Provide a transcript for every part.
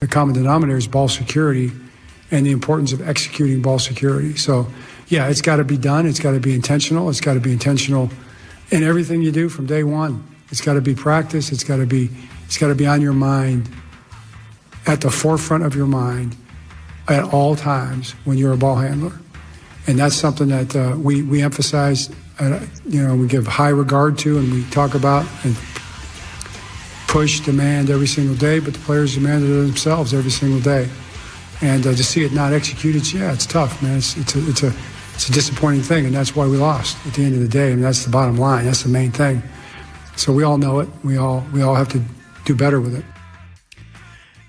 The common denominator is ball security and the importance of executing ball security. So, yeah, it's got to be done. It's got to be intentional. It's got to be intentional in everything you do from day one. It's got to be practice. It's got to be on your mind, at the forefront of your mind at all times when you're a ball handler. And that's something that we emphasize, we give high regard to, and we talk about and push, demand every single day, but the players demand it of themselves every single day. And to see it not executed, it's tough, man. It's a disappointing thing, and that's why we lost at the end of the day. And that's the bottom line. That's the main thing. So we all know it. We all have to do better with it.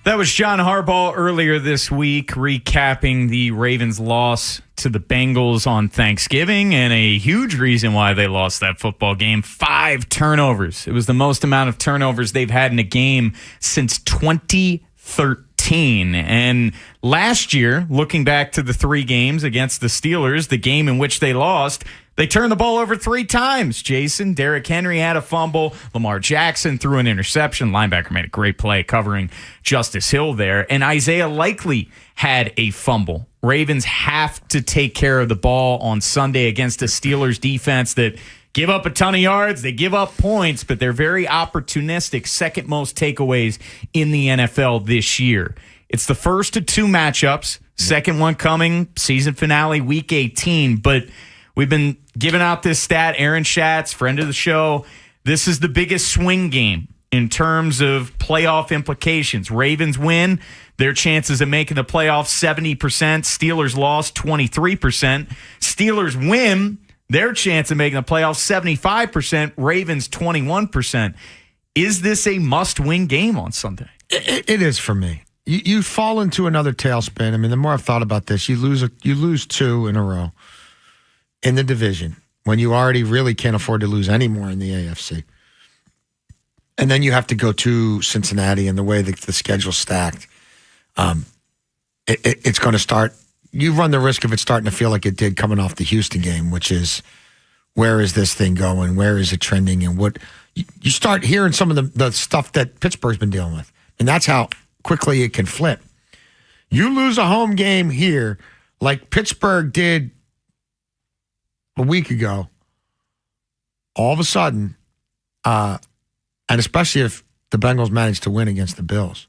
That was John Harbaugh earlier this week recapping the Ravens' loss to the Bengals on Thanksgiving, and a huge reason why they lost that football game, 5 turnovers. It was the most amount of turnovers they've had in a game since 2013. And last year, looking back to the 3 games against the Steelers, the game in which they lost, they turned the ball over 3 times, Jason. Derrick Henry had a fumble. Lamar Jackson threw an interception. Linebacker made a great play covering Justice Hill there. And Isaiah Likely had a fumble. Ravens have to take care of the ball on Sunday against a Steelers defense that give up a ton of yards. They give up points, but they're very opportunistic. Second most takeaways in the NFL this year. It's the first of 2 matchups. Second one coming, season finale, week 18. But we've been giving out this stat. Aaron Schatz, friend of the show, this is the biggest swing game in terms of playoff implications. Ravens win, their chances of making the playoffs 70%. Steelers lost 23%. Steelers win, their chance of making the playoffs 75%. Ravens 21%. Is this a must-win game on Sunday? It is for me. You fall into another tailspin. I mean, the more I've thought about this, you lose 2 in a row in the division when you already really can't afford to lose any more in the AFC. And then you have to go to Cincinnati, and the way that the schedule's stacked, it's going to start. You run the risk of it starting to feel like it did coming off the Houston game, which is, where is this thing going? Where is it trending? And what you start hearing some of the stuff that Pittsburgh's been dealing with. And that's how quickly it can flip. You lose a home game here like Pittsburgh did a week ago, all of a sudden, and especially if the Bengals manage to win against the Bills,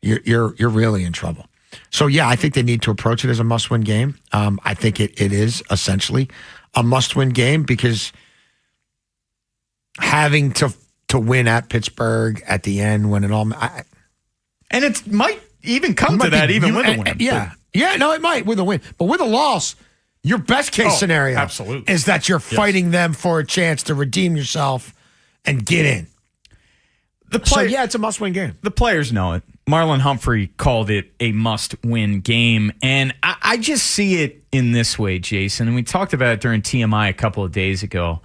you're really in trouble. So, yeah, I think they need to approach it as a must-win game. I think it is essentially a must-win game because having to win at Pittsburgh at the end when it all... and it might even come to that even with a win. Yeah, no, it might with a win. But with a loss... Your best case scenario absolutely is that you're fighting them for a chance to redeem yourself and get in. So, it's a must-win game. The players know it. Marlon Humphrey called it a must-win game. And I just see it in this way, Jason. And we talked about it during TMI a couple of days ago.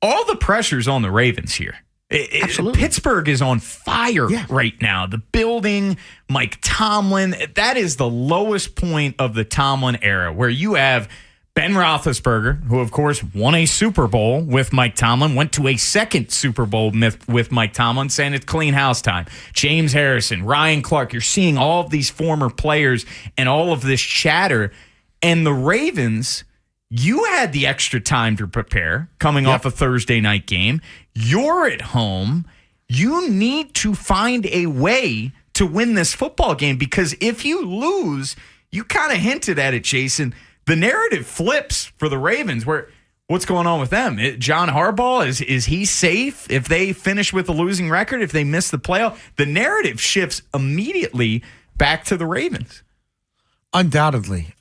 All the pressure's on the Ravens here. Absolutely. Pittsburgh is on fire right now. The building, Mike Tomlin, that is the lowest point of the Tomlin era, where you have Ben Roethlisberger, who, of course, won a Super Bowl with Mike Tomlin, went to a second Super Bowl with Mike Tomlin, saying it's clean house time. James Harrison, Ryan Clark, you're seeing all of these former players and all of this chatter. And the Ravens... You had the extra time to prepare coming off a Thursday night game. You're at home. You need to find a way to win this football game, because if you lose, you kind of hinted at it, Jason, the narrative flips for the Ravens. What's going on with them? John Harbaugh, is he safe if they finish with a losing record, if they miss the playoff? The narrative shifts immediately back to the Ravens. Undoubtedly.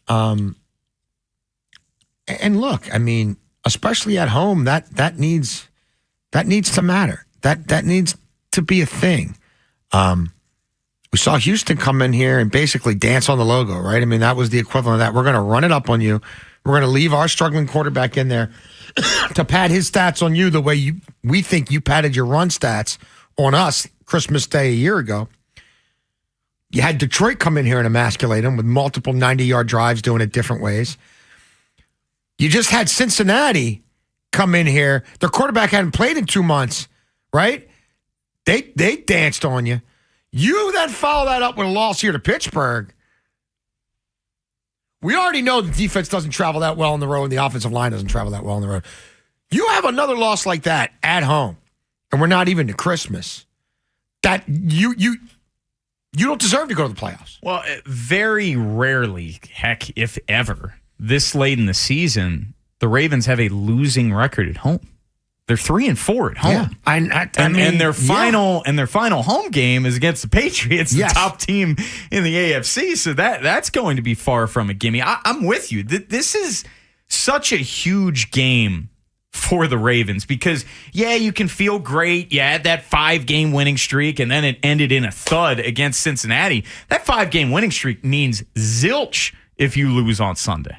And look, I mean, especially at home, that needs to matter. That needs to be a thing. We saw Houston come in here and basically dance on the logo, right? I mean, that was the equivalent of that. We're going to run it up on you. We're going to leave our struggling quarterback in there to pad his stats on you the way we think you padded your run stats on us Christmas Day a year ago. You had Detroit come in here and emasculate him with multiple 90-yard drives doing it different ways. You just had Cincinnati come in here. Their quarterback hadn't played in 2 months, right? They danced on you. You then follow that up with a loss here to Pittsburgh. We already know the defense doesn't travel that well on the road, and the offensive line doesn't travel that well on the road. You have another loss like that at home, and we're not even to Christmas. That you don't deserve to go to the playoffs. Well, very rarely, heck, if ever, this late in the season, the Ravens have a losing record at home. They're 3-4 at home. Yeah. I mean, and their final home game is against the Patriots, the Yes. top team in the AFC. So that's going to be far from a gimme. I'm with you. This is such a huge game for the Ravens because, yeah, you can feel great. You had that 5-game winning streak, and then it ended in a thud against Cincinnati. That 5-game winning streak means zilch if you lose on Sunday.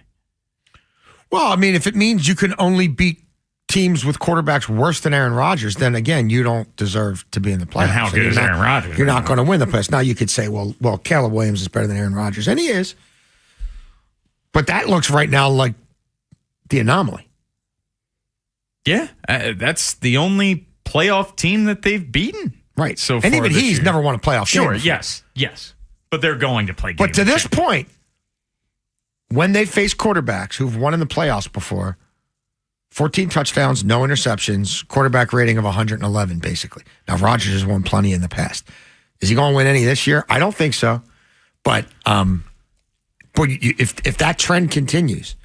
Well, I mean, if it means you can only beat teams with quarterbacks worse than Aaron Rodgers, then again, you don't deserve to be in the playoffs. And how good is Aaron Rodgers? You're not going to win the playoffs. Now you could say, well, Caleb Williams is better than Aaron Rodgers, and he is. But that looks right now like the anomaly. Yeah, that's the only playoff team that they've beaten. Right. So and far even this he's year. never won a playoff game. Sure, before. yes. But they're going to play games. But to this point, when they face quarterbacks who've won in the playoffs before, 14 touchdowns, no interceptions, quarterback rating of 111, basically. Now, Rodgers has won plenty in the past. Is he going to win any this year? I don't think so. But if that trend continues,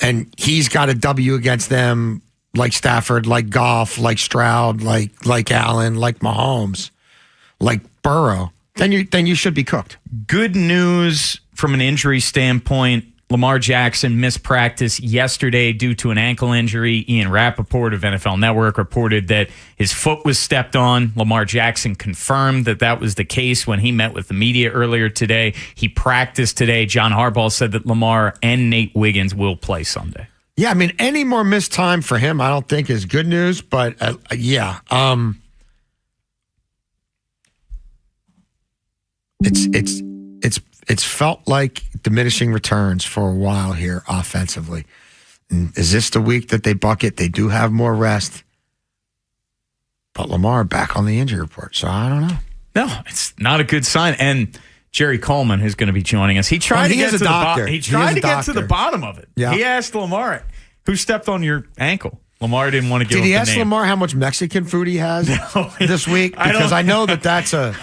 and he's got a W against them, like Stafford, like Goff, like Stroud, like Allen, like Mahomes, like Burrow, then you should be cooked. Good news from an injury standpoint. Lamar Jackson missed practice yesterday due to an ankle injury. Ian Rappaport of NFL Network reported that his foot was stepped on. Lamar Jackson confirmed that was the case when he met with the media earlier today. He practiced today. John Harbaugh said that Lamar and Nate Wiggins will play Sunday. Yeah, I mean, any more missed time for him, I don't think is good news. But yeah, it's felt like diminishing returns for a while here offensively. And is this the week that they bucket? They do have more rest, but Lamar back on the injury report, so I don't know. No, it's not a good sign. And Jerry Coleman, who's going to be joining us, he tried to get to the bottom of it. Yeah. He asked Lamar, "Who stepped on your ankle?" Lamar didn't want to give Did up he the ask name. Lamar how much Mexican food he has this week? Because I know that's a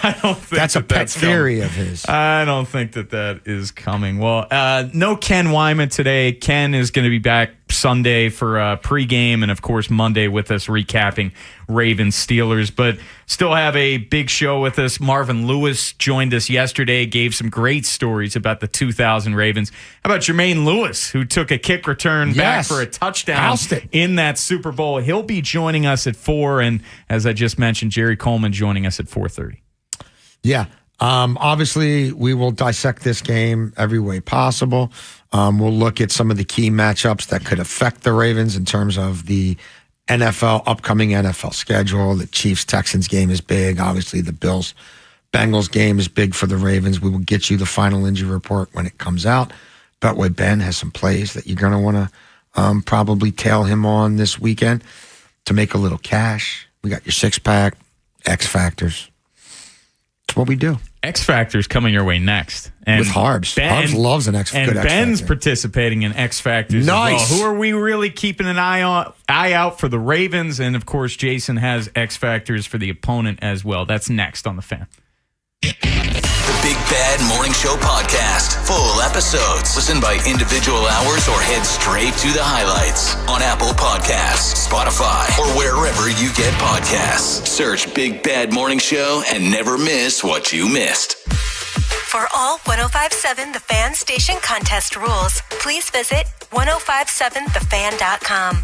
pet theory of his. I don't think that is coming. Well, no Ken Wyman today. Ken is going to be back Sunday for pregame and, of course, Monday with us recapping Ravens Steelers. But still have a big show with us. Marvin Lewis joined us yesterday, gave some great stories about the 2000 Ravens. How about Jermaine Lewis, who took a kick return back for a touchdown in that Super Bowl? He'll be joining us at 4. And as I just mentioned, Jerry Coleman joining us at 4:30. Yeah. Obviously, we will dissect this game every way possible. We'll look at some of the key matchups that could affect the Ravens in terms of the upcoming NFL schedule. The Chiefs-Texans game is big. Obviously, the Bills-Bengals game is big for the Ravens. We will get you the final injury report when it comes out. Betway Ben has some plays that you're going to want to probably tail him on this weekend to make a little cash. We got your six-pack, X Factors. It's what we do. X Factor's coming your way next. And with Harbs. Harbs loves an X Factor. And Ben's participating in X Factors nice. as well. Who are we really keeping an eye out for the Ravens? And, of course, Jason has X Factors for the opponent as well. That's next on The Fan. The Big Bad Morning Show podcast. Full episodes. Listen by individual hours or head straight to the highlights on Apple Podcasts, Spotify, or wherever you get podcasts. Search Big Bad Morning Show and never miss what you missed. For all 105.7 The Fan station contest rules, please visit 1057thefan.com.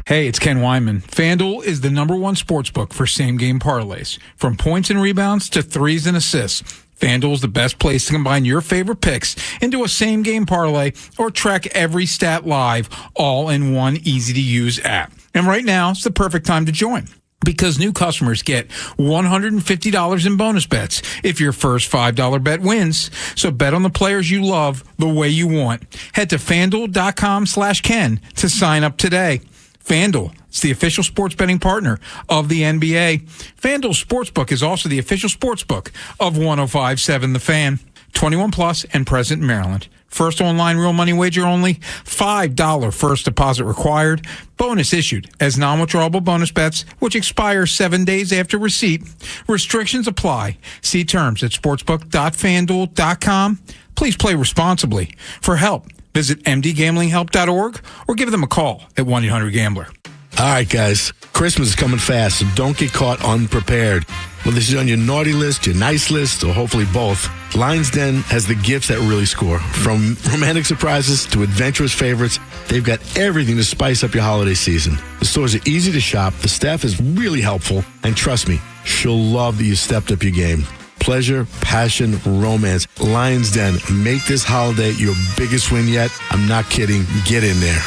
Hey, it's Ken Wyman. FanDuel is the #1 sportsbook for same-game parlays. From points and rebounds to threes and assists, FanDuel is the best place to combine your favorite picks into a same-game parlay or track every stat live, all in one easy-to-use app. And right now, it's the perfect time to join, because new customers get $150 in bonus bets if your first $5 bet wins. So bet on the players you love the way you want. Head to FanDuel.com/Ken to sign up today. FanDuel, It's the official sports betting partner of the NBA. FanDuel Sportsbook is also the official sportsbook of 105.7 The Fan. 21 plus and present in Maryland. First online real money wager only. $5 first deposit required. Bonus issued as non-withdrawable bonus bets, which expire 7 days after receipt. Restrictions apply. See terms at sportsbook.fanduel.com. Please play responsibly. For help, visit mdgamblinghelp.org or give them a call at 1-800-GAMBLER. All right, guys. Christmas is coming fast, so don't get caught unprepared. Whether this is on your naughty list, your nice list, or hopefully both, Lion's Den has the gifts that really score. From romantic surprises to adventurous favorites, they've got everything to spice up your holiday season. The stores are easy to shop, the staff is really helpful, and trust me, she'll love that you stepped up your game. Pleasure, passion, romance. Lion's Den. Make this holiday your biggest win yet. I'm not kidding. Get in there.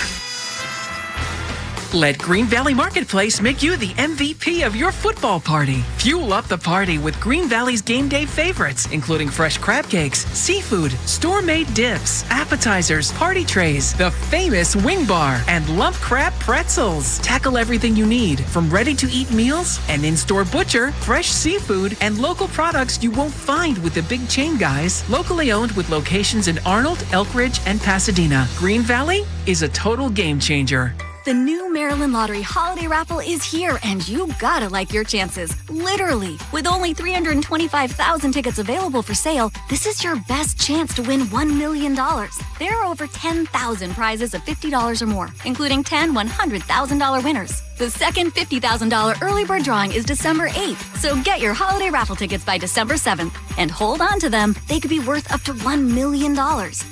Let Green Valley Marketplace make you the MVP of your football party. Fuel up the party with Green Valley's game day favorites, including fresh crab cakes, seafood, store-made dips, appetizers, party trays, the famous wing bar, and lump crab pretzels. Tackle everything you need, from ready-to-eat meals, an in-store butcher, fresh seafood, and local products you won't find with the big chain guys. Locally owned with locations in Arnold, Elkridge, and Pasadena. Green Valley is a total game changer. The new Maryland Lottery Holiday Raffle is here, and you gotta like your chances. Literally. With only 325,000 tickets available for sale, this is your best chance to win $1 million. There are over 10,000 prizes of $50 or more, including 10 $100,000 winners. The second $50,000 early bird drawing is December 8th, so get your holiday raffle tickets by December 7th. And hold on to them. They could be worth up to $1 million.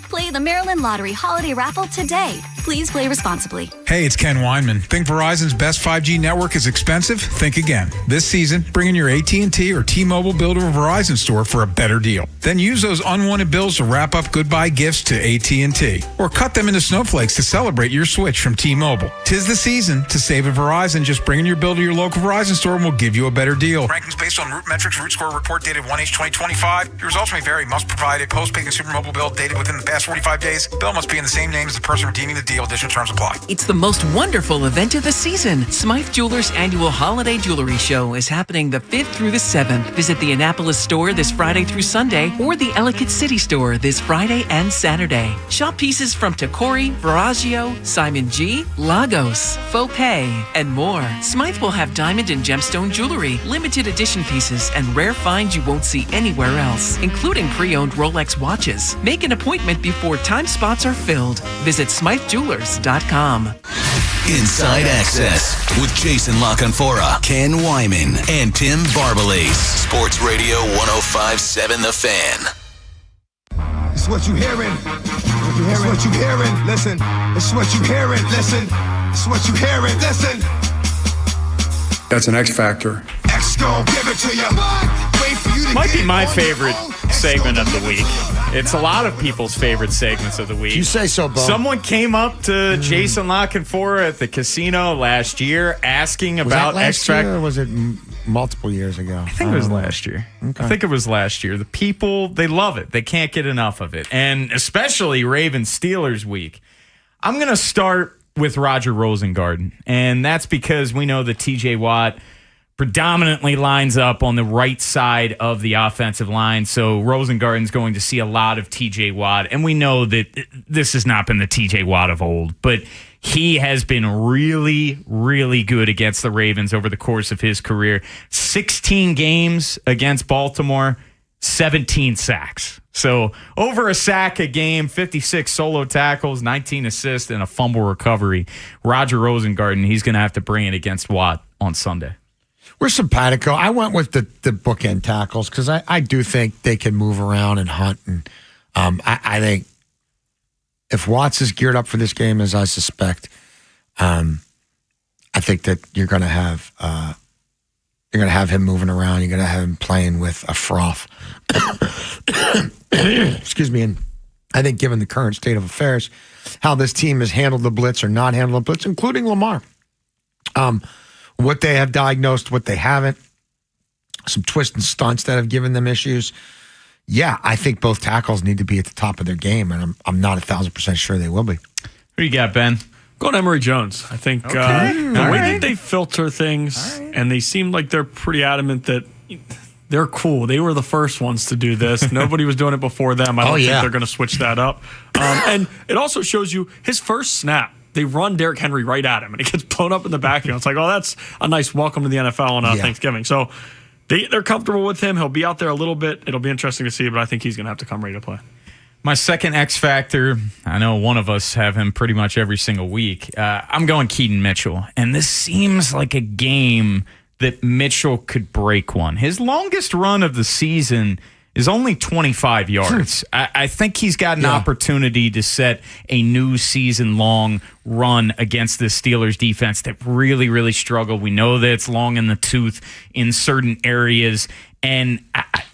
Play the Maryland Lottery Holiday Raffle today. Please play responsibly. Hey, it's Ken Weinman. Think Verizon's best 5G network is expensive? Think again. This season, bring in your AT&T or T-Mobile bill to a Verizon store for a better deal. Then use those unwanted bills to wrap up goodbye gifts to AT&T. Or cut them into snowflakes to celebrate your switch from T-Mobile. 'Tis the season to save at Verizon. Just bring in your bill to your local Verizon store and we'll give you a better deal. Rankings based on Root Metrics Root Score report dated 1H2025. Your results may vary. Must provide a postpaid consumer mobile bill dated within the past 45 days. Bill must be in the same name as the person redeeming the deal. Additional terms apply. It's the most wonderful event of the season. Smythe Jewelers' annual holiday jewelry show is happening the 5th through the 7th. Visit the Annapolis store this Friday through Sunday or the Ellicott City store this Friday and Saturday. Shop pieces from Tacori, Veragio, Simon G, Lagos, Faux Pay, and more. Smythe will have diamond and gemstone jewelry, limited edition pieces, and rare finds you won't see anywhere else, including pre-owned Rolex watches. Make an appointment before time spots are filled. Visit SmytheJewelers.com. Inside Access with Jason LaConfora, Ken Wyman, and Tim Barbalace. Sports Radio 105.7 The Fan. It's what you hearing. It's what you hearing. Listen. It's what you hearing. Listen. It's what you hearing. Listen. That's an X factor. X gon' give it to you. Wait for you to Might be get my on favorite your own. segment of the week. It's a lot of people's favorite segments of the week. You say so, Bo. Someone came up to Jason LaConfora at the casino last year asking Was about that last X year Factor. or was it multiple years ago? I think it was last year. Okay. I think it was last year. The people, they love it. They can't get enough of it. And especially Ravens Steelers week. I'm going to start with Roger Rosengarten. And that's because we know that TJ Watt predominantly lines up on the right side of the offensive line. So Rosengarten's going to see a lot of TJ Watt. And we know that this has not been the TJ Watt of old, but he has been really, really good against the Ravens over the course of his career. 16 games against Baltimore, 17 sacks. So over a sack a game, 56 solo tackles, 19 assists, and a fumble recovery. Roger Rosengarten, he's going to have to bring it against Watt on Sunday. We're simpatico. I went with the bookend tackles because I do think they can move around and hunt. And I think if Watts is geared up for this game, as I suspect, I think that you're going to have him moving around. You're going to have him playing with a froth. Excuse me. And I think given the current state of affairs, how this team has handled the blitz or not handled the blitz, including Lamar, what they have diagnosed, what they haven't, some twists and stunts that have given them issues. Yeah, I think both tackles need to be at the top of their game, and I'm not 1,000% sure they will be. Who you got, Ben? Going Emory Jones. I think the way that they filter things, and they seem like they're pretty adamant that they're cool. They were the first ones to do this. Nobody was doing it before them. I don't think they're going to switch that up. And it also shows you his first snap. They run Derrick Henry right at him, and he gets blown up in the backfield. It's like, oh, that's a nice welcome to the NFL on Thanksgiving. So they're comfortable with him. He'll be out there a little bit. It'll be interesting to see, but I think he's going to have to come ready to play. My second X factor, I know one of us have him pretty much every single week. I'm going Keaton Mitchell, and this seems like a game that Mitchell could break one. His longest run of the season is only 25 yards. I think he's got an opportunity to set a new season-long run against this Steelers defense that really, really struggled. We know that it's long in the tooth in certain areas. And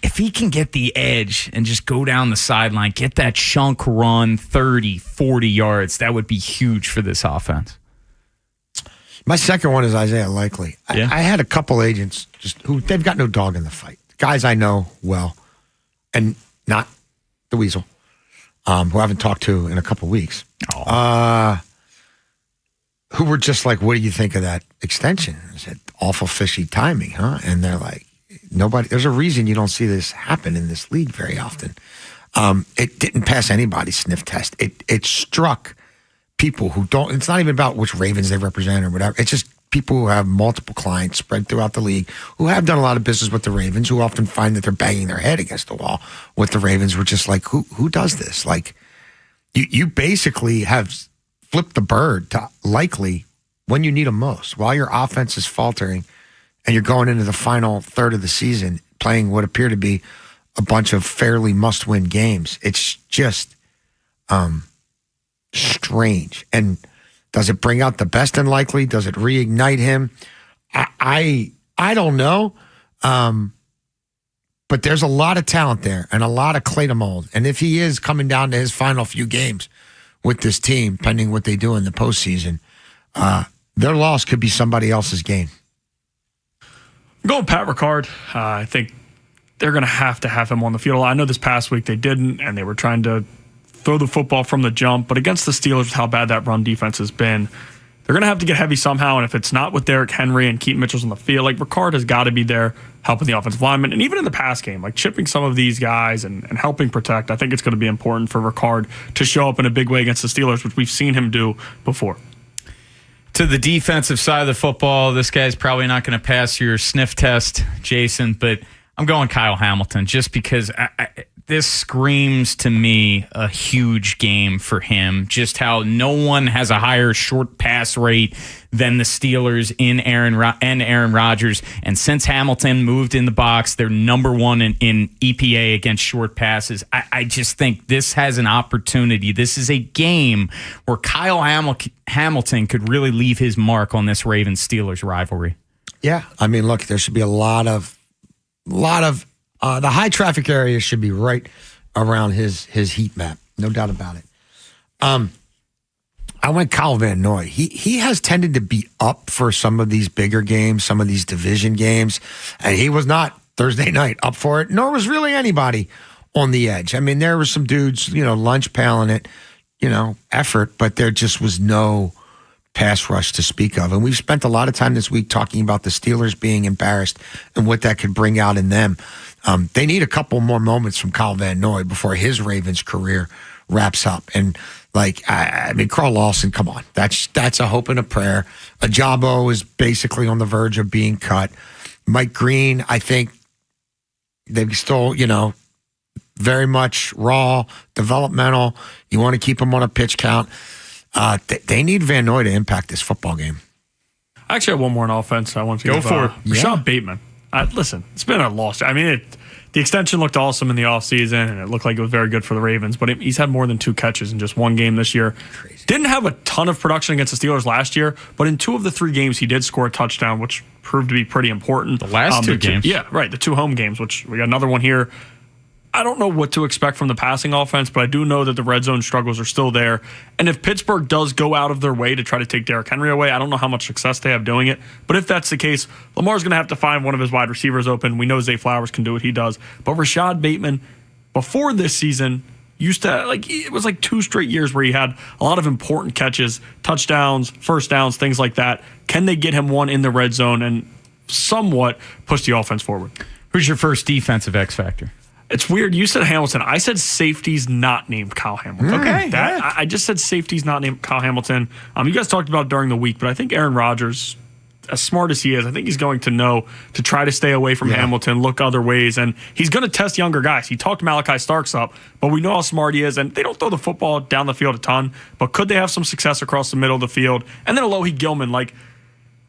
if he can get the edge and just go down the sideline, get that chunk run 30, 40 yards, that would be huge for this offense. My second one is Isaiah Likely. I had a couple agents who they've got no dog in the fight. Guys I know well, and not the Weasel, who I haven't talked to in a couple weeks, who were just like, what do you think of that extension? I said, awful fishy timing, huh? And they're like, there's a reason you don't see this happen in this league very often. It didn't pass anybody's sniff test. It struck people who don't, it's not even about which Ravens they represent or whatever. It's just people who have multiple clients spread throughout the league who have done a lot of business with the Ravens, who often find that they're banging their head against the wall with the Ravens. We're just like, who does this? Like, you basically have flipped the bird to Likely when you need them most, while your offense is faltering and you're going into the final third of the season playing what appear to be a bunch of fairly must-win games. It's just strange. And does it bring out the best in Likely? Does it reignite him? I don't know. But there's a lot of talent there and a lot of clay to mold. And if he is coming down to his final few games with this team, pending what they do in the postseason, their loss could be somebody else's gain. I'm going Pat Ricard. I think they're going to have him on the field. I know this past week they didn't, and they were trying to throw the football from the jump. But against the Steelers, with how bad that run defense has been, they're going to have to get heavy somehow. And if it's not with Derrick Henry and Keaton Mitchell's on the field, like Ricard has got to be there helping the offensive linemen. And even in the pass game, like chipping some of these guys and helping protect, I think it's going to be important for Ricard to show up in a big way against the Steelers, which we've seen him do before. To the defensive side of the football, this guy's probably not going to pass your sniff test, Jason, but I'm going Kyle Hamilton just because this screams to me a huge game for him. Just how no one has a higher short pass rate than the Steelers in Aaron Rodgers. And since Hamilton moved in the box, they're number one in EPA against short passes. I just think this has an opportunity. This is a game where Kyle Hamilton could really leave his mark on this Ravens-Steelers rivalry. Yeah. I mean, look, there should be a lot of the high traffic areas should be right around his heat map. No doubt about it. I went Kyle Van Noy. He has tended to be up for some of these bigger games, some of these division games, and he was not Thursday night up for it, nor was really anybody on the edge. I mean, there were some dudes, lunch paling it, effort, but there just was no pass rush to speak of. And we've spent a lot of time this week talking about the Steelers being embarrassed and what that could bring out in them. They need a couple more moments from Kyle Van Noy before his Ravens career wraps up. And I mean, Carl Lawson, come on. That's a hope and a prayer. Ajabo is basically on the verge of being cut. Mike Green, I think they've still, very much raw, developmental. You want to keep him on a pitch count. They need Van Noy to impact this football game. I actually have one more on offense. I want to go for it. Rashad Bateman. Listen, it's been a loss. I mean, the extension looked awesome in the offseason, and it looked like it was very good for the Ravens, but he's had more than 2 catches in just one game this year. Crazy. Didn't have a ton of production against the Steelers last year, but in 2 of the 3 games, he did score a touchdown, which proved to be pretty important. The last 2 games? Yeah, right. The 2 home games, which we got another one here. I don't know what to expect from the passing offense, but I do know that the red zone struggles are still there. And if Pittsburgh does go out of their way to try to take Derrick Henry away, I don't know how much success they have doing it. But if that's the case, Lamar's going to have to find one of his wide receivers open. We know Zay Flowers can do what he does. But Rashad Bateman, before this season, used to, it was 2 straight years where he had a lot of important catches, touchdowns, first downs, things like that. Can they get him one in the red zone and somewhat push the offense forward? Who's your first defensive X factor? It's weird. You said Hamilton. I said safety's not named Kyle Hamilton. Okay. I just said safety's not named Kyle Hamilton. You guys talked about it during the week, but I think Aaron Rodgers, as smart as he is, I think he's going to know to try to stay away from Hamilton, look other ways, and he's going to test younger guys. He talked Malachi Starks up, but we know how smart he is, and they don't throw the football down the field a ton, but could they have some success across the middle of the field? And then Alohi Gilman,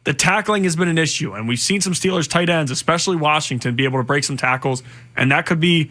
the tackling has been an issue, and we've seen some Steelers tight ends, especially Washington, be able to break some tackles, and that could be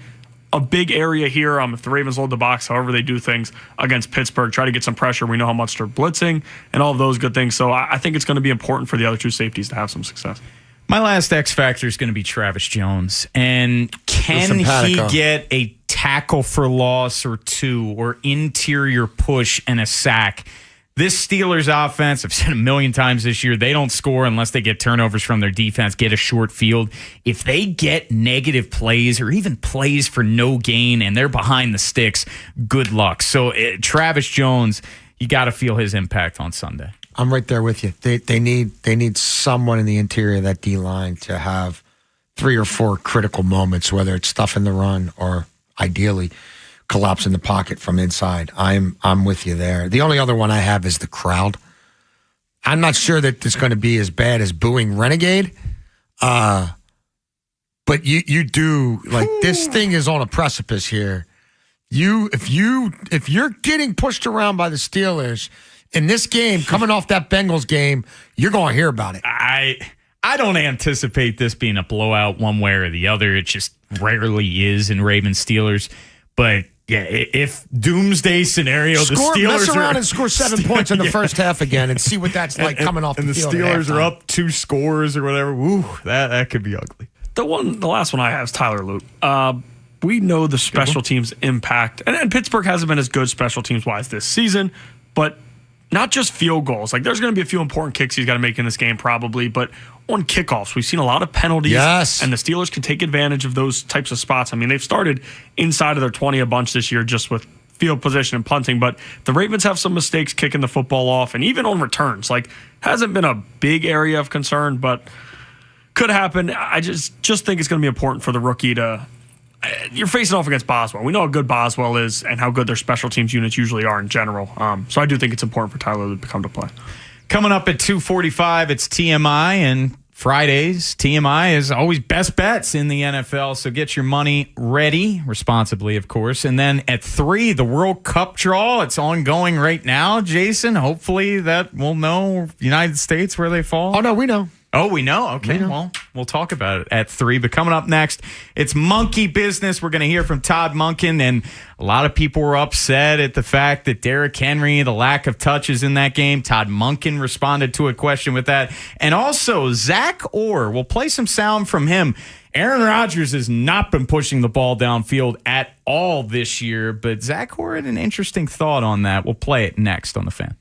a big area here if the Ravens load the box, however they do things against Pittsburgh, try to get some pressure. We know how much they're blitzing and all of those good things. So I think it's going to be important for the other two safeties to have some success. My last X factor is going to be Travis Jones. And can he get a tackle for loss or 2 or interior push and a sack? This Steelers offense, I've said a million times this year, they don't score unless they get turnovers from their defense, get a short field. If they get negative plays or even plays for no gain and they're behind the sticks, good luck. So Travis Jones, you got to feel his impact on Sunday. I'm right there with you. They need someone in the interior of that D-line to have 3 or 4 critical moments, whether it's stuffing the run or ideally collapse in the pocket from inside. I'm with you there. The only other one I have is the crowd. I'm not sure that it's going to be as bad as booing Renegade, but you do this thing is on a precipice here. If you're getting pushed around by the Steelers in this game, coming off that Bengals game, you're going to hear about it. I don't anticipate this being a blowout one way or the other. It just rarely is in Ravens Steelers, but. Yeah, if doomsday scenario, the Steelers mess around and score 7 points in the first half again and see what that's like coming off the field. And the Steelers are up 2 scores or whatever. Ooh, that could be ugly. The last one I have is Tyler Luke. We know the special teams impact, and Pittsburgh hasn't been as good special teams wise this season, but not just field goals. There's going to be a few important kicks he's got to make in this game probably, but on kickoffs, we've seen a lot of penalties. Yes. And the Steelers can take advantage of those types of spots. They've started inside of their 20 a bunch this year just with field position and punting, but the Ravens have some mistakes kicking the football off, and even on returns. Hasn't been a big area of concern, but could happen. I just think it's going to be important for the rookie to... You're facing off against Boswell. We know how good Boswell is and how good their special teams units usually are in general. So I do think it's important for Tyler to come to play. Coming up at 2:45, it's TMI, and Fridays, TMI is always best bets in the NFL, so get your money ready, responsibly, of course. And then at 3, the World Cup draw. It's ongoing right now, Jason. Hopefully that we'll know United States where they fall. Oh, no, we know. Oh, we know? Okay, well, we'll talk about it at 3. But coming up next, it's monkey business. We're going to hear from Todd Monken, and a lot of people were upset at the fact that Derrick Henry, the lack of touches in that game. Todd Monken responded to a question with that. And also, Zach Orr, we'll play some sound from him. Aaron Rodgers has not been pushing the ball downfield at all this year, but Zach Orr had an interesting thought on that. We'll play it next on The Fan.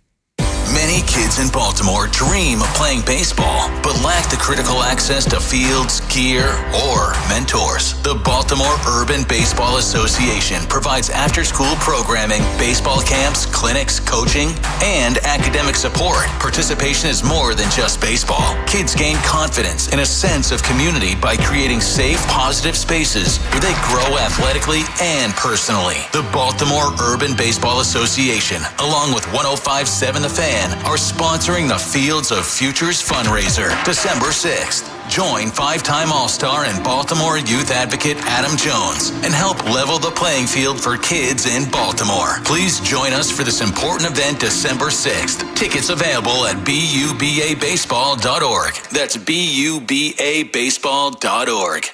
Many kids in Baltimore dream of playing baseball, but lack the critical access to fields, gear, or mentors. The Baltimore Urban Baseball Association provides after-school programming, baseball camps, clinics, coaching, and academic support. Participation is more than just baseball. Kids gain confidence and a sense of community by creating safe, positive spaces where they grow athletically and personally. The Baltimore Urban Baseball Association, along with 105.7 The Fan, are sponsoring the Fields of Futures fundraiser, December 6th. Join 5-time All-Star and Baltimore youth advocate Adam Jones and help level the playing field for kids in Baltimore. Please join us for this important event December 6th. Tickets available at bubabaseball.org. That's bubabaseball.org.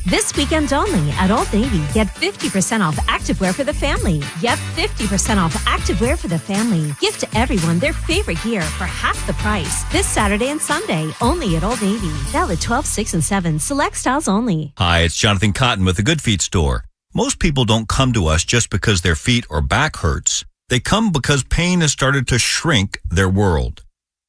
This weekend only at Old Navy, get 50% off activewear for the family. Yep, 50% off activewear for the family. Gift everyone their favorite gear for half the price. This Saturday and Sunday, only at Old Navy. Valid 12, 6, and 7. Select styles only. Hi, it's Jonathan Cotton with the Good Feet store. Most people don't come to us just because their feet or back hurts. They come because pain has started to shrink their world.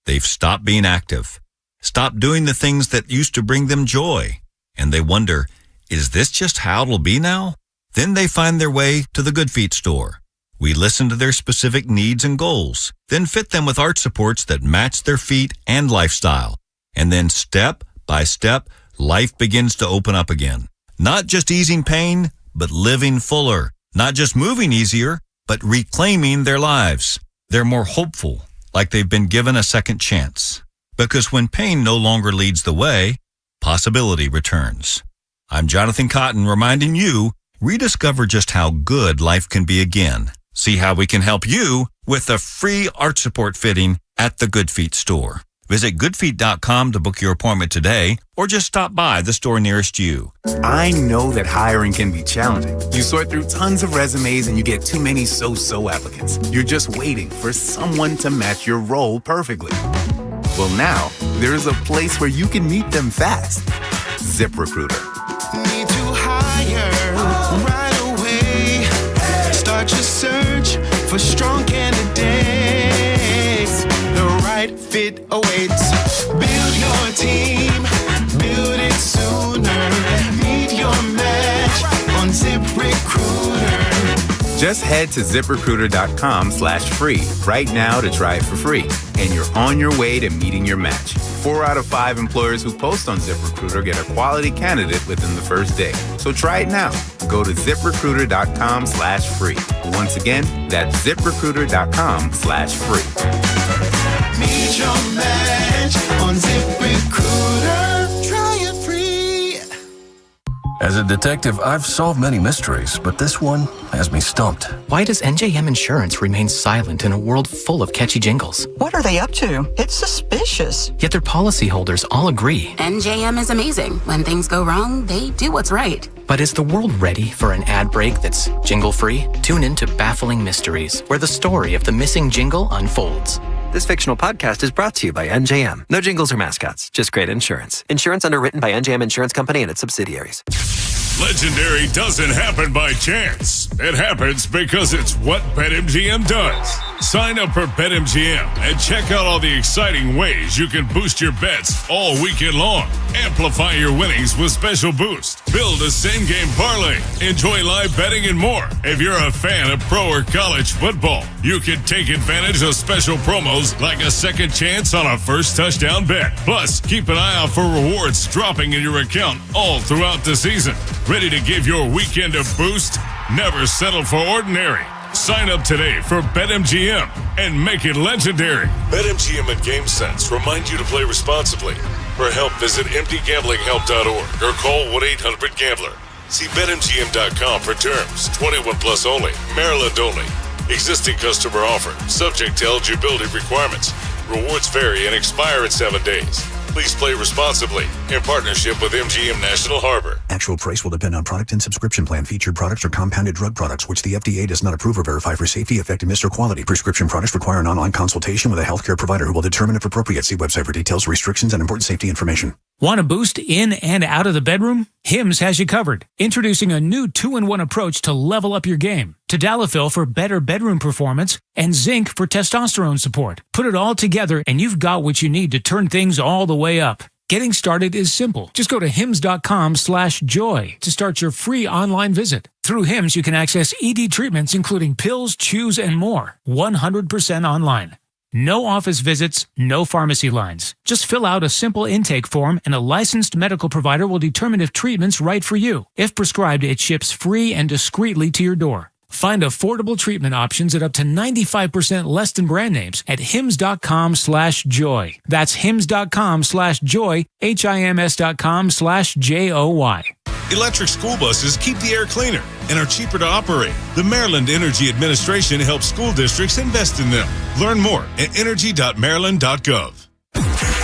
They've stopped being active, stopped doing the things that used to bring them joy. And they wonder, is this just how it'll be now? Then they find their way to the Good Feet store. We listen to their specific needs and goals, then fit them with arch supports that match their feet and lifestyle. And then step by step, life begins to open up again. Not just easing pain, but living fuller. Not just moving easier, but reclaiming their lives. They're more hopeful, like they've been given a second chance. Because when pain no longer leads the way, possibility returns. I'm Jonathan Cotton reminding you, rediscover just how good life can be again. See how we can help you with a free arch support fitting at the Good Feet store. Visit goodfeet.com to book your appointment today, or just stop by the store nearest you. I know that hiring can be challenging. You sort through tons of resumes and you get too many so-so applicants. You're just waiting for someone to match your role perfectly. Well, now, there's a place where you can meet them fast. ZipRecruiter. Need to hire right away. Start your search for strong candidates. The right fit awaits. Build your team. Build it sooner. Meet your match on ZipRecruiter. Just head to ZipRecruiter.com/free right now to try it for free. And you're on your way to meeting your match. 4 out of 5 employers who post on ZipRecruiter get a quality candidate within the first day. So try it now. Go to ZipRecruiter.com/free. Once again, that's ZipRecruiter.com/free. Meet your match on ZipRecruiter. Try it free. As a detective, I've solved many mysteries, but this one has me stumped. Why does NJM Insurance remain silent in a world full of catchy jingles? What are they up to? It's suspicious. Yet their policyholders all agree. NJM is amazing. When things go wrong, they do what's right. But is the world ready for an ad break that's jingle-free? Tune in to Baffling Mysteries, where the story of the missing jingle unfolds. This fictional podcast is brought to you by NJM. No jingles or mascots, just great insurance. Insurance underwritten by NJM Insurance Company and its subsidiaries. Legendary doesn't happen by chance. It happens because it's what BetMGM does. Sign up for BetMGM and check out all the exciting ways you can boost your bets all weekend long. Amplify your winnings with special boost. Build a same-game parlay. Enjoy live betting and more. If you're a fan of pro or college football, you can take advantage of special promos like a second chance on a first touchdown bet. Plus, keep an eye out for rewards dropping in your account all throughout the season. Ready to give your weekend a boost? Never settle for ordinary. Sign up today for BetMGM and make it legendary. BetMGM and GameSense remind you to play responsibly. For help, visit emptygamblinghelp.org or call 1-800-GAMBLER. See BetMGM.com for terms. 21 plus only. Maryland only. Existing customer offer. Subject to eligibility requirements. Rewards vary and expire in 7 days. Please play responsibly in partnership with MGM National Harbor. Actual price will depend on product and subscription plan. Featured products are compounded drug products, which the FDA does not approve or verify for safety, effectiveness, or quality. Prescription products require an online consultation with a healthcare provider who will determine if appropriate. See website for details, restrictions, and important safety information. Want a boost in and out of the bedroom? Hims has you covered. Introducing a new 2-in-1 approach to level up your game. Tadalafil for better bedroom performance and zinc for testosterone support. Put it all together and you've got what you need to turn things all the way up. Getting started is simple. Just go to hims.com/joy to start your free online visit. Through Hims, you can access ED treatments including pills, chews, and more. 100% online. No office visits, no pharmacy lines. Just fill out a simple intake form and a licensed medical provider will determine if treatment's right for you. If prescribed, it ships free and discreetly to your door. Find affordable treatment options at up to 95% less than brand names at hims.com/joy. That's hims.com/joy, HIMS.com/JOY. Electric school buses keep the air cleaner and are cheaper to operate. The Maryland Energy Administration helps school districts invest in them. Learn more at energy.maryland.gov.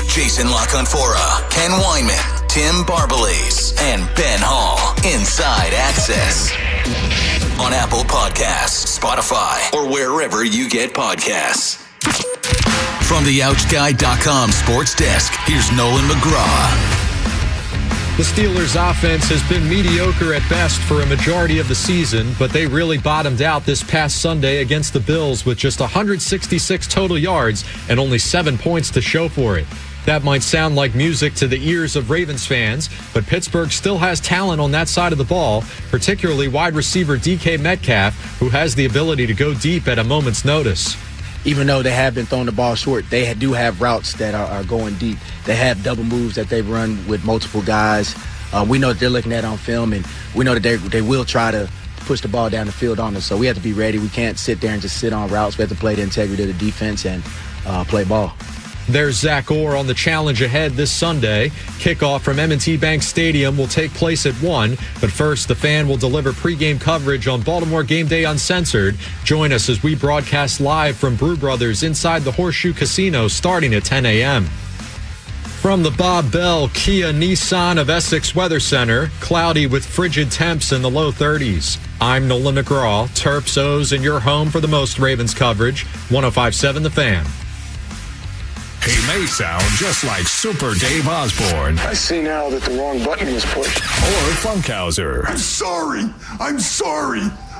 Jason LaConfora, Ken Weinman, Tim Barbalese, and Ben Hall. Inside Access. On Apple Podcasts, Spotify, or wherever you get podcasts. From the OutGuy.com sports desk, here's Nolan McGraw. The Steelers' offense has been mediocre at best for a majority of the season, but they really bottomed out this past Sunday against the Bills with just 166 total yards and only 7 points to show for it. That might sound like music to the ears of Ravens fans, but Pittsburgh still has talent on that side of the ball, particularly wide receiver DK Metcalf, who has the ability to go deep at a moment's notice. Even though they have been throwing the ball short, they do have routes that are going deep. They have double moves that they run with multiple guys. We know that they're looking at on film, and we know that they will try to push the ball down the field on us. So we have to be ready. We can't sit there and just sit on routes. We have to play the integrity of the defense and play ball. There's Zach Orr on the challenge ahead this Sunday. Kickoff from M&T Bank Stadium will take place at 1. But first, the Fan will deliver pregame coverage on Baltimore Game Day Uncensored. Join us as we broadcast live from Brew Brothers inside the Horseshoe Casino starting at 10 a.m. From the Bob Bell Kia Nissan of Essex Weather Center, cloudy with frigid temps in the low 30s. I'm Nolan McGraw, Terps O's in your home for the most Ravens coverage. 105.7 The Fan. He may sound just like Super Dave Osborne. I see now that the wrong button was pushed. Or Funkhauser. I'm sorry.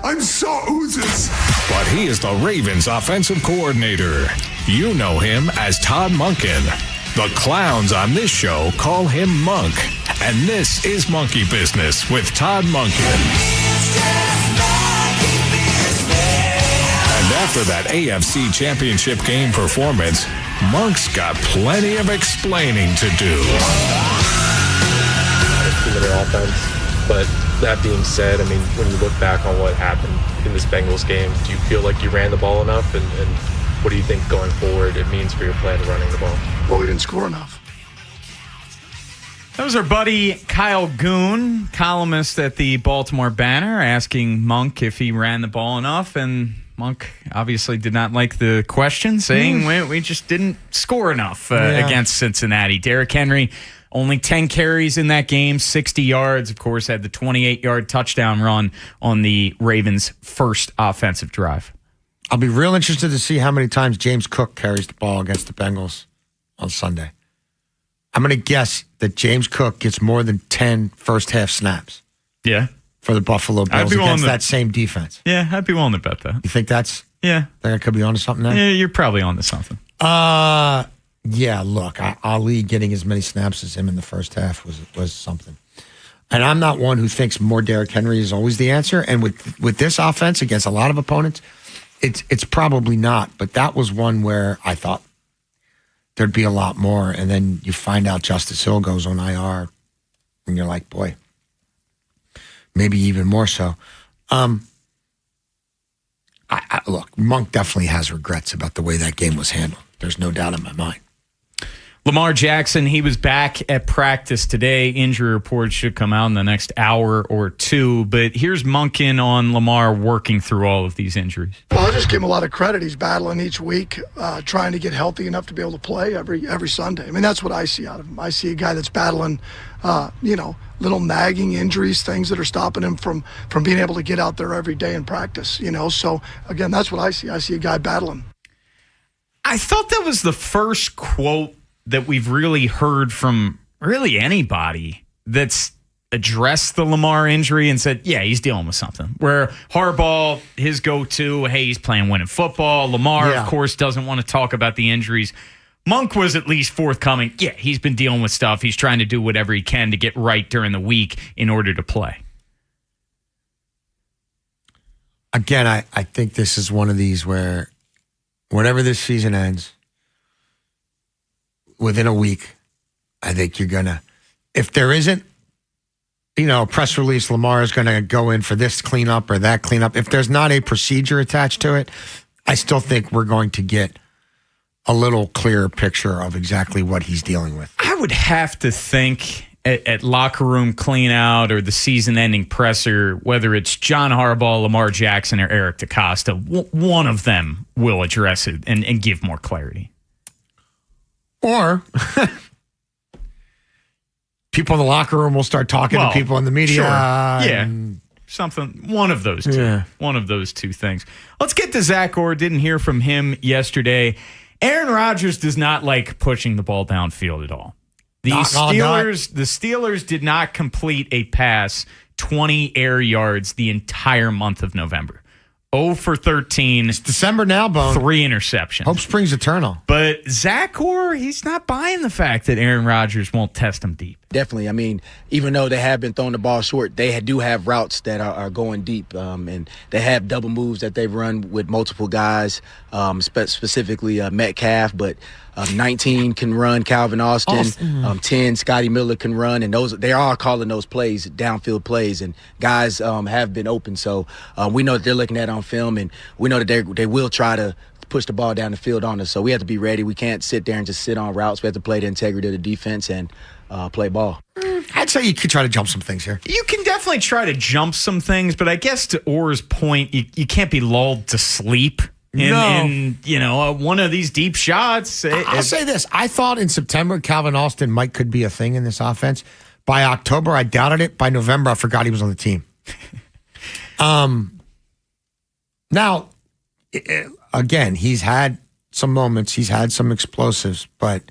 I'm so oozes. But he is the Ravens offensive coordinator. You know him as Todd Monken. The clowns on this show call him Monk. And this is Monkey Business with Todd Monken. And after that AFC Championship game performance, Monk's got plenty of explaining to do. Limited offense, but that being said, I mean, when you look back on what happened in this Bengals game, do you feel like you ran the ball enough? And what do you think going forward it means for your plan of running the ball? Well, we didn't score enough. That was our buddy Kyle Goon, columnist at the Baltimore Banner, asking Monk if he ran the ball enough, and Monk obviously did not like the question, saying we just didn't score enough against Cincinnati. Derrick Henry, only 10 carries in that game, 60 yards. Of course, had the 28-yard touchdown run on the Ravens' first offensive drive. I'll be real interested to see how many times James Cook carries the ball against the Bengals on Sunday. I'm going to guess that James Cook gets more than 10 first-half snaps. Yeah. For the Buffalo Bills against that same defense. Yeah, I'd be willing to bet that. You think that's... Yeah. Think I could be onto something there? Yeah, you're probably onto something. Yeah, look, Ali getting as many snaps as him in the first half was something. And I'm not one who thinks more Derrick Henry is always the answer. And with this offense against a lot of opponents, it's probably not. But that was one where I thought there'd be a lot more. And then you find out Justice Hill goes on IR, and you're like, boy, maybe even more so. Look, Monk definitely has regrets about the way that game was handled. There's no doubt in my mind. Lamar Jackson, he was back at practice today. Injury reports should come out in the next hour or two. But here's Monken on Lamar working through all of these injuries. Well, I'll just give him a lot of credit. He's battling each week, trying to get healthy enough to be able to play every Sunday. I mean, that's what I see out of him. I see a guy that's battling, little nagging injuries, things that are stopping him from being able to get out there every day and practice, So, again, that's what I see. I see a guy battling. I thought that was the first quote that we've really heard from really anybody that's addressed the Lamar injury and said, yeah, he's dealing with something. Where Harbaugh, his go-to, hey, he's playing winning football. Lamar, of course, doesn't want to talk about the injuries. Monk was at least forthcoming. Yeah, he's been dealing with stuff. He's trying to do whatever he can to get right during the week in order to play. Again, I think this is one of these where whenever this season ends, within a week, I think you're going to, if there isn't, a press release, Lamar is going to go in for this cleanup or that cleanup. If there's not a procedure attached to it, I still think we're going to get a little clearer picture of exactly what he's dealing with. I would have to think at locker room clean out or the season ending presser, whether it's John Harbaugh, Lamar Jackson, or Eric DeCosta, one of them will address it and give more clarity. Or people in the locker room will start talking to people in the media. Sure. Yeah. Something, one of those two. Yeah. One of those two things. Let's get to Zach Orr. Didn't hear from him yesterday. Aaron Rodgers does not like pushing the ball downfield at all. The Steelers did not complete a pass 20 air yards the entire month of November. 0 for 13. It's December now, Bone. 3 interceptions. Hope springs eternal. But Zach Orr, he's not buying the fact that Aaron Rodgers won't test him deep. Definitely. I mean, even though they have been throwing the ball short, they do have routes that are going deep, and they have double moves that they've run with multiple guys, specifically Metcalf, but 19 can run Calvin Austin. 10 Scotty Miller can run, and they are calling those plays downfield plays, and guys have been open. So we know that they're looking at it on film, and we know that they will try to push the ball down the field on us. So we have to be ready. We can't sit there and just sit on routes. We have to play the integrity of the defense and play ball. I'd say you could try to jump some things here. You can definitely try to jump some things, but I guess to Orr's point, you can't be lulled to sleep. In one of these deep shots. I'll say this. I thought in September Calvin Austin could be a thing in this offense. By October, I doubted it. By November, I forgot he was on the team. Now, again, he's had some moments. He's had some explosives, but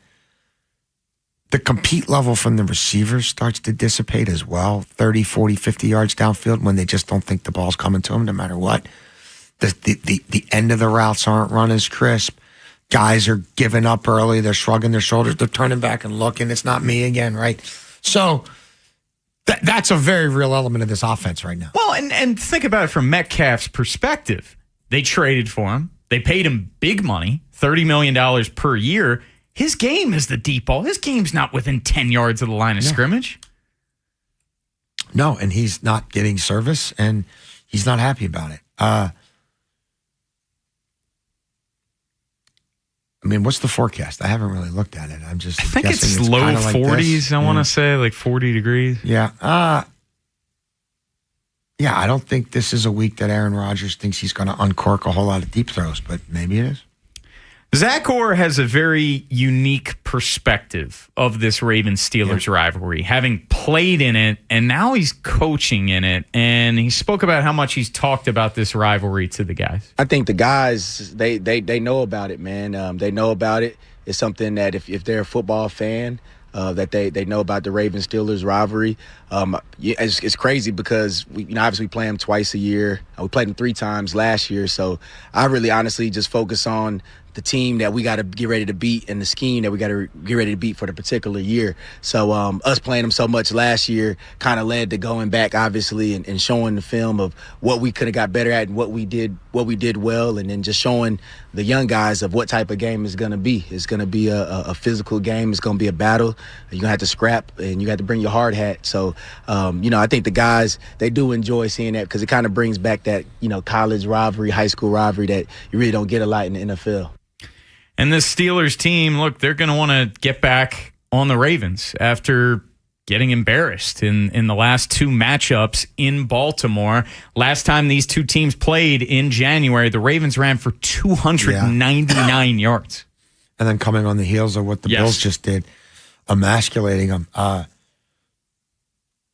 the compete level from the receivers starts to dissipate as well. 30, 40, 50 yards downfield when they just don't think the ball's coming to them no matter what. The end of the routes aren't run as crisp. Guys are giving up early. They're shrugging their shoulders. They're turning back and looking. It's not me again, right? So that's a very real element of this offense right now. Well, and think about it from Metcalf's perspective. They traded for him. They paid him big money, $30 million per year. His game is the deep ball. His game's not within 10 yards of the line of scrimmage. No, and he's not getting service, and he's not happy about it. I mean, what's the forecast? I haven't really looked at it. I'm just I think guessing it's low kinda like 40s. this. I want to say like 40 degrees. Yeah. I don't think this is a week that Aaron Rodgers thinks he's going to uncork a whole lot of deep throws, but maybe it is. Zach Orr has a very unique perspective of this Ravens-Steelers rivalry, having played in it, and now he's coaching in it, and he spoke about how much he's talked about this rivalry to the guys. I think the guys, they know about it, man. They know about it. It's something that if they're a football fan, that they know about the Ravens-Steelers rivalry. It's crazy because we obviously play them twice a year. We played them 3 times last year, so I really honestly just focus on the team that we got to get ready to beat and the scheme that we got to get ready to beat for the particular year. So us playing them so much last year kind of led to going back, obviously, and showing the film of what we could have got better at and what we did well, and then just showing the young guys of what type of game it's going to be. It's going to be a physical game. It's going to be a battle. You're going to have to scrap, and you got to bring your hard hat. So, I think the guys, they do enjoy seeing that because it kind of brings back that, college rivalry, high school rivalry that you really don't get a lot in the NFL. And this Steelers team, look, they're going to want to get back on the Ravens after getting embarrassed in the last 2 matchups in Baltimore. Last time these 2 teams played in January, the Ravens ran for 299 yards. And then coming on the heels of what the Bills just did, emasculating them.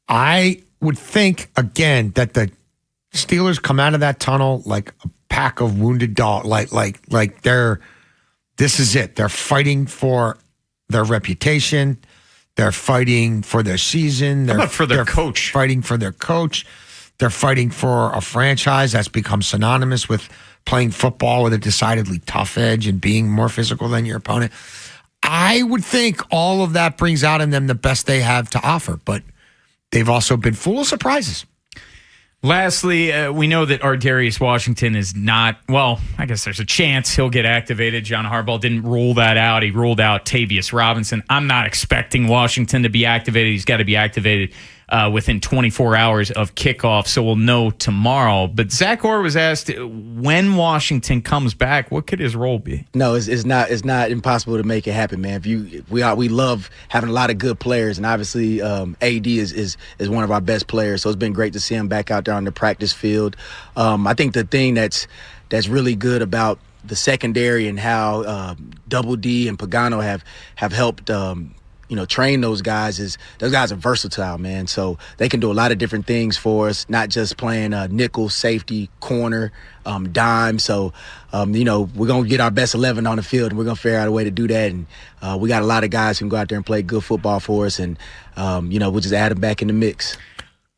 I would think, again, that the Steelers come out of that tunnel like a pack of wounded dogs. Like they're... This is it. They're fighting for their reputation. They're fighting for their season. How about for their coach? Fighting for their coach. They're fighting for a franchise that's become synonymous with playing football with a decidedly tough edge and being more physical than your opponent. I would think all of that brings out in them the best they have to offer, but they've also been full of surprises. Lastly, we know that Ardarius Washington is not, well, I guess there's a chance he'll get activated. John Harbaugh didn't rule that out. He ruled out Tavius Robinson. I'm not expecting Washington to be activated. He's got to be activated within 24 hours of kickoff, so we'll know tomorrow. But Zach Orr was asked when Washington comes back, what could his role be? No, it's not impossible to make it happen, man. We love having a lot of good players, and obviously AD is one of our best players. So it's been great to see him back out there on the practice field. I think the thing that's really good about the secondary and how Double D and Pagano have helped train those guys is those guys are versatile, man. So they can do a lot of different things for us, not just playing nickel, safety, corner, dime. So, we're going to get our best 11 on the field, and we're going to figure out a way to do that. And we got a lot of guys who can go out there and play good football for us, and, we'll just add them back in the mix.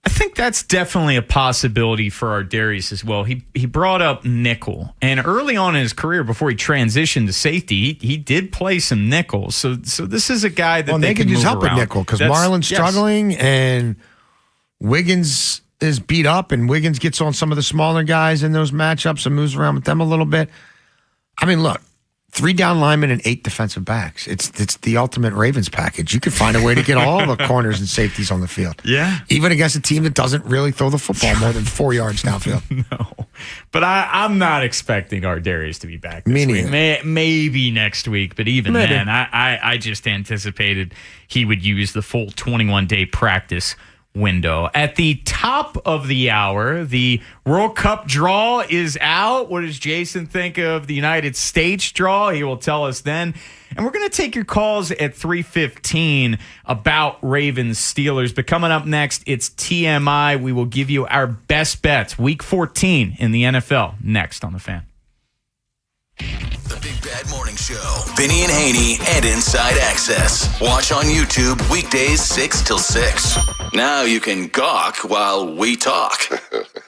I think that's definitely a possibility for our Darius as well. He brought up nickel, and early on in his career, before he transitioned to safety, he did play some nickel. So this is a guy that they could use help at nickel because Marlon's struggling and Wiggins is beat up, and Wiggins gets on some of the smaller guys in those matchups and moves around with them a little bit. I mean, look. 3 down linemen and 8 defensive backs. It's the ultimate Ravens package. You can find a way to get all the corners and safeties on the field. Yeah. Even against a team that doesn't really throw the football more than 4 yards downfield. No. But I'm not expecting our Darius to be back this Me week. neither. Maybe next week, but even Maybe. then, I just anticipated he would use the full 21-day practice window. At the top of the hour, the World Cup draw is out. What does Jason think of the United States draw? He will tell us then. And we're going to take your calls at 3:15 about Ravens Steelers. But coming up next, it's TMI. We will give you our best bets. Week 14 in the NFL. Next on The Fan. The Big Bad Morning Show. Vinny and Haynie and Inside Access. Watch on YouTube weekdays 6 till 6. Now you can gawk while we talk.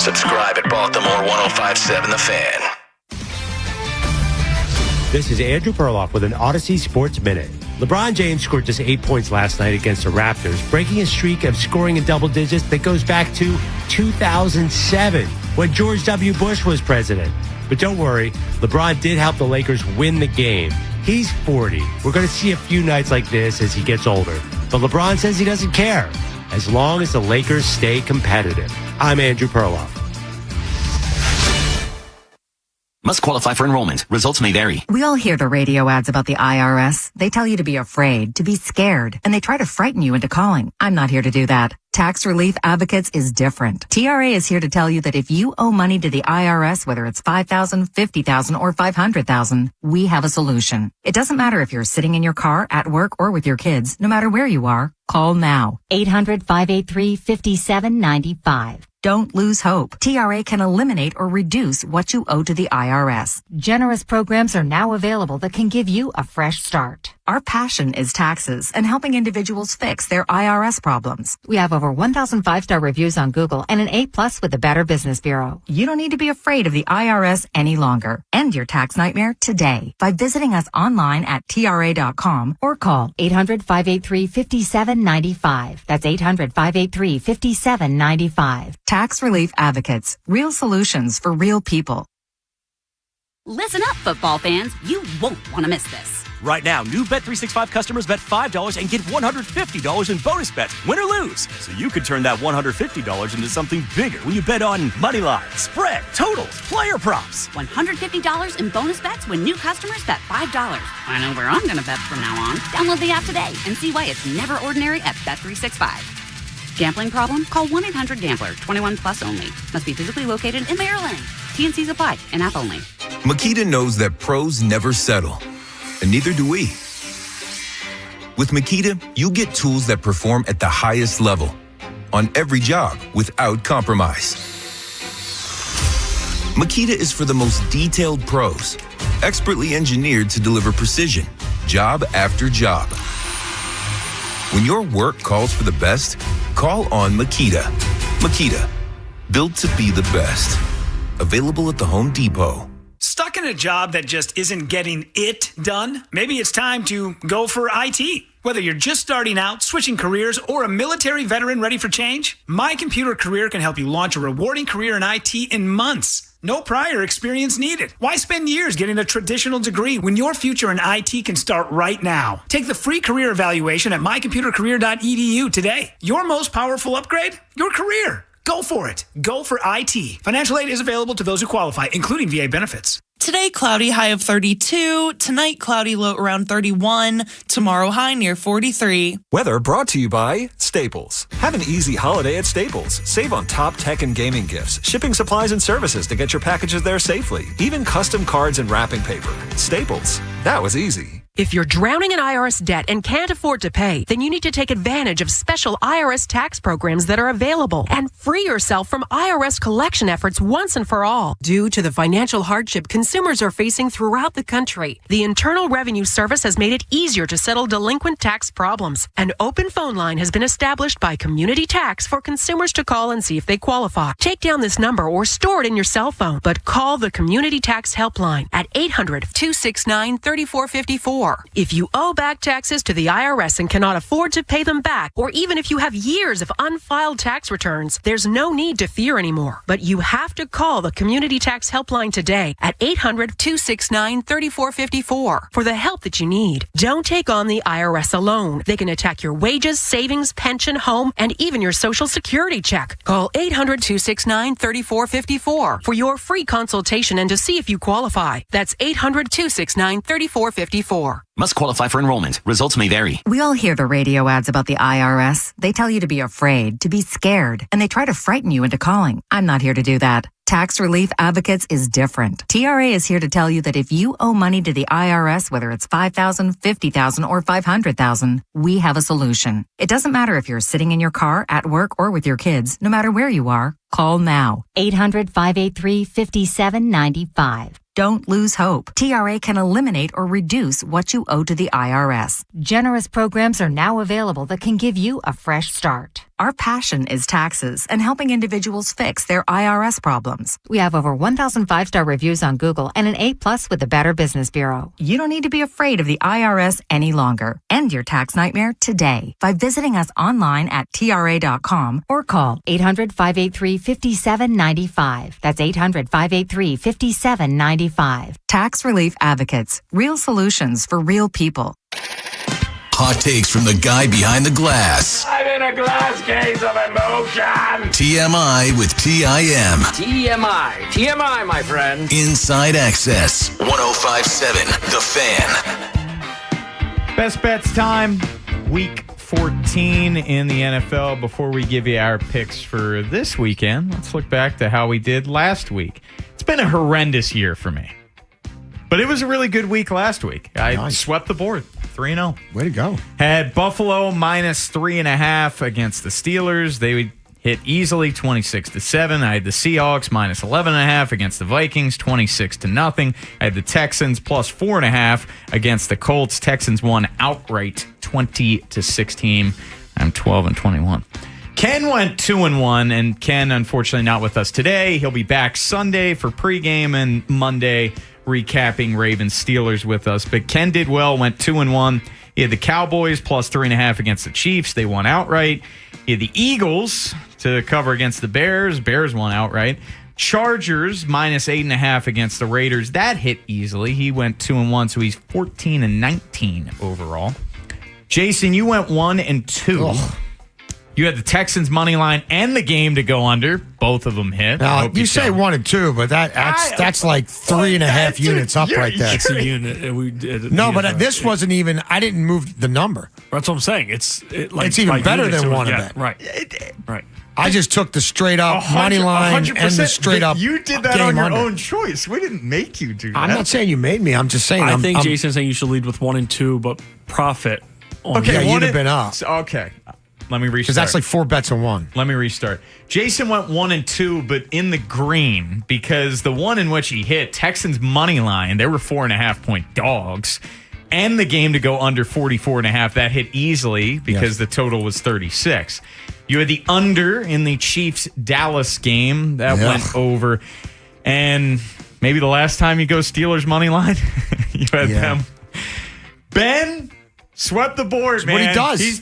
Subscribe at Baltimore 1057 The Fan. This is Andrew Perloff with an Odyssey Sports Minute. LeBron James scored just 8 points last night against the Raptors, breaking a streak of scoring in double digits that goes back to 2007 when George W. Bush was president. But don't worry, LeBron did help the Lakers win the game. He's 40. We're going to see a few nights like this as he gets older. But LeBron says he doesn't care, as long as the Lakers stay competitive. I'm Andrew Perloff. Must qualify for enrollment. Results may vary. We all hear the radio ads about the IRS. They tell you to be afraid, to be scared, and they try to frighten you into calling. I'm not here to do that. Tax Relief Advocates is different. TRA is here to tell you that if you owe money to the IRS, whether it's $5,000, $50,000, or $500,000, we have a solution. It doesn't matter if you're sitting in your car, at work, or with your kids. No matter where you are, call now. 800-583-5795. Don't lose hope. TRA can eliminate or reduce what you owe to the IRS. Generous programs are now available that can give you a fresh start. Our passion is taxes and helping individuals fix their IRS problems. We have over 1,000 5-star reviews on Google and an A+ with the Better Business Bureau. You don't need to be afraid of the IRS any longer. End your tax nightmare today by visiting us online at TRA.com or call 800-583-5795. That's 800-583-5795. Tax Relief Advocates. Real solutions for real people. Listen up, football fans. You won't want to miss this. Right now, new Bet365 customers bet $5 and get $150 in bonus bets, win or lose. So you could turn that $150 into something bigger when you bet on money line, spread, totals, player props. $150 in bonus bets when new customers bet $5. I know where I'm going to bet from now on. Download the app today and see why it's never ordinary at Bet365. Gambling problem? Call 1-800-GAMBLER. 21 plus only. Must be physically located in Maryland. T&Cs apply. In app only. Makita knows that pros never settle, and neither do we. With Makita, you get tools that perform at the highest level on every job without compromise. Makita is for the most detailed pros, expertly engineered to deliver precision, job after job. When your work calls for the best, call on Makita. Makita, built to be the best. Available at the Home Depot. Stuck in a job that just isn't getting it done? Maybe it's time to go for IT. Whether you're just starting out, switching careers, or a military veteran ready for change, My Computer Career can help you launch a rewarding career in IT in months. No prior experience needed. Why spend years getting a traditional degree when your future in IT can start right now? Take the free career evaluation at mycomputercareer.edu today. Your most powerful upgrade? Your career. Go for it. Go for IT. Financial aid is available to those who qualify, including VA benefits. Today, cloudy, high of 32. Tonight, cloudy, low around 31. Tomorrow, high near 43. Weather brought to you by Staples. Have an easy holiday at Staples. Save on top tech and gaming gifts, shipping supplies and services to get your packages there safely, even custom cards and wrapping paper. Staples. That was easy. If you're drowning in IRS debt and can't afford to pay, then you need to take advantage of special IRS tax programs that are available and free yourself from IRS collection efforts once and for all. Due to the financial hardship consumers are facing throughout the country, the Internal Revenue Service has made it easier to settle delinquent tax problems. An open phone line has been established by Community Tax for consumers to call and see if they qualify. Take down this number or store it in your cell phone, but call the Community Tax Helpline at 800-269-3454. If you owe back taxes to the IRS and cannot afford to pay them back, or even if you have years of unfiled tax returns, there's no need to fear anymore. But you have to call the Community Tax Helpline today at 800-269-3454 for the help that you need. Don't take on the IRS alone. They can attack your wages, savings, pension, home, and even your Social Security check. Call 800-269-3454 for your free consultation and to see if you qualify. That's 800-269-3454. Must qualify for enrollment. Results may vary. We all hear the radio ads about the IRS. They tell you to be afraid, to be scared, and they try to frighten you into calling. I'm not here to do that. Tax Relief Advocates is different. TRA is here to tell you that if you owe money to the IRS, whether it's $5,000, $50,000, or $500,000, we have a solution. It doesn't matter if you're sitting in your car, at work, or with your kids. No matter where you are, call now. 800-583-5795. Don't lose hope. TRA can eliminate or reduce what you owe to the IRS. Generous programs are now available that can give you a fresh start. Our passion is taxes and helping individuals fix their IRS problems. We have over 1,000 5-star reviews on Google and an A+ with the Better Business Bureau. You don't need to be afraid of the IRS any longer. End your tax nightmare today by visiting us online at TRA.com or call 800-583-5795. That's 800-583-5795. Tax Relief Advocates. Real solutions for real people. Hot takes from the guy behind the glass. I'm in a glass case of emotion. TMI with TIM. TMI, my friend. Inside Access. 105.7 The Fan. Best bets time. Week 14 in the NFL. Before we give you our picks for this weekend, let's look back to how we did last week. It's been a horrendous year for me. But it was a really good week last week. I swept the board. 3-0. Way to go. Had Buffalo minus 3.5 against the Steelers. They would hit easily 26-7. I had the Seahawks minus 11.5 against the Vikings, 26-0. I had the Texans plus 4.5 against the Colts. Texans won outright 20-16. I'm 12-21. Ken went 2-1, and Ken, unfortunately, not with us today. He'll be back Sunday for pregame and Monday recapping Ravens Steelers with us. But Ken did well, went 2-1. He had the Cowboys plus 3.5 against the Chiefs. They won outright. He had the Eagles to cover against the Bears. Bears won outright. Chargers minus 8.5 against the Raiders. That hit easily. He went 2-1, so he's 14-19 overall. Jason, you went 1-2. Oh. You had the Texans money line and the game to go under. Both of them hit. Now, you say 1 and 2, but that's like 3.5 units up right there. It's a unit. We did. No, but this wasn't even. I didn't move the number. That's what I'm saying. It's even better than one of that. Right. Right. I just took the straight up money line 100%, and the straight up. You did that on your under. own choice. We didn't make you do that. I'm not saying you made me. I'm just saying. I think Jason's saying you should lead with 1 and 2, but profit. Okay, you'd have been up. Okay. Let me restart. Because that's like 4 bets in one. Let me restart. Jason went 1-2, but in the green because the one in which he hit, Texans money line, they were 4.5-point dogs, and the game to go under 44.5. That hit easily because the total was 36. You had the under in the Chiefs-Dallas game. That went over. And maybe the last time you go Steelers money line, you had them. Ben swept the board, man. What he does. He's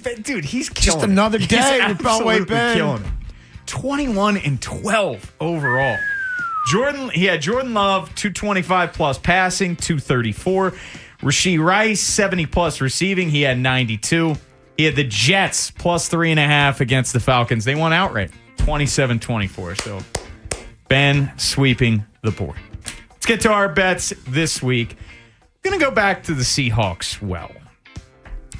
killing just another day with Beltway Ben. Killing it. 21-12 overall. He had Jordan Love, 225 plus passing, 234. Rashee Rice, 70 plus receiving. He had 92. He had the Jets plus 3.5 against the Falcons. They won outright, 27-24. So Ben sweeping the board. Let's get to our bets this week. I'm going to go back to the Seahawks.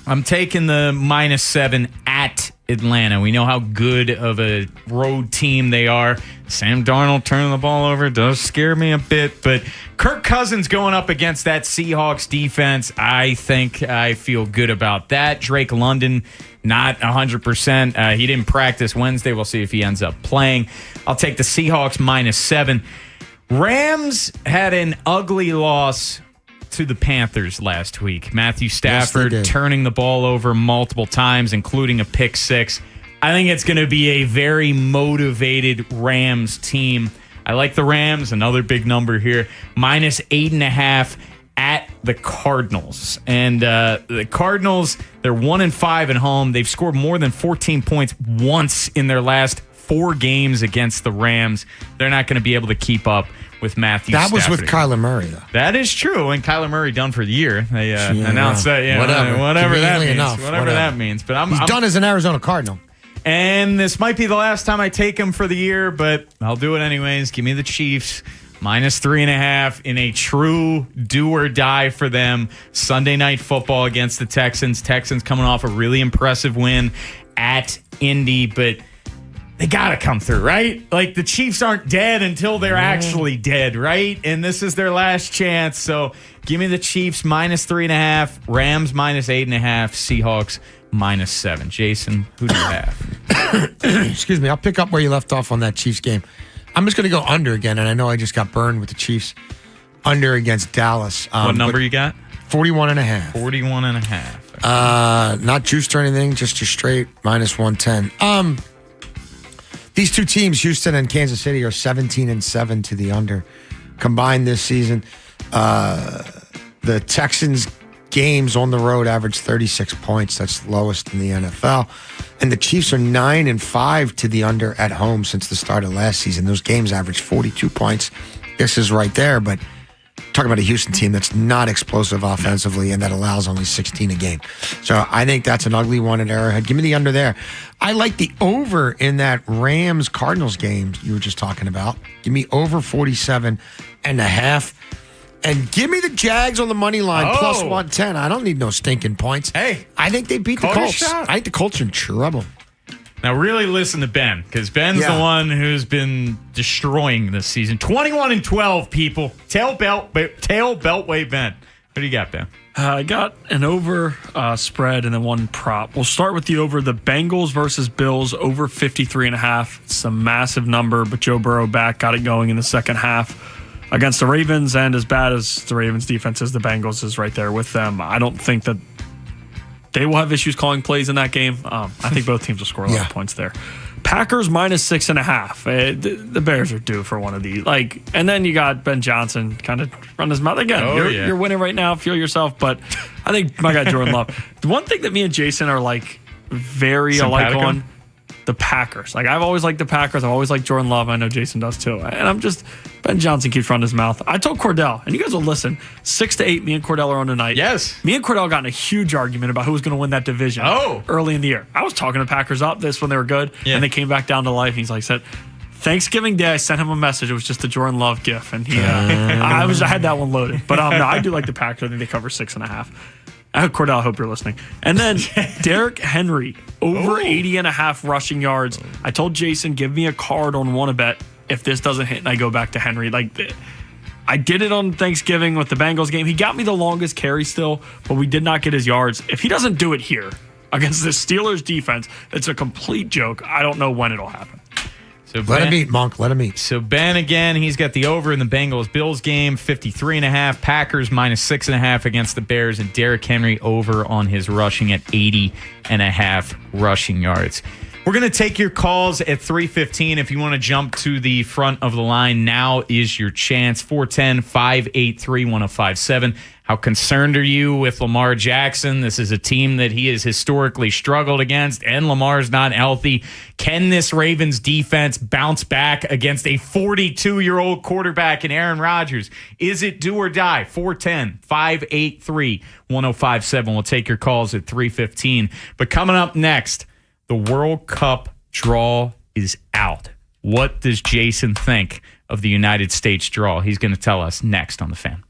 I'm taking the -7 at Atlanta. We know how good of a road team they are. Sam Darnold turning the ball over does scare me a bit, but Kirk Cousins going up against that Seahawks defense, I think I feel good about that. Drake London, not 100%. He didn't practice Wednesday. We'll see if he ends up playing. I'll take the Seahawks -7. Rams had an ugly loss to the Panthers last week. Matthew Stafford turning the ball over multiple times, including a pick 6. I think it's going to be a very motivated Rams team. I like the Rams, another big number here, -8.5 at the Cardinals. And the Cardinals, they're 1-5 at home. They've scored more than 14 points once in their last 4 games against the Rams. They're not going to be able to keep up with Matthew Stafford. That was with Kyler Murray, though. That is true. And Kyler Murray done for the year. They announced that. Yeah, whatever that means. enough, whatever that means. But he's done as an Arizona Cardinal. And this might be the last time I take him for the year, but I'll do it anyways. Give me the Chiefs. -3.5 in a true do or die for them. Sunday Night Football against the Texans. Texans coming off a really impressive win at Indy, but they got to come through, right? Like, the Chiefs aren't dead until they're actually dead, right? And this is their last chance. So give me the Chiefs -3.5, Rams -8.5, Seahawks -7. Jason, who do you have? Excuse me. I'll pick up where you left off on that Chiefs game. I'm just going to go under again, and I know I just got burned with the Chiefs. Under against Dallas. What number you got? 41.5. 41.5. Not juiced or anything, just a straight -110. These two teams, Houston and Kansas City, are 17-7 to the under combined this season. The Texans games on the road average 36 points. That's the lowest in the NFL. And the Chiefs are 9-5 to the under at home since the start of last season. Those games average 42 points. This is right there, but talking about a Houston team that's not explosive offensively and that allows only 16 a game. So I think that's an ugly one at Arrowhead. Give me the under there. I like the over in that Rams-Cardinals game you were just talking about. Give me over 47.5. And give me the Jags on the money line plus 110. I don't need no stinking points. Hey, I think they beat the Colts. I think the Colts are in trouble. Now, really listen to Ben, because Ben's the one who's been destroying this season. 21-12, people. Tail Beltway Ben. What do you got, Ben? I got an over spread and then one prop. We'll start with the over. The Bengals versus Bills, over 53.5. It's a massive number, but Joe Burrow back, got it going in the second half against the Ravens, and as bad as the Ravens defense is, the Bengals is right there with them. I don't think that they will have issues calling plays in that game. I think both teams will score a lot of points there. Packers -6.5. The Bears are due for one of these. And then you got Ben Johnson kind of run his mouth again. You're winning right now. Feel yourself. But I think my guy Jordan Love. The one thing that me and Jason are very alike on, the Packers. I've always liked the Packers. I've always liked Jordan Love. I know Jason does too. And Ben Johnson keeps running his mouth. I told Cordell, and you guys will listen, 6-8, me and Cordell are on tonight. Yes. Me and Cordell got in a huge argument about who was going to win that division early in the year. I was talking to Packers up this when they were good, and they came back down to life. And he's said, Thanksgiving Day, I sent him a message. It was just a Jordan Love gif. And he, I had that one loaded. But no, I do like the Packers. I think they cover 6.5. Cordell, I hope you're listening. And then Derrick Henry, over 80.5 rushing yards. I told Jason, give me a card on Wannabet if this doesn't hit and I go back to Henry. I did it on Thanksgiving with the Bengals game. He got me the longest carry still, but we did not get his yards. If he doesn't do it here against the Steelers defense, it's a complete joke. I don't know when it'll happen. So let him eat, Monk. Let him eat. So Ben, again, he's got the over in the Bengals-Bills game, 53.5. Packers -6.5 against the Bears, and Derrick Henry over on his rushing at 80.5 rushing yards. We're going to take your calls at 3:15. If you want to jump to the front of the line, now is your chance. 410-583-1057. How concerned are you with Lamar Jackson? This is a team that he has historically struggled against, and Lamar's not healthy. Can this Ravens defense bounce back against a 42-year-old quarterback in Aaron Rodgers? Is it do or die? 410-583-1057. We'll take your calls at 3:15. But coming up next, the World Cup draw is out. What does Jason think of the United States draw? He's going to tell us next on The Fan.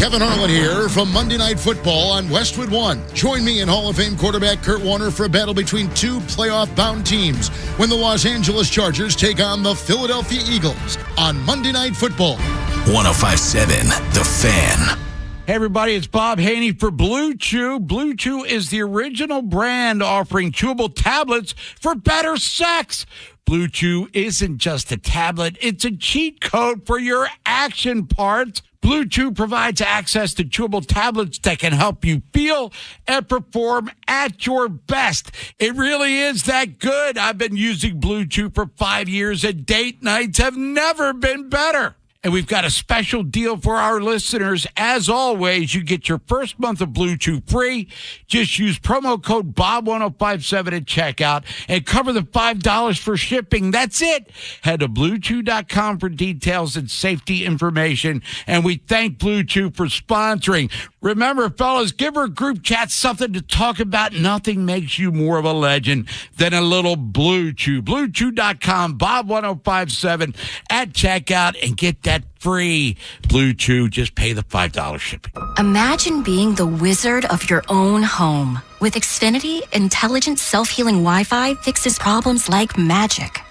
Kevin Harlan here from Monday Night Football on Westwood One. Join me and Hall of Fame quarterback Kurt Warner for a battle between two playoff-bound teams when the Los Angeles Chargers take on the Philadelphia Eagles on Monday Night Football. 105.7 The Fan. Hey everybody, it's Bob Haney for Blue Chew. Blue Chew is the original brand offering chewable tablets for better sex. Blue Chew isn't just a tablet, it's a cheat code for your action parts. Blue Chew provides access to chewable tablets that can help you feel and perform at your best. It really is that good. I've been using Blue Chew for 5 years and date nights have never been better. And we've got a special deal for our listeners. As always, you get your first month of Blue Chew free. Just use promo code BOB1057 at checkout and cover the $5 for shipping. That's it. Head to BlueChew.com for details and safety information. And we thank Blue Chew for sponsoring. Remember, fellas, give our group chat something to talk about. Nothing makes you more of a legend than a little Blue Chew. BlueChew.com, Bob1057 at checkout and get that free Blue Chew. Just pay the $5 shipping. Imagine being the wizard of your own home. With Xfinity, intelligent self-healing Wi-Fi fixes problems like magic.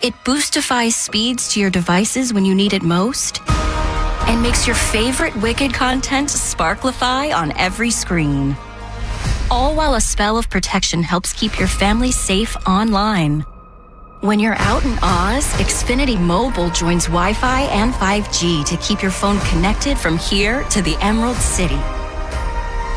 It boostifies speeds to your devices when you need it most and makes your favorite Wicked content sparklify on every screen. All while a spell of protection helps keep your family safe online. When you're out in Oz, Xfinity Mobile joins Wi-Fi and 5G to keep your phone connected from here to the Emerald City.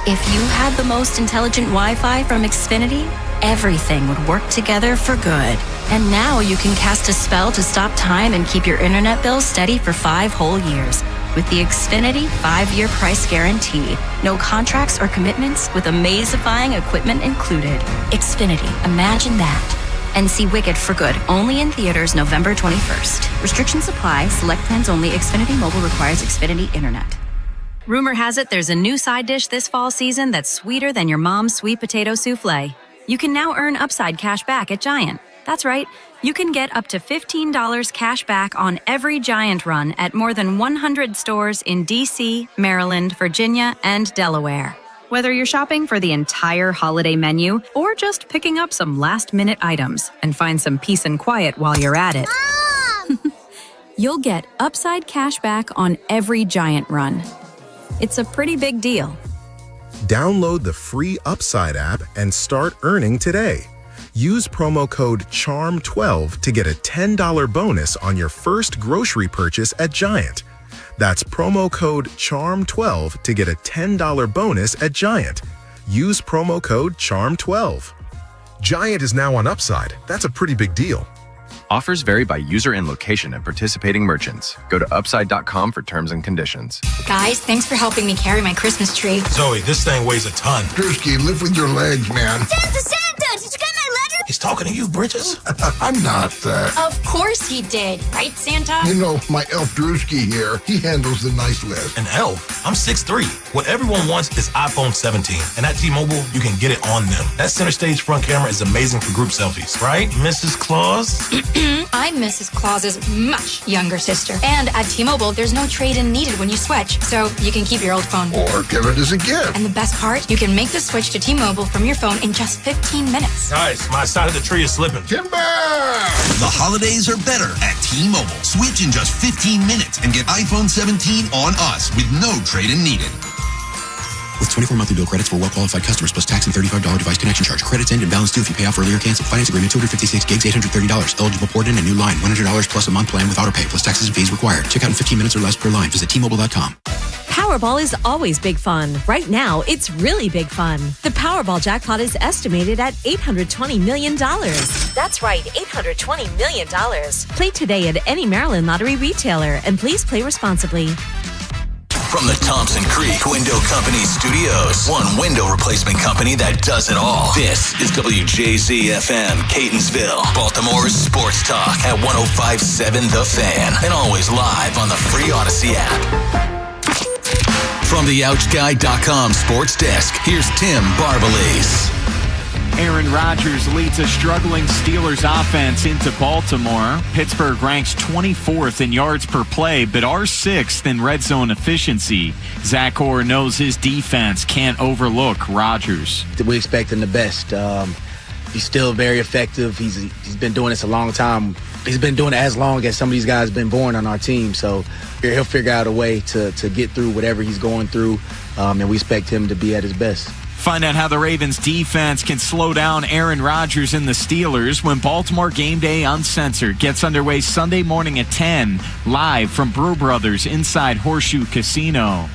If you had the most intelligent Wi-Fi from Xfinity, everything would work together for good. And now you can cast a spell to stop time and keep your internet bill steady for 5 whole years. With the Xfinity 5-year price guarantee. No contracts or commitments with amazifying equipment included. Xfinity, imagine that. And see Wicked for good, only in theaters November 21st. Restrictions apply. Select plans only. Xfinity Mobile requires Xfinity Internet. Rumor has it there's a new side dish this fall season that's sweeter than your mom's sweet potato souffle. You can now earn Upside cash back at Giant. That's right. You can get up to $15 cash back on every Giant run at more than 100 stores in D.C., Maryland, Virginia, and Delaware. Whether you're shopping for the entire holiday menu or just picking up some last-minute items and find some peace and quiet while you're at it, you'll get Upside cash back on every Giant run. It's a pretty big deal. Download the free Upside app and start earning today. Use promo code CHARM12 to get a $10 bonus on your first grocery purchase at Giant. That's promo code CHARM12 to get a $10 bonus at Giant. Use promo code CHARM12. Giant is now on Upside. That's a pretty big deal. Offers vary by user and location and participating merchants. Go to upside.com for terms and conditions. Guys, thanks for helping me carry my Christmas tree. Zoe, this thing weighs a ton. Drewski, lift with your legs, man. Santa! Did you get my letter? He's talking to you, Bridges. I'm not. Of course he did. Right, Santa? You know, my elf Drewski here, he handles the nice list. An elf? I'm 6'3". What everyone wants is iPhone 17. And at T-Mobile, you can get it on them. That center stage front camera is amazing for group selfies. Right, Mrs. Claus? I'm Mrs. Claus's much younger sister. And at T-Mobile, there's no trade-in needed when you switch, so you can keep your old phone. Or give it as a gift. And the best part, you can make the switch to T-Mobile from your phone in just 15 minutes. Nice. My side of the tree is slipping. Timber! The holidays are better at T-Mobile. Switch in just 15 minutes and get iPhone 17 on us with no trade-in needed. With 24 monthly bill credits for well-qualified customers plus tax and $35 device connection charge. Credits end and balance due if you pay off earlier. Cancel finance agreement. 256 gigs, $830. Eligible port in a new line. $100 plus a month plan with auto pay plus taxes and fees required. Check out in 15 minutes or less per line. Visit T-Mobile.com. Powerball is always big fun. Right now, it's really big fun. The Powerball jackpot is estimated at $820 million. That's right, $820 million. Play today at any Maryland lottery retailer, and please play responsibly. From the Thompson Creek Window Company Studios, one window replacement company that does it all. This is WJZ-FM, Catonsville, Baltimore's sports talk at 105.7 The Fan, and always live on the free Odyssey app. From the OutchGuy.com sports desk, here's Tim Barbalise. Aaron Rodgers leads a struggling Steelers offense into Baltimore. Pittsburgh ranks 24th in yards per play, but are 6th in red zone efficiency. Zach Orr knows his defense can't overlook Rodgers. We expect him the best. He's still very effective. He's been doing this a long time. He's been doing it as long as some of these guys have been born on our team. So he'll figure out a way to get through whatever he's going through, and we expect him to be at his best. Find out how the Ravens defense can slow down Aaron Rodgers and the Steelers when Baltimore Game Day Uncensored gets underway Sunday morning at 10, live from Brew Brothers inside Horseshoe Casino.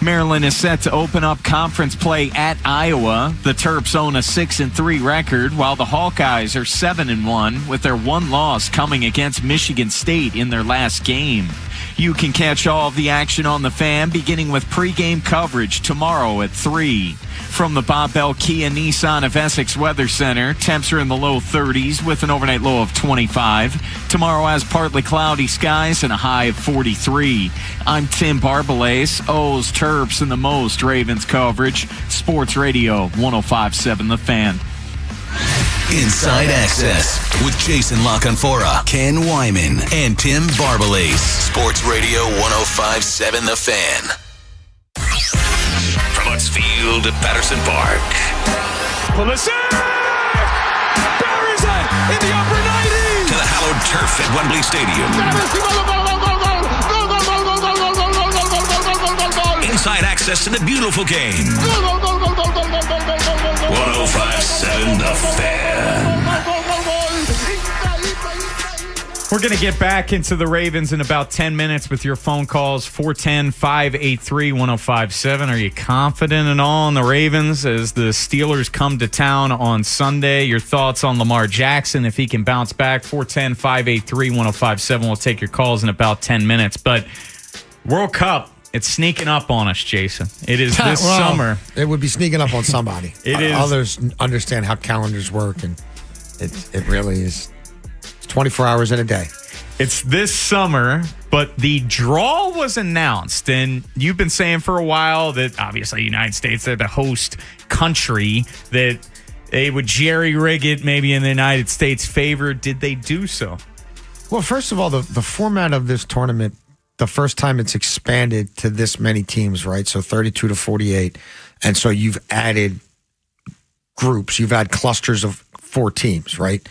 Maryland is set to open up conference play at Iowa. The Terps own a 6-3 record, while the Hawkeyes are 7-1, with their one loss coming against Michigan State in their last game. You can catch all of the action on the Fan, beginning with pregame coverage tomorrow at 3. From the Bob Bell Kia Nissan of Essex Weather Center, temps are in the low 30s with an overnight low of 25. Tomorrow has partly cloudy skies and a high of 43. I'm Tim Barbalace, O's, Terps, and the most Ravens coverage. Sports Radio 105.7 The Fan. Inside Access with Jason LaConfora, Ken Wyman, and Tim Barbalace. Sports Radio 105.7 The Fan. From Huddersfield to Patterson Park. Pulisic! Buries it in the upper 90s! To the hallowed turf at Wembley Stadium. Inside Access to the beautiful game. 105.7 The Fan. We're going to get back into the Ravens in about 10 minutes with your phone calls, 410-583-1057. Are you confident at all in the Ravens as the Steelers come to town on Sunday? Your thoughts on Lamar Jackson, if he can bounce back, 410-583-1057. We'll take your calls in about 10 minutes. But World Cup, it's sneaking up on us, Jason. It is this summer. It would be sneaking up on somebody. It is. Others understand how calendars work, and it really is. 24 hours in a day. It's this summer, but the draw was announced, and you've been saying for a while that obviously the United States, they're the host country, that they would jerry-rig it maybe in the United States' favor. Did they do so? Well, first of all, the format of this tournament, the first time it's expanded to this many teams, right? So 32 to 48. And so you've added groups. You've had clusters of 4 teams, right?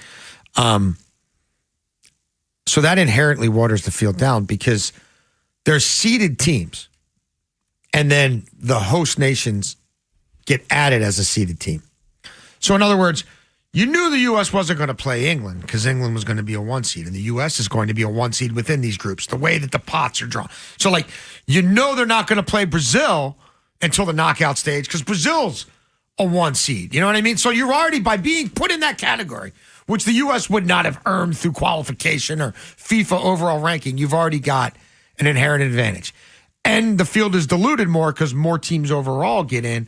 So that inherently waters the field down because there's seeded teams, and then the host nations get added as a seeded team. So in other words, you knew the U.S. wasn't going to play England because England was going to be a 1 seed, and the U.S. is going to be a 1 seed within these groups, the way that the pots are drawn. So, like, you know they're not going to play Brazil until the knockout stage because Brazil's a 1 seed. You know what I mean? So you're already, by being put in that category, which the U.S. would not have earned through qualification or FIFA overall ranking, you've already got an inherent advantage. And the field is diluted more because more teams overall get in.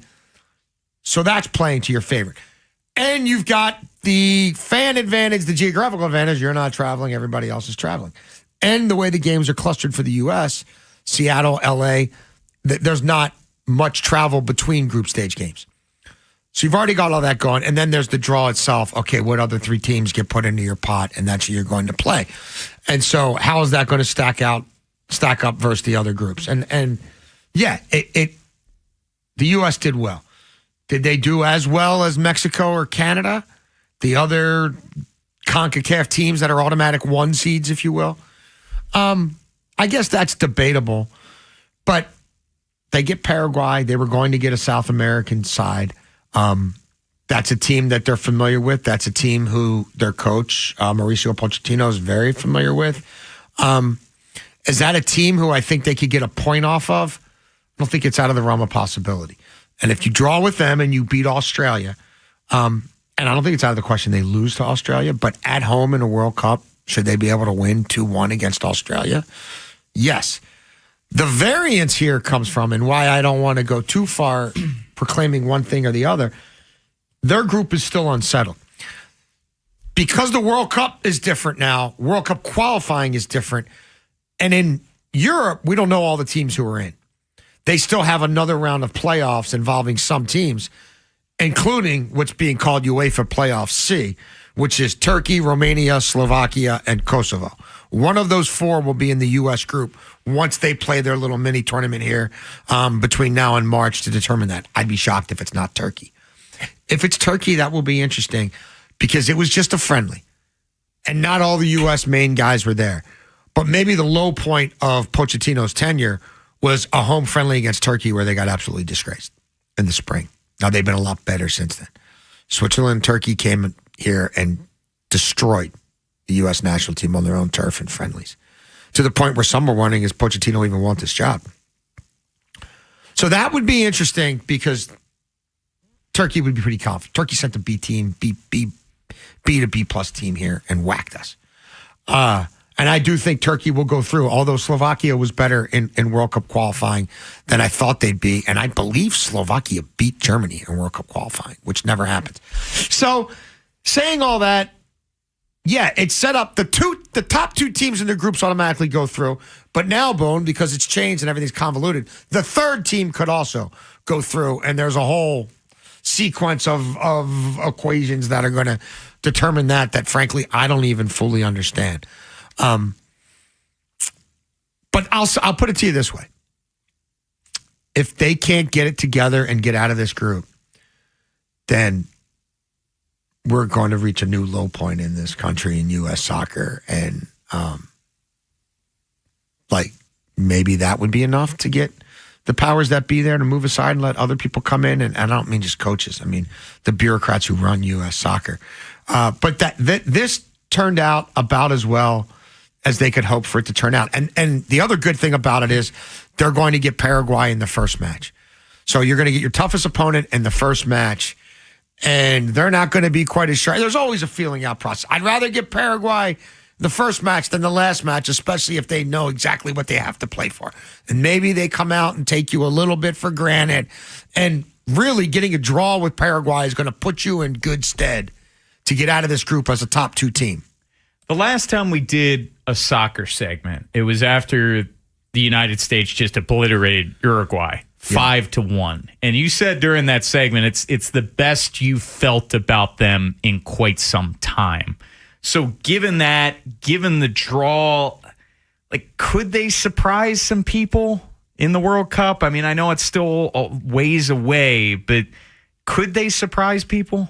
So that's playing to your favor. And you've got the fan advantage, the geographical advantage. You're not traveling. Everybody else is traveling. And the way the games are clustered for the U.S., Seattle, L.A., there's not much travel between group stage games. So you've already got all that going. And then there's the draw itself. Okay, what other 3 teams get put into your pot, and that's who you're going to play. And so how is that going to stack up versus the other groups? And yeah, the U.S. did well. Did they do as well as Mexico or Canada? The other CONCACAF teams that are automatic 1 seeds, if you will? I guess that's debatable. But they get Paraguay. They were going to get a South American side. That's a team that they're familiar with. That's a team who their coach, Mauricio Pochettino, is very familiar with. Is that a team who I think they could get a point off of? I don't think it's out of the realm of possibility. And if you draw with them and you beat Australia, and I don't think it's out of the question they lose to Australia, but at home in a World Cup, should they be able to win 2-1 against Australia? Yes. The variance here comes from, and why I don't want to go too far proclaiming one thing or the other, their group is still unsettled. Because the World Cup is different now, World Cup qualifying is different, and in Europe, we don't know all the teams who are in. They still have another round of playoffs involving some teams. including what's being called UEFA Playoff C, which is Turkey, Romania, Slovakia, and Kosovo. One of those four will be in the U.S. group once they play their little mini tournament here between now and March to determine that. I'd be shocked if it's not Turkey. If it's Turkey, that will be interesting because it was just a friendly. And not all the U.S. main guys were there. But maybe the low point of Pochettino's tenure was a home friendly against Turkey where they got absolutely disgraced in the spring. Now, they've been a lot better since then. Switzerland and Turkey came here and destroyed the U.S. national team on their own turf and friendlies, to the point where some were wondering, does Pochettino even want this job? So that would be interesting because Turkey would be pretty confident. Turkey sent a B team, B to B plus team here and whacked us. And I do think Turkey will go through, although Slovakia was better in World Cup qualifying than I thought they'd be. And I believe Slovakia beat Germany in World Cup qualifying, which never happens. So saying all that, yeah, it's set up. The top two teams in the groups automatically go through. But now, Bone, because it's changed and everything's convoluted, the third team could also go through. And there's a whole sequence of equations that are going to determine that frankly, I don't even fully understand. But I'll put it to you this way. If they can't get it together and get out of this group, then we're going to reach a new low point in this country in U.S. soccer. And maybe that would be enough to get the powers that be there to move aside and let other people come in. And I don't mean just coaches. I mean the bureaucrats who run U.S. soccer. But this turned out about as well as they could hope for it to turn out. And the other good thing about it is they're going to get Paraguay in the first match. So you're going to get your toughest opponent in the first match, and they're not going to be quite as sharp. There's always a feeling out process. I'd rather get Paraguay the first match than the last match, especially if they know exactly what they have to play for. And maybe they come out and take you a little bit for granted. And really getting a draw with Paraguay is going to put you in good stead to get out of this group as a top two team. The last time we did a soccer segment, it was after the United States just obliterated Uruguay 5-1. And you said during that segment, it's the best you felt about them in quite some time. So given the draw, could they surprise some people in the World Cup? I mean, I know it's still a ways away, but could they surprise people?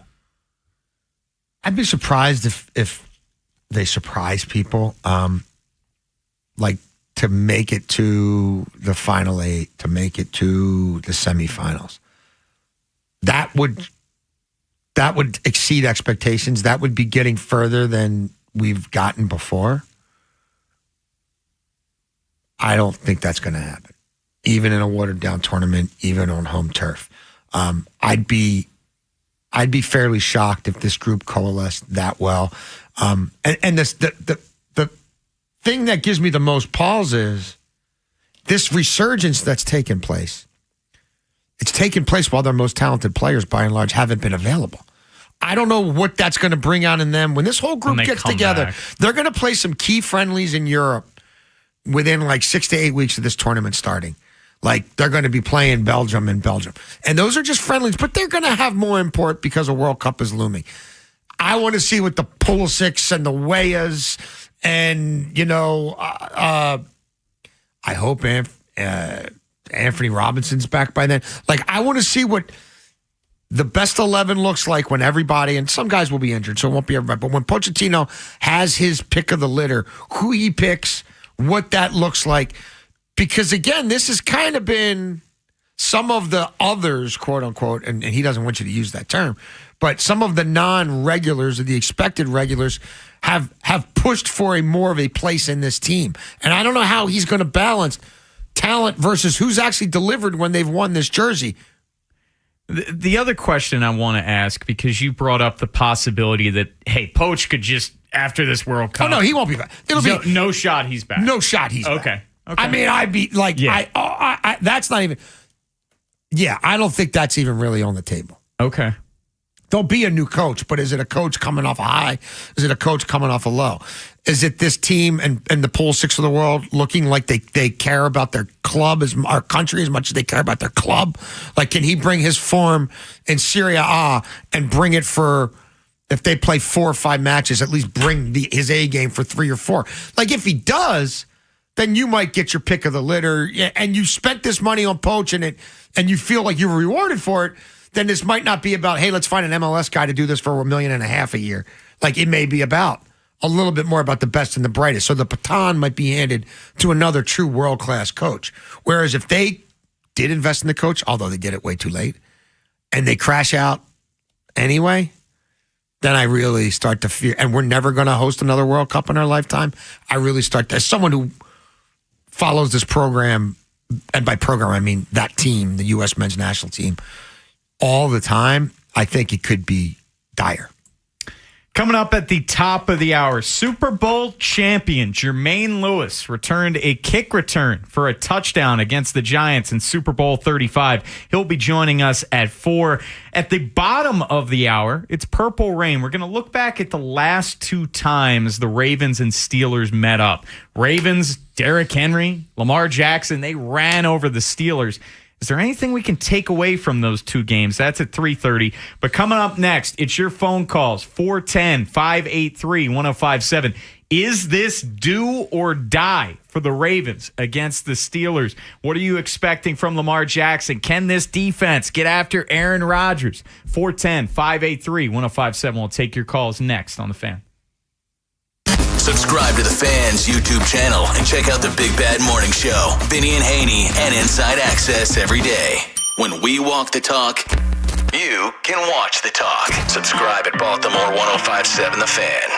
I'd be surprised if they surprise people, to make it to the final 8, to make it to the semifinals. That would exceed expectations. That would be getting further than we've gotten before. I don't think that's going to happen, even in a watered down tournament, even on home turf. I'd be fairly shocked if this group coalesced that well. And the thing that gives me the most pause is this resurgence that's taken place. It's taken place while their most talented players, by and large, haven't been available. I don't know what that's going to bring out in them. When this whole group gets together, they're going to play some key friendlies in Europe within 6 to 8 weeks of this tournament starting. They're going to be playing Belgium and Belgium. And those are just friendlies, but they're going to have more import because a World Cup is looming. I want to see what the Pulisics and the Weahs and, I hope Anthony Robinson's back by then. I want to see what the best 11 looks like when everybody, and some guys will be injured, so it won't be everybody. But when Pochettino has his pick of the litter, who he picks, what that looks like. Because, again, this has kind of been some of the others, quote unquote, and he doesn't want you to use that term, but some of the non-regulars or the expected regulars have pushed for a more of a place in this team. And I don't know how he's going to balance talent versus who's actually delivered when they've won this jersey. The other question I want to ask, because you brought up the possibility that, hey, Poach could just, after this World Cup. Oh, no, he won't be back. No shot he's back. No shot he's back. Okay. I mean, I'd be that's not even, I don't think that's even really on the table. Okay. There'll be a new coach, but is it a coach coming off a high? Is it a coach coming off a low? Is it this team and the Pool Six of the world looking like they care about their club, our country, as much as they care about their club? Like, can he bring his form in Serie A and bring it for, if they play 4 or 5 matches, at least bring his A game for 3 or 4? Like, if he does, then you might get your pick of the litter, and you spent this money on poaching it, and you feel like you were rewarded for it, then this might not be about, hey, let's find an MLS guy to do this for $1.5 million a year. Like, it may be about a little bit more about the best and the brightest. So the baton might be handed to another true world-class coach. Whereas if they did invest in the coach, although they did it way too late, and they crash out anyway, then I really start to fear, and we're never going to host another World Cup in our lifetime. I really start to, as someone who follows this program, and by program I mean that team, the U.S. men's national team, all the time, I think it could be dire. Coming up at the top of the hour, Super Bowl champion Jermaine Lewis returned a kick return for a touchdown against the Giants in Super Bowl 35. He'll be joining us at 4. At the bottom of the hour, it's Purple Rain. We're going to look back at the last 2 times the Ravens and Steelers met up. Ravens, Derrick Henry, Lamar Jackson, they ran over the Steelers. Is there anything we can take away from those 2 games? That's at 3:30. But coming up next, it's your phone calls, 410-583-1057. Is this do or die for the Ravens against the Steelers? What are you expecting from Lamar Jackson? Can this defense get after Aaron Rodgers? 410-583-1057. We'll take your calls next on The Fan. Subscribe to the Fan's YouTube channel and check out the Big Bad Morning Show. Vinny and Haynie and Inside Access every day. When we walk the talk, you can watch the talk. Subscribe at Baltimore 1057 The Fan.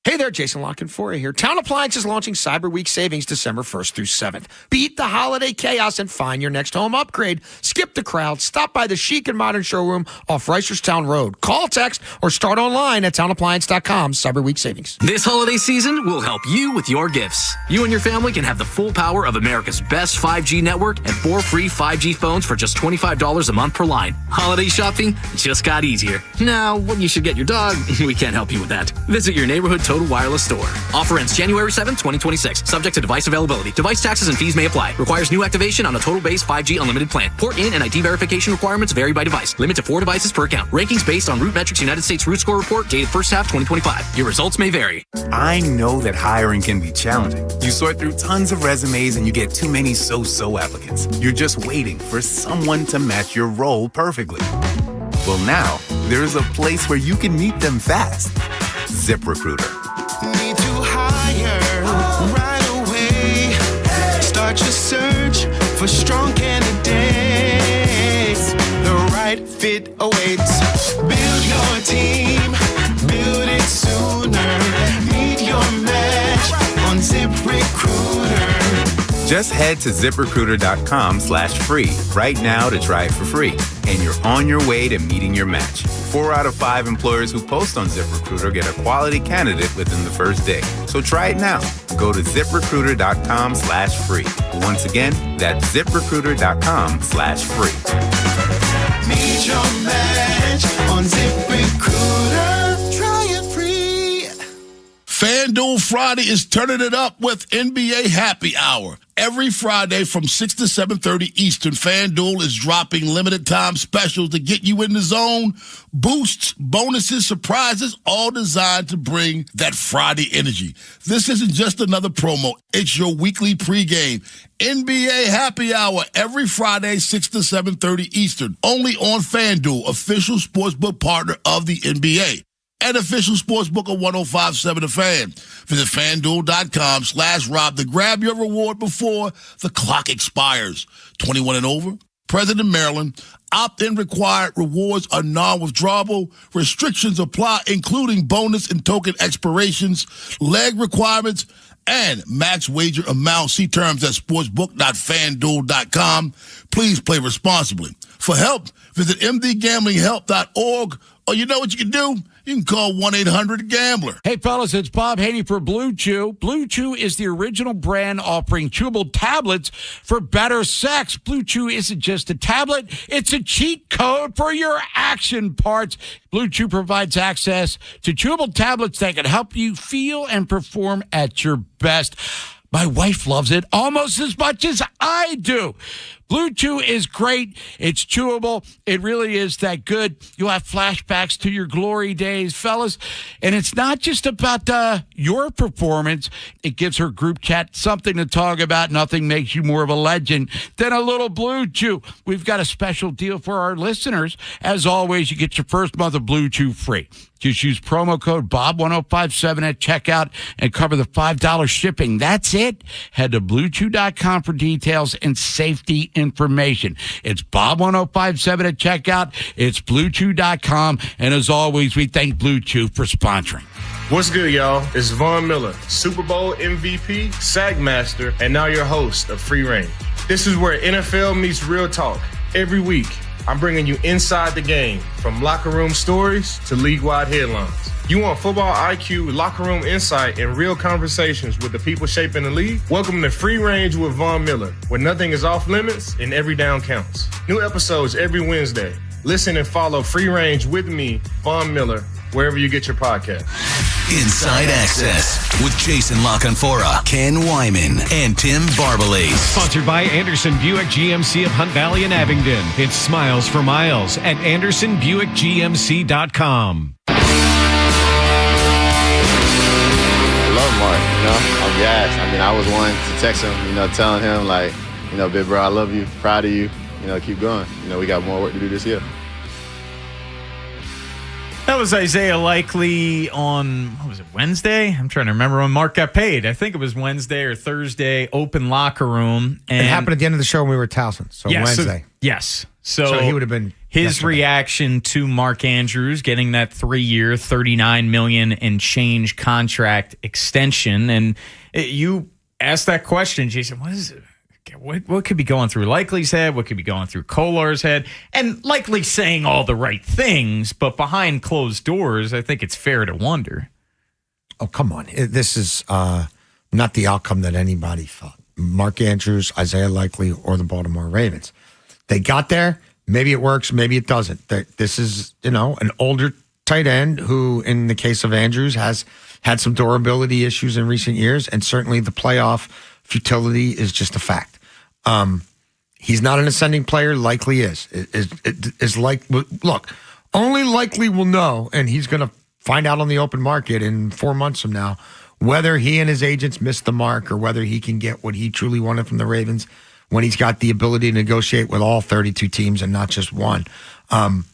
Hey there, Jason Lockenfora here. Town Appliance is launching Cyber Week savings December 1st through 7th. Beat the holiday chaos and find your next home upgrade. Skip the crowd. Stop by the chic and modern showroom off Reisterstown Road. Call, text, or start online at townappliance.com. Cyber Week savings. This holiday season, we'll help you with your gifts. You and your family can have the full power of America's best 5G network and 4 free 5G phones for just $25 a month per line. Holiday shopping just got easier. Now, when you should get your dog, we can't help you with that. Visit your neighborhood Total Wireless store. Offer ends January 7th, 2026. Subject to device availability. Device taxes and fees may apply. Requires new activation on a total base 5G unlimited plan. Port in and ID verification requirements vary by device. Limit to 4 devices per account. Rankings based on RootMetrics United States Root Score Report dated first half 2025. Your results may vary. I know that hiring can be challenging. You sort through tons of resumes and you get too many so-so applicants. You're just waiting for someone to match your role perfectly. Well, now there's a place where you can meet them fast. ZipRecruiter. Need to hire right away. Start your search for strong candidates. The right fit awaits. Build your team, build it sooner. Meet your match on ZipRecruiter. Just head to ZipRecruiter.com/free right now to try it for free. And you're on your way to meeting your match. 4 out of 5 employers who post on ZipRecruiter get a quality candidate within the first day. So try it now. Go to ZipRecruiter.com/free. Once again, that's ZipRecruiter.com/free. Meet your match on ZipRecruiter. Try it free. FanDuel Friday is turning it up with NBA Happy Hour. Every Friday from 6 to 7:30 Eastern, FanDuel is dropping limited time specials to get you in the zone. Boosts, bonuses, surprises, all designed to bring that Friday energy. This isn't just another promo. It's your weekly pregame. NBA Happy Hour every Friday, 6 to 7:30 Eastern. Only on FanDuel, official sportsbook partner of the NBA. And official sportsbook of 1057 The Fan. Visit FanDuel.com/Rob to grab your reward before the clock expires. 21 and over. Present in Maryland. Opt-in required. Rewards are non-withdrawable. Restrictions apply, including bonus and token expirations, leg requirements, and max wager amount. See terms at sportsbook.fanduel.com. Please play responsibly. For help, visit mdgamblinghelp.org. Or you know what you can do? you can call 1-800-GAMBLER. Hey, fellas, it's Bob Haynie for Blue Chew. Blue Chew is the original brand offering chewable tablets for better sex. Blue Chew isn't just a tablet, it's a cheat code for your action parts. Blue Chew provides access to chewable tablets that can help you feel and perform at your best. My wife loves it almost as much as I do. Blue Chew is great. It's chewable. It really is that good. You'll have flashbacks to your glory days, fellas. And it's not just about your performance. It gives her group chat something to talk about. Nothing makes you more of a legend than a little Blue Chew. We've got a special deal for our listeners. As always, you get your first month of Blue Chew free. Just use promo code BOB1057 at checkout and cover the $5 shipping. That's it. Head to BlueChew.com for details and safety information. It's Bob1057 at checkout. It's BlueChew.com. And as always, we thank Blue Chew for sponsoring. What's good, y'all? It's Von Miller, Super Bowl MVP, SAG Master, and now your host of Free Range. This is where NFL meets real talk. Every week, I'm bringing you inside the game, from locker room stories to league-wide headlines. You want football IQ, locker room insight, and real conversations with the people shaping the league? Welcome to Free Range with Von Miller, where nothing is off limits and every down counts. New episodes every Wednesday. Listen and follow Free Range with me, Von Miller, wherever you get your podcast. Inside Access with Jason LaConfora, Ken Wyman, and Tim Barbalase. Sponsored by Anderson Buick GMC of Hunt Valley and Abingdon. It's Smiles for Miles at AndersonBuickGMC.com. Love Mark, I'm gassed. I mean, I was one to text him, telling him like, big bro, I love you, proud of you, keep going. We got more work to do this year. That was Isaiah Likely on, what was it, Wednesday? I'm trying to remember when Mark got paid. I think it was Wednesday or Thursday, open locker room. And it happened at the end of the show when we were at Towson, so yes, Wednesday. Yes. So he would have been his yesterday. reaction to Mark Andrews getting that 3-year, $39 million and change contract extension. And you asked that question, Jason, what is it? What could be going through Likely's head? What could be going through Kolar's head? And Likely saying all the right things, but behind closed doors, I think it's fair to wonder. Oh, come on. This is not the outcome that anybody thought. Mark Andrews, Isaiah Likely, or the Baltimore Ravens. They got there. Maybe it works. Maybe it doesn't. This is, an older tight end who, in the case of Andrews, has had some durability issues in recent years, and certainly the playoff futility is just a fact. He's not an ascending player. Likely is like, look, only Likely will know, and he's going to find out on the open market in 4 months from now whether he and his agents missed the mark or whether he can get what he truly wanted from the Ravens when he's got the ability to negotiate with all 32 teams and not just one. But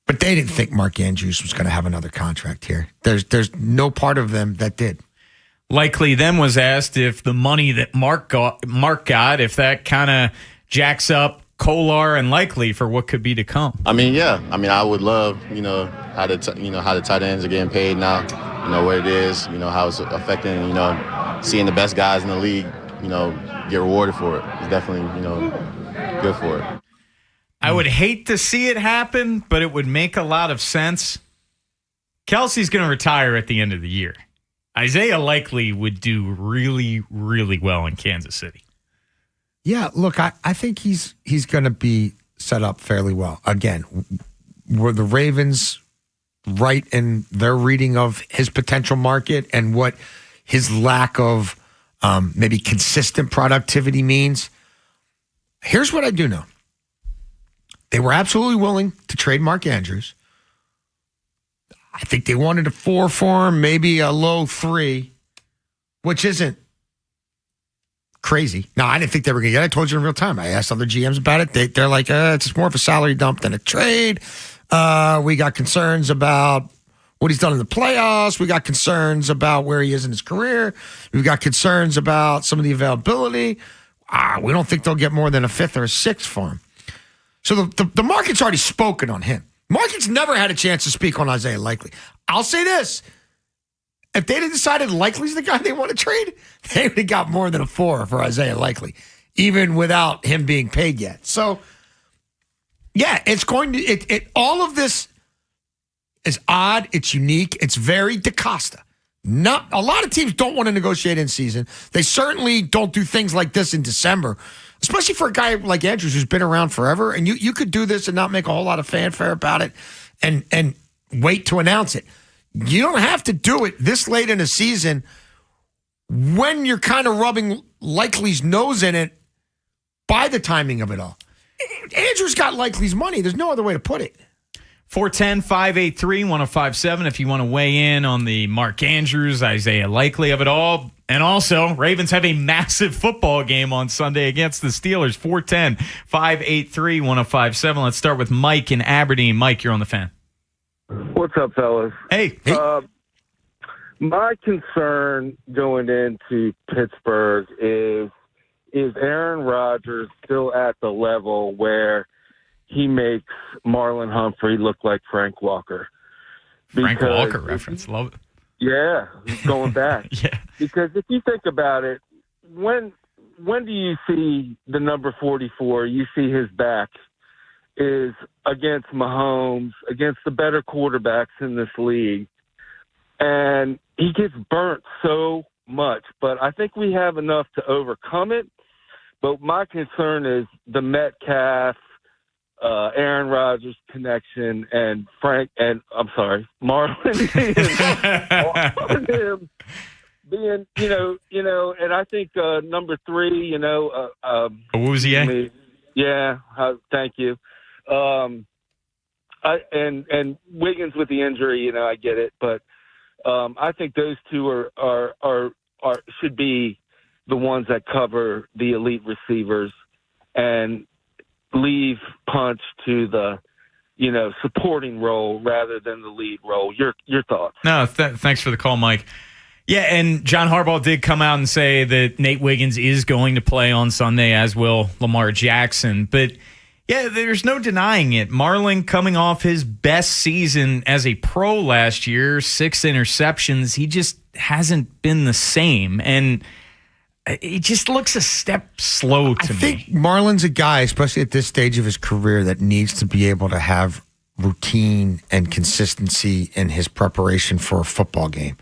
they didn't think Mark Andrews was going to have another contract here. There's no part of them that did. Likely then was asked if the money that Mark got, if that kind of jacks up Kolar and Likely for what could be to come. I mean, yeah. I mean, I would love, how the tight ends are getting paid now. What it is, how it's affecting, seeing the best guys in the league, get rewarded for it. It's definitely, good for it. I would hate to see it happen, but it would make a lot of sense. Kelsey's going to retire at the end of the year. Isaiah Likely would do really, really well in Kansas City. Yeah, look, I think he's going to be set up fairly well. Again, were the Ravens right in their reading of his potential market and what his lack of maybe consistent productivity means? Here's what I do know. They were absolutely willing to trade Mark Andrews. I think they wanted a 4 for him, maybe a low 3, which isn't crazy. No, I didn't think they were going to get it. I told you in real time. I asked other GMs about it. They're like, it's more of a salary dump than a trade. We got concerns about what he's done in the playoffs. We got concerns about where he is in his career. We've got concerns about some of the availability. We don't think they'll get more than a 5th or a 6th for him. So the market's already spoken on him. Market's never had a chance to speak on Isaiah Likely. I'll say this. If they'd have decided Likely's the guy they want to trade, they would have got more than a 4 for Isaiah Likely, even without him being paid yet. So, yeah, it's going to all of this is odd. It's unique. It's very DaCosta. Not a lot of teams don't want to negotiate in season. They certainly don't do things like this in December, especially for a guy like Andrews who's been around forever. And you could do this and not make a whole lot of fanfare about it and wait to announce it. You don't have to do it this late in a season when you're kind of rubbing Likely's nose in it by the timing of it all. Andrews got Likely's money. There's no other way to put it. 410-583-1057 if you want to weigh in on the Mark Andrews, Isaiah Likely of it all. And also, Ravens have a massive football game on Sunday against the Steelers. 410-583-1057. Let's start with Mike in Aberdeen. Mike, you're on the Fan. What's up, fellas? Hey. My concern going into Pittsburgh is Aaron Rodgers still at the level where he makes Marlon Humphrey look like Frank Walker? Frank Walker reference. Love it. Yeah, going back. Yeah. Because if you think about it, when do you see the number 44, you see his back is against Mahomes, against the better quarterbacks in this league. And he gets burnt so much. But I think we have enough to overcome it. But my concern is the Metcalf, Aaron Rodgers connection and Marlon being, and I think number 3, Awuzie. Yeah, thank you. And Wiggins with the injury, I get it, but I think those two are should be the ones that cover the elite receivers and leave Punch to the, supporting role rather than the lead role. Your thoughts? No, thanks for the call, Mike. Yeah, and John Harbaugh did come out and say that Nate Wiggins is going to play on Sunday, as will Lamar Jackson. But, yeah, there's no denying it. Marlon coming off his best season as a pro last year, 6 interceptions. He just hasn't been the same. And it just looks a step slow to me. I think Marlon's a guy, especially at this stage of his career, that needs to be able to have routine and consistency in his preparation for a football game.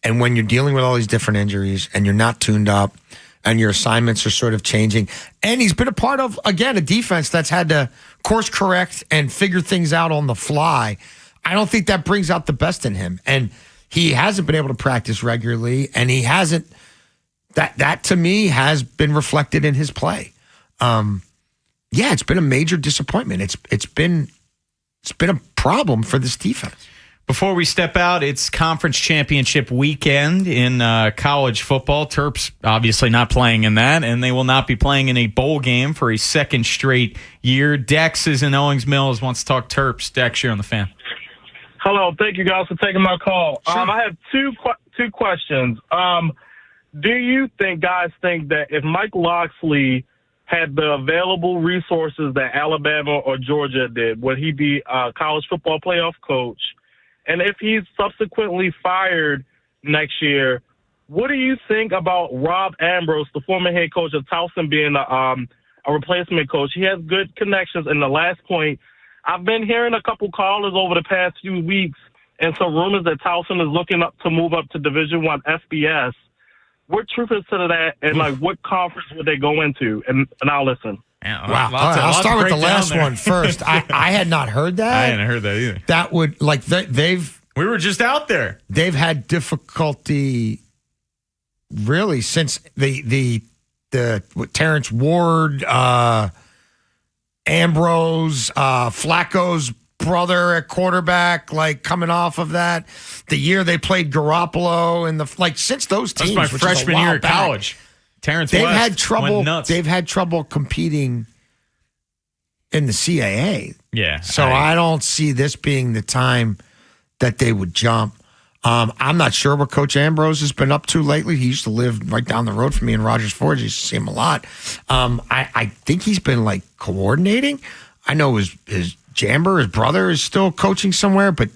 And when you're dealing with all these different injuries and you're not tuned up and your assignments are sort of changing, and he's been a part of, again, a defense that's had to course correct and figure things out on the fly, I don't think that brings out the best in him. And he hasn't been able to practice regularly, and he hasn't. That to me has been reflected in his play. It's been a major disappointment. It's been a problem for this defense. Before we step out, it's conference championship weekend in college football. Terps obviously not playing in that, and they will not be playing in a bowl game for a second straight year. Dex is in Owings Mills, wants to talk Terps. Dex, you're on the Fan. Hello, thank you guys for taking my call. Sure. I have two questions. Do you guys think that if Mike Locksley had the available resources that Alabama or Georgia did, would he be a college football playoff coach? And if he's subsequently fired next year, what do you think about Rob Ambrose, the former head coach of Towson, being a replacement coach? He has good connections. And the last point, I've been hearing a couple callers over the past few weeks and some rumors that Towson is looking up to move up to Division I FBS. What truth is to that, and what conference would they go into? And I'll listen. Yeah, wow. I'll start with the last one first. I had not heard that. I hadn't heard that either. That would, they've... We were just out there. They've had difficulty, really, since the Terrence Ward, Ambrose, Flacco's brother at quarterback, coming off of that. The year they played Garoppolo and since those teams. That's my freshman year of college. Terrence they've West had trouble. went nuts. They've had trouble competing in the CAA. Yeah. So I don't see this being the time that they would jump. I'm not sure what Coach Ambrose has been up to lately. He used to live right down the road from me in Rogers Forge. I used to see him a lot. I think he's been coordinating. I know his Jamber, his brother, is still coaching somewhere, but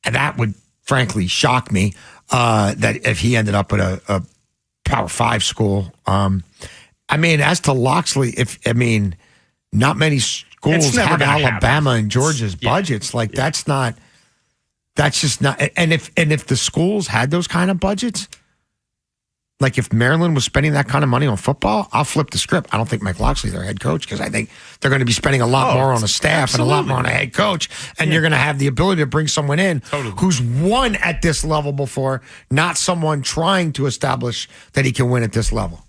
that would frankly shock me that if he ended up at a Power 5 school. As to Locksley, not many schools have Alabama and Georgia's budgets. That's not That's just not. And if the schools had those kind of budgets, like if Maryland was spending that kind of money on football, I'll flip the script. I don't think Mike Locksley's their head coach because I think they're going to be spending a lot more on a staff and a lot more on a head coach. And you're going to have the ability to bring someone in who's won at this level before, not someone trying to establish that he can win at this level.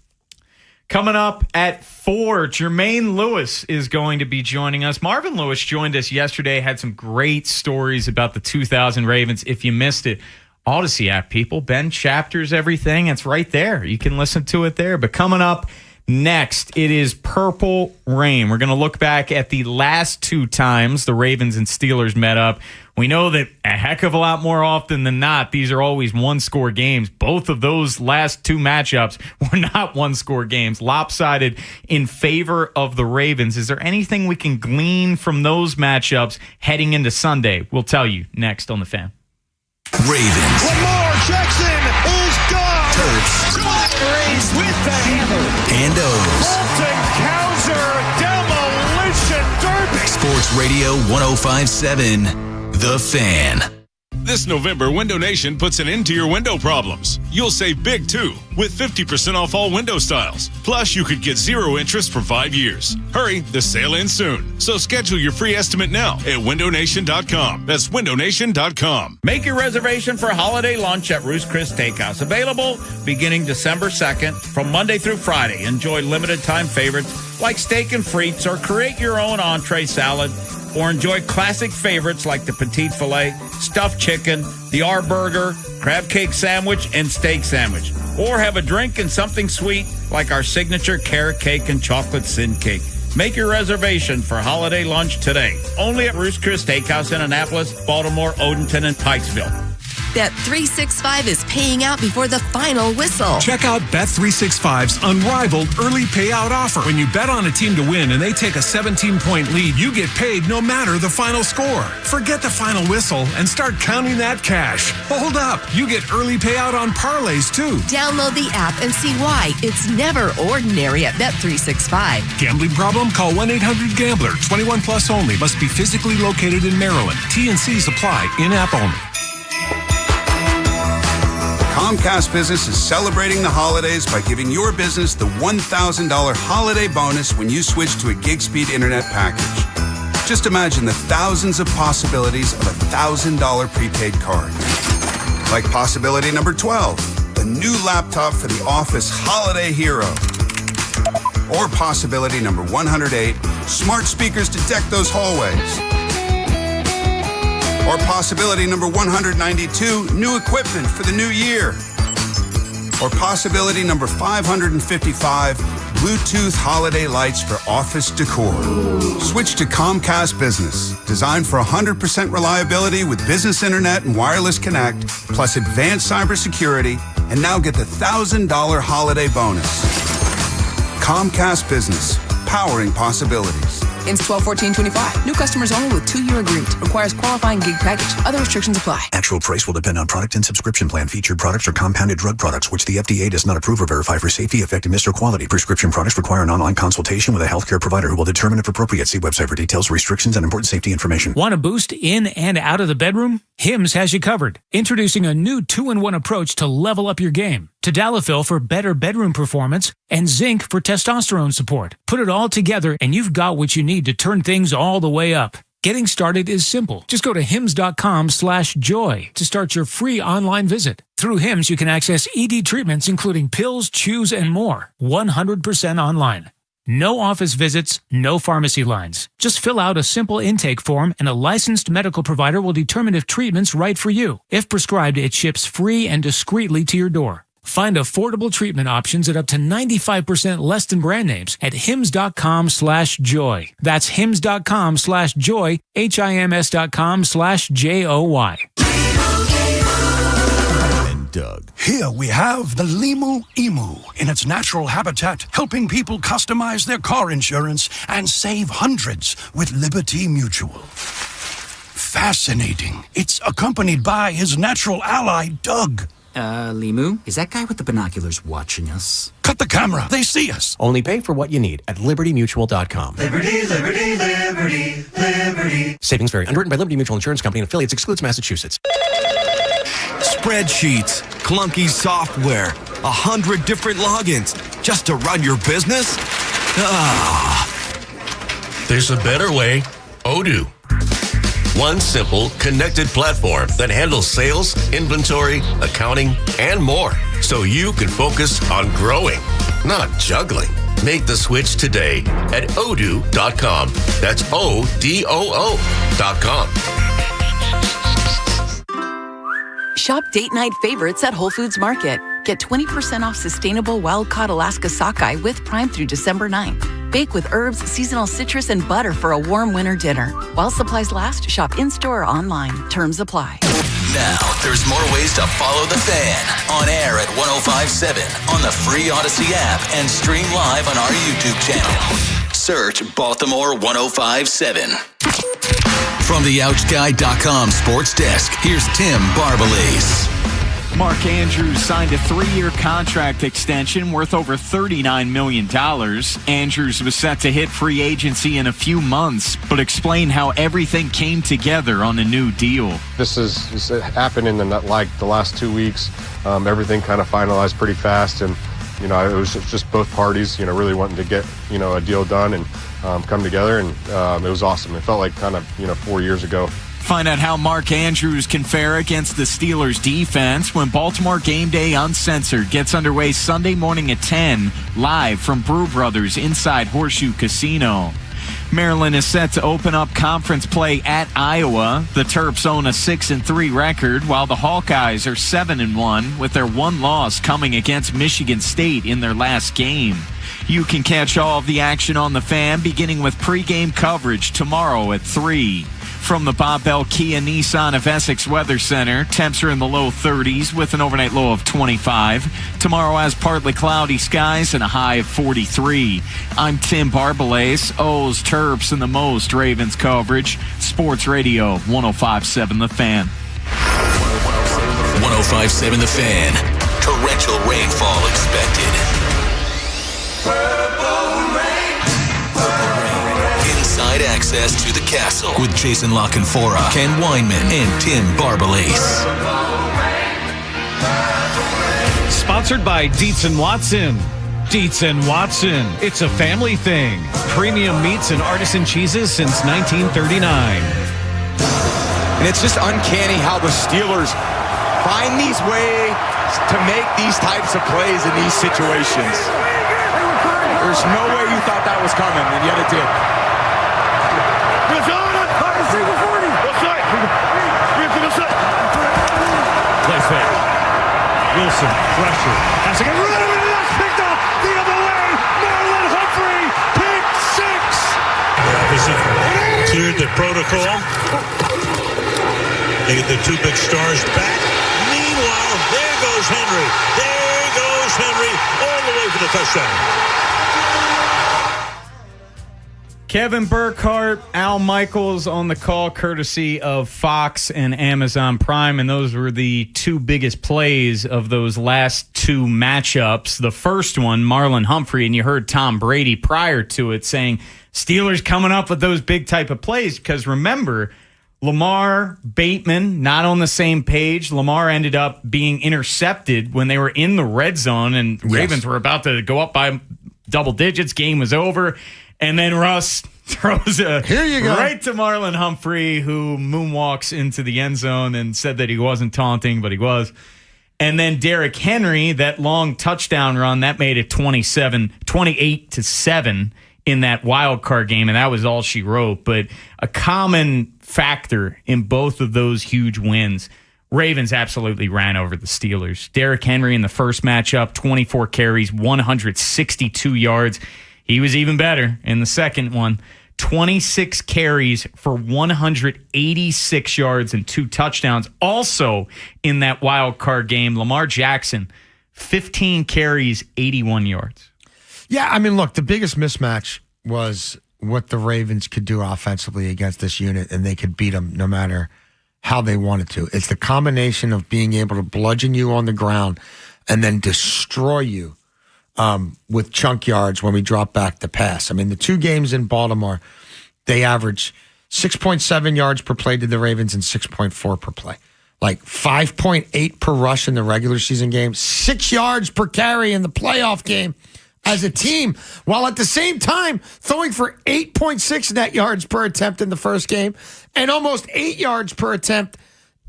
Coming up at 4, Jermaine Lewis is going to be joining us. Marvin Lewis joined us yesterday, had some great stories about the 2000 Ravens. If you missed it, Odyssey app, people. Ben chapters everything. It's right there. You can listen to it there. But coming up next, it is Purple Rain. We're going to look back at the last 2 times the Ravens and Steelers met up. We know that a heck of a lot more often than not, these are always one-score games. Both of those last 2 matchups were not one-score games. Lopsided in favor of the Ravens. Is there anything we can glean from those matchups heading into Sunday? We'll tell you next on The Fan. Ravens. Lamar Jackson is gone. Terps. Rays with the hammer. Pandos. Bolton Cowser demolition derby. Sports Radio 105.7. The Fan. This November, Window Nation puts an end to your window problems. You'll save big, too, with 50% off all window styles. Plus, you could get 0 interest for 5 years. Hurry, the sale ends soon. So schedule your free estimate now at windownation.com. That's windownation.com. Make your reservation for holiday lunch at Ruth's Chris Steakhouse. Available beginning December 2nd from Monday through Friday. Enjoy limited time favorites like steak and frites or create your own entree salad. Or enjoy classic favorites like the petite filet, stuffed chicken, the R burger, crab cake sandwich, and steak sandwich. Or have a drink and something sweet like our signature carrot cake and chocolate sin cake. Make your reservation for holiday lunch today. Only at Ruth's Chris Steakhouse in Annapolis, Baltimore, Odenton, and Pikesville. Bet365 is paying out before the final whistle. Check out Bet365's unrivaled early payout offer. When you bet on a team to win and they take a 17-point lead, you get paid no matter the final score. Forget the final whistle and start counting that cash. Hold up. You get early payout on parlays, too. Download the app and see why it's never ordinary at Bet365. Gambling problem? Call 1-800-GAMBLER. 21 plus only. Must be physically located in Maryland. T&Cs apply. In-app only. Comcast Business is celebrating the holidays by giving your business the $1,000 holiday bonus when you switch to a gig speed internet package. Just imagine the thousands of possibilities of a $1,000 prepaid card. Like possibility number 12, the new laptop for the office holiday hero. Or possibility number 108, smart speakers to deck those hallways. Or possibility number 192, new equipment for the new year. Or possibility number 555, Bluetooth holiday lights for office decor. Switch to Comcast Business, designed for 100% reliability with business internet and wireless connect, plus advanced cybersecurity, and now get the $1,000 holiday bonus. Comcast Business, powering possibilities. Ends 12/14/25. New customers only with 2-year agreement. Requires qualifying gig package. Other restrictions apply. Actual price will depend on product and subscription plan. Featured products are compounded drug products, which the FDA does not approve or verify for safety, effectiveness, or quality. Prescription products require an online consultation with a healthcare provider who will determine if appropriate. See website for details, restrictions, and important safety information. Want a boost in and out of the bedroom? Hims has you covered. Introducing a new 2-in-1 approach to level up your game. Tadalafil for better bedroom performance and zinc for testosterone support. Put it all together and you've got what you need to turn things all the way up. Getting started is simple. Just go to hims.com/joy to start your free online visit. Through Hims, you can access ED treatments including pills, chews, and more. 100% online. No office visits, no pharmacy lines. Just fill out a simple intake form and a licensed medical provider will determine if treatment's right for you. If prescribed, it ships free and discreetly to your door. Find affordable treatment options at up to 95% less than brand names at hims.com/joy. That's hims.com/joy, HIMS.com/JOY. Doug. Here we have the Limu Emu in its natural habitat, helping people customize their car insurance and save hundreds with Liberty Mutual. Fascinating. It's accompanied by his natural ally, Doug. Limu, is that guy with the binoculars watching us? Cut the camera. They see us. Only pay for what you need at libertymutual.com. Liberty, liberty, liberty, liberty. Savings vary. Underwritten by Liberty Mutual Insurance Company and affiliates. Excludes Massachusetts. Spreadsheets, clunky software, 100 different logins just to run your business? There's a better way. Odoo. One simple, connected platform that handles sales, inventory, accounting, and more. So you can focus on growing, not juggling. Make the switch today at odoo.com. That's ODOO.com. Shop date night favorites at Whole Foods Market. Get 20% off sustainable wild-caught Alaska sockeye with Prime through December 9th. Bake with herbs, seasonal citrus, and butter for a warm winter dinner. While supplies last, shop in-store or online. Terms apply. Now, there's more ways to follow the Fan. On air at 105.7, on the free Odyssey app, and stream live on our YouTube channel. Search Baltimore 105.7. From the OutGuy.com sports desk, here's Tim Barbalace. Mark Andrews signed a 3-year contract extension worth over $39 million. Andrews was set to hit free agency in a few months, but explained how everything came together on a new deal. This happened in the last 2 weeks. Everything kind of finalized pretty fast, and it was just both parties, really wanting to get a deal done and come together, and it was awesome. It felt like kind of 4 years ago. Find out how Mark Andrews can fare against the Steelers defense when Baltimore Game Day Uncensored gets underway Sunday morning at 10, live from Brew Brothers inside Horseshoe Casino. Maryland is set to open up conference play at Iowa. The Terps own a 6-3 record, while the Hawkeyes are 7-1, with their one loss coming against Michigan State in their last game. You can catch all of the action on the Fan, beginning with pregame coverage tomorrow at 3. From the Bob Bell Kia Nissan of Essex Weather Center, temps are in the low 30s with an overnight low of 25. Tomorrow has partly cloudy skies and a high of 43. I'm Tim Barbalace. O's, Terps, and the most Ravens coverage. Sports Radio 105.7 The Fan. 105.7 The Fan. Torrential rainfall expected. Inside access to the castle with Jason Lockenfora, Ken Weinman, and Tim Barbalace. Sponsored by Dietz & Watson. Dietz & Watson. It's a family thing. Premium meats and artisan cheeses since 1939. And it's just uncanny how the Steelers find these ways to make these types of plays in these situations. There's no way you thought that was coming, and yet it did. Play fake. Wilson, pressure. Has to get rid of it, and that's picked off the other way. Marlon Humphrey, pick 6. Cleared the protocol. They get the two big stars back. Meanwhile, there goes Henry. There goes Henry all the way for the touchdown. Kevin Burkhardt, Al Michaels on the call, courtesy of Fox and Amazon Prime, and those were the two biggest plays of those last two matchups. The first one, Marlon Humphrey, and you heard Tom Brady prior to it saying, Steelers coming up with those big type of plays, because remember, Lamar, Bateman, not on the same page. Lamar ended up being intercepted when they were in the red zone, and Ravens were about to go up by double digits. Game was over. And then Russ throws a right to Marlon Humphrey, who moonwalks into the end zone and said that he wasn't taunting, but he was. And then Derrick Henry, that long touchdown run, that made it 28-7 in that wild card game, and that was all she wrote. But a common factor in both of those huge wins, Ravens absolutely ran over the Steelers. Derrick Henry in the first matchup, 24 carries, 162 yards. He was even better in the second one. 26 carries for 186 yards and 2 touchdowns. Also in that wild card game, Lamar Jackson, 15 carries, 81 yards. Yeah, I mean, look, the biggest mismatch was what the Ravens could do offensively against this unit, and they could beat them no matter how they wanted to. It's the combination of being able to bludgeon you on the ground and then destroy you with chunk yards when we drop back to pass. I mean, the 2 games in Baltimore, they average 6.7 yards per play to the Ravens and 6.4 per play. Like 5.8 per rush in the regular season game, 6 yards per carry in the playoff game as a team, while at the same time throwing for 8.6 net yards per attempt in the first game and almost 8 yards per attempt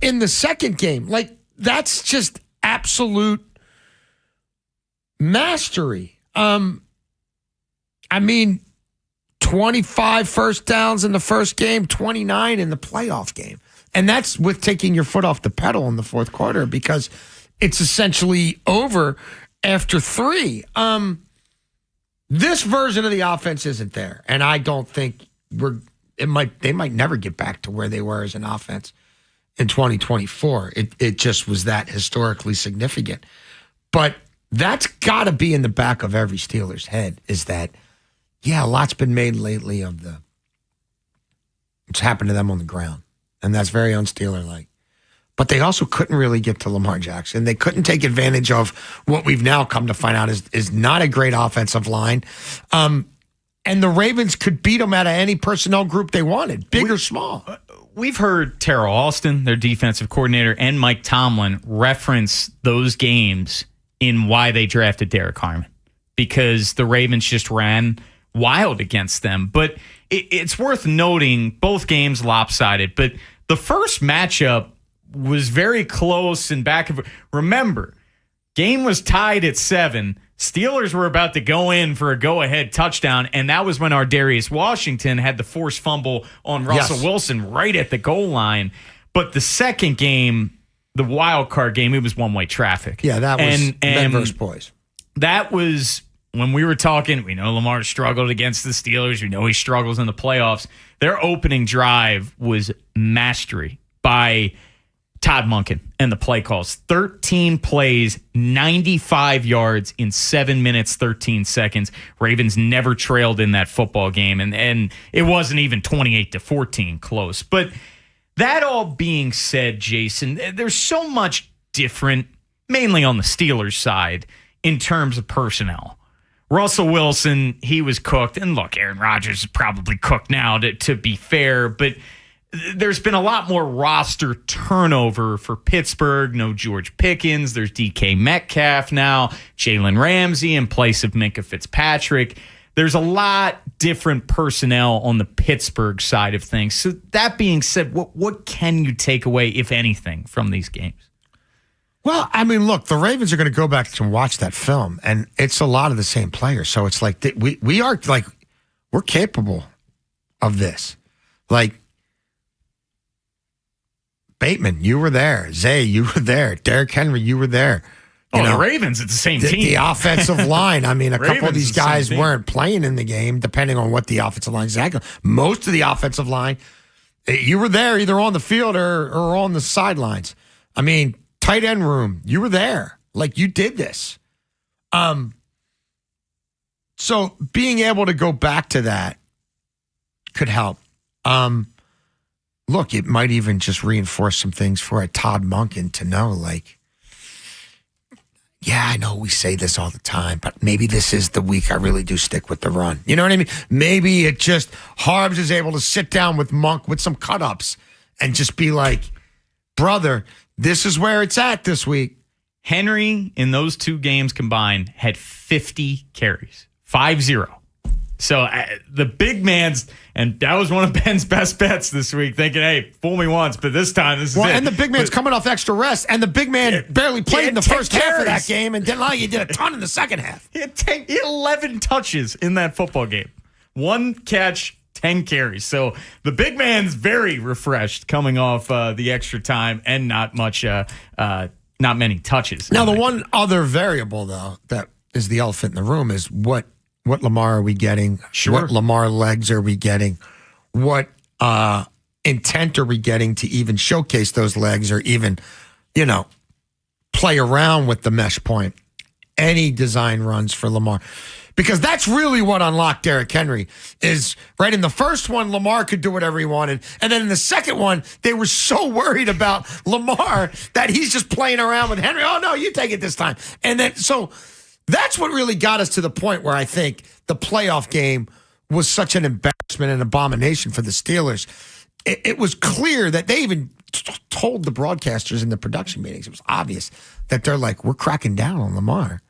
in the second game. Like, that's just absolute mastery. I mean, 25 first downs in the first game, 29 in the playoff game. And that's with taking your foot off the pedal in the fourth quarter because it's essentially over after 3. This version of the offense isn't there. And I don't think they might never get back to where they were as an offense in 2024. It just was that historically significant. But that's got to be in the back of every Steelers head is that, yeah, a lot's been made lately of what's happened to them on the ground. And that's very un-Steeler-like. But they also couldn't really get to Lamar Jackson. They couldn't take advantage of what we've now come to find out is not a great offensive line. And the Ravens could beat them out of any personnel group they wanted, big or small. We've heard Terrell Austin, their defensive coordinator, and Mike Tomlin reference those games in why they drafted Derek Harmon. Because the Ravens just ran wild against them. But it's worth noting, both games lopsided, but the first matchup was very close and back. Remember, game was tied at 7. Steelers were about to go in for a go-ahead touchdown, and that was when Ardarius Washington had the forced fumble on Russell Wilson right at the goal line. But the second game, the wild card game, it was one-way traffic. Yeah, that was men versus boys. That was when we were talking. We know Lamar struggled against the Steelers. We know he struggles in the playoffs. Their opening drive was mastery by Todd Monken and the play calls. 13 plays, 95 yards in 7 minutes, 13 seconds. Ravens never trailed in that football game, and it wasn't even 28-14 close. But that all being said, Jason, there's so much different, mainly on the Steelers side, in terms of personnel. Russell Wilson, he was cooked. And look, Aaron Rodgers is probably cooked now, to be fair, but there's been a lot more roster turnover for Pittsburgh. No George Pickens. There's DK Metcalf now. Jalen Ramsey in place of Minkah Fitzpatrick. There's a lot different personnel on the Pittsburgh side of things. So that being said, what can you take away, if anything, from these games? Well, I mean, look, the Ravens are going to go back and watch that film, and it's a lot of the same players. So it's like we're capable of this. Like, Bateman, you were there. Zay, you were there. Derrick Henry, you were there. The Ravens, it's the same team. The offensive line. I mean, a couple of these guys weren't playing in the game, depending on what the offensive line is. Most of the offensive line, you were there either on the field or on the sidelines. I mean, tight end room, you were there. Like, you did this. So being able to go back to that could help. Look, it might even just reinforce some things for a Todd Monken to know, like, yeah, I know we say this all the time, but maybe this is the week I really do stick with the run. You know what I mean? Maybe it just, Harbs is able to sit down with Monk with some cut-ups and just be like, brother, this is where it's at this week. Henry, in those 2 games combined, had 50 carries. 5-0. So the big man's, and that was one of Ben's best bets this week, thinking, hey, fool me once, but this time this is it. And the big man's coming off extra rest, and the big man barely played in the first half of that game and didn't allow you did a ton in the second half. He had 11 touches in that football game. 1 catch, 10 carries. So the big man's very refreshed coming off the extra time and not many touches. Now, the one other variable, though, that is the elephant in the room is what Lamar are we getting? Sure. What Lamar legs are we getting? What intent are we getting to even showcase those legs or even, play around with the mesh point? Any design runs for Lamar? Because that's really what unlocked Derrick Henry is, right? In the first one, Lamar could do whatever he wanted. And then in the second one, they were so worried about Lamar that he's just playing around with Henry. Oh, no, you take it this time. And then, so that's what really got us to the point where I think the playoff game was such an embarrassment and abomination for the Steelers. It was clear that they even told the broadcasters in the production meetings, it was obvious that they're like, we're cracking down on Lamar.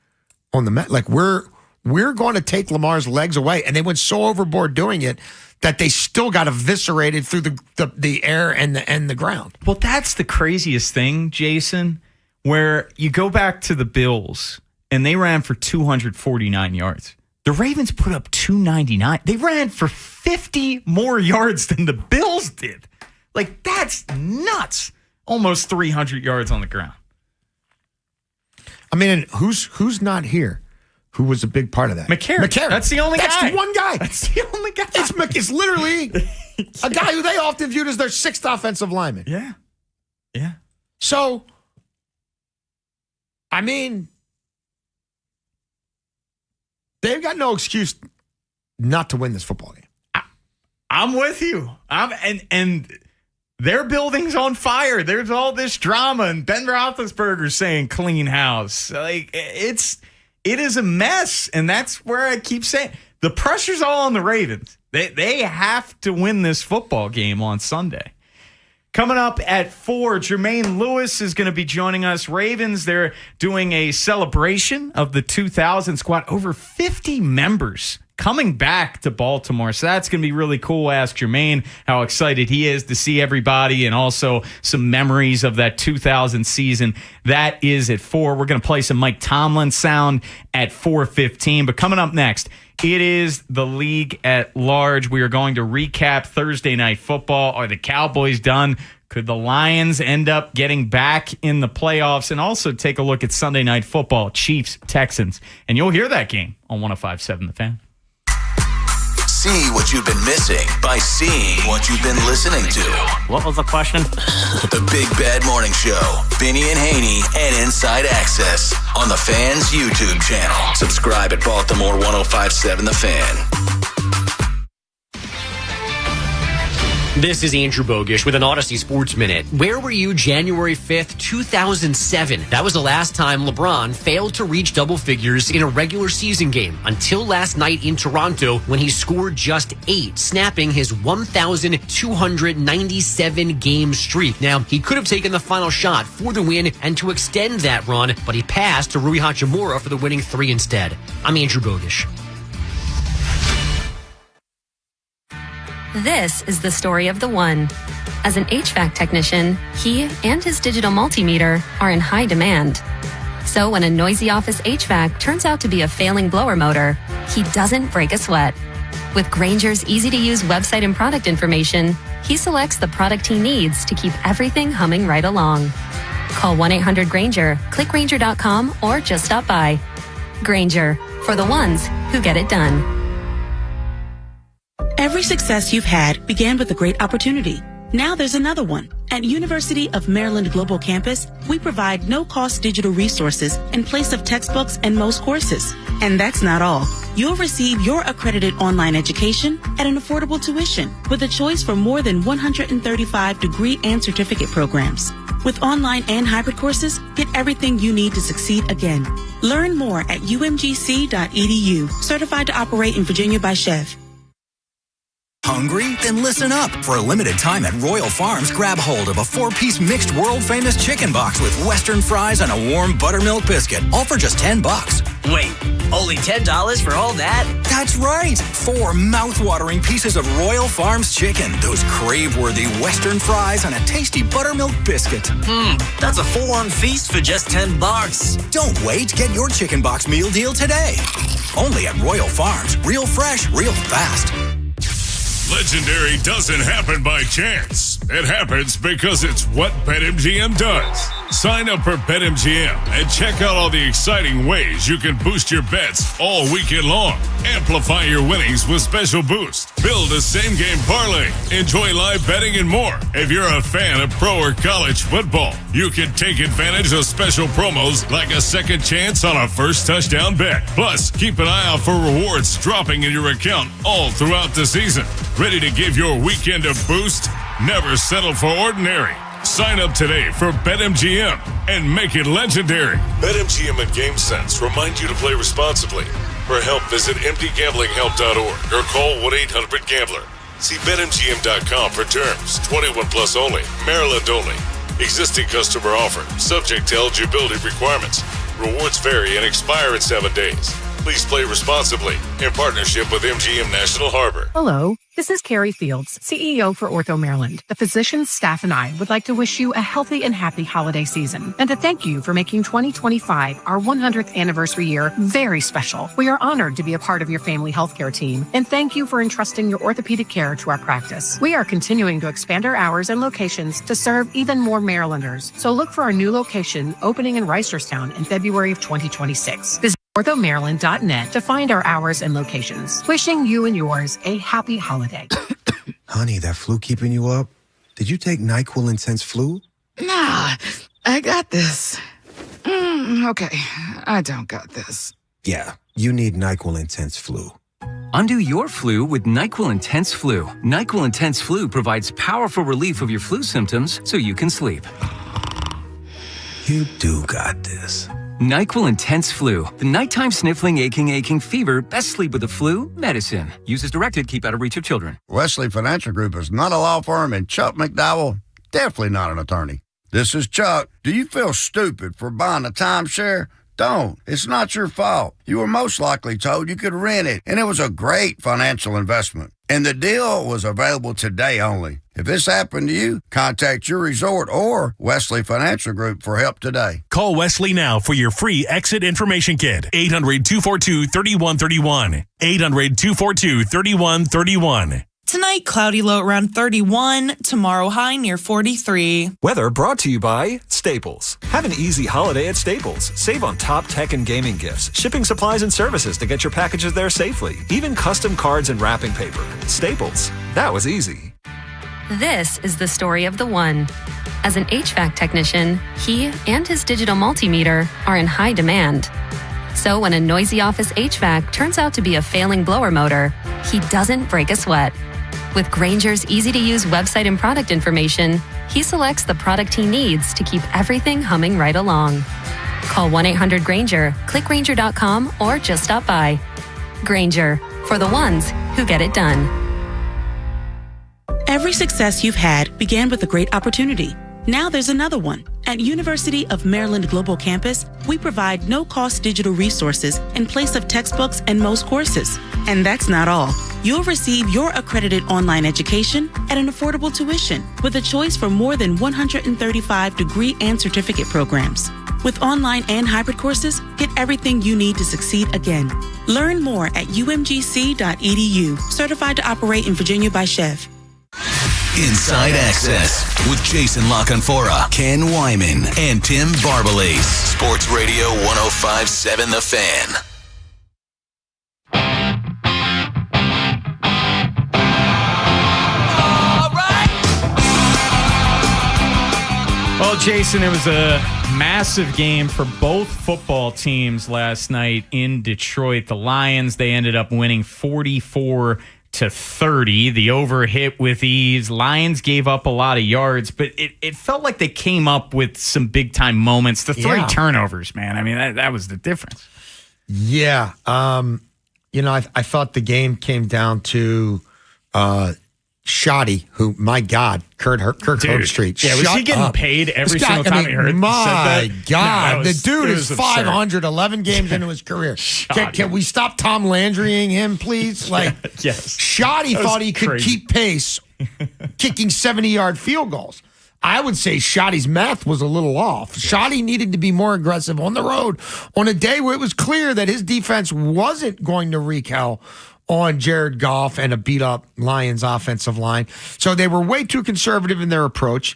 Like, we're going to take Lamar's legs away. And they went so overboard doing it that they still got eviscerated through the air and the ground. Well, that's the craziest thing, Jason, where you go back to the Bills and they ran for 249 yards. The Ravens put up 299. They ran for 50 more yards than the Bills did. Like, that's nuts. Almost 300 yards on the ground. I mean, who's not here? Who was a big part of that? McCarron. That's the only guy. That's the one guy. That's the only guy. It's literally a guy who they often viewed as their sixth offensive lineman. Yeah. Yeah. So, I mean, they've got no excuse not to win this football game. I'm with you. And their building's on fire. There's all this drama, and Ben Roethlisberger's saying clean house. Like, it is a mess, and that's where I keep saying the pressure's all on the Ravens. They have to win this football game on Sunday. Coming up at 4, Jermaine Lewis is going to be joining us. Ravens, they're doing a celebration of the 2000 squad. Over 50 members coming back to Baltimore. So that's going to be really cool. Ask Jermaine how excited he is to see everybody and also some memories of that 2000 season. That is at 4. We're going to play some Mike Tomlin sound at 4:15. But coming up next, it is the league at large. We are going to recap Thursday Night Football. Are the Cowboys done? Could the Lions end up getting back in the playoffs? And also take a look at Sunday Night Football, Chiefs, Texans. And you'll hear that game on 105.7 The Fan. See what you've been missing by seeing what you've been listening to. What was the question? The Big Bad Morning Show. Vinny and Haynie and Inside Access on the Fan's YouTube channel. Subscribe at Baltimore 105.7 The Fan. This is Andrew Bogish with an Odyssey Sports Minute. Where were you January 5th, 2007? That was the last time LeBron failed to reach double figures in a regular season game until last night in Toronto when he scored just 8, snapping his 1,297 game streak. Now, he could have taken the final shot for the win and to extend that run, but he passed to Rui Hachimura for the winning 3 instead. I'm Andrew Bogish. This is the story of the one. As an HVAC technician, he and his digital multimeter are in high demand. So when a noisy office HVAC turns out to be a failing blower motor, he doesn't break a sweat. With Grainger's easy-to-use website and product information, he selects the product he needs to keep everything humming right along. Call 1-800-GRAINGER, click Grainger.com, or just stop by. Grainger, for the ones who get it done. Every success you've had began with a great opportunity. Now there's another one. At University of Maryland Global Campus, we provide no-cost digital resources in place of textbooks and most courses. And that's not all. You'll receive your accredited online education at an affordable tuition with a choice for more than 135 degree and certificate programs. With online and hybrid courses, get everything you need to succeed again. Learn more at umgc.edu. Certified to operate in Virginia by Chev. Hungry? Then listen up. For a limited time at Royal Farms, grab hold of a 4-piece mixed world-famous chicken box with Western fries and a warm buttermilk biscuit, all for just $10. Wait, only $10 for all that? That's right. 4 mouth-watering pieces of Royal Farms chicken, those crave-worthy Western fries, and a tasty buttermilk biscuit. That's a full-on feast for just $10. Don't wait. Get your chicken box meal deal today. Only at Royal Farms. Real fresh, real fast. Legendary doesn't happen by chance. It happens because it's what BetMGM does. Sign up for BetMGM and check out all the exciting ways you can boost your bets all weekend long. Amplify your winnings with special boost. Build a same-game parlay. Enjoy live betting and more. If you're a fan of pro or college football, you can take advantage of special promos like a second chance on a first touchdown bet. Plus, keep an eye out for rewards dropping in your account all throughout the season. Ready to give your weekend a boost? Never settle for ordinary. Sign up today for BetMGM and make it legendary. BetMGM and GameSense remind you to play responsibly. For help, visit mdgamblinghelp.org or call 1-800-GAMBLER. See BetMGM.com for terms. 21 plus only. Maryland only. Existing customer offer. Subject to eligibility requirements. Rewards vary and expire in 7 days. Please play responsibly in partnership with MGM National Harbor. Hello, this is Carrie Fields, CEO for Ortho Maryland. The physicians, staff, and I would like to wish you a healthy and happy holiday season and to thank you for making 2025, our 100th anniversary year, very special. We are honored to be a part of your family healthcare team and thank you for entrusting your orthopedic care to our practice. We are continuing to expand our hours and locations to serve even more Marylanders. So look for our new location opening in Reisterstown in February of 2026. Visit orthomaryland.net to find our hours and locations. Wishing you and yours a happy holiday. Honey, that flu keeping you up? Did you take NyQuil Intense Flu? Nah, I got this. Okay, I don't got this. Yeah, you need NyQuil Intense Flu. Undo your flu with NyQuil Intense Flu. NyQuil Intense Flu provides powerful relief of your flu symptoms so you can sleep. You do got this. NyQuil Intense Flu. The nighttime sniffling, aching fever. Best sleep with the flu medicine. Use as directed. Keep out of reach of children. Wesley Financial Group is not a law firm, and Chuck McDowell, definitely not an attorney. This is Chuck. Do you feel stupid for buying a timeshare? Don't. It's not your fault. You were most likely told you could rent it, and it was a great financial investment. And the deal was available today only. If this happened to you, contact your resort or Wesley Financial Group for help today. Call Wesley now for your free exit information kit. 800-242-3131. 800-242-3131. Tonight, cloudy low around 31. Tomorrow, high near 43. Weather brought to you by Staples. Have an easy holiday at Staples. Save on top tech and gaming gifts, shipping supplies and services to get your packages there safely, even custom cards and wrapping paper. Staples. That was easy. This is the story of the one. As an HVAC technician, he and his digital multimeter are in high demand. So when a noisy office HVAC turns out to be a failing blower motor, he doesn't break a sweat. With Grainger's easy-to-use website and product information, he selects the product he needs to keep everything humming right along. Call 1-800-GRAINGER, click Grainger.com, or just stop by. Grainger, for the ones who get it done. Every success you've had began with a great opportunity. Now there's another one. At University of Maryland Global Campus, we provide no-cost digital resources in place of textbooks and most courses. And that's not all. You'll receive your accredited online education at an affordable tuition with a choice for more than 135 degree and certificate programs. With online and hybrid courses, get everything you need to succeed again. Learn more at umgc.edu. Certified to operate in Virginia by Chev. Inside Access with Jason LaConfora, Ken Wyman, and Tim Barbalase. Sports Radio 105.7 The Fan. Well, Jason, it was a massive game for both football teams last night in Detroit. The Lions, they ended up winning 44-30. The over hit with ease. Lions gave up a lot of yards, but it felt like they came up with some big-time moments. The three turnovers, man. I mean, that was the difference. Yeah. I thought the game came down to Shoddy, who, my God, Kirk Herbstreit. Yeah, was he getting paid every single time he heard my said that? God, No, the dude is absurd. 511 games into his career. Can we stop Tom Landrying him, please? Yes. Shoddy thought he could keep pace kicking 70-yard field goals. I would say Shoddy's math was a little off. Shoddy needed to be more aggressive on the road on a day where it was clear that his defense wasn't going to wreak hell on Jared Goff and a beat-up Lions offensive line. So they were way too conservative in their approach.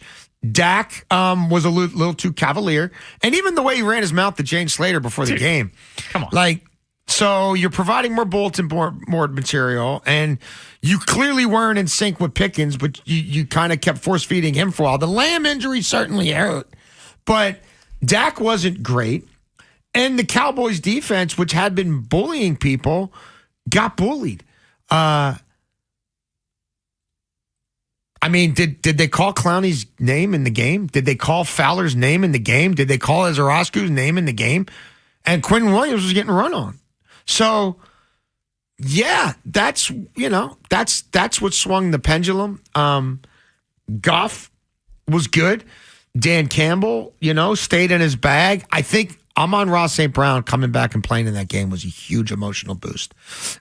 Dak was a little too cavalier. And even the way he ran his mouth to Jane Slater before the game. Come on. Like, so you're providing more bulletin board material, and you clearly weren't in sync with Pickens, but you kind of kept force feeding him for a while. The Lamb injury certainly hurt, but Dak wasn't great. And the Cowboys defense, which had been bullying people, got bullied. I mean, did they call Clowney's name in the game? Did they call Fowler's name in the game? Did they call Ezerosku's name in the game? And Quinn Williams was getting run on. So, yeah, that's what swung the pendulum. Goff was good. Dan Campbell, stayed in his bag. I think Amon-Ra St. Brown coming back and playing in that game was a huge emotional boost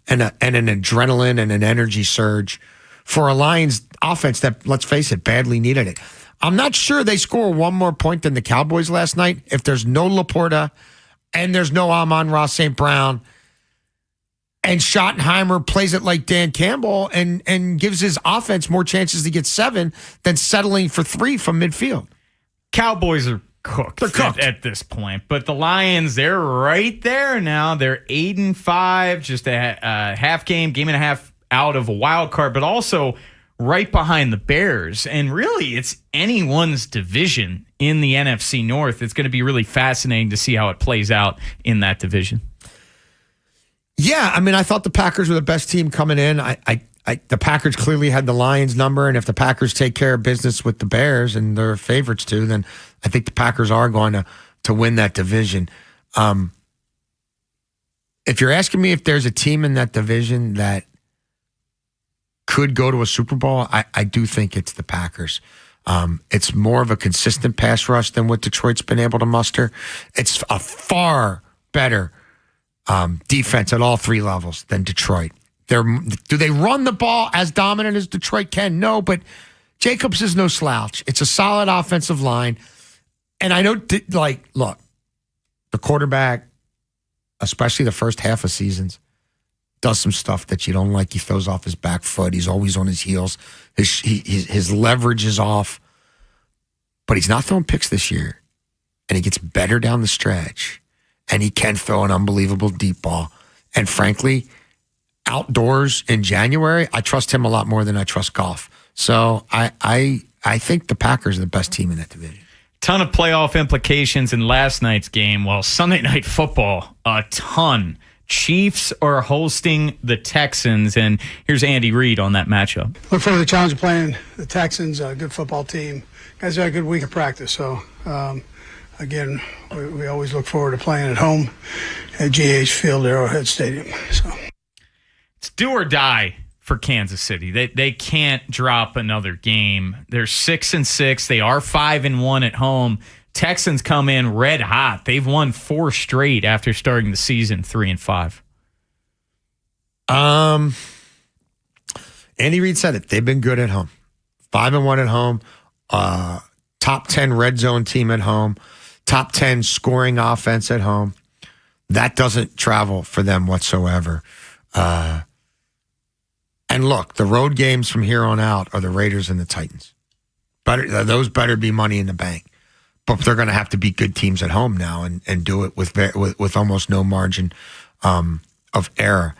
and an adrenaline and an energy surge for a Lions offense that, let's face it, badly needed it. I'm not sure they score one more point than the Cowboys last night if there's no Laporta and there's no Amon-Ra St. Brown. And Schottenheimer plays it like Dan Campbell and gives his offense more chances to get 7 than settling for 3 from midfield. Cowboys are cooked. They're cooked at this point. But the Lions, they're right there now. They're 8-5, just a half game and a half out of a wild card, but also right behind the Bears. And really, it's anyone's division in the NFC North. It's going to be really fascinating to see how it plays out in that division. Yeah, I mean, I thought the Packers were the best team coming in. The Packers clearly had the Lions number, and if the Packers take care of business with the Bears and they're favorites too, then I think the Packers are going to win that division. If you're asking me if there's a team in that division that could go to a Super Bowl, I do think it's the Packers. It's more of a consistent pass rush than what Detroit's been able to muster. It's a far better defense at all 3 levels than Detroit. Do they run the ball as dominant as Detroit can? No, but Jacobs is no slouch. It's a solid offensive line. And I know, look, the quarterback, especially the first half of seasons, does some stuff that you don't like. He throws off his back foot. He's always on his heels. His leverage is off. But he's not throwing picks this year. And he gets better down the stretch. And he can throw an unbelievable deep ball. And frankly, outdoors in January, I trust him a lot more than I trust Goff. So I think the Packers are the best team in that division. Ton of playoff implications in last night's game. Well, Sunday Night Football, a ton. Chiefs are hosting the Texans, and here's Andy Reid on that matchup. Look forward to the challenge of playing the Texans, a good football team. Guys had a good week of practice, so again, we always look forward to playing at home at GH Field, Arrowhead Stadium. So it's do or die for Kansas City. They can't drop another game. They're 6-6. They are 5-1 at home. Texans come in red hot. They've won 4 straight after starting the season 3-5. Andy Reid said it. They've been good at home. 5-1 at home. Top 10 red zone team at home. Top 10 scoring offense at home. That doesn't travel for them whatsoever. And look, the road games from here on out are the Raiders and the Titans. Those better be money in the bank. But they're going to have to beat good teams at home now and do it with almost no margin of error.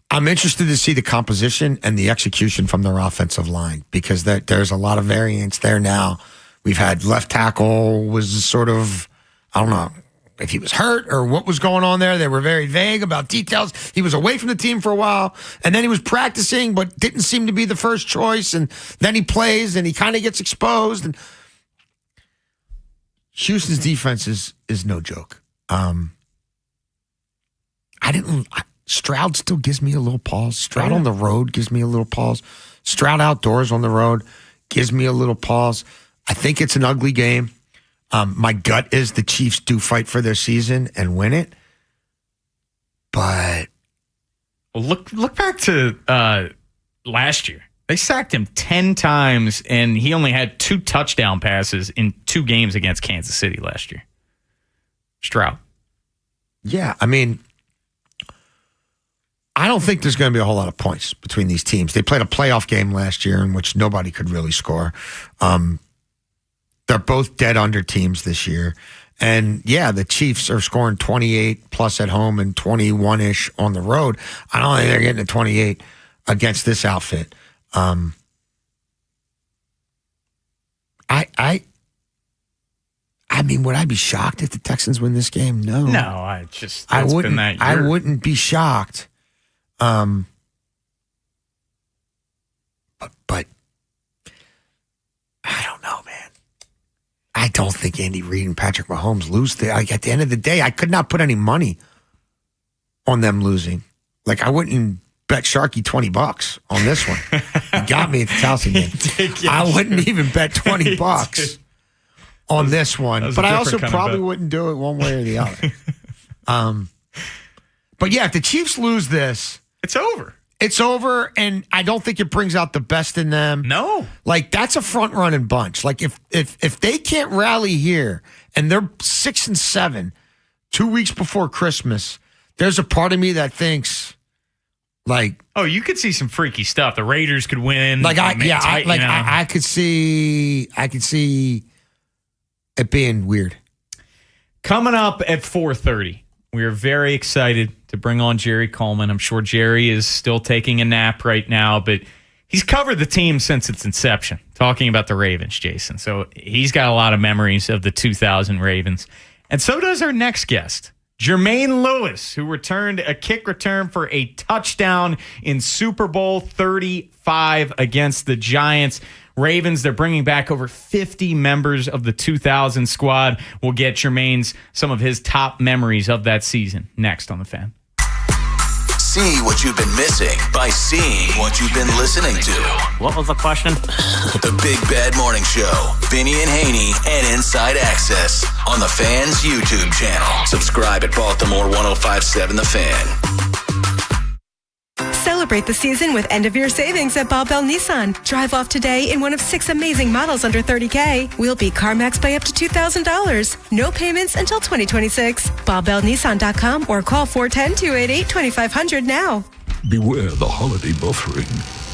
I'm interested to see the composition and the execution from their offensive line because there's a lot of variance there now. We've had left tackle was sort of, I don't know if he was hurt or what was going on there. They were very vague about details. He was away from the team for a while, and then he was practicing but didn't seem to be the first choice, and then he plays, and he kind of gets exposed. And Houston's defense is no joke. Stroud still gives me a little pause. Stroud on the road gives me a little pause. Stroud outdoors on the road gives me a little pause. I think it's an ugly game. My gut is the Chiefs do fight for their season and win it. But look back to last year. They sacked him 10 times, and he only had 2 touchdown passes in 2 games against Kansas City last year. Stroud. Yeah, I mean, I don't think there's going to be a whole lot of points between these teams. They played a playoff game last year in which nobody could really score. They're both dead under teams this year. And, yeah, the Chiefs are scoring 28 plus at home and 21-ish on the road. I don't think they're getting to 28 against this outfit. I mean, would I be shocked if the Texans win this game? No. No, I wouldn't. I wouldn't be shocked. But I don't know, man. I don't think Andy Reid and Patrick Mahomes lose. Like, at the end of the day, I could not put any money on them losing. Like, I wouldn't bet Sharky $20 on this one. You got me at the Towson game. I wouldn't even bet $20 on this one. But I also probably wouldn't do it one way or the other. But yeah, if the Chiefs lose this, it's over. It's over, and I don't think it brings out the best in them. No. Like, that's a front-running bunch. Like, if they can't rally here, and they're 6-7, 2 weeks before Christmas, there's a part of me that thinks, like... Oh, you could see some freaky stuff. The Raiders could win. I could see it being weird. Coming up at 4:30, we are very excited to bring on Jerry Coleman. I'm sure Jerry is still taking a nap right now, but he's covered the team since its inception, talking about the Ravens, Jason. So he's got a lot of memories of the 2000 Ravens. And so does our next guest, Jermaine Lewis, who returned a kick return for a touchdown in Super Bowl 35 against the Giants. Ravens, they're bringing back over 50 members of the 2000 squad. We'll get Jermaine's some of his top memories of that season next on The Fan. See what you've been missing by seeing what you've been listening to. What was the question? The Big Bad Morning Show. Vinny and Haynie and Inside Access on the Fan's YouTube channel. Subscribe at Baltimore 1057 The Fan. Celebrate the season with end-of-year savings at Bob Bell Nissan. Drive off today in one of 6 amazing models under $30K. We'll beat CarMax by up to $2,000. No payments until 2026. BobBellNissan.com or call 410-288-2500 now. Beware the holiday buffering.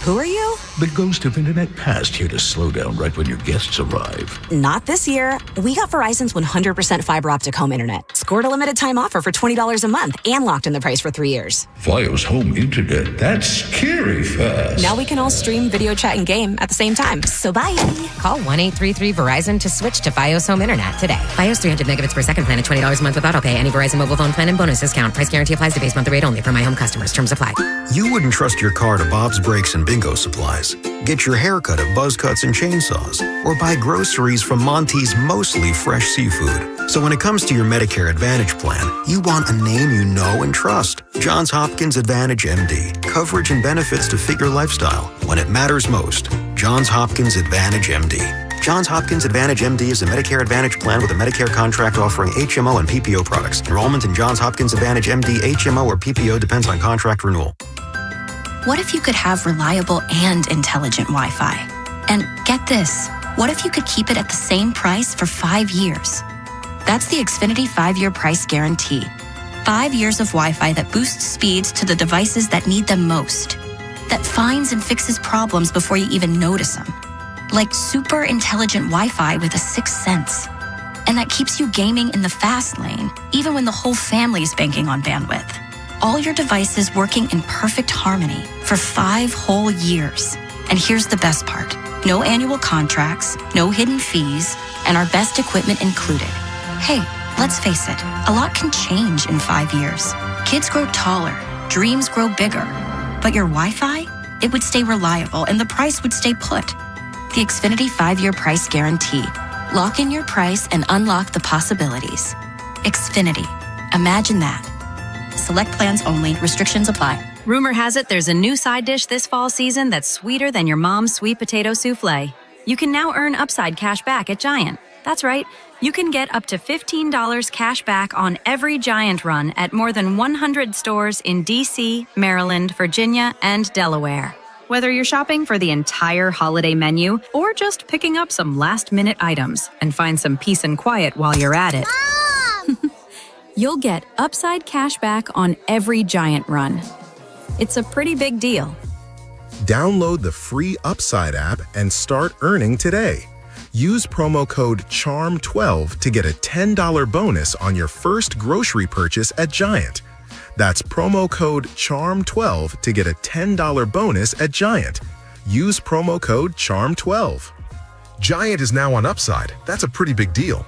Who are you? The ghost of internet past here to slow down right when your guests arrive. Not this year. We got Verizon's 100% fiber optic home internet. Scored a limited time offer for $20 a month and locked in the price for 3 years. Fios home internet, that's scary fast. Now we can all stream, video chat, and game at the same time. So bye. Call 1-833-VERIZON to switch to Fios home internet today. Fios 300 megabits per second plan at $20 a month with autopay. Any Verizon mobile phone plan and bonus discount. Price guarantee applies to base monthly rate only for my home customers. Terms apply. You wouldn't trust your car to Bob's Brakes and Bingo Supplies. Get your haircut at Buzz Cuts and Chainsaws, or buy groceries from Monty's Mostly Fresh Seafood. So when it comes to your Medicare Advantage plan, you want a name you know and trust. Johns Hopkins Advantage MD. Coverage and benefits to fit your lifestyle when it matters most. Johns Hopkins Advantage MD. Johns Hopkins Advantage MD is a Medicare Advantage plan with a Medicare contract offering HMO and PPO products. Enrollment in Johns Hopkins Advantage MD, HMO, or PPO depends on contract renewal. What if you could have reliable and intelligent Wi-Fi? And get this, what if you could keep it at the same price for 5 years? That's the Xfinity 5-year price guarantee. 5 years of Wi-Fi that boosts speeds to the devices that need them most. That finds and fixes problems before you even notice them. Like super intelligent Wi-Fi with a sixth sense. And that keeps you gaming in the fast lane, even when the whole family is banking on bandwidth. All your devices working in perfect harmony for 5 whole years. And here's the best part. No annual contracts, no hidden fees, and our best equipment included. Hey, let's face it, a lot can change in 5 years. Kids grow taller, dreams grow bigger. But your Wi-Fi? It would stay reliable and the price would stay put. The Xfinity 5-year price guarantee. Lock in your price and unlock the possibilities. Xfinity. Imagine that. Select plans only. Restrictions apply. Rumor has it there's a new side dish this fall season that's sweeter than your mom's sweet potato souffle. You can now earn Upside cash back at Giant. That's right. You can get up to $15 cash back on every Giant run at more than 100 stores in D.C., Maryland, Virginia, and Delaware. Whether you're shopping for the entire holiday menu or just picking up some last-minute items and find some peace and quiet while you're at it. You'll get Upside cash back on every Giant run. It's a pretty big deal. Download the free Upside app and start earning today. Use promo code CHARM12 to get a $10 bonus on your first grocery purchase at Giant. That's promo code CHARM12 to get a $10 bonus at Giant. Use promo code CHARM12. Giant is now on Upside. That's a pretty big deal.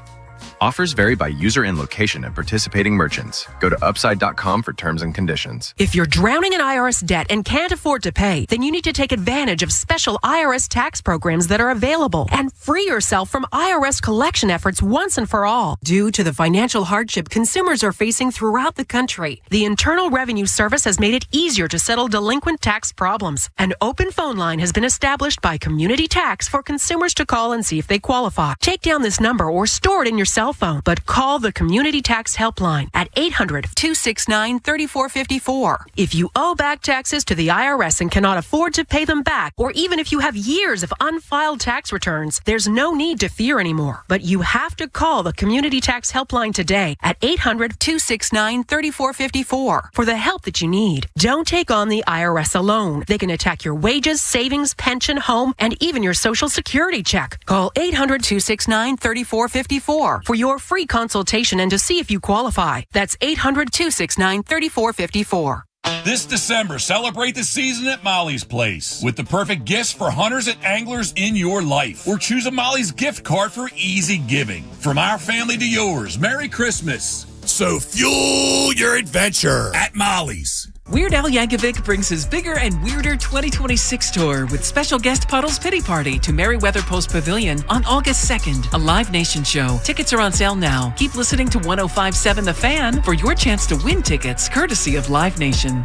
Offers vary by user and location at participating merchants. Go to upside.com for terms and conditions. If you're drowning in IRS debt and can't afford to pay, then you need to take advantage of special IRS tax programs that are available and free yourself from IRS collection efforts once and for all. Due to the financial hardship consumers are facing throughout the country, the Internal Revenue Service has made it easier to settle delinquent tax problems. An open phone line has been established by Community Tax for consumers to call and see if they qualify. Take down this number or store it in your cell phone, but call the Community Tax Helpline at 800-269-3454. If you owe back taxes to the IRS and cannot afford to pay them back, or even if you have years of unfiled tax returns, there's no need to fear anymore. But you have to call the Community Tax Helpline today at 800-269-3454 for the help that you need. Don't take on the IRS alone. They can attack your wages, savings, pension, home, and even your Social Security check. Call 800-269-3454 for your free consultation and to see if you qualify. That's 800-269-3454. This December, celebrate the season at Molly's Place with the perfect gifts for hunters and anglers in your life. Or choose a Molly's gift card for easy giving. From our family to yours, Merry Christmas. So fuel your adventure at Molly's. Weird Al Yankovic brings his Bigger and Weirder 2026 tour with special guest Puddle's Pity Party to Merriweather Post Pavilion on August 2nd, a Live Nation show. Tickets are on sale now. Keep listening to 105.7 The Fan for your chance to win tickets courtesy of Live Nation.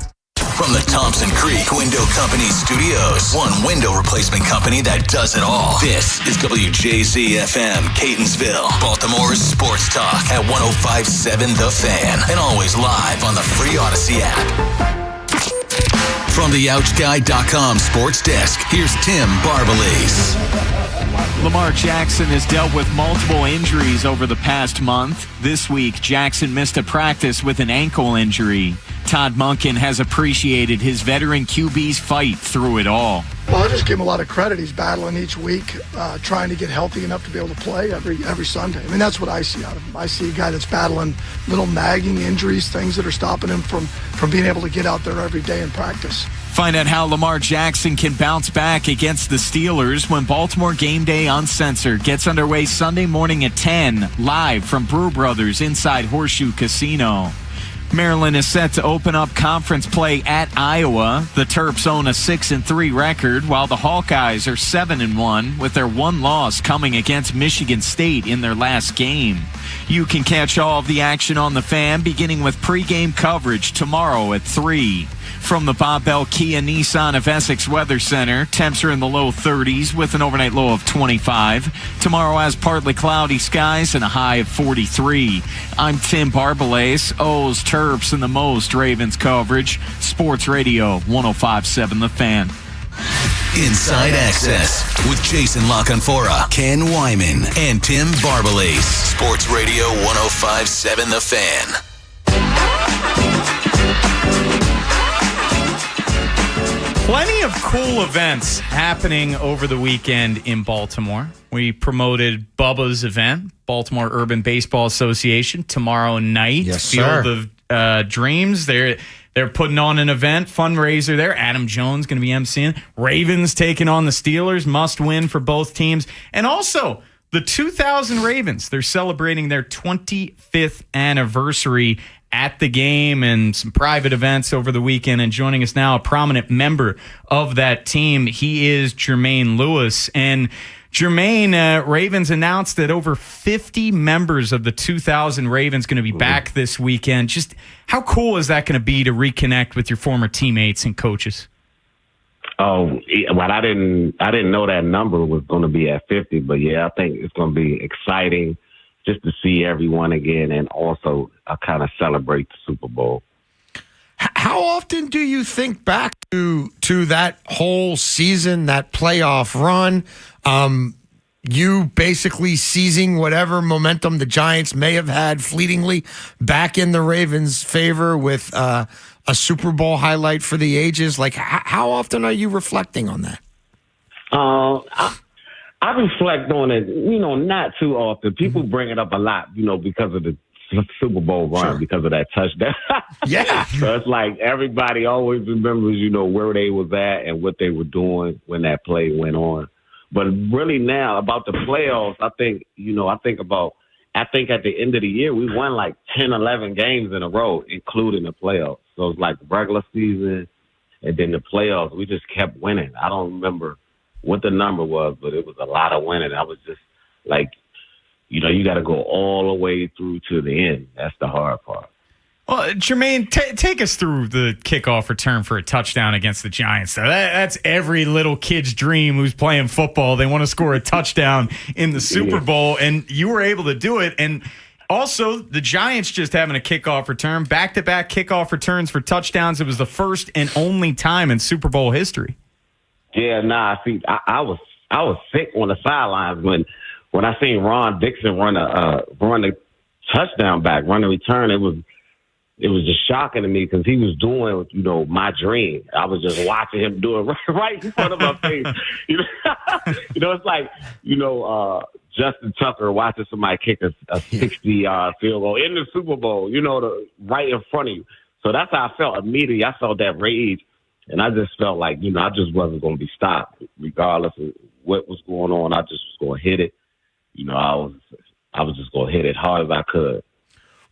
From the Thompson Creek Window Company Studios, one window replacement company that does it all. This is WJZ-FM, Catonsville, Baltimore's sports talk at 105.7 The Fan, and always live on the free Odyssey app. From the OutchGuy.com sports desk, here's Tim Barbalese. Lamar Jackson has dealt with multiple injuries over the past month. This week, Jackson missed a practice with an ankle injury. Todd Monken has appreciated his veteran QB's fight through it all. Well, I just give him a lot of credit. He's battling each week, trying to get healthy enough to be able to play every Sunday. I mean, that's what I see out of him. I see a guy that's battling little nagging injuries, things that are stopping him from being able to get out there every day and practice. Find out how Lamar Jackson can bounce back against the Steelers when Baltimore Game Day Uncensored gets underway Sunday morning at 10, live from Brew Brothers inside Horseshoe Casino. Maryland is set to open up conference play at Iowa. The Terps own a 6-3 record, while the Hawkeyes are 7-1, with their one loss coming against Michigan State in their last game. You can catch all of the action on the Fan, beginning with pregame coverage tomorrow at 3. From the Bob Bell Kia Nissan of Essex Weather Center, temps are in the low 30s with an overnight low of 25. Tomorrow has partly cloudy skies and a high of 43. I'm Tim Barbalese. O's, Terps, and the most Ravens coverage. Sports Radio 105.7 The Fan. Inside Access with Jason LaConfora, Ken Wyman, and Tim Barbalese. Sports Radio 105.7 The Fan. Plenty of cool events happening over the weekend in Baltimore. We promoted Bubba's event, Baltimore Urban Baseball Association, tomorrow night. Yes, Field sir. of Dreams. They're putting on an event, fundraiser there. Adam Jones going to be emceeing. Ravens taking on the Steelers, must win for both teams. And also, the 2000 Ravens, they're celebrating their 25th anniversary at the game and some private events over the weekend. And joining us now, a prominent member of that team, he is Jermaine Lewis. And Jermaine, Ravens announced that over 50 members of the 2000 Ravens going to be back this weekend. Just how cool is that going to be to reconnect with your former teammates and coaches? Oh, well, I didn't know that number was going to be at 50, but yeah, I think it's going to be exciting just to see everyone again and also kind of celebrate the Super Bowl. How often do you think back to that whole season, that playoff run? You basically seizing whatever momentum the Giants may have had fleetingly back in the Ravens' favor with a Super Bowl highlight for the ages. Like, how often are you reflecting on that? I reflect on it, not too often. People bring it up a lot, because of the Super Bowl run, because of that touchdown. Yeah. So it's like everybody always remembers, where they was at and what they were doing when that play went on. But really now about the playoffs, I think at the end of the year, we won like 10, 11 games in a row, including the playoffs. So it's like regular season and then the playoffs, we just kept winning. I don't remember what the number was, but it was a lot of winning. I was just like, you got to go all the way through to the end. That's the hard part. Well, Jermaine, take us through the kickoff return for a touchdown against the Giants. So that's every little kid's dream who's playing football. They want to score a touchdown in the Super Bowl, and you were able to do it. And also, the Giants just having a kickoff return, back-to-back kickoff returns for touchdowns. It was the first and only time in Super Bowl history. Yeah, see, I was sick on the sidelines when I seen Ron Dixon run the touchdown back, run the return. It was just shocking to me because he was doing, my dream. I was just watching him do it right in front of my face. It's like, Justin Tucker watching somebody kick a 60-yard field goal in the Super Bowl, right in front of you. So that's how I felt immediately. I felt that rage. And I just felt like, I just wasn't going to be stopped regardless of what was going on. I just was going to hit it. I was just going to hit it hard as I could.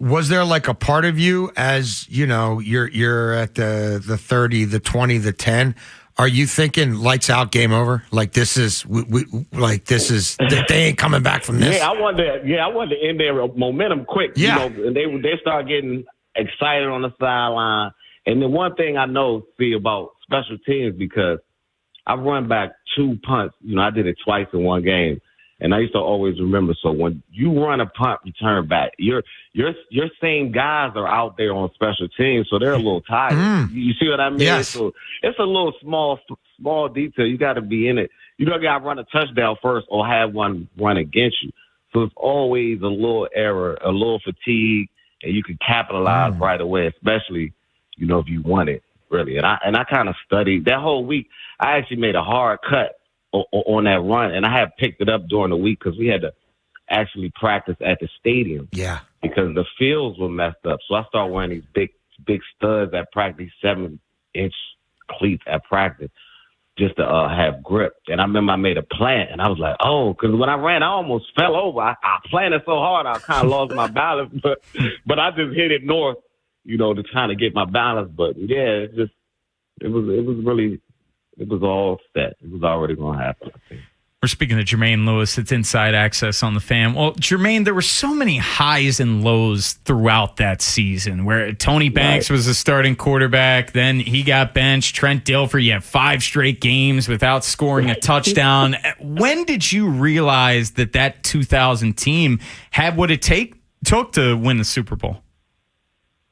Was there like a part of you as, you're at the 30, the 20, the 10? Are you thinking lights out, game over? Like they ain't coming back from this? I wanted to end their momentum quick. And they start getting excited on the sideline. And the one thing I know, about special teams, because I've run back 2 punts. I did it twice in one game. And I used to always remember, so when you run a punt return back, your same guys are out there on special teams, so they're a little tired. You see what I mean? Yes. So it's a little small detail. You got to be in it. You don't got to run a touchdown first or have one run against you. So it's always a little error, a little fatigue, and you can capitalize right away, especially, if you want it, really. And I kind of studied that whole week. I actually made a hard cut on that run, and I had picked it up during the week because we had to actually practice at the stadium. Yeah. Because the fields were messed up. So I started wearing these big studs at practice, 7-inch cleats at practice, just to have grip. And I remember I made a plant, and I was like, because when I ran, I almost fell over. I planted so hard, I kind of lost my balance, but I just hit it north, to kind of get my balance. But yeah, it was all set. It was already going to happen, I think. We're speaking to Jermaine Lewis. It's Inside Access on the Fan. Well, Jermaine, there were so many highs and lows throughout that season where Tony Banks was the starting quarterback. Then he got benched. Trent Dilfer, you had 5 straight games without scoring a touchdown. When did you realize that 2000 team had what it took to win the Super Bowl?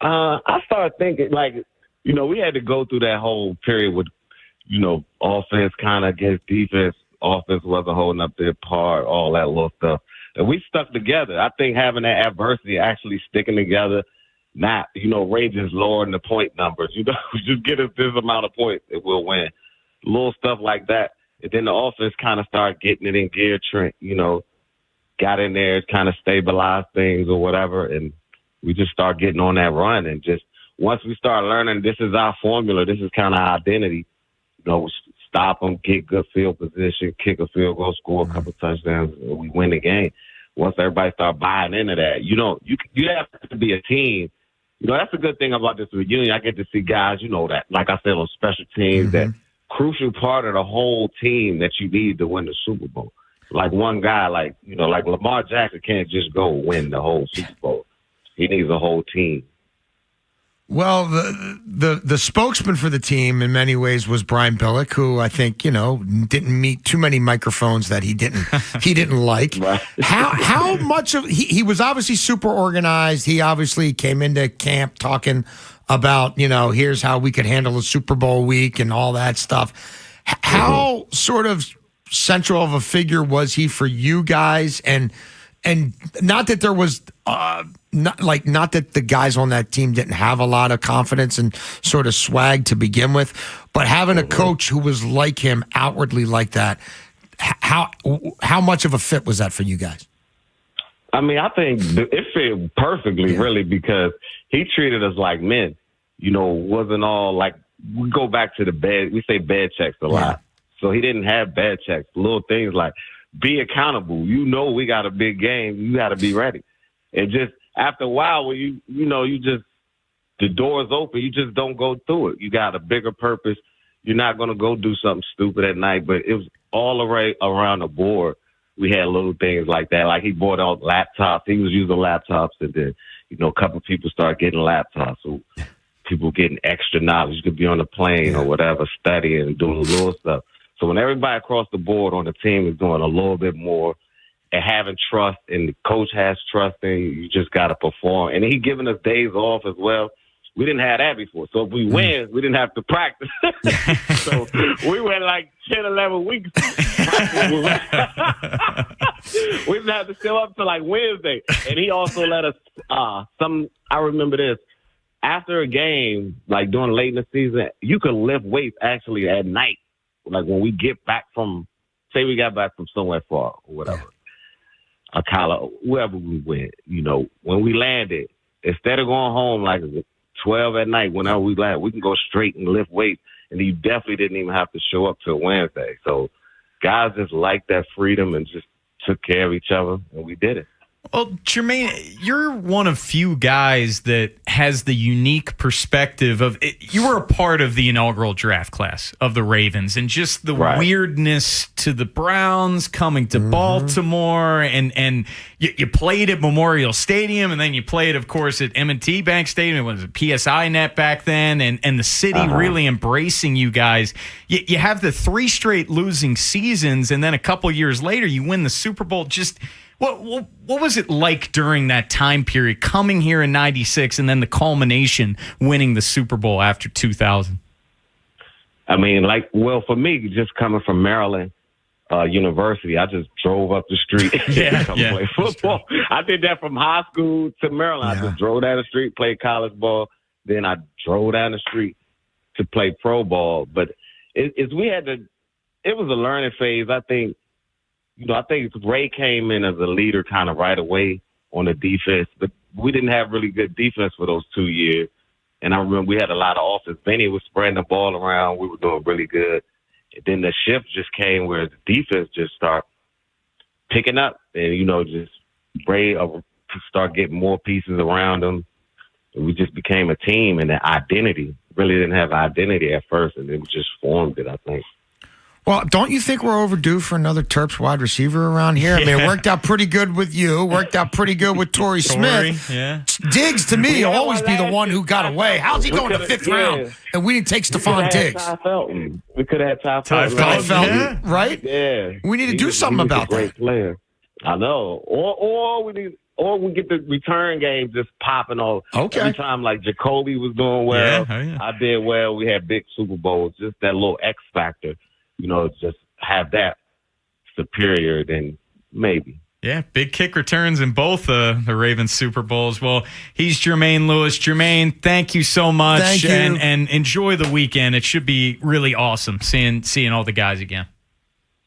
I started thinking, we had to go through that whole period with, offense kind of against defense. Offense wasn't holding up their part, all that little stuff. And we stuck together. I think having that adversity, actually sticking together, not, Ravens lowering the point numbers. Just get us this amount of points and we'll win. Little stuff like that. And then the offense kind of started getting it in gear. Trent, got in there, kind of stabilized things or whatever. And we just started getting on that run. And just once we started learning this is our formula, this is kind of our identity, stop them, get good field position, kick a field goal, score a couple touchdowns, and we win the game. Once everybody start buying into that, you have to be a team. That's a good thing about this reunion. I get to see guys, that, like I said, on special teams, that crucial part of the whole team that you need to win the Super Bowl. Like one guy, like Lamar Jackson can't just go win the whole Super Bowl. He needs a whole team. Well, the spokesman for the team in many ways was Brian Billick, who I think, didn't meet too many microphones that he didn't like. Right. How much of he was obviously super organized. He obviously came into camp talking about, here's how we could handle a Super Bowl week and all that stuff. How sort of central of a figure was he for you guys? And not that there was not that the guys on that team didn't have a lot of confidence and sort of swag to begin with, but having a coach who was like him outwardly like that, How much of a fit was that for you guys? I mean, I think it fit perfectly, really, because he treated us like men. Wasn't all like, we go back to the bed. We say bed checks a lot. So he didn't have bed checks. Little things like be accountable. We got a big game. You got to be ready. And just after a while, when you just, the door's open, you just don't go through it. You got a bigger purpose. You're not going to go do something stupid at night, but it was all around the board. We had little things like that. Like he bought out laptops. He was using laptops, and then, a couple of people started getting laptops. So people getting extra knowledge. You could be on the plane or whatever, studying and doing little stuff. So when everybody across the board on the team is doing a little bit more and having trust, and the coach has trust in you, you just got to perform. And he giving us days off as well. We didn't have that before. So if we win, we didn't have to practice. So we went like 10, 11 weeks. We didn't have to show up till like Wednesday. And he also let us, I remember this, after a game, like during late in the season, you could lift weights actually at night. Like when we get back from, say we got back from somewhere far or whatever, a college, wherever we went, when we landed, instead of going home like 12 at night, whenever we land, we can go straight and lift weights. And you definitely didn't even have to show up till Wednesday. So guys just liked that freedom and just took care of each other, and we did it. Well, Jermaine, you're one of few guys that has the unique perspective of it. You were a part of the inaugural draft class of the Ravens, and just the weirdness to the Browns coming to Baltimore, and you played at Memorial Stadium, and then you played, of course, at M&T Bank Stadium. It was a PSI Net back then, and the city really embracing you guys. You have the 3 straight losing seasons, and then a couple years later, you win the Super Bowl. Just What was it like during that time period, coming here in '96 and then the culmination, winning the Super Bowl after 2000? I mean, for me, just coming from Maryland University, I just drove up the street to come play football. I did that from high school to Maryland. I just drove down the street, played college ball. Then I drove down the street to play pro ball. But it was a learning phase, I think. I think Ray came in as a leader kind of right away on the defense, but we didn't have really good defense for those 2 years. And I remember we had a lot of offense. Vinny was spreading the ball around. We were doing really good. And then the shift just came where the defense just started picking up, and, just Ray start getting more pieces around him. And we just became a team, and the identity really didn't have identity at first, and then we just formed it, I think. Well, don't you think we're overdue for another Terps wide receiver around here? I mean, it worked out pretty good with you. Worked out pretty good with Torrey Smith. Yeah. Diggs, to me, will always be the one who got away. How's he going to 5th round? And we didn't take Stephon Diggs. We could have had Ty Felton, right? Yeah. We need to do something about that. Great player. I know. Or we get the return game just popping off. Okay. Every time, like Jacoby was doing well, I did well. We had big Super Bowls. Just that little X factor. Just have that superior, then maybe. Yeah, big kick returns in both the Ravens Super Bowls. Well, he's Jermaine Lewis. Jermaine, thank you so much. Thank you. And enjoy the weekend. It should be really awesome seeing all the guys again.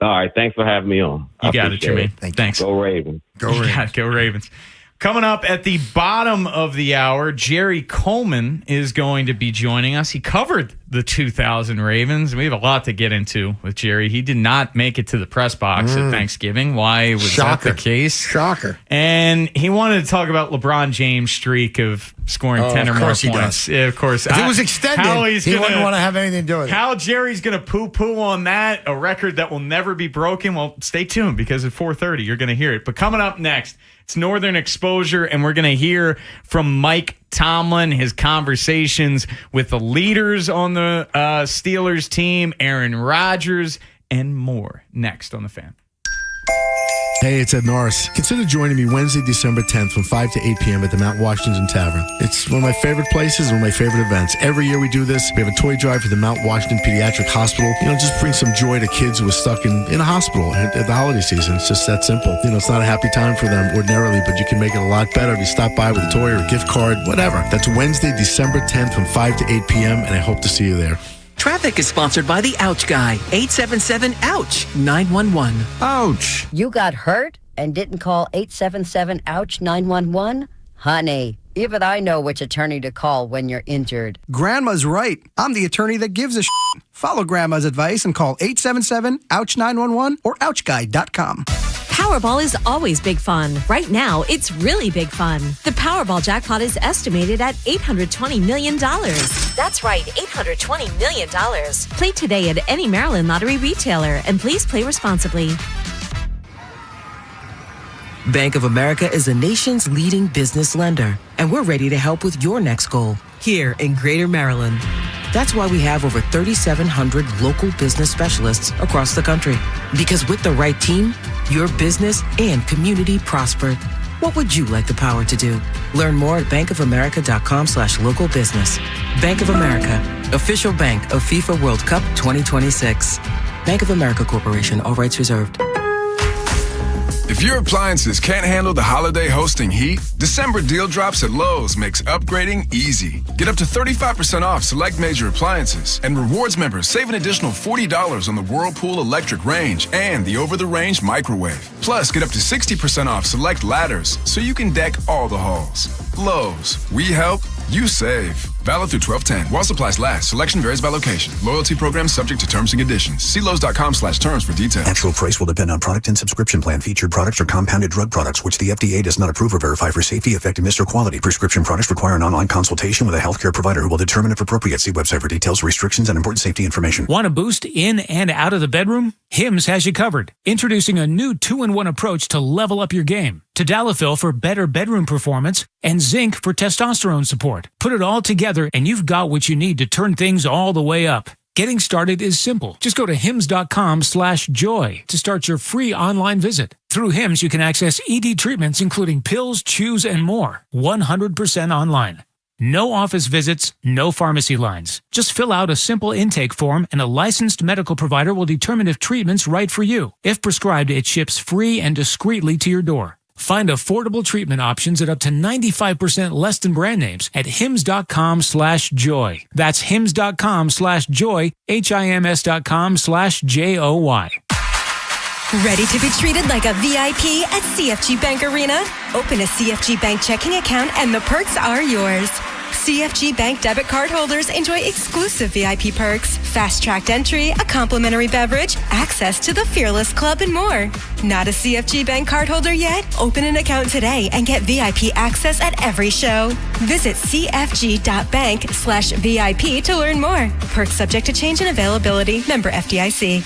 All right, thanks for having me on. You got it, Jermaine. Thanks. Go Ravens. Go Ravens. Go Ravens. Coming up at the bottom of the hour, Jerry Coleman is going to be joining us. He covered the 2000 Ravens. We have a lot to get into with Jerry. He did not make it to the press box at Thanksgiving. Why was that the case? Shocker. And he wanted to talk about LeBron James' streak of scoring 10 or more points. Does. Yeah, of course. If it was extended, he wouldn't want to have anything to do with it. How Jerry's going to poo-poo on that, a record that will never be broken. Well, stay tuned because at 4:30 you're going to hear it. But coming up next, it's Northern Exposure, and we're going to hear from Mike Tomlin, his conversations with the leaders on the Steelers team, Aaron Rodgers, and more next on The Fan. Hey, it's Ed Norris. Consider joining me Wednesday, December 10th from 5 to 8 p.m. at the Mount Washington Tavern. It's one of my favorite places, one of my favorite events. Every year we do this. We have a toy drive for the Mount Washington Pediatric Hospital. Just bring some joy to kids who are stuck in a hospital at the holiday season. It's just that simple. It's not a happy time for them ordinarily, but you can make it a lot better if you stop by with a toy or a gift card, whatever. That's Wednesday, December 10th from 5 to 8 p.m., and I hope to see you there. Traffic is sponsored by the Ouch Guy, 877-OUCH-911. Ouch! You got hurt and didn't call 877-OUCH-911? Honey, even I know which attorney to call when you're injured. Grandma's right. I'm the attorney that gives a shit. Follow Grandma's advice and call 877-OUCH-911 or OUCHGuy.com. Powerball is always big fun. Right now, it's really big fun. The Powerball jackpot is estimated at $820 million. That's right, $820 million. Play today at any Maryland lottery retailer, and please play responsibly. Bank of America is the nation's leading business lender, and we're ready to help with your next goal here in Greater Maryland. That's why we have over 3,700 local business specialists across the country. Because with the right team, your business and community prosper. What would you like the power to do? Learn more at bankofamerica.com/local business. Bank of America, official bank of FIFA World Cup 2026. Bank of America Corporation, all rights reserved. If your appliances can't handle the holiday hosting heat, December deal drops at Lowe's makes upgrading easy. Get up to 35% off select major appliances, and rewards members save an additional $40 on the Whirlpool electric range and the over-the-range microwave. Plus, get up to 60% off select ladders so you can deck all the halls. Lowe's, we help, you save. Valid through 12/10. While supplies last. Selection varies by location. Loyalty program subject to terms and conditions. See Lowe's.com/terms for details. Actual price will depend on product and subscription plan. Featured products are compounded drug products, which the FDA does not approve or verify for safety, effectiveness, or quality. Prescription products require an online consultation with a healthcare provider who will determine if appropriate. See website for details, restrictions, and important safety information. Want a boost in and out of the bedroom? Hims has you covered. Introducing a new 2-in-1 approach to level up your game. Tadalafil for better bedroom performance and zinc for testosterone support. Put it all together and you've got what you need to turn things all the way up. Getting started is simple. Just go to hims.com/joy to start your free online visit. Through Hims, you can access ED treatments including pills, chews, and more. 100% online. No office visits, no pharmacy lines. Just fill out a simple intake form and a licensed medical provider will determine if treatment's right for you. If prescribed, it ships free and discreetly to your door. Find affordable treatment options at up to 95% less than brand names at hims.com/joy. That's hims.com/joy, HIMS.com/JOY. Ready to be treated like a VIP at CFG Bank Arena? Open a CFG Bank checking account and the perks are yours. CFG Bank debit card holders enjoy exclusive VIP perks, fast-tracked entry, a complimentary beverage, access to the Fearless Club, and more. Not a CFG Bank card holder yet? Open an account today and get VIP access at every show. Visit cfg.bank/VIP to learn more. Perks subject to change and availability. Member FDIC.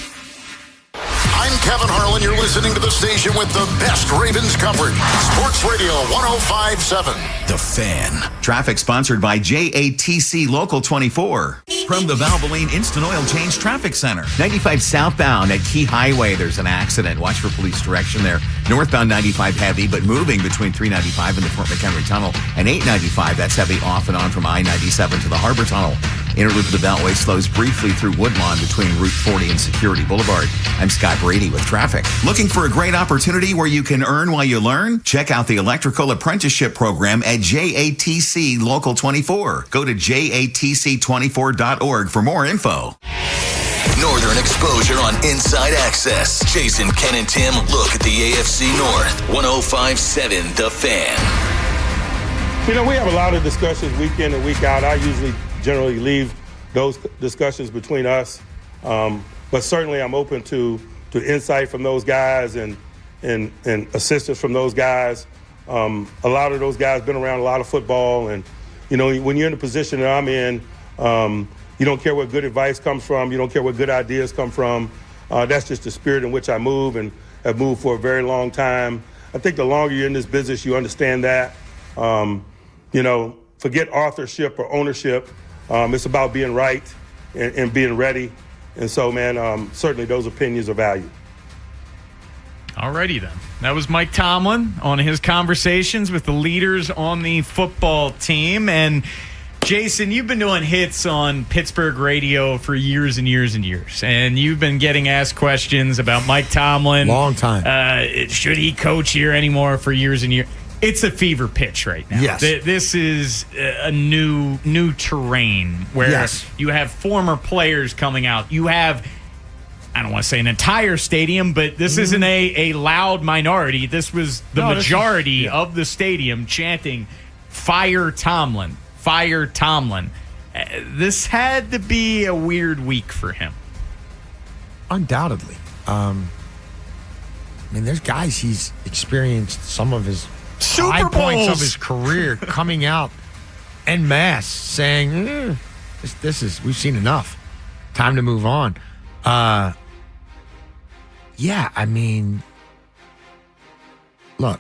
I'm Kevin Harlan. You're listening to the station with the best Ravens coverage. Sports Radio 105.7. The Fan. Traffic sponsored by JATC Local 24. From the Valvoline Instant Oil Change Traffic Center. 95 southbound at Key Highway. There's an accident. Watch for police direction there. Northbound 95 heavy, but moving between 395 and the Fort McHenry Tunnel. And 895, that's heavy off and on from I-97 to the Harbor Tunnel. Inner loop of the Beltway slows briefly through Woodlawn between Route 40 and Security Boulevard. I'm Scott Brady with traffic. Looking for a great opportunity where you can earn while you learn? Check out the Electrical Apprenticeship Program at JATC Local 24. Go to jatc24.org for more info. Northern exposure on Inside Access. Jason, Ken, and Tim look at the AFC North. 105.7 The Fan. You know, we have a lot of discussions week in and week out. I usually generally leave those discussions between us. But certainly I'm open to insight from those guys and assistance from those guys. A lot of those guys been around a lot of football. And, you know, when you're in the position that I'm in, you don't care where good advice comes from. You don't care where good ideas come from. That's just the spirit in which I move and have moved for a very long time. I think the longer you're in this business, you understand that. You know, forget authorship or ownership. It's about being right and being ready. And so, man, certainly those opinions are valued. Alrighty then. That was Mike Tomlin on his conversations with the leaders on the football team. And Jason, you've been doing hits on Pittsburgh radio for years and years and years. And you've been getting asked questions about Mike Tomlin. Long time. Should he coach here anymore for years and years? It's a fever pitch right now. Yes. This is a new terrain where you have former players coming out. You have, I don't want to say an entire stadium, but this isn't a loud minority. This was the majority of the stadium chanting, "Fire Tomlin, fire Tomlin." This had to be a weird week for him. Undoubtedly. I mean, there's guys he's experienced some of his high points of his career coming out en masse saying, we've seen enough. Time to move on. Yeah, I mean, look,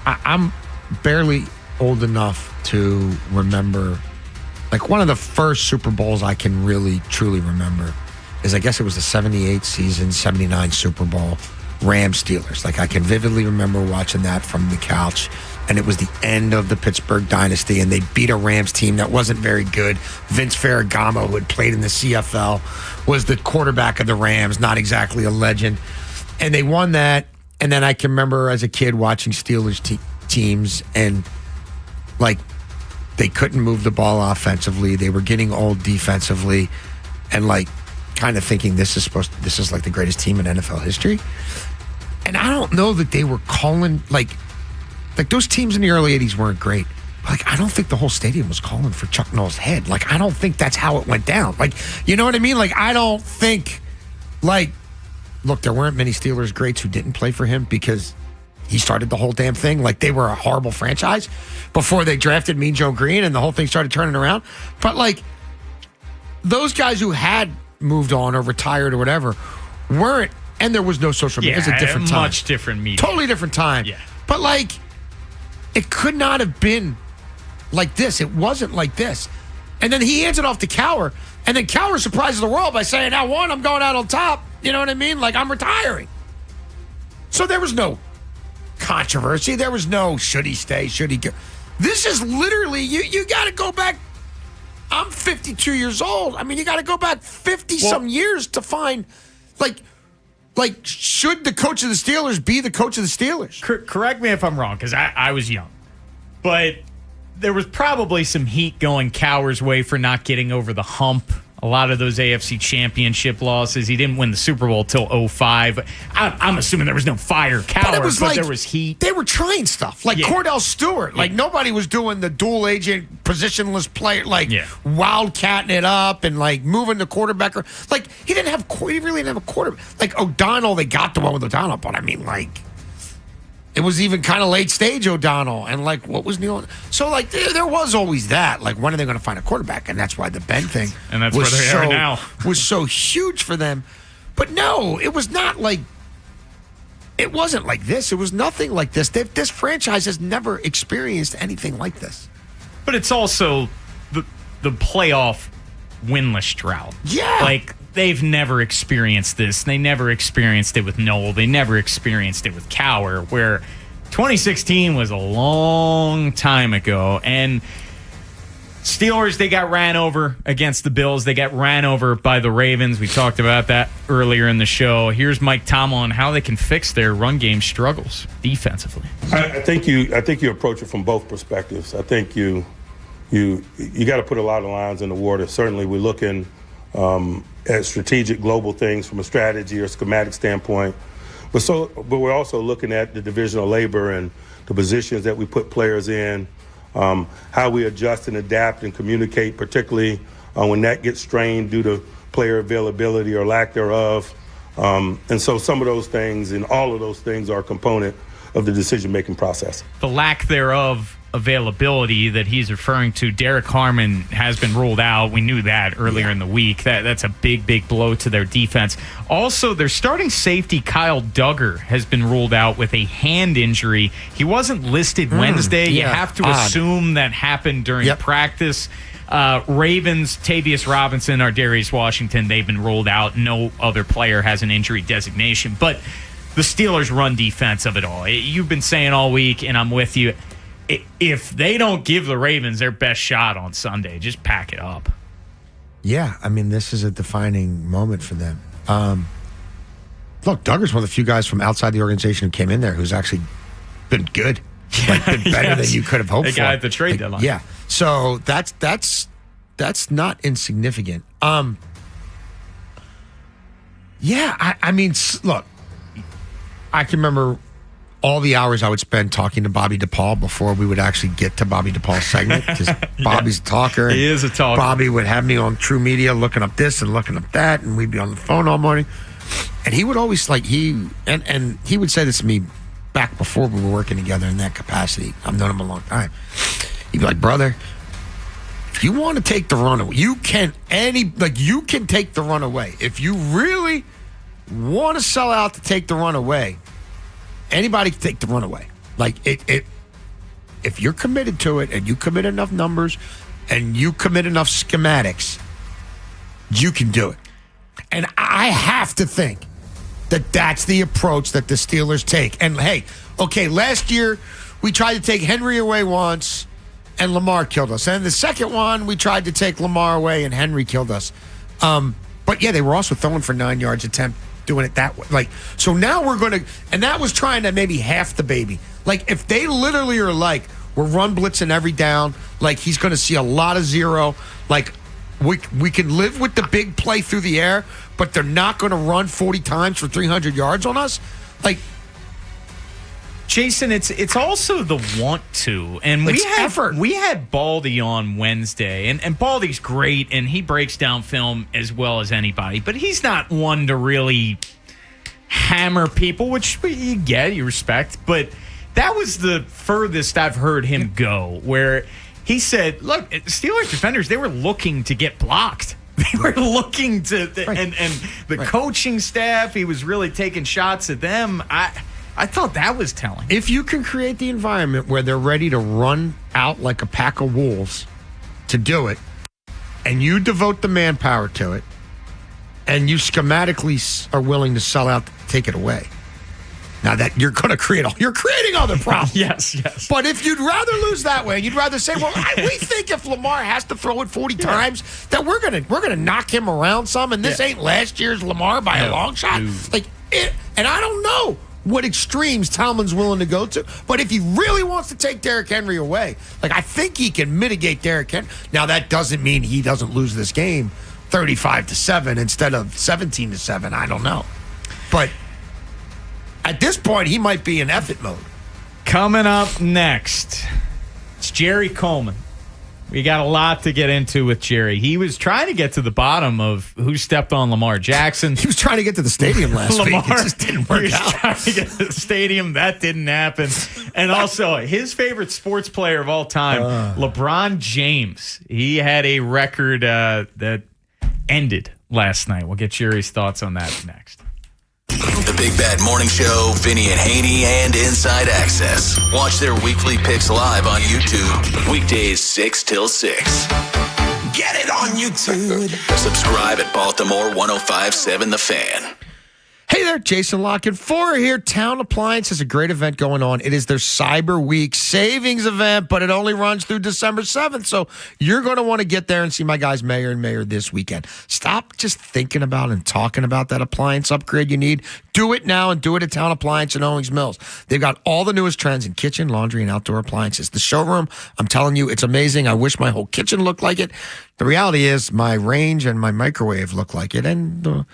I'm barely old enough to remember, like, one of the first Super Bowls I can really, truly remember is, I guess it was the 78 season, 79 Super Bowl, Rams Steelers. Like, I can vividly remember watching that from the couch, and it was the end of the Pittsburgh dynasty, and they beat a Rams team that wasn't very good. Vince Ferragamo, who had played in the CFL, was the quarterback of the Rams, not exactly a legend. And they won that, and then I can remember as a kid watching Steelers teams, and, like, they couldn't move the ball offensively. They were getting old defensively, and, like, kind of thinking this is like the greatest team in NFL history. And I don't know that they were calling, like those teams in the early 80s weren't great. But, like, I don't think the whole stadium was calling for Chuck Noll's head. Like, I don't think that's how it went down. Like, you know what I mean? Like, I don't think, like, look, there weren't many Steelers greats who didn't play for him because he started the whole damn thing. Like, they were a horrible franchise before they drafted Mean Joe Green and the whole thing started turning around. But, like, those guys who had moved on or retired or whatever weren't, and there was no social media. It was a different time. Much different media. Totally different time. Yeah. But, like, it could not have been like this. It wasn't like this. And then he hands it off to Cowher, and then Cowher surprises the world by saying, "I won, I'm going out on top." You know what I mean? Like, I'm retiring. So there was no controversy. There was no should he stay, should he go. This is literally, you got to go back. I'm 52 years old. I mean, you got to go back 50-some years to find, like, should the coach of the Steelers be the coach of the Steelers? Correct me if I'm wrong, because I was young. But there was probably some heat going Cowher's way for not getting over the hump. A lot of those AFC championship losses. He didn't win the Super Bowl till 2005. I'm assuming there was no fire Cowher, but there was heat. They were trying stuff. Like Cordell Stewart. Like, nobody was doing the dual agent, positionless player, like wildcatting it up and, like, moving the quarterback. Like, he really didn't have a quarterback. Like, O'Donnell, they got the one with O'Donnell, but I mean, like, it was even kind of late stage O'Donnell. And, like, what was Neil? So, like, there was always that. Like, when are they going to find a quarterback? And that's why the Ben thing and that's where they are now. Was so huge for them. But no, it was not like, it wasn't like this. It was nothing like this. This franchise has never experienced anything like this. But it's also the playoff winless drought. Yeah. Like, they've never experienced this. They never experienced it with Noel. They never experienced it with Cowher, where 2016 was a long time ago. And Steelers, they got ran over against the Bills. They got ran over by the Ravens. We talked about that earlier in the show. Here's Mike Tomlin on how they can fix their run game struggles defensively. I think you approach it from both perspectives. I think you got to put a lot of lines in the water. Certainly, we're looking at strategic global things from a strategy or schematic standpoint, but we're also looking at the divisional labor and the positions that we put players in, how we adjust and adapt and communicate, particularly when that gets strained due to player availability or lack thereof. And so some of those things and all of those things are a component of the decision-making process. The lack thereof availability that he's referring to, Derek Harmon has been ruled out. We knew that earlier in the week. That's a big blow to their defense. Also, their starting safety, Kyle Duggar, has been ruled out with a hand injury. He wasn't listed Wednesday. You have to assume that happened during practice. Ravens, Tavius Robinson, or Darius Washington, they've been ruled out. No other player has an injury designation. But the Steelers' run defense of it all. You've been saying all week, and I'm with you, if they don't give the Ravens their best shot on Sunday, just pack it up. Yeah, I mean, this is a defining moment for them. Look, Duggar's one of the few guys from outside the organization who came in there who's actually been good. like been better than you could have hoped they for. got at the trade deadline. Yeah. So that's not insignificant. Yeah, I mean, look, I can remember all the hours I would spend talking to Bobby DePaul before we would actually get to Bobby DePaul's segment, because Bobby's a talker. He is a talker. Bobby would have me on True Media looking up this and looking up that, and we'd be on the phone all morning. And he would always he would say this to me back before we were working together in that capacity. I've known him a long time. He'd be like, brother, if you want to take the run away, you can take the run away. If you really want to sell out to take the run away, anybody can take the run away. Like if you're committed to it and you commit enough numbers and you commit enough schematics, you can do it. And I have to think that that's the approach that the Steelers take. And hey, okay, last year we tried to take Henry away once and Lamar killed us. And the second one, we tried to take Lamar away and Henry killed us. But yeah, they were also throwing for 9 yards attempt, doing it that way. Like, so now we're going to, and that was trying to maybe half the baby. Like, if they literally are like, we're run blitzing every down, like he's going to see a lot of zero, like we can live with the big play through the air, but they're not going to run 40 times for 300 yards on us. Like, Jason, it's also the want to, and we had Baldy on Wednesday, and Baldy's great, and he breaks down film as well as anybody, but he's not one to really hammer people, which you get, you respect, but that was the furthest I've heard him go, where he said, look, Steelers defenders, they were looking to get blocked. They were looking to, and the coaching staff, he was really taking shots at them. I thought that was telling. If you can create the environment where they're ready to run out like a pack of wolves to do it, and you devote the manpower to it, and you schematically are willing to sell out to take it away, now that you're going to you're creating other problems. Yes. But if you'd rather lose that way, and you'd rather say, well, we think if Lamar has to throw it 40 times, that we're gonna knock him around some, and this ain't last year's Lamar by a long shot. And I don't know what extremes Tomlin's willing to go to. But if he really wants to take Derrick Henry away, like, I think he can mitigate Derrick Henry. Now, that doesn't mean he doesn't lose this game 35-7 instead of 17-7. I don't know. But at this point, he might be in effort mode. Coming up next, it's Jerry Coleman. We got a lot to get into with Jerry. He was trying to get to the bottom of who stepped on Lamar Jackson. He was trying to get to the stadium last week. It just didn't work out. Trying to get to the stadium. That didn't happen. And also, his favorite sports player of all time, LeBron James. He had a record that ended last night. We'll get Jerry's thoughts on that next. The Big Bad Morning Show, Vinny and Haynie, and Inside Access. Watch their weekly picks live on YouTube. Weekdays 6 till 6. Get it on YouTube. Subscribe at Baltimore 105.7 The Fan. Hey there, Jason Lockett. 4 here. Town Appliance has a great event going on. It is their Cyber Week savings event, but it only runs through December 7th. So you're going to want to get there and see my guys, Mayor and Mayor, this weekend. Stop just thinking about and talking about that appliance upgrade you need. Do it now, and do it at Town Appliance in Owings Mills. They've got all the newest trends in kitchen, laundry, and outdoor appliances. The showroom, I'm telling you, it's amazing. I wish my whole kitchen looked like it. The reality is my range and my microwave look like it, and the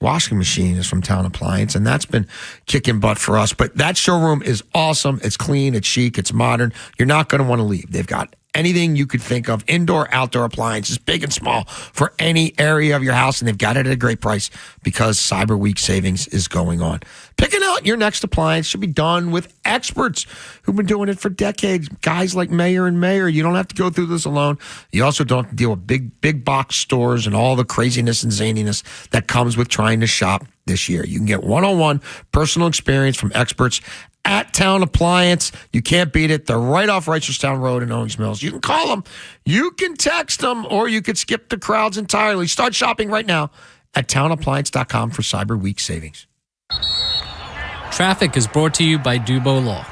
washing machine is from Town Appliance, and that's been kicking butt for us. But that showroom is awesome. It's clean, it's chic, it's modern. You're not going to want to leave. They've got anything you could think of, indoor, outdoor appliances, big and small, for any area of your house, and they've got it at a great price because Cyber Week savings is going on. Picking out your next appliance should be done with experts who've been doing it for decades. Guys like Mayor and Mayor. You don't have to go through this alone. You also don't have to deal with big box stores and all the craziness and zaniness that comes with trying to shop this year. You can get one-on-one personal experience from experts at Town Appliance. You can't beat it. They're right off Reisterstown Road in Owings Mills. You can call them, you can text them, or you could skip the crowds entirely. Start shopping right now at townappliance.com for Cyber Week savings. Traffic is brought to you by Dubo Law.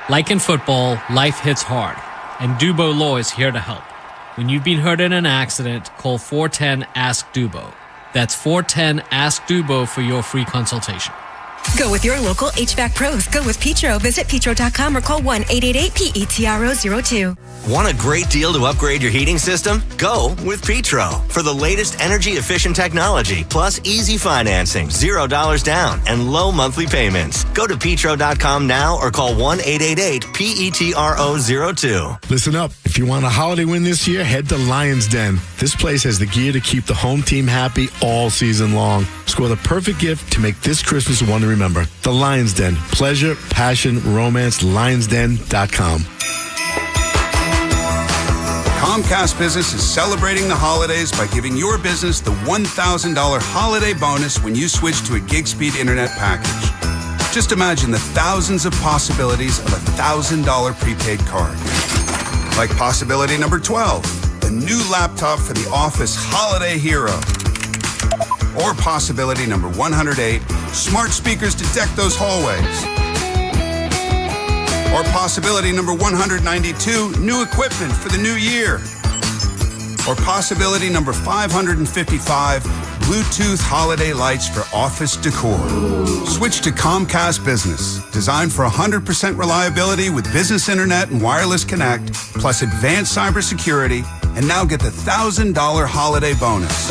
Like in football, life hits hard, and Dubo Law is here to help. When you've been hurt in an accident, call 410-ASK-DUBO. That's 410-ASK-DUBO for your free consultation. Go with your local HVAC pros. Go with Petro. Visit petro.com or call 1-888-PETRO02. Want a great deal to upgrade your heating system? Go with Petro. For the latest energy-efficient technology, plus easy financing, $0 down, and low monthly payments. Go to petro.com now or call 1-888-PETRO02. Listen up. If you want a holiday win this year, head to Lion's Den. This place has the gear to keep the home team happy all season long. Score the perfect gift to make this Christmas one to remember. The Lion's Den. Pleasure, passion, romance, lionsden.com. Comcast Business is celebrating the holidays by giving your business the $1,000 holiday bonus when you switch to a gig speed internet package. Just imagine the thousands of possibilities of a $1,000 prepaid card. Like possibility number 12, the new laptop for the office holiday hero. Or possibility number 108, smart speakers to deck those hallways. Or possibility number 192, new equipment for the new year. Or possibility number 555, Bluetooth holiday lights for office decor. Switch to Comcast Business, designed for 100% reliability with business internet and wireless connect, plus advanced cybersecurity, and now get the $1,000 holiday bonus.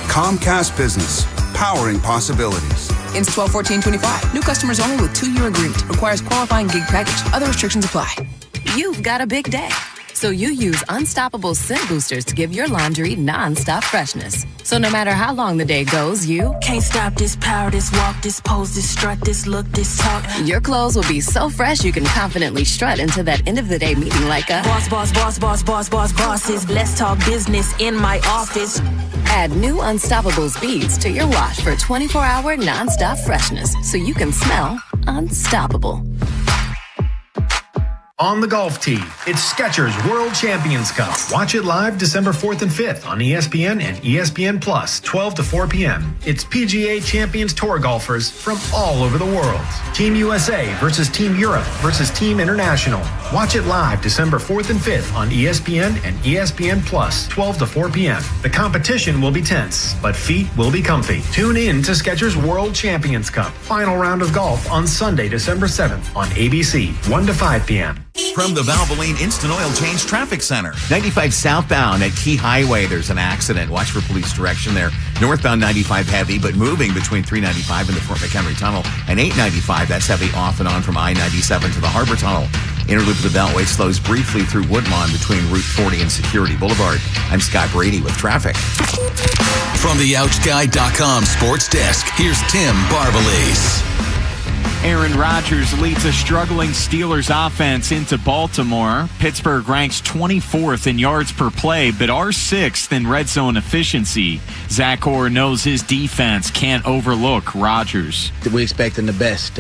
Comcast Business, powering possibilities. Ends 12/14/25. New customers only with 2-year agreement. Requires qualifying gig package. Other restrictions apply. You've got a big day, so you use Unstoppable Scent Boosters to give your laundry non-stop freshness. So no matter how long the day goes, you can't stop this power, this walk, this pose, this strut, this look, this talk. Your clothes will be so fresh you can confidently strut into that end of the day meeting like a bosses. Let's talk business in my office. Add new Unstoppable beads to your wash for 24-hour non-stop freshness so you can smell unstoppable. On the golf tee, it's Skechers World Champions Cup. Watch it live December 4th and 5th on ESPN and ESPN Plus, 12 to 4 p.m. It's PGA Champions Tour golfers from all over the world. Team USA versus Team Europe versus Team International. Watch it live December 4th and 5th on ESPN and ESPN Plus, 12 to 4 p.m. The competition will be tense, but feet will be comfy. Tune in to Skechers World Champions Cup. Final round of golf on Sunday, December 7th on ABC, 1 to 5 p.m. From the Valvoline Instant Oil Change Traffic Center. 95 southbound at Key Highway, there's an accident. Watch for police direction there. Northbound 95 heavy, but moving between 395 and the Fort McHenry Tunnel. And 895, that's heavy off and on from I-97 to the Harbor Tunnel. Interloop of the Beltway slows briefly through Woodlawn between Route 40 and Security Boulevard. I'm Scott Brady with traffic. From the OutGuy.com sports desk, here's Tim Barbalese. Aaron Rodgers leads a struggling Steelers offense into Baltimore. Pittsburgh ranks 24th in yards per play, but are 6th in red zone efficiency. Zach Orr knows his defense can't overlook Rodgers. We expect him the best.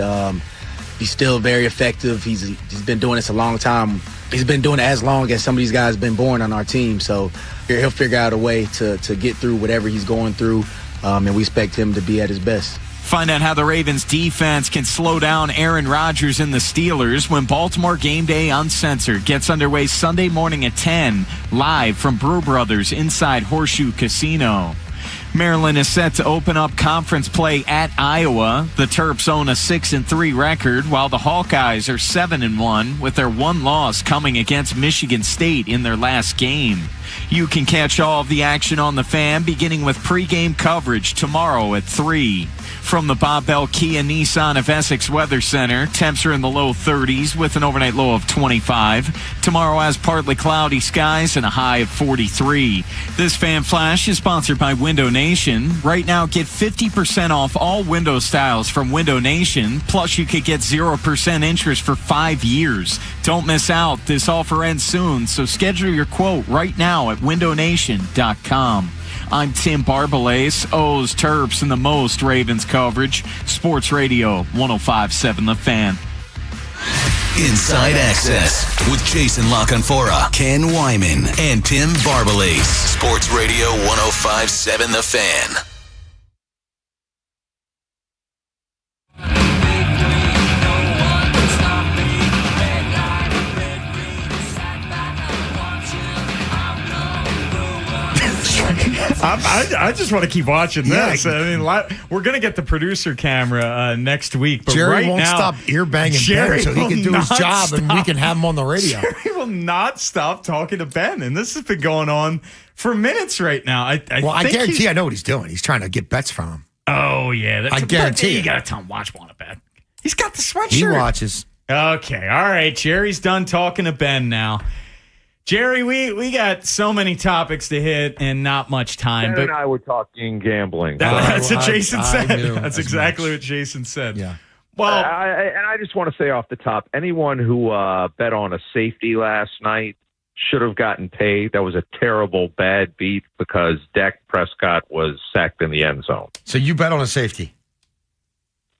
He's still very effective. He's been doing this a long time. He's been doing it as long as some of these guys have been born on our team. So he'll figure out a way to get through whatever he's going through, and we expect him to be at his best. Find out how the Ravens defense can slow down Aaron Rodgers and the Steelers when Baltimore Game Day Uncensored gets underway Sunday morning at 10, live from Brew Brothers inside Horseshoe Casino. Maryland is set to open up conference play at Iowa. The Terps own a 6-3 record, while the Hawkeyes are 7-1, with their one loss coming against Michigan State in their last game. You can catch all of the action on the Fan, beginning with pregame coverage tomorrow at 3. From the Bob Bell Kia Nissan of Essex Weather Center, temps are in the low 30s with an overnight low of 25. Tomorrow has partly cloudy skies and a high of 43. This Fan Flash is sponsored by Window Nation. Right now, get 50% off all window styles from Window Nation. Plus, you could get 0% interest for 5 years. Don't miss out. This offer ends soon, so schedule your quote right now at windownation.com. I'm Tim Barbalese. O's, Terps, and the most Ravens coverage. Sports Radio 105.7 The Fan. Inside Access with Jason LaConfora, Ken Wyman, and Tim Barbalese. Sports Radio 105.7 The Fan. I just want to keep watching this. Yeah. I mean, we're going to get the producer camera next week. But Jerry right won't now, stop ear banging Ben so he can do his job and we can have him on the radio. Jerry will not stop talking to Ben. And this has been going on for minutes right now. I guarantee I know what he's doing. He's trying to get bets from him. Oh, yeah. I guarantee you got to tell him, watch, want to bet. He's got the sweatshirt. He watches. Okay. All right. Jerry's done talking to Ben now. Jerry, we got so many topics to hit and not much time. Ben and I were talking gambling. That's what Jason said. That's as exactly what Jason said. Yeah. Well, I just want to say off the top, anyone who bet on a safety last night should have gotten paid. That was a terrible, bad beat because Dak Prescott was sacked in the end zone. So you bet on a safety?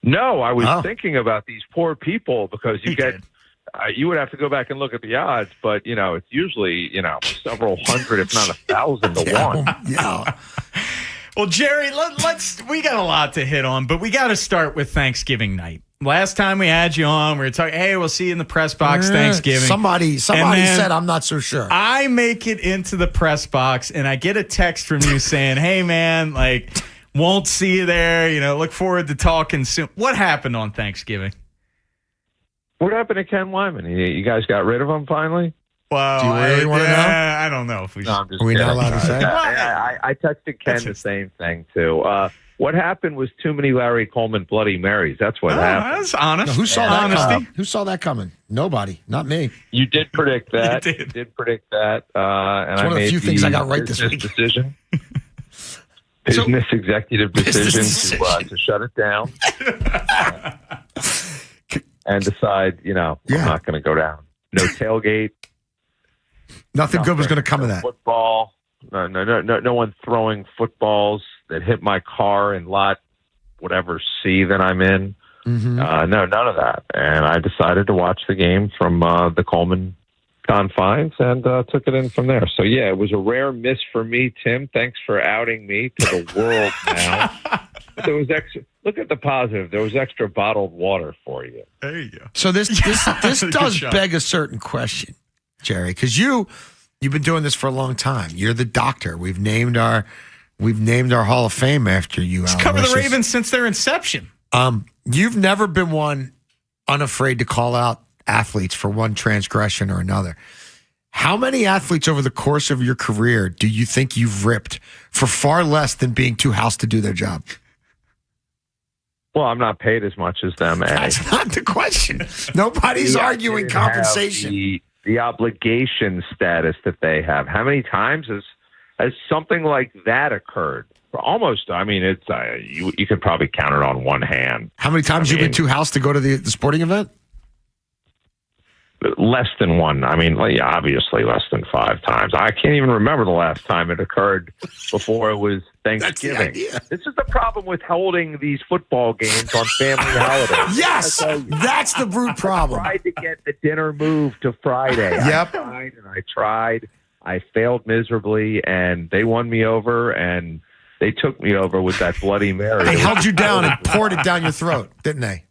No, I was thinking about these poor people because you would have to go back and look at the odds, but it's usually several hundred, if not 1,000 to one. Yeah. Well, Jerry, we got a lot to hit on, but we got to start with Thanksgiving night. Last time we had you on, we were talking, hey, we'll see you in the press box Thanksgiving. Somebody said, I'm not so sure. I make it into the press box, and I get a text from you saying, hey, man, won't see you there. Look forward to talking soon. What happened on Thanksgiving? What happened to Ken Wyman? You guys got rid of him finally? Well, do you really want to know? I don't know if we should. No, I'm just Are we kidding. not allowed to say? I texted Ken the same thing, too. What happened was too many Larry Coleman Bloody Marys. That's what happened. That's honest. No, who saw that coming? Who saw that coming? Nobody. Not me. You did predict that. You did predict that. And it's one of the few things I got right this week. Decision. Business executive decision to shut it down. And decide, I'm not going to go down. No tailgate. Nothing good was going to come of that. Football. No one throwing footballs that hit my car in lot whatever C that I'm in. Mm-hmm. No, none of that. And I decided to watch the game from the Coleman confines and took it in from there. So, yeah, it was a rare miss for me, Tim. Thanks for outing me to the world now. But there was extra. Look at the positive. There was extra bottled water for you. There you go. So this does beg a certain question, Jerry, because you've been doing this for a long time. You're the doctor. We've named our Hall of Fame after you. He's covered the Ravens since their inception. You've never been one unafraid to call out athletes for one transgression or another. How many athletes over the course of your career do you think you've ripped for far less than being too house to do their job? Well, I'm not paid as much as them. That's not the question. Nobody's arguing compensation. The obligation status that they have. How many times has something like that occurred? Almost. I mean, it's you could probably count it on one hand. How many times you've been too house to go to the sporting event? Less than one. I mean, obviously less than 5 times. I can't even remember the last time it occurred before it was Thanksgiving. This is the problem with holding these football games on family holidays. Yes, that's the root problem. I tried to get the dinner moved to Friday. Yep. I tried. I failed miserably, and they won me over, and they took me over with that Bloody Mary. They held you down and poured it down your throat, didn't they?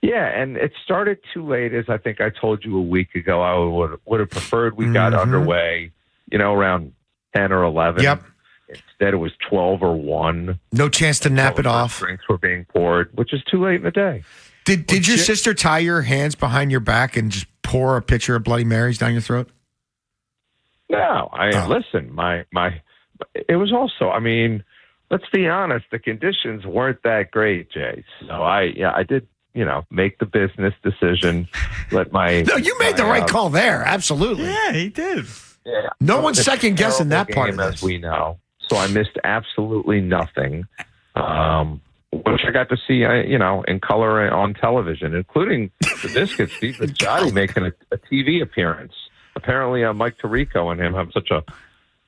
Yeah, and it started too late, as I think I told you a week ago. I would have preferred we got underway, around 10 or 11. Yep. Instead, it was 12 or 1. No chance to nap it off. Drinks were being poured, which is too late in the day. Did your sister tie your hands behind your back and just pour a pitcher of Bloody Marys down your throat? No, listen, it was also, I mean, let's be honest, the conditions weren't that great, Jay. So I did, make the business decision. No, you made the right call there. Absolutely. Yeah, he did. Yeah. No one's second guessing that part of this. As we know. So I missed absolutely nothing, which I got to see, in color on television, including the Biscuit, Steve Johnny making a TV appearance. Apparently, Mike Tirico and him have such a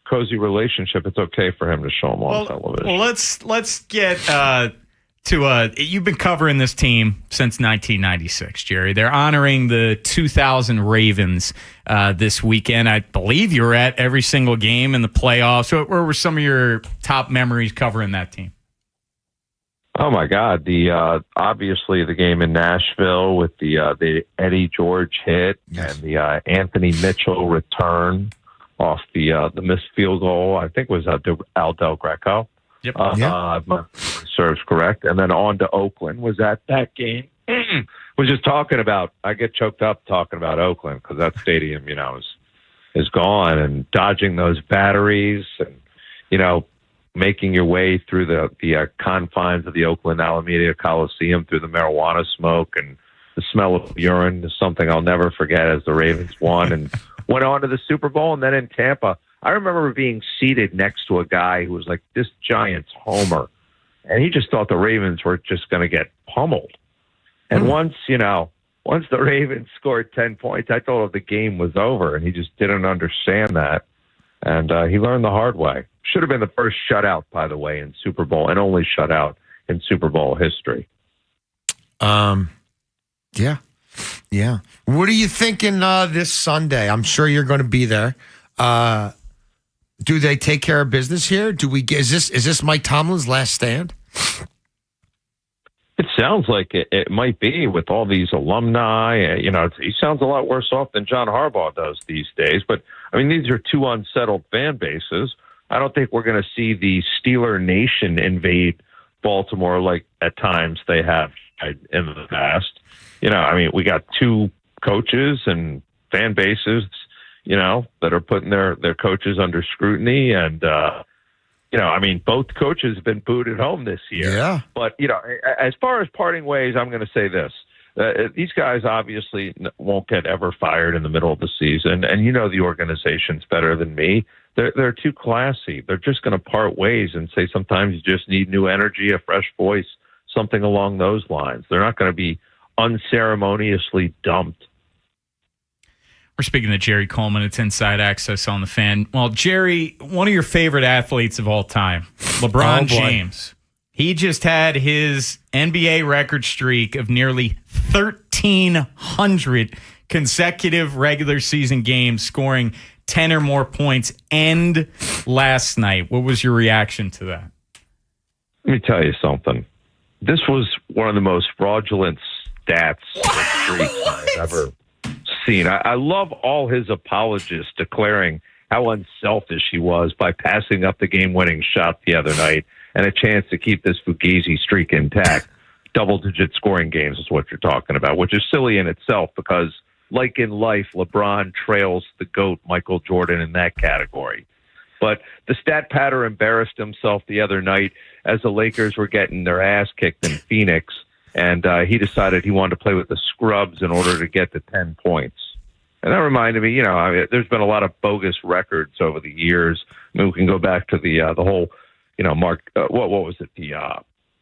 cozy relationship. It's okay for him to show them on television. Well, let's get to you've been covering this team since 1996, Jerry. They're honoring the 2000 Ravens this weekend. I believe you were at every single game in the playoffs. What were some of your top memories covering that team? Oh my God! Obviously the game in Nashville with the Eddie George hit and the Anthony Mitchell return. off the missed field goal. I think it was Al Del Greco. Yep. If my serves correct. And then on to Oakland. Was at that game. Was just talking about, I get choked up talking about Oakland because that stadium, is gone, and dodging those batteries and, making your way through the confines of the Oakland Alameda Coliseum through the marijuana smoke and the smell of urine is something I'll never forget as the Ravens won and went on to the Super Bowl. And then in Tampa, I remember being seated next to a guy who was like this Giants homer, and he just thought the Ravens were just going to get pummeled. And once the Ravens scored 10 points, I thought the game was over, and he just didn't understand that. And he learned the hard way. Should have been the first shutout, by the way, in Super Bowl, and only shutout in Super Bowl history. Yeah. What are you thinking this Sunday? I'm sure you're going to be there. Do they take care of business here? Is this Mike Tomlin's last stand? It sounds like it might be with all these alumni. He sounds a lot worse off than John Harbaugh does these days. But, these are two unsettled fan bases. I don't think we're going to see the Steeler Nation invade Baltimore like at times they have in the past. We got two coaches and fan bases, that are putting their coaches under scrutiny. And, both coaches have been booed at home this year. Yeah. But, as far as parting ways, I'm going to say this. These guys obviously won't get ever fired in the middle of the season. And the organization's better than me. They're too classy. They're just going to part ways and say sometimes you just need new energy, a fresh voice, something along those lines. They're not going to be unceremoniously dumped. We're speaking to Jerry Coleman. It's Inside Access on the Fan. Well, Jerry, one of your favorite athletes of all time, LeBron James. He just had his NBA record streak of nearly 1,300 consecutive regular season games, scoring 10 or more points, end last night. What was your reaction to that? Let me tell you something. This was one of the most fraudulent stats streaks I've ever seen. I love all his apologists declaring how unselfish he was by passing up the game-winning shot the other night and a chance to keep this Fugazi streak intact. Double-digit scoring games is what you're talking about, which is silly in itself because, like in life, LeBron trails the GOAT Michael Jordan in that category. But the stat patter embarrassed himself the other night as the Lakers were getting their ass kicked in Phoenix, and he decided he wanted to play with the scrubs in order to get to 10 points. And that reminded me, there's been a lot of bogus records over the years. We can go back to the whole, Mark, what was it? The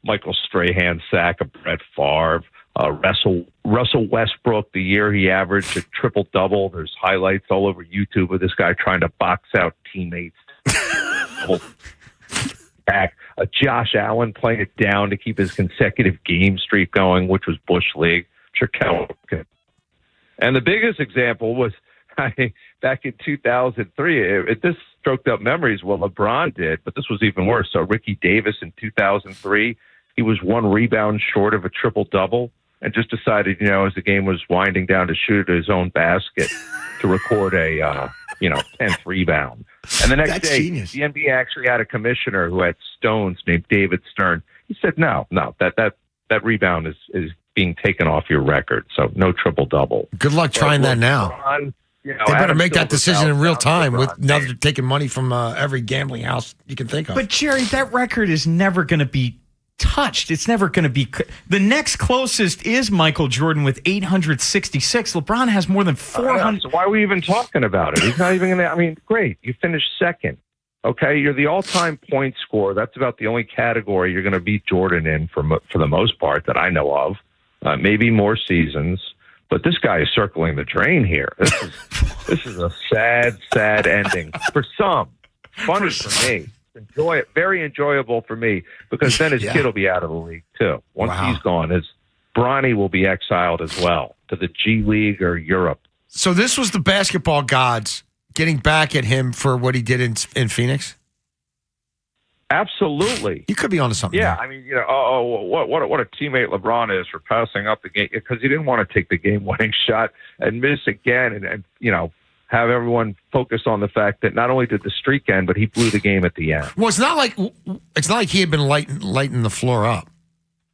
Michael Strahan sack of Brett Favre. Russell Westbrook, the year he averaged a triple-double. There's highlights all over YouTube of this guy trying to box out teammates. Back. Josh Allen playing it down to keep his consecutive game streak going, which was Bush League. And the biggest example was back in 2003. This stroked up memories what LeBron did, but this was even worse. So Ricky Davis in 2003, he was one rebound short of a triple-double and just decided, as the game was winding down, to shoot at his own basket to record a, 10th rebound. And the next day, genius. The NBA actually had a commissioner who had stones named David Stern. He said, no, that rebound is being taken off your record, so no triple-double. Good luck trying that now. They better make that decision in real time now they're taking money from every gambling house you can think of. But, Jerry, that record is never going to be touched. It's never going to be. The next closest is Michael Jordan with 866. LeBron has more than 400. So why are we even talking about it? He's not even going to. Great. You finished second. Okay, you're the all-time point scorer. That's about the only category you're going to beat Jordan in for the most part that I know of. Maybe more seasons, but this guy is circling the drain here. This is a sad ending for some. Funny for me. Very enjoyable for me because then his kid will be out of the league too. Once he's gone, his Bronny will be exiled as well to the G League or Europe. So this was the basketball gods getting back at him for what he did in Phoenix? Absolutely. You could be onto something. Yeah, there. What a teammate LeBron is for passing up the game because he didn't want to take the game-winning shot and miss again and have everyone focus on the fact that not only did the streak end, but he blew the game at the end. Well, it's not like he had been lighting the floor up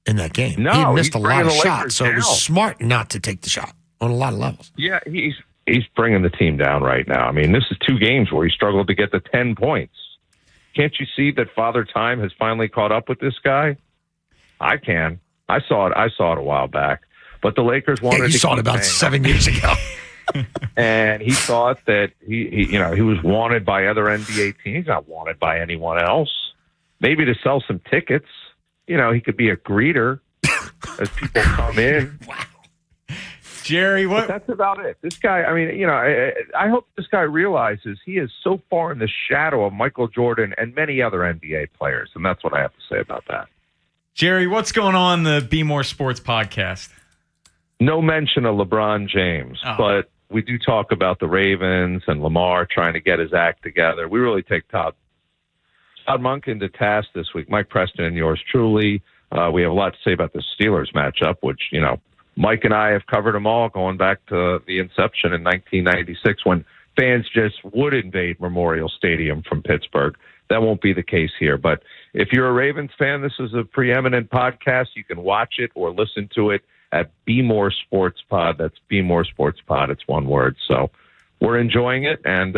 in that game. No, he had missed a lot of the Lakers shots, so it was down. smart not to take the shot on a lot of levels. Yeah, he's bringing the team down right now. I mean, this is 2 games where he struggled to get the 10 points. Can't you see that Father Time has finally caught up with this guy? I can. I saw it a while back. But the Lakers wanted to you saw it about 7 years ago. And he thought that he was wanted by other NBA teams. He's not wanted by anyone else. Maybe to sell some tickets. He could be a greeter as people come in. Wow. Jerry, what? But that's about it. This guy, I mean, I hope this guy realizes he is so far in the shadow of Michael Jordan and many other NBA players. And that's what I have to say about that. Jerry, what's going on in the Be More Sports podcast? No mention of LeBron James, but we do talk about the Ravens and Lamar trying to get his act together. We really take Todd Monken to task this week. Mike Preston and yours truly. We have a lot to say about the Steelers matchup, which, Mike and I have covered them all going back to the inception in 1996 when fans just would invade Memorial Stadium from Pittsburgh. That won't be the case here. But if you're a Ravens fan, this is a preeminent podcast. You can watch it or listen to it at Be More Sports Pod. That's Be More Sports Pod. It's one word. So we're enjoying it. And,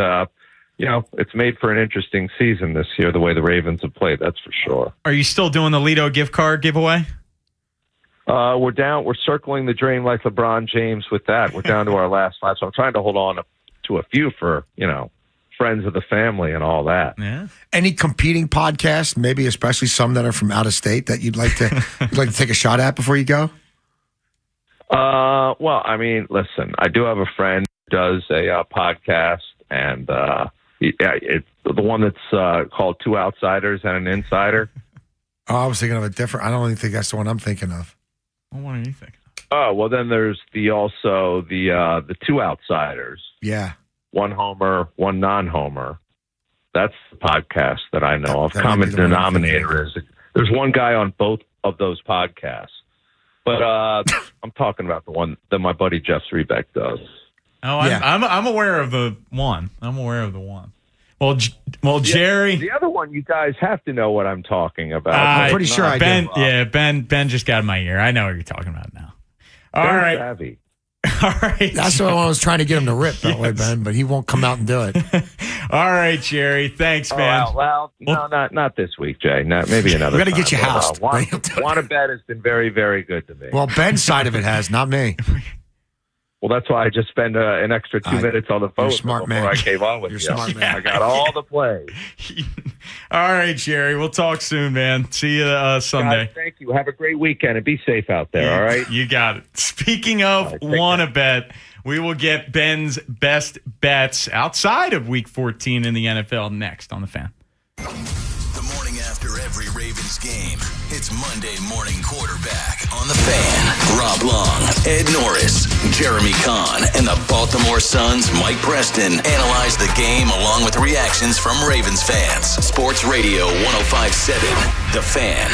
it's made for an interesting season this year, the way the Ravens have played. That's for sure. Are you still doing the Lido gift card giveaway? We're circling the drain like LeBron James with that. We're down to our last 5. So I'm trying to hold on to a few for, friends of the family and all that. Yeah. Any competing podcasts, maybe especially some that are from out of state that you'd like to take a shot at before you go? Well, I mean, listen, I do have a friend who does a podcast, and it's the one that's called Two Outsiders and an Insider. Oh, I was thinking of a different. I don't even think that's the one I'm thinking of. What are you thinking? Oh, well, then there's the Two Outsiders. Yeah. One homer, one non-homer. That's the podcast that I know of. That Common might be the one I'm denominator is there's one guy on both of those podcasts. But I'm talking about the one that my buddy Jeff Srebeck does. Oh, I'm aware of the one. Well, Jerry. The other one, you guys have to know what I'm talking about. I'm pretty sure I Ben, do. Yeah, Ben just got in my ear. I know what you're talking about now. All Ben's right. savvy. All right. That's the one I was trying to get him to rip that way, Ben, but he won't come out and do it. All right, Jerry. Thanks, man. Well, no, not this week, Jay. Maybe another We got to time. get you housed. Wanna-Bet has been very, very good to me. Well, Ben's side of it has, not me. Well, that's why I just spent an extra 2 minutes on the phone before I came on with you. Smart man. I got all the plays. All right, Jerry. We'll talk soon, man. See you Sunday. Guys, thank you. Have a great weekend and be safe out there, all right? You got it. Speaking of Wanna-Bet, we will get Ben's best bets outside of Week 14 in the NFL next on The Fan. The morning after every Ravens game, it's Monday Morning Quarterback on The Fan. Rob Long, Ed Norris, Jeremy Kahn, and the Baltimore Sun's Mike Preston analyze the game along with reactions from Ravens fans. Sports Radio 105.7, The Fan.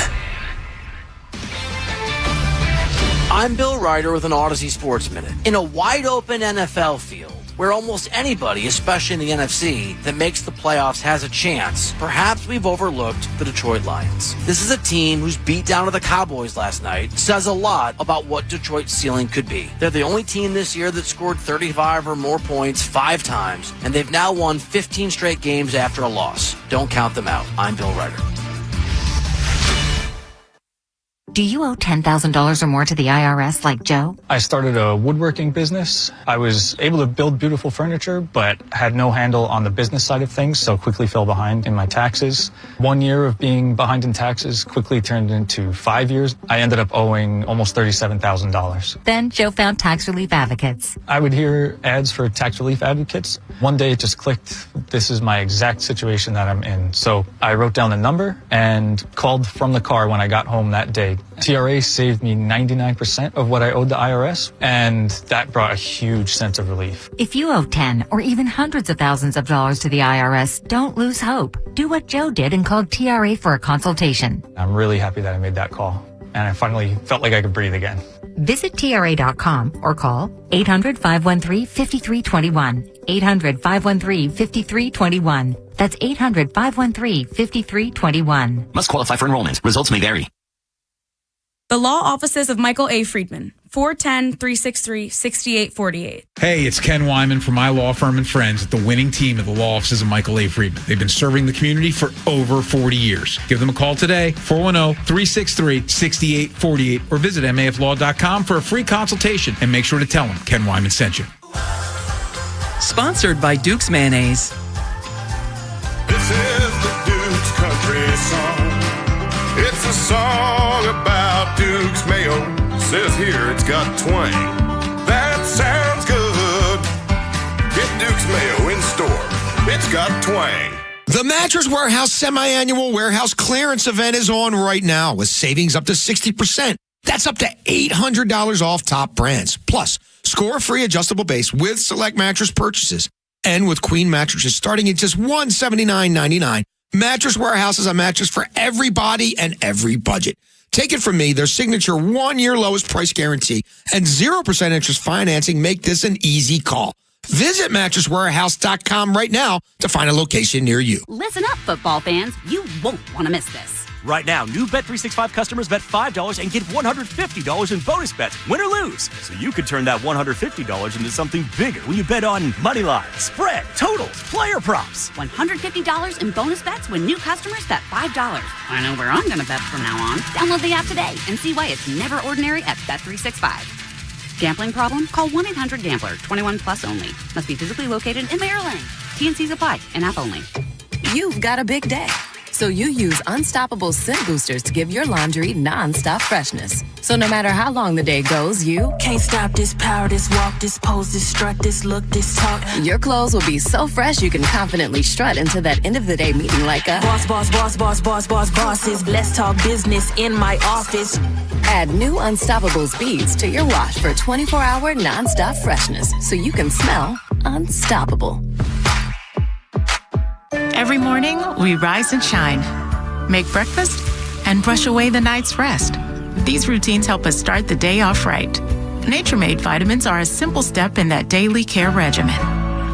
I'm Bill Ryder with an Odyssey Sports Minute. In a wide-open NFL field, where almost anybody, especially in the NFC, that makes the playoffs has a chance, perhaps we've overlooked the Detroit Lions. This is a team whose beat down of the Cowboys last night says a lot about what Detroit's ceiling could be. They're the only team this year that scored 35 or more points 5 times, and they've now won 15 straight games after a loss. Don't count them out. I'm Bill Ryder. Do you owe $10,000 or more to the IRS like Joe? I started a woodworking business. I was able to build beautiful furniture, but had no handle on the business side of things, so quickly fell behind in my taxes. 1 year of being behind in taxes quickly turned into 5 years. I ended up owing almost $37,000. Then Joe found Tax Relief Advocates. I would hear ads for Tax Relief Advocates. One day it just clicked. This is my exact situation that I'm in. So I wrote down the number and called from the car when I got home that day. TRA saved me 99% of what I owed the IRS, and that brought a huge sense of relief. If you owe 10 or even hundreds of thousands of dollars to the IRS, don't lose hope. Do what Joe did and call TRA for a consultation. I'm really happy that I made that call. and I finally felt like I could breathe again. Visit TRA.com or call 800-513-5321. 800-513-5321. That's 800-513-5321. Must qualify for enrollment. Results may vary. The law offices of Michael A. Friedman, 410-363-6848. Hey, it's Ken Wyman from my law firm and friends at the winning team at the law offices of Michael A. Friedman. They've been serving the community for over 40 years. Give them a call today, 410-363-6848, or visit maflaw.com for a free consultation, and make sure to tell them Ken Wyman sent you. Sponsored by Duke's Mayonnaise. This is the Duke's Country Song. It's a song about Duke's Mayo. Says here it's got twang. That sounds good. Get Duke's Mayo in store. It's got twang. The Mattress Warehouse semi-annual warehouse clearance event is on right now with savings up to 60%. That's up to $800 off top brands. Plus, score a free adjustable base with select mattress purchases. And with queen mattresses starting at just $179.99. Mattress Warehouse is a mattress for everybody and every budget. Take it from me, their signature 1-year lowest price guarantee and 0% interest financing make this an easy call. Visit mattresswarehouse.com right now to find a location near you. Listen up, football fans. You won't want to miss this. Right now, new Bet365 customers bet $5 and get $150 in bonus bets, win or lose. So you could turn that $150 into something bigger when you bet on money line, spread, totals, player props. $150 in bonus bets when new customers bet $5. I know where I'm going to bet from now on. Download the app today and see why it's never ordinary at Bet365. Gambling problem? Call 1-800-GAMBLER. 21 plus only. Must be physically located in Maryland. T&Cs apply. In app only. You've got a big day, so you use Unstoppable Scent Boosters to give your laundry non-stop freshness. So no matter how long the day goes, you can't stop this power, this walk, this pose, this strut, this look, this talk. Your clothes will be so fresh you can confidently strut into that end of the day meeting like a boss, boss, boss, boss, boss, boss, bosses. Let's talk business in my office. Add new Unstoppable beads to your wash for 24-hour non-stop freshness so you can smell unstoppable. Every morning, we rise and shine, make breakfast, and brush away the night's rest. These routines help us start the day off right. Nature-Made vitamins are a simple step in that daily care regimen.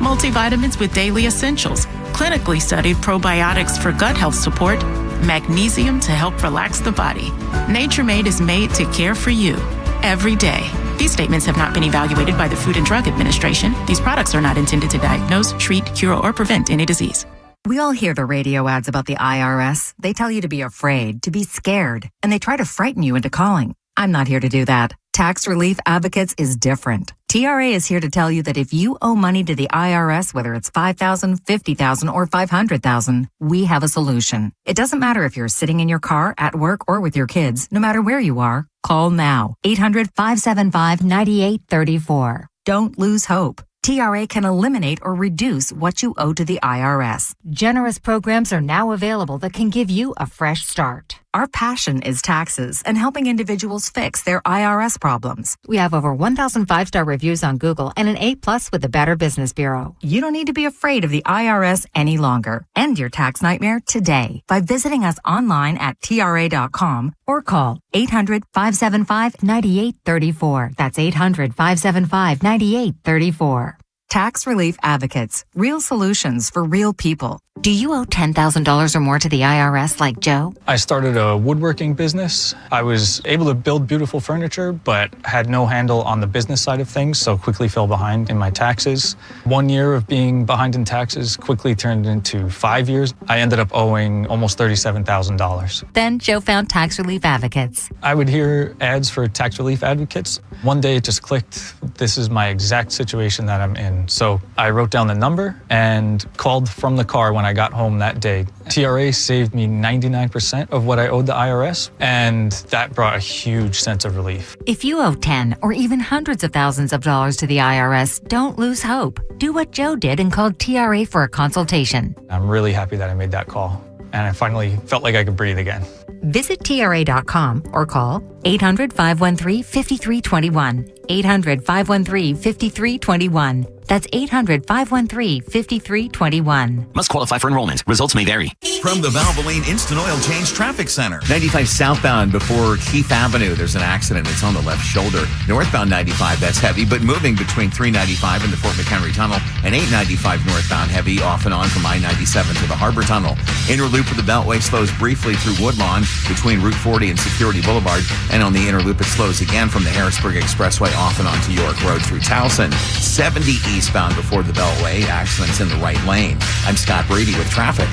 Multivitamins with daily essentials, clinically studied probiotics for gut health support, magnesium to help relax the body. Nature-Made is made to care for you every day. These statements have not been evaluated by the Food and Drug Administration. These products are not intended to diagnose, treat, cure, or prevent any disease. We all hear the radio ads about the IRS. They tell you to be afraid, to be scared, and they try to frighten you into calling. I'm not here to do that. Tax Relief Advocates is different. TRA is here to tell you that if you owe money to the IRS, whether it's $5,000, $50,000, or $500,000, we have a solution. It doesn't matter if you're sitting in your car, at work, or with your kids. No matter where you are, call now. 800-575-9834. Don't lose hope. TRA can eliminate or reduce what you owe to the IRS. Generous programs are now available that can give you a fresh start. Our passion is taxes and helping individuals fix their IRS problems. We have over 1,000 5-star reviews on Google and an A+ with the Better Business Bureau. You don't need to be afraid of the IRS any longer. End your tax nightmare today by visiting us online at TRA.com or call 800-575-9834. That's 800-575-9834. Tax Relief Advocates. Real solutions for real people. Do you owe $10,000 or more to the IRS like Joe? I started a woodworking business. I was able to build beautiful furniture, but had no handle on the business side of things, so quickly fell behind in my taxes. 1 year of being behind in taxes quickly turned into 5 years. I ended up owing almost $37,000. Then Joe found Tax Relief Advocates. I would hear ads for Tax Relief Advocates. One day it just clicked. This is my exact situation that I'm in. So I wrote down the number and called from the car when I got home that day. TRA saved me 99% of what I owed the IRS, and that brought a huge sense of relief. If you owe 10 or even hundreds of thousands of dollars to the IRS, don't lose hope. Do what Joe did and called TRA for a consultation. I'm really happy that I made that call, and I finally felt like I could breathe again. Visit TRA.com or call 800-513-5321. 800-513-5321. That's 800-513-5321. Must qualify for enrollment. Results may vary. From the Valvoline Instant Oil Change Traffic Center. 95 southbound before Keith Avenue. There's an accident. It's on the left shoulder. Northbound 95, that's heavy, but moving between 395 and the Fort McHenry Tunnel and 895 northbound heavy off and on from I-97 to the Harbor Tunnel. Inner loop of the Beltway slows briefly through Woodlawn between Route 40 and Security Boulevard. And on the inner loop, it slows again from the Harrisburg Expressway off and onto York Road through Towson. 70 eastbound before the Beltway. Accidents in the right lane. I'm Scott Brady with traffic.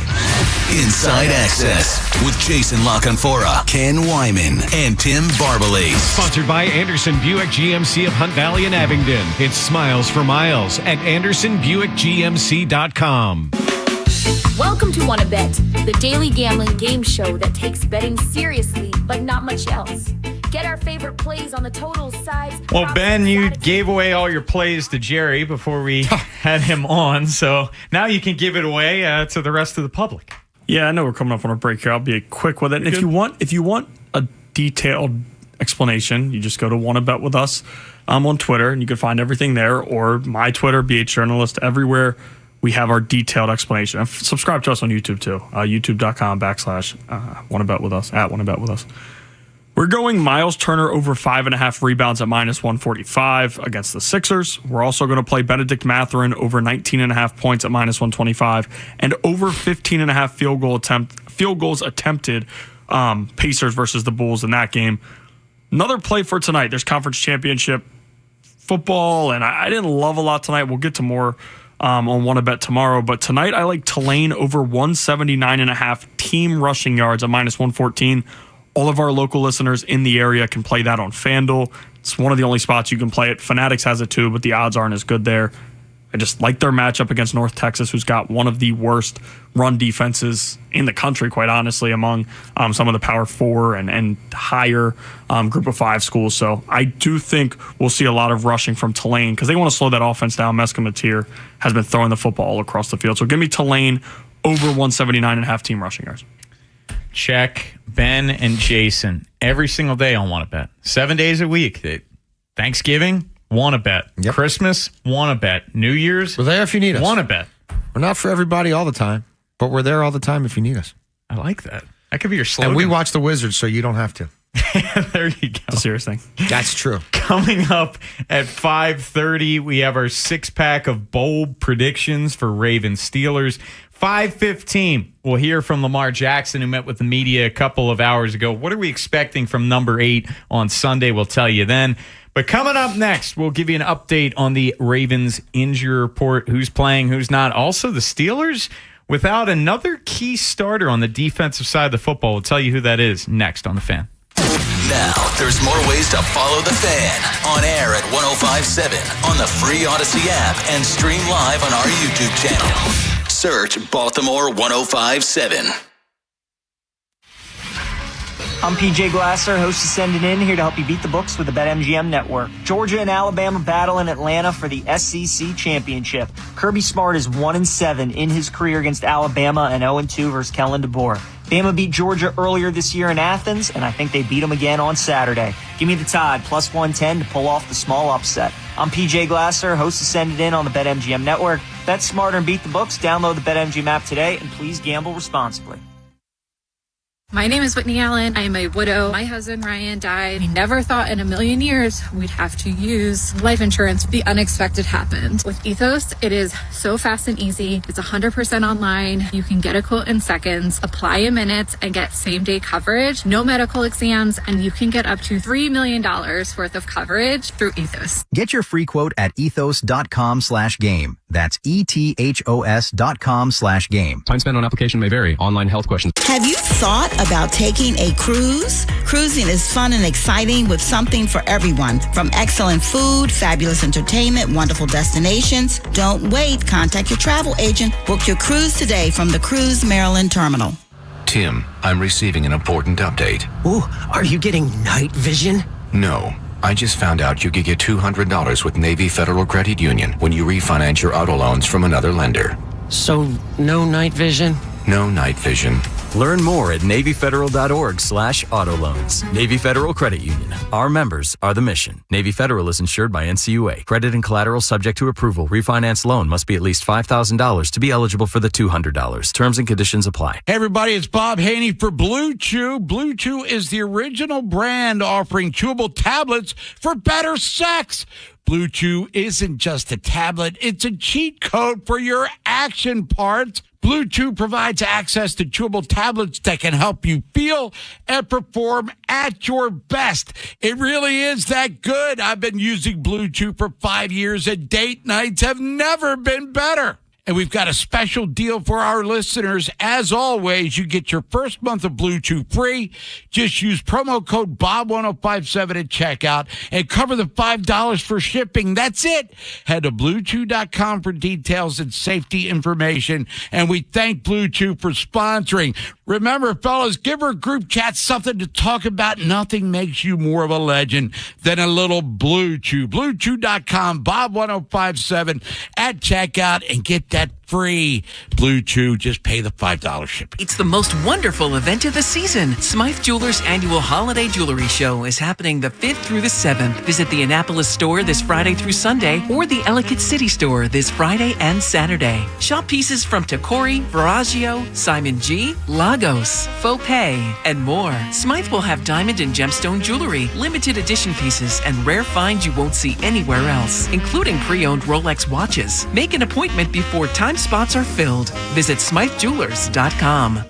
Inside Access with Jason LaConfora, Ken Wyman, and Tim Barbalay. Sponsored by Anderson Buick GMC of Hunt Valley and Abingdon. It's Smiles for Miles at AndersonBuickGMC.com. Welcome to Wanna Bet, the daily gambling game show that takes betting seriously, but not much else. Get our favorite plays on the totals, sides. Well, Ben, you gave away all your plays to Jerry before we had him on, so now you can give it away to the rest of the public. Yeah, I know we're coming up on a break here. I'll be quick with it. And if you want a detailed explanation, you just go to Wanna Bet with us. I'm on Twitter, and you can find everything there, or my Twitter, BH Journalist, everywhere. We have our detailed explanation. And subscribe to us on YouTube too. YouTube.com/Wanna Bet with us, @Wanna Bet with us. We're going Miles Turner over 5.5 rebounds at -145 against the Sixers. We're also going to play Benedict Mathurin over 19.5 points at -125 and over 15.5 field goals attempted. Pacers versus the Bulls in that game. Another play for tonight. There's conference championship football, and I didn't love a lot tonight. We'll get to more on Wanna Bet tomorrow, but tonight I like Tulane over 179.5 team rushing yards at -114. All of our local listeners in the area can play that on FanDuel. It's one of the only spots you can play it. Fanatics has it too, but the odds aren't as good there. I just like their matchup against North Texas, who's got one of the worst run defenses in the country, quite honestly, among some of the Power 4 and higher Group of 5 schools. So I do think we'll see a lot of rushing from Tulane because they want to slow that offense down. Mescamatier has been throwing the football all across the field. So give me Tulane over 179.5 team rushing yards. Check Ben and Jason every single day on Wanna Bet. 7 days a week. Thanksgiving, Wanna Bet. Yep. Christmas, Wanna Bet. New Year's, we're there if you need us. Wanna Bet. We're not for everybody all the time, but we're there all the time if you need us. I like that. That could be your slogan. And we watch the Wizards, so you don't have to. There you go. It's a serious thing. That's true. Coming up at 5:30, we have our 6-pack of bold predictions for Ravens Steelers. 5:15, we'll hear from Lamar Jackson, who met with the media a couple of hours ago. What are we expecting from number 8 on Sunday? We'll tell you then. But coming up next, we'll give you an update on the Ravens injury report, who's playing, who's not. Also, the Steelers without another key starter on the defensive side of the football. We'll tell you who that is next on The Fan. Now, there's more ways to follow The Fan. On air at 105.7, on the free Odyssey app, and stream live on our YouTube channel. Search Baltimore 105.7. I'm PJ Glasser, host of Send It In, here to help you beat the books with the BetMGM Network. Georgia and Alabama battle in Atlanta for the SEC Championship. Kirby Smart is 1-7 in his career against Alabama and 0-2 versus Kellen DeBoer. Bama beat Georgia earlier this year in Athens, and I think they beat them again on Saturday. Give me the Tide, plus 110 to pull off the small upset. I'm PJ Glasser, host of Send It In on the BetMGM Network. Bet smarter and beat the books. Download the BetMGM app today, and please gamble responsibly. My name is Whitney Allen. I am a widow. My husband, Ryan, died. We never thought in a million years we'd have to use life insurance. The unexpected happened. With Ethos, it is so fast and easy. It's 100% online. You can get a quote in seconds, apply in minutes, and get same-day coverage. No medical exams, and you can get up to $3 million worth of coverage through Ethos. Get your free quote at ethos.com/game. That's ETHOS.com/game. Time spent on application may vary. Online health questions. Have you thought about taking a cruise? Cruising is fun and exciting with something for everyone. From excellent food, fabulous entertainment, wonderful destinations. Don't wait. Contact your travel agent. Book your cruise today from the Cruise Maryland Terminal. Tim, I'm receiving an important update. Ooh, are you getting night vision? No. I just found out you could get $200 with Navy Federal Credit Union when you refinance your auto loans from another lender. So, no night vision? No night vision. Learn more at NavyFederal.org/auto loans. Navy Federal Credit Union. Our members are the mission. Navy Federal is insured by NCUA. Credit and collateral subject to approval. Refinance loan must be at least $5,000 to be eligible for the $200. Terms and conditions apply. Hey everybody, it's Bob Haynie for Blue Chew. Blue Chew is the original brand offering chewable tablets for better sex. Blue Chew isn't just a tablet, it's a cheat code for your action parts. Blue Chew provides access to chewable tablets that can help you feel and perform at your best. It really is that good. I've been using Blue Chew for 5 years, and date nights have never been better. And we've got a special deal for our listeners. As always, you get your first month of Blue Chew free. Just use promo code BOB1057 at checkout and cover the $5 for shipping. That's it. Head to BlueChew.com for details and safety information. And we thank Blue Chew for sponsoring. Remember, fellas, give our group chat something to talk about. Nothing makes you more of a legend than a little Blue Chew. BlueChew.com, Bob1057 at checkout, and get that free Blue Chew. Just pay the $5 shipping. It's the most wonderful event of the season. Smythe Jewelers' annual holiday jewelry show is happening the 5th through the 7th. Visit the Annapolis store this Friday through Sunday or the Ellicott City store this Friday and Saturday. Shop pieces from Tacori, Veragio, Simon G, Lagos, Faux Pay, and more. Smythe will have diamond and gemstone jewelry, limited edition pieces, and rare finds you won't see anywhere else, including pre-owned Rolex watches. Make an appointment before time spots are filled. Visit SmytheJewelers.com.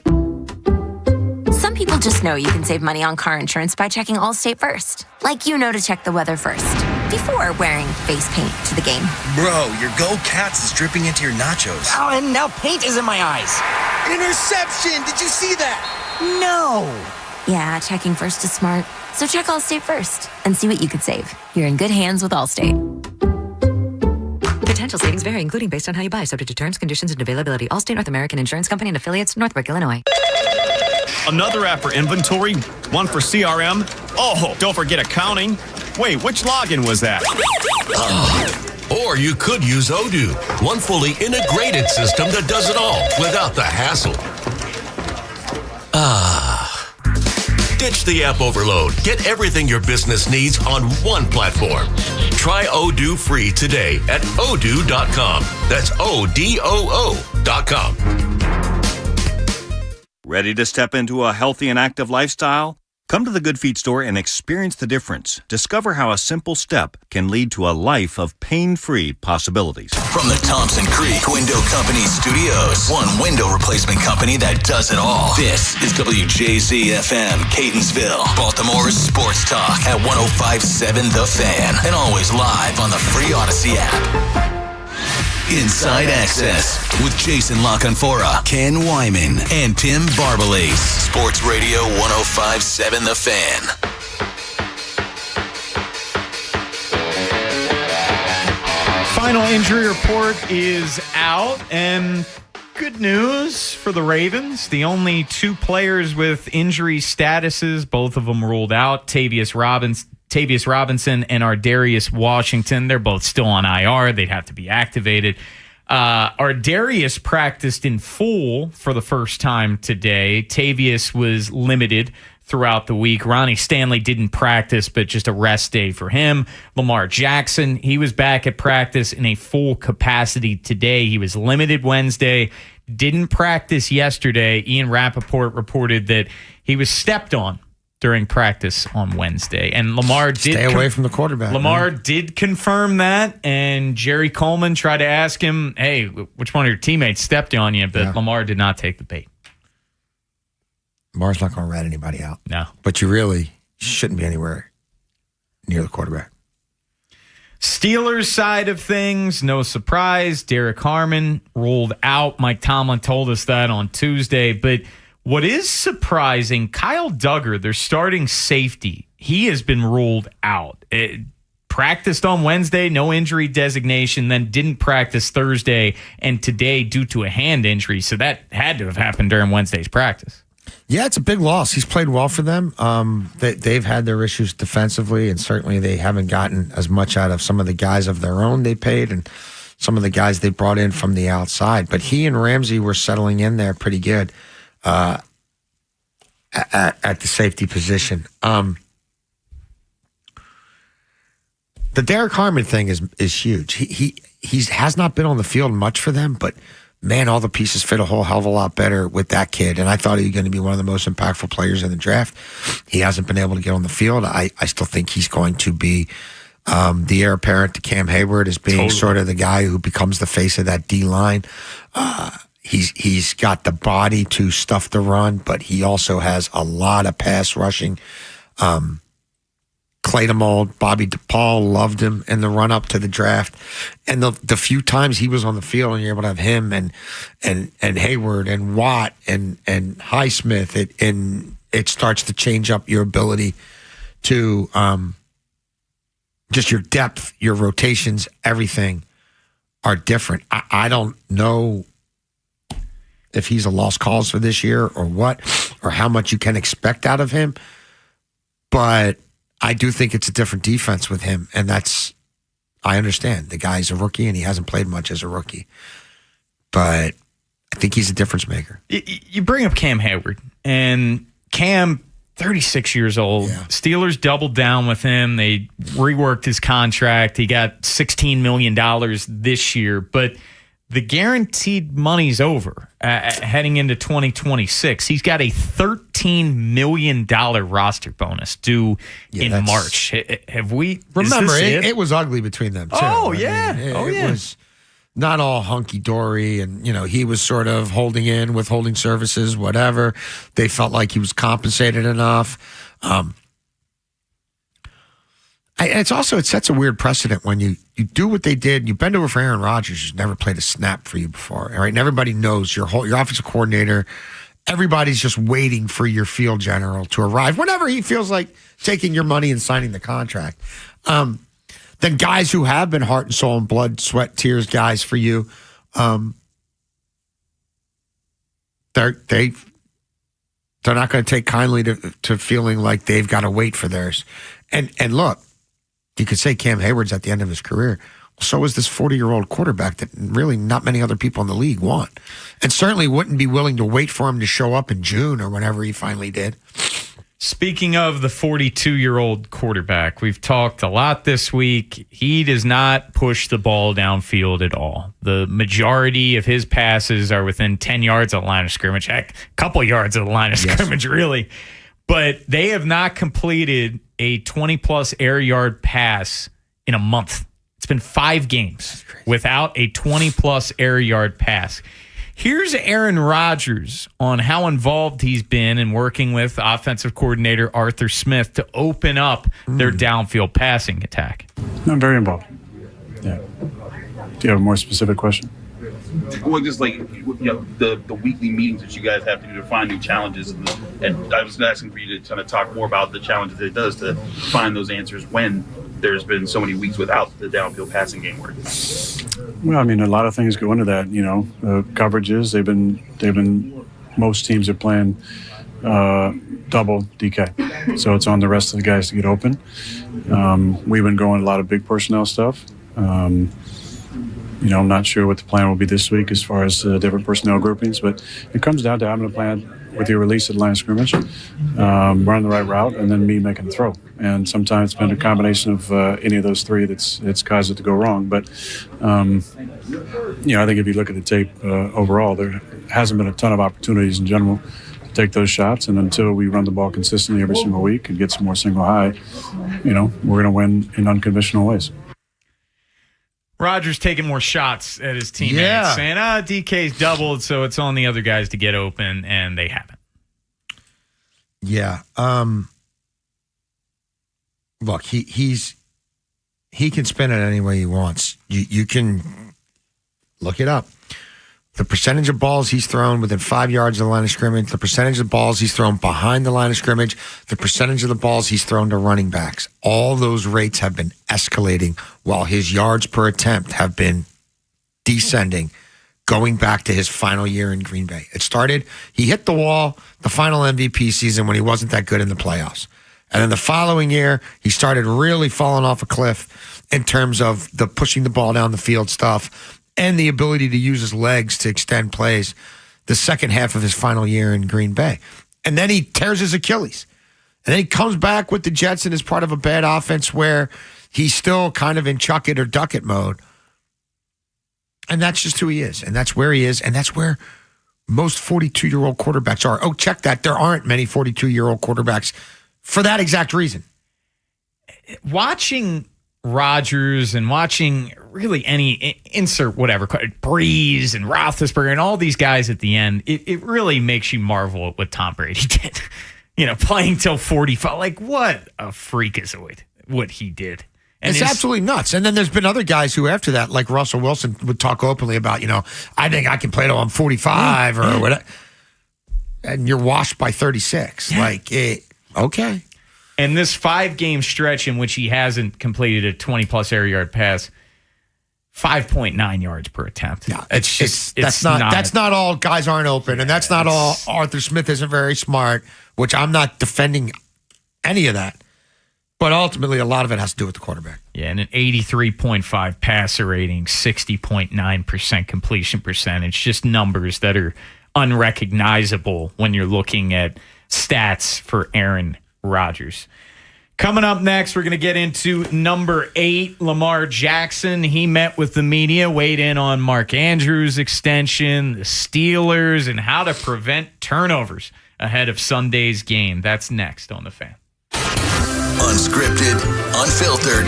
Some people just know you can save money on car insurance by checking Allstate first. Like you know to check the weather first, before wearing face paint to the game. Bro, your Go Cats is dripping into your nachos. Oh, and now paint is in my eyes. Interception! Did you see that? No! Yeah, checking first is smart. So check Allstate first and see what you could save. You're in good hands with Allstate. Potential savings vary, including based on how you buy, subject to terms, conditions, and availability. Allstate North American Insurance Company and affiliates, Northbrook, Illinois. Another app for inventory, one for CRM. Oh, don't forget accounting. Wait, which login was that? Or you could use Odoo, one fully integrated system that does it all without the hassle. Ditch the app overload. Get everything your business needs on one platform. Try Odoo free today at odoo.com. That's ODOO.com. Ready to step into a healthy and active lifestyle? Come to the Good Feet store and experience the difference. Discover how a simple step can lead to a life of pain-free possibilities. From the Thompson Creek Window Company Studios, one window replacement company that does it all. This is WJZ-FM, Catonsville, Baltimore's sports talk at 105.7 The Fan, and always live on the free Odyssey app. Inside Access with Jason LaConfora, Ken Wyman, and Tim Barbalese. Sports Radio 105.7 The Fan. Final injury report is out, and good news for the Ravens. The only two players with injury statuses, both of them ruled out, Tavius Robinson and Ardarius Washington. They're both still on IR. They'd have to be activated. Ardarius practiced in full for the first time today. Tavius was limited throughout the week. Ronnie Stanley didn't practice, but just a rest day for him. Lamar Jackson, he was back at practice in a full capacity today. He was limited Wednesday, didn't practice yesterday. Ian Rappaport reported that he was stepped on during practice on Wednesday. And Lamar did stay away from the quarterback. Lamar did confirm that, and Jerry Coleman tried to ask him, hey, which one of your teammates stepped on you? But Lamar did not take the bait. Lamar's not going to rat anybody out. No. But you really shouldn't be anywhere near the quarterback. Steelers side of things, no surprise. Derek Harmon ruled out. Mike Tomlin told us that on Tuesday. But what is surprising, Kyle Duggar, their starting safety, he has been ruled out. Practiced on Wednesday, no injury designation, then didn't practice Thursday and today due to a hand injury. So that had to have happened during Wednesday's practice. Yeah, it's a big loss. He's played well for them. They've had their issues defensively, and certainly they haven't gotten as much out of some of the guys of their own they paid and some of the guys they brought in from the outside. But he and Ramsey were settling in there pretty good. at the safety position. The Derek Harmon thing is huge. He has not been on the field much for them, but man, all the pieces fit a whole hell of a lot better with that kid. And I thought he was going to be one of the most impactful players in the draft. He hasn't been able to get on the field. I still think he's going to be the heir apparent to Cam Hayward as being sort of the guy who becomes the face of that D line. He's got the body to stuff the run, but he also has a lot of pass rushing. Clay DeMold, Bobby DePaul loved him in the run up to the draft, and the few times he was on the field, and you're able to have him and Hayward and Watt and Highsmith, it starts to change up your ability to just your depth, your rotations, everything are different. I don't know if he's a lost cause for this year or what, or how much you can expect out of him, but I do think it's a different defense with him, and I understand. The guy's a rookie, and he hasn't played much as a rookie. But I think he's a difference maker. You bring up Cam Hayward, and Cam, 36 years old. Yeah. Steelers doubled down with him. They reworked his contract. He got $16 million this year, but the guaranteed money's over heading into 2026. He's got a $13 million roster bonus due in March. Have we? Remember, it was ugly between them, too. Oh, yeah. It was not all hunky-dory, and, he was sort of holding in, withholding services, whatever. They felt like he was compensated enough. It sets a weird precedent when you do what they did. You bend over for Aaron Rodgers, who's never played a snap for you before, all right? And everybody knows your offensive coordinator. Everybody's just waiting for your field general to arrive whenever he feels like taking your money and signing the contract. Then guys who have been heart and soul and blood, sweat, tears guys for you, they're not going to take kindly to feeling like they've got to wait for theirs. And look, you could say Cam Hayward's at the end of his career. So is this 40-year-old quarterback that really not many other people in the league want. And certainly wouldn't be willing to wait for him to show up in June or whenever he finally did. Speaking of the 42-year-old quarterback, we've talked a lot this week. He does not push the ball downfield at all. The majority of his passes are within 10 yards of the line of scrimmage. Heck, a couple yards of the line of scrimmage, really. But they have not completed a 20-plus air yard pass in a month. It's been 5 games without a 20-plus air yard pass. Here's Aaron Rodgers on how involved he's been in working with offensive coordinator Arthur Smith to open up their downfield passing attack. I'm very involved. Yeah. Do you have a more specific question? Well, just like the weekly meetings that you guys have to do to find new challenges, and I was asking for you to kind of talk more about the challenges it does to find those answers when there's been so many weeks without the downfield passing game work. Well, I mean, a lot of things go into that. Coverages. They've been. Most teams are playing double DK, so it's on the rest of the guys to get open. We've been going a lot of big personnel stuff. I'm not sure what the plan will be this week as far as different personnel groupings, but it comes down to having a plan with your release at the line of scrimmage, running the right route, and then me making the throw. And sometimes it's been a combination of any of those three that's caused it to go wrong. But, I think if you look at the tape overall, there hasn't been a ton of opportunities in general to take those shots. And until we run the ball consistently every single week and get some more single high, we're going to win in unconventional ways. Rodgers taking more shots at his teammates, saying, DK's doubled, so it's on the other guys to get open, and they haven't. Yeah. Look, he can spin it any way he wants. You can look it up. The percentage of balls he's thrown within 5 yards of the line of scrimmage, the percentage of balls he's thrown behind the line of scrimmage, the percentage of the balls he's thrown to running backs, all those rates have been escalating while his yards per attempt have been descending, going back to his final year in Green Bay. It started, he hit the wall the final MVP season when he wasn't that good in the playoffs. And then the following year, he started really falling off a cliff in terms of the pushing the ball down the field stuff and the ability to use his legs to extend plays the second half of his final year in Green Bay. And then he tears his Achilles. And then he comes back with the Jets and is part of a bad offense where he's still kind of in chuck it or duck it mode. And that's just who he is. And that's where he is. And that's where most 42-year-old quarterbacks are. Oh, check that. There aren't many 42-year-old quarterbacks for that exact reason. Watching Rodgers and watching really any insert whatever, Breeze and Roethlisberger and all these guys at the end, it really makes you marvel at what Tom Brady did. Playing till 45. Like, what a freakazoid what he did. And it's absolutely nuts. And then there's been other guys who after that, like Russell Wilson, would talk openly about, I think I can play till I'm 45 or whatever. And you're washed by 36. Yeah. Okay. And this 5-game stretch in which he hasn't completed a 20-plus air yard pass, 5.9 yards per attempt. Yeah, that's not all guys aren't open, and that's not all Arthur Smith isn't very smart, which I'm not defending any of that. But ultimately, a lot of it has to do with the quarterback. Yeah, and an 83.5 passer rating, 60.9% completion percentage, just numbers that are unrecognizable when you're looking at stats for Aaron Rodgers. Coming up next, we're going to get into number 8, Lamar Jackson. He met with the media, weighed in on Mark Andrews' extension, the Steelers, and how to prevent turnovers ahead of Sunday's game. That's next on The Fan. Unscripted, unfiltered,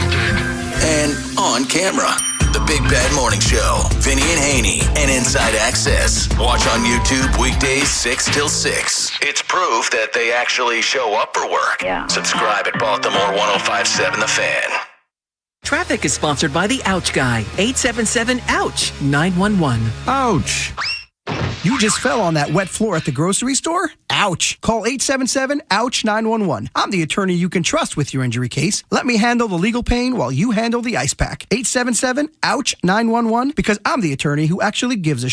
and on camera. The Big Bad Morning Show. Vinny and Haynie and Inside Access. Watch on YouTube weekdays 6 till 6. It's proof that they actually show up for work. Yeah. Subscribe at Baltimore 1057 The Fan. Traffic is sponsored by the Ouch Guy. 877-OUCH-911. Ouch. You just fell on that wet floor at the grocery store? Ouch. Call 877-OUCH-911. I'm the attorney you can trust with your injury case. Let me handle the legal pain while you handle the ice pack. 877-OUCH-911 because I'm the attorney who actually gives a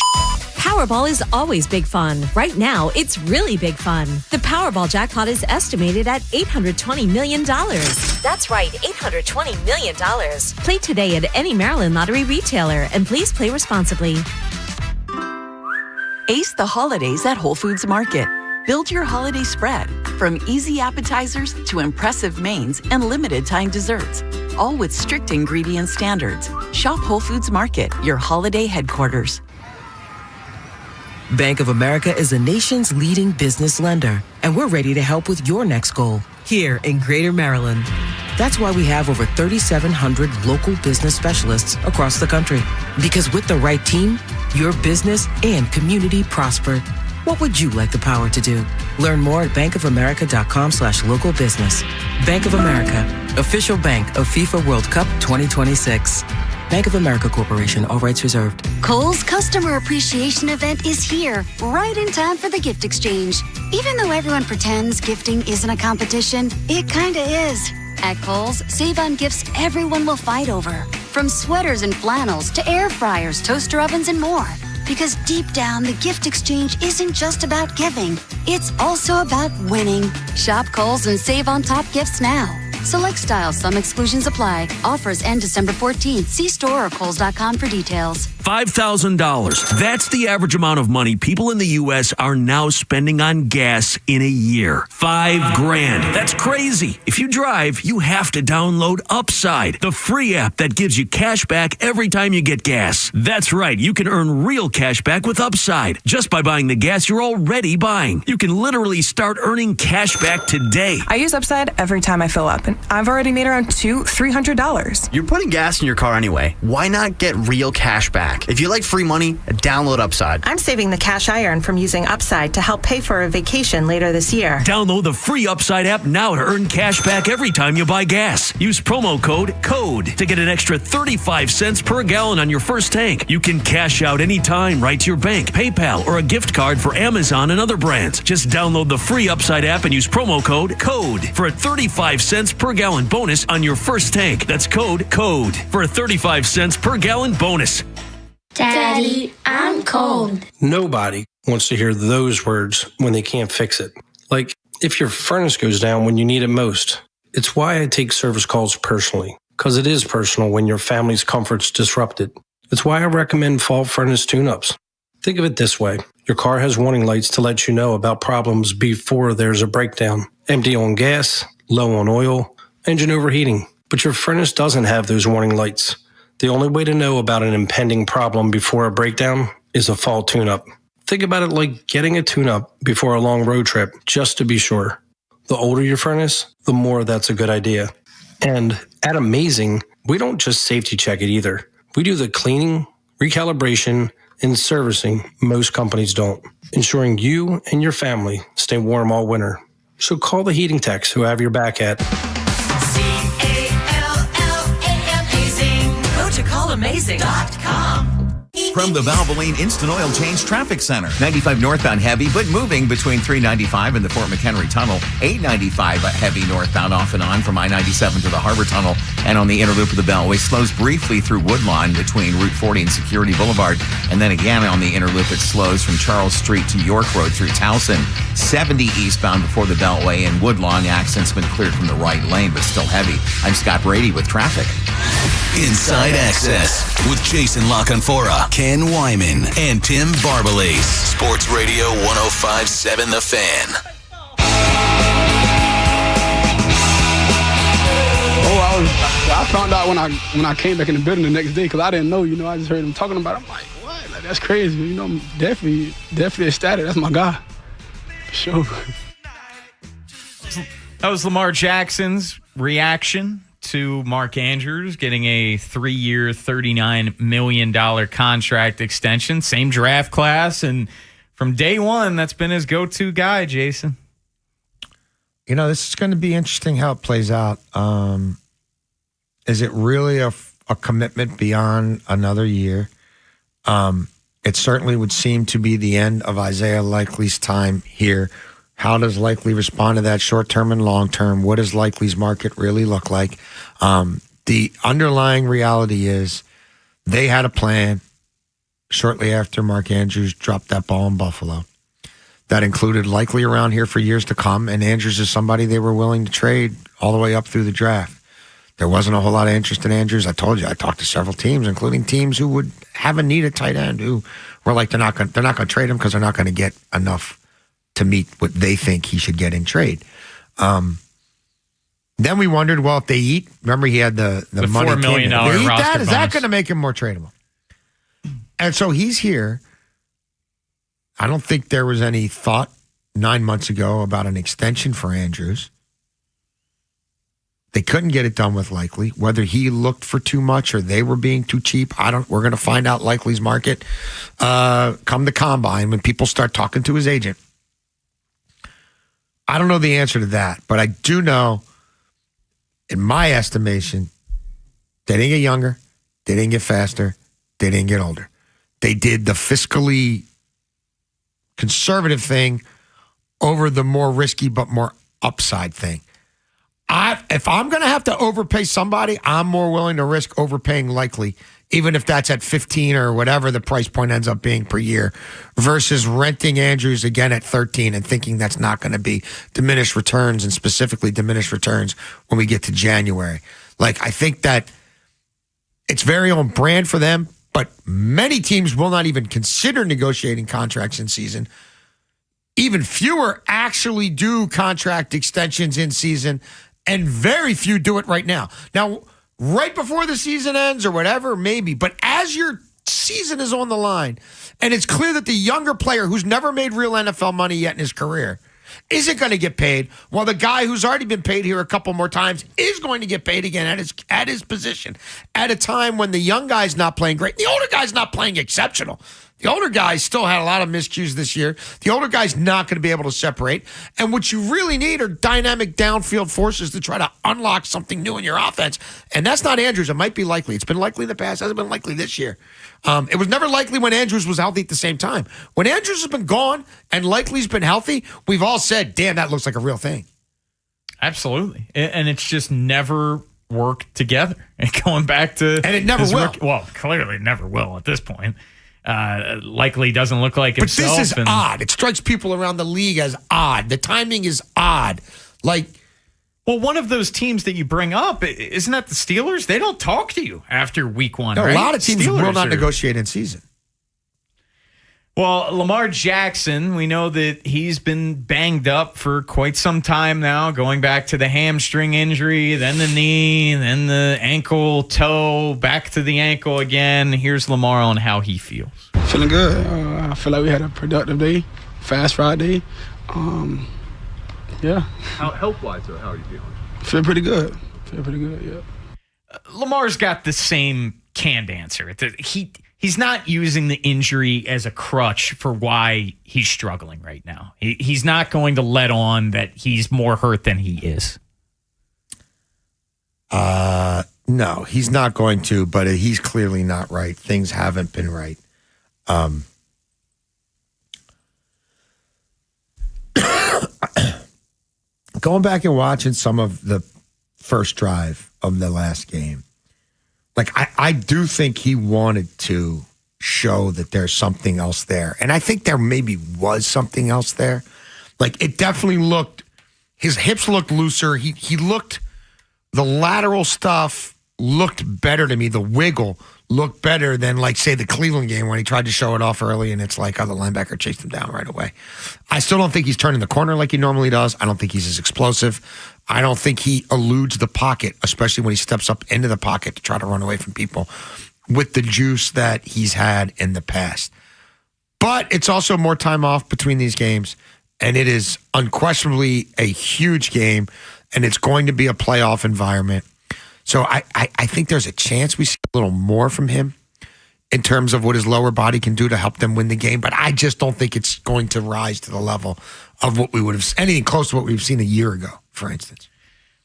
Powerball is always big fun. Right now, it's really big fun. The Powerball jackpot is estimated at $820 million. That's right, $820 million. Play today at any Maryland Lottery retailer, and please play responsibly. Ace the holidays at Whole Foods Market. Build your holiday spread, from easy appetizers to impressive mains and limited-time desserts, all with strict ingredient standards. Shop Whole Foods Market, your holiday headquarters. Bank of America is the nation's leading business lender, and we're ready to help with your next goal here in Greater Maryland. That's why we have over 3,700 local business specialists across the country. Because with the right team, your business and community prosper. What would you like the power to do? Learn more at bankofamerica.com/local business. Bank of America, official bank of FIFA World Cup 2026. Bank of America Corporation, all rights reserved. Kohl's Customer Appreciation Event is here, right in time for the gift exchange. Even though everyone pretends gifting isn't a competition, it kinda is. At Kohl's, save on gifts everyone will fight over. From sweaters and flannels to air fryers, toaster ovens, and more. Because deep down, the gift exchange isn't just about giving. It's also about winning. Shop Kohl's and save on top gifts now. Select styles, some exclusions apply. Offers end December 14th. See store or Kohls.com for details. $5,000. That's the average amount of money people in the U.S. are now spending on gas in a year. $5,000. That's crazy. If you drive, you have to download Upside, the free app that gives you cash back every time you get gas. That's right. You can earn real cash back with Upside just by buying the gas you're already buying. You can literally start earning cash back today. I use Upside every time I fill up, and I've already made around $200-$300. You're putting gas in your car anyway. Why not get real cash back? If you like free money, download Upside. I'm saving the cash I earn from using Upside to help pay for a vacation later this year. Download the free Upside app now to earn cash back every time you buy gas. Use promo code CODE to get an extra 35 cents per gallon on your first tank. You can cash out anytime right to your bank, PayPal, or a gift card for Amazon and other brands. Just download the free Upside app and use promo code CODE for a 35 cents per gallon bonus on your first tank. That's code CODE for a 35 cents per gallon bonus. Daddy, I'm cold. Nobody wants to hear those words when they can't fix it. Like if your furnace goes down when you need it most. It's why I take service calls personally, because it is personal when your family's comfort's disrupted. It's why I recommend fault furnace tune-ups. Think of it this way. Your car has warning lights to let you know about problems before there's a breakdown. Empty on gas, low on oil, engine overheating. But your furnace doesn't have those warning lights. The only way to know about an impending problem before a breakdown is a fall tune-up. Think about it like getting a tune-up before a long road trip, just to be sure. The older your furnace, the more that's a good idea. And at Amazing, we don't just safety check it either. We do the cleaning, recalibration, and servicing most companies don't, ensuring you and your family stay warm all winter. So call the heating techs who have your back at Amazing. Go to callamazing.com. From the Valvoline Instant Oil Change Traffic Center. 95 northbound heavy, but moving between 395 and the Fort McHenry Tunnel. 895 heavy northbound off and on from I-97 to the Harbor Tunnel. And on the inner loop of the Beltway, slows briefly through Woodlawn between Route 40 and Security Boulevard. And then again on the inner loop, it slows from Charles Street to York Road through Towson. 70 eastbound before the Beltway and Woodlawn. Accident's been cleared from the right lane, but still heavy. I'm Scott Brady with traffic. Inside Access with Jason LaConfora, Ken Wyman, and Tim Barbalase. Sports Radio 105.7 The Fan. I found out when I came back in the building the next day because I didn't know, I just heard him talking about it. I'm like, what? Like, that's crazy. I'm definitely ecstatic. That's my guy. For sure. That was Lamar Jackson's reaction to Mark Andrews getting a 3-year, $39 million contract extension. Same draft class. And from day one, that's been his go-to guy, Jason. This is going to be interesting how it plays out. Is it really a commitment beyond another year? It certainly would seem to be the end of Isaiah Likely's time here. How does Likely respond to that short-term and long-term? What does Likely's market really look like? The underlying reality is they had a plan shortly after Mark Andrews dropped that ball in Buffalo that included Likely around here for years to come, and Andrews is somebody they were willing to trade all the way up through the draft. There wasn't a whole lot of interest in Andrews. I told you, I talked to several teams, including teams who would have a need at tight end, who were like, they're not going to trade him because they're not going to get enough to meet what they think he should get in trade. Then we wondered, well, if they eat, remember he had the money. $4 million they eat roster that? bonus. Is that going to make him more tradable? And so he's here. I don't think there was any thought 9 months ago about an extension for Andrews. They couldn't get it done with Likely. Whether he looked for too much or they were being too cheap, we're going to find out Likely's market come the combine when people start talking to his agent. I don't know the answer to that, but I do know, in my estimation, they didn't get younger, they didn't get faster, they didn't get older. They did the fiscally conservative thing over the more risky but more upside thing. If I'm going to have to overpay somebody, I'm more willing to risk overpaying Likely, even if that's at 15 or whatever the price point ends up being per year, versus renting Andrews again at 13 and thinking that's not going to be diminished returns, and specifically diminished returns when we get to January. I think that it's very on brand for them, but many teams will not even consider negotiating contracts in season. Even fewer actually do contract extensions in season, and very few do it right now. Now, right before the season ends or whatever, maybe. But as your season is on the line, and it's clear that the younger player who's never made real NFL money yet in his career isn't going to get paid, while the guy who's already been paid here a couple more times is going to get paid again at his position at a time when the young guy's not playing great. The older guy's not playing exceptional. The older guys still had a lot of miscues this year. The older guy's not going to be able to separate. And what you really need are dynamic downfield forces to try to unlock something new in your offense. And that's not Andrews. It might be Likely. It's been Likely in the past. It hasn't been Likely this year. It was never Likely when Andrews was healthy at the same time. When Andrews has been gone and Likely's been healthy, we've all said, damn, that looks like a real thing. Absolutely. And it's just never worked together. And going back to... And it never will. Well, clearly it never will at this point. Likely doesn't look like himself. But this is odd. It strikes people around the league as odd. The timing is odd. Well, one of those teams that you bring up, isn't that the Steelers? They don't talk to you after week one, no, right? a lot of teams will not negotiate in season. Well, Lamar Jackson, we know that he's been banged up for quite some time now, going back to the hamstring injury, then the knee, then the ankle, toe, back to the ankle again. Here's Lamar on how he feels. Feeling good. I feel like we had a productive day, fast Friday. Yeah. Health-wise, though, how are you feeling? Feel pretty good. Yeah. Lamar's got the same canned answer. He's not using the injury as a crutch for why he's struggling right now. He's not going to let on that he's more hurt than he is. No, he's not going to, but he's clearly not right. Things haven't been right. Going back and watching some of the first drive of the last game, like, I do think he wanted to show that there's something else there. And I think there maybe was something else there. Like, it definitely looked, his hips looked looser. He looked, the lateral stuff looked better to me. The wiggle looked better than, like, say, the Cleveland game when he tried to show it off early and it's like, oh, the linebacker chased him down right away. I still don't think he's turning the corner like he normally does. I don't think he's as explosive. I don't think he eludes the pocket, especially when he steps up into the pocket to try to run away from people with the juice that he's had in the past. But it's also more time off between these games, and it is unquestionably a huge game, and it's going to be a playoff environment. So I think there's a chance we see a little more from him in terms of what his lower body can do to help them win the game. But I just don't think it's going to rise to the level of what we would have, anything close to what we've seen a year ago, for instance.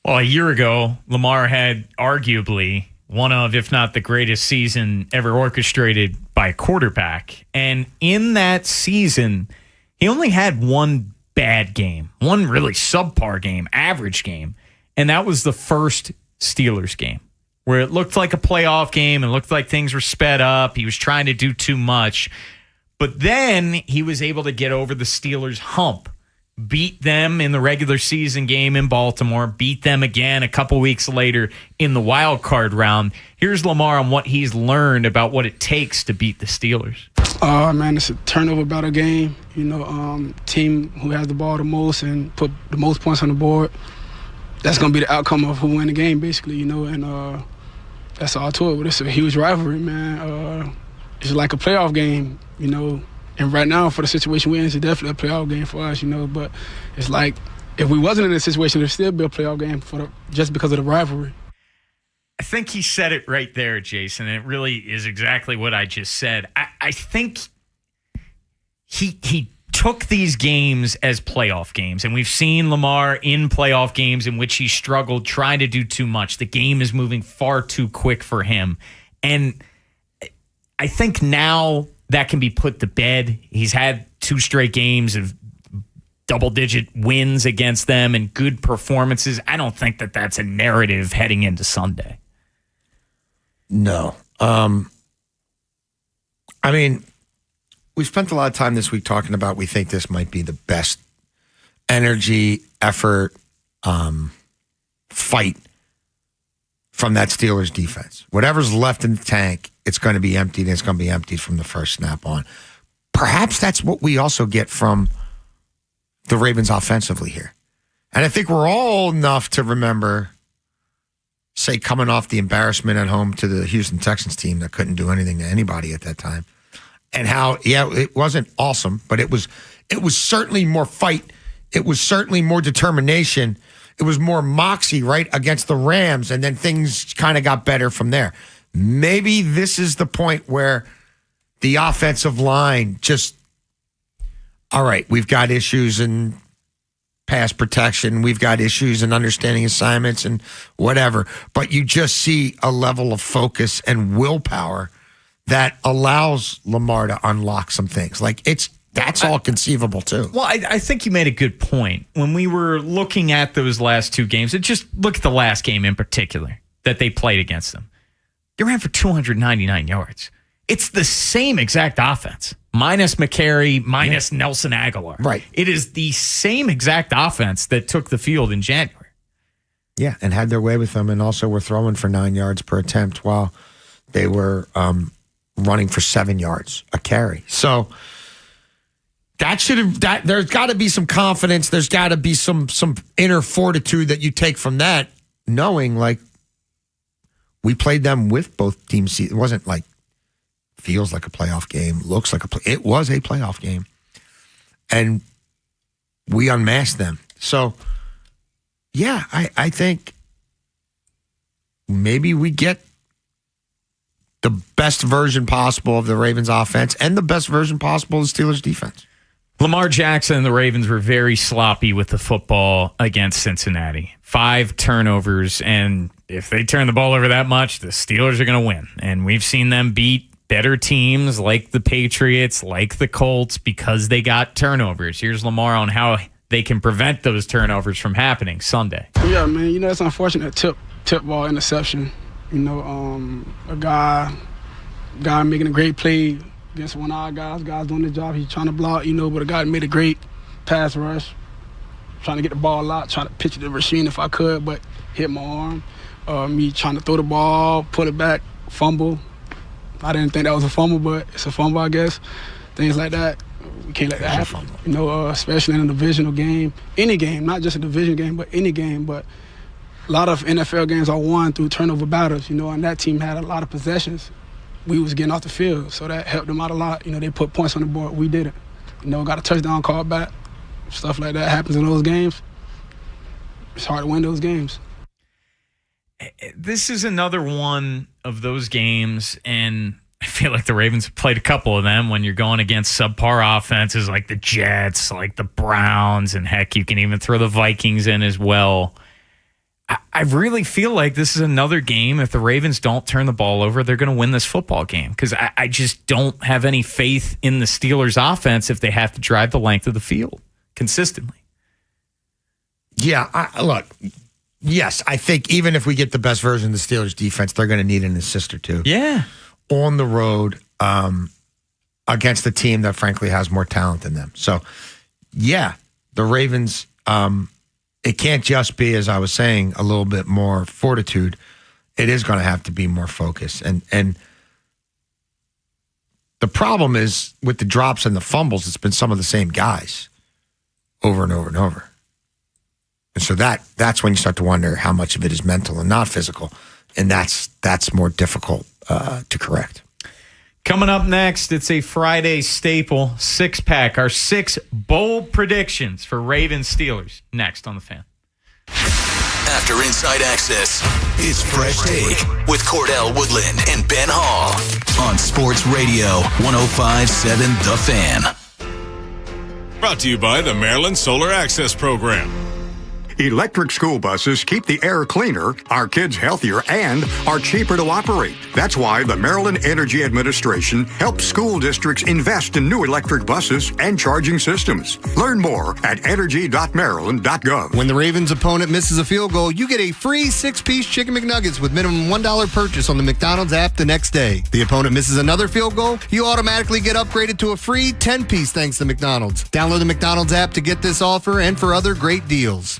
Well, a year ago, Lamar had arguably one of, if not the greatest season ever orchestrated by a quarterback. And in that season, he only had one bad game, one really subpar game, average game. And that was the first Steelers game, where it looked like a playoff game. It looked like things were sped up. He was trying to do too much. But then he was able to get over the Steelers' hump, beat them in the regular season game in Baltimore, beat them again a couple weeks later in the wild card round. Here's Lamar on what he's learned about what it takes to beat the Steelers. Man, it's a turnover battle game. You know, team who has the ball the most and put the most points on the board, that's going to be the outcome of who win the game, basically, you know, and that's all to it. But it's a huge rivalry, man. It's like a playoff game, you know, and right now, for the situation we're in, it's definitely a playoff game for us, you know, but it's like, if we wasn't in this situation, it'd still be a playoff game just because of the rivalry. I think he said it right there, Jason. It really is exactly what I just said. I think he took these games as playoff games, and we've seen Lamar in playoff games in which he struggled trying to do too much. The game is moving far too quick for him. And I think now that can be put to bed. He's had 2 straight games of double-digit wins against them and good performances. I don't think that that's a narrative heading into Sunday. No. I mean, we spent a lot of time this week talking about we think this might be the best energy, effort, fight from that Steelers defense. Whatever's left in the tank, it's going to be emptied, and it's going to be emptied from the first snap on. Perhaps that's what we also get from the Ravens offensively here. And I think we're all old enough to remember, say, coming off the embarrassment at home to the Houston Texans team that couldn't do anything to anybody at that time. And how, yeah, it wasn't awesome, but it was certainly more fight. It was certainly more determination. It was more moxie, right, against the Rams, and then things kind of got better from there. Maybe this is the point where the offensive line just, all right, we've got issues in pass protection. We've got issues in understanding assignments and whatever. But you just see a level of focus and willpower that allows Lamar to unlock some things. Like, that's all conceivable too. Well, I think you made a good point. When we were looking at those last 2 games, and just look at the last game in particular that they played against them. They ran for 299 yards. It's the same exact offense, minus McCary, minus Nelson Aguilar. Right. It is the same exact offense that took the field in January. Yeah, and had their way with them, and also were throwing for 9 yards per attempt while they were running for 7 yards a carry. So, There's got to be some confidence. There's got to be some inner fortitude that you take from that, knowing like we played them with both teams. It wasn't like feels like a playoff game, looks like it was a playoff game, and we unmasked them. So, yeah, I think maybe we get the best version possible of the Ravens offense and the best version possible of the Steelers defense. Lamar Jackson and the Ravens were very sloppy with the football against Cincinnati. 5 turnovers, and if they turn the ball over that much, the Steelers are going to win. And we've seen them beat better teams like the Patriots, like the Colts, because they got turnovers. Here's Lamar on how they can prevent those turnovers from happening Sunday. Yeah, man, it's unfortunate tip ball interception. A guy making a great play against one of our guys doing the job. He's trying to block, but a guy made a great pass rush, trying to get the ball out, trying to pitch it to Rasheed if I could, but hit my arm. Me trying to throw the ball, put it back, fumble. I didn't think that was a fumble, but it's a fumble, I guess. Things like that. We can't let that happen. Especially in a divisional game. Any game, not just a division game, but any game. But a lot of NFL games are won through turnover battles, and that team had a lot of possessions. We was getting off the field, so that helped them out a lot. They put points on the board. We didn't. Got a touchdown call back. Stuff like that happens in those games. It's hard to win those games. This is another one of those games, and I feel like the Ravens have played a couple of them when you're going against subpar offenses like the Jets, like the Browns, and heck, you can even throw the Vikings in as well. I really feel like this is another game. If the Ravens don't turn the ball over, they're going to win this football game because I just don't have any faith in the Steelers' offense if they have to drive the length of the field consistently. Yeah, look, yes, I think even if we get the best version of the Steelers' defense, they're going to need an assist or two. Yeah. On the road against a team that, frankly, has more talent than them. So, yeah, the Ravens... it can't just be, as I was saying, a little bit more fortitude. It is going to have to be more focus. And the problem is with the drops and the fumbles, it's been some of the same guys over and over and over. And so that's when you start to wonder how much of it is mental and not physical. And that's more difficult to correct. Coming up next, it's a Friday staple, 6-pack. Our 6 bold predictions for Ravens Steelers. Next on The Fan. After Inside Access, it's Fresh Take with Cordell Woodland and Ben Hall on Sports Radio 105.7 The Fan. Brought to you by the Maryland Solar Access Program. Electric school buses keep the air cleaner, our kids healthier, and are cheaper to operate. That's why the Maryland Energy Administration helps school districts invest in new electric buses and charging systems. Learn more at energy.maryland.gov. When the Ravens' opponent misses a field goal, you get a free 6-piece Chicken McNuggets with minimum $1 purchase on the McDonald's app the next day. The opponent misses another field goal, you automatically get upgraded to a free 10-piece thanks to McDonald's. Download the McDonald's app to get this offer and for other great deals.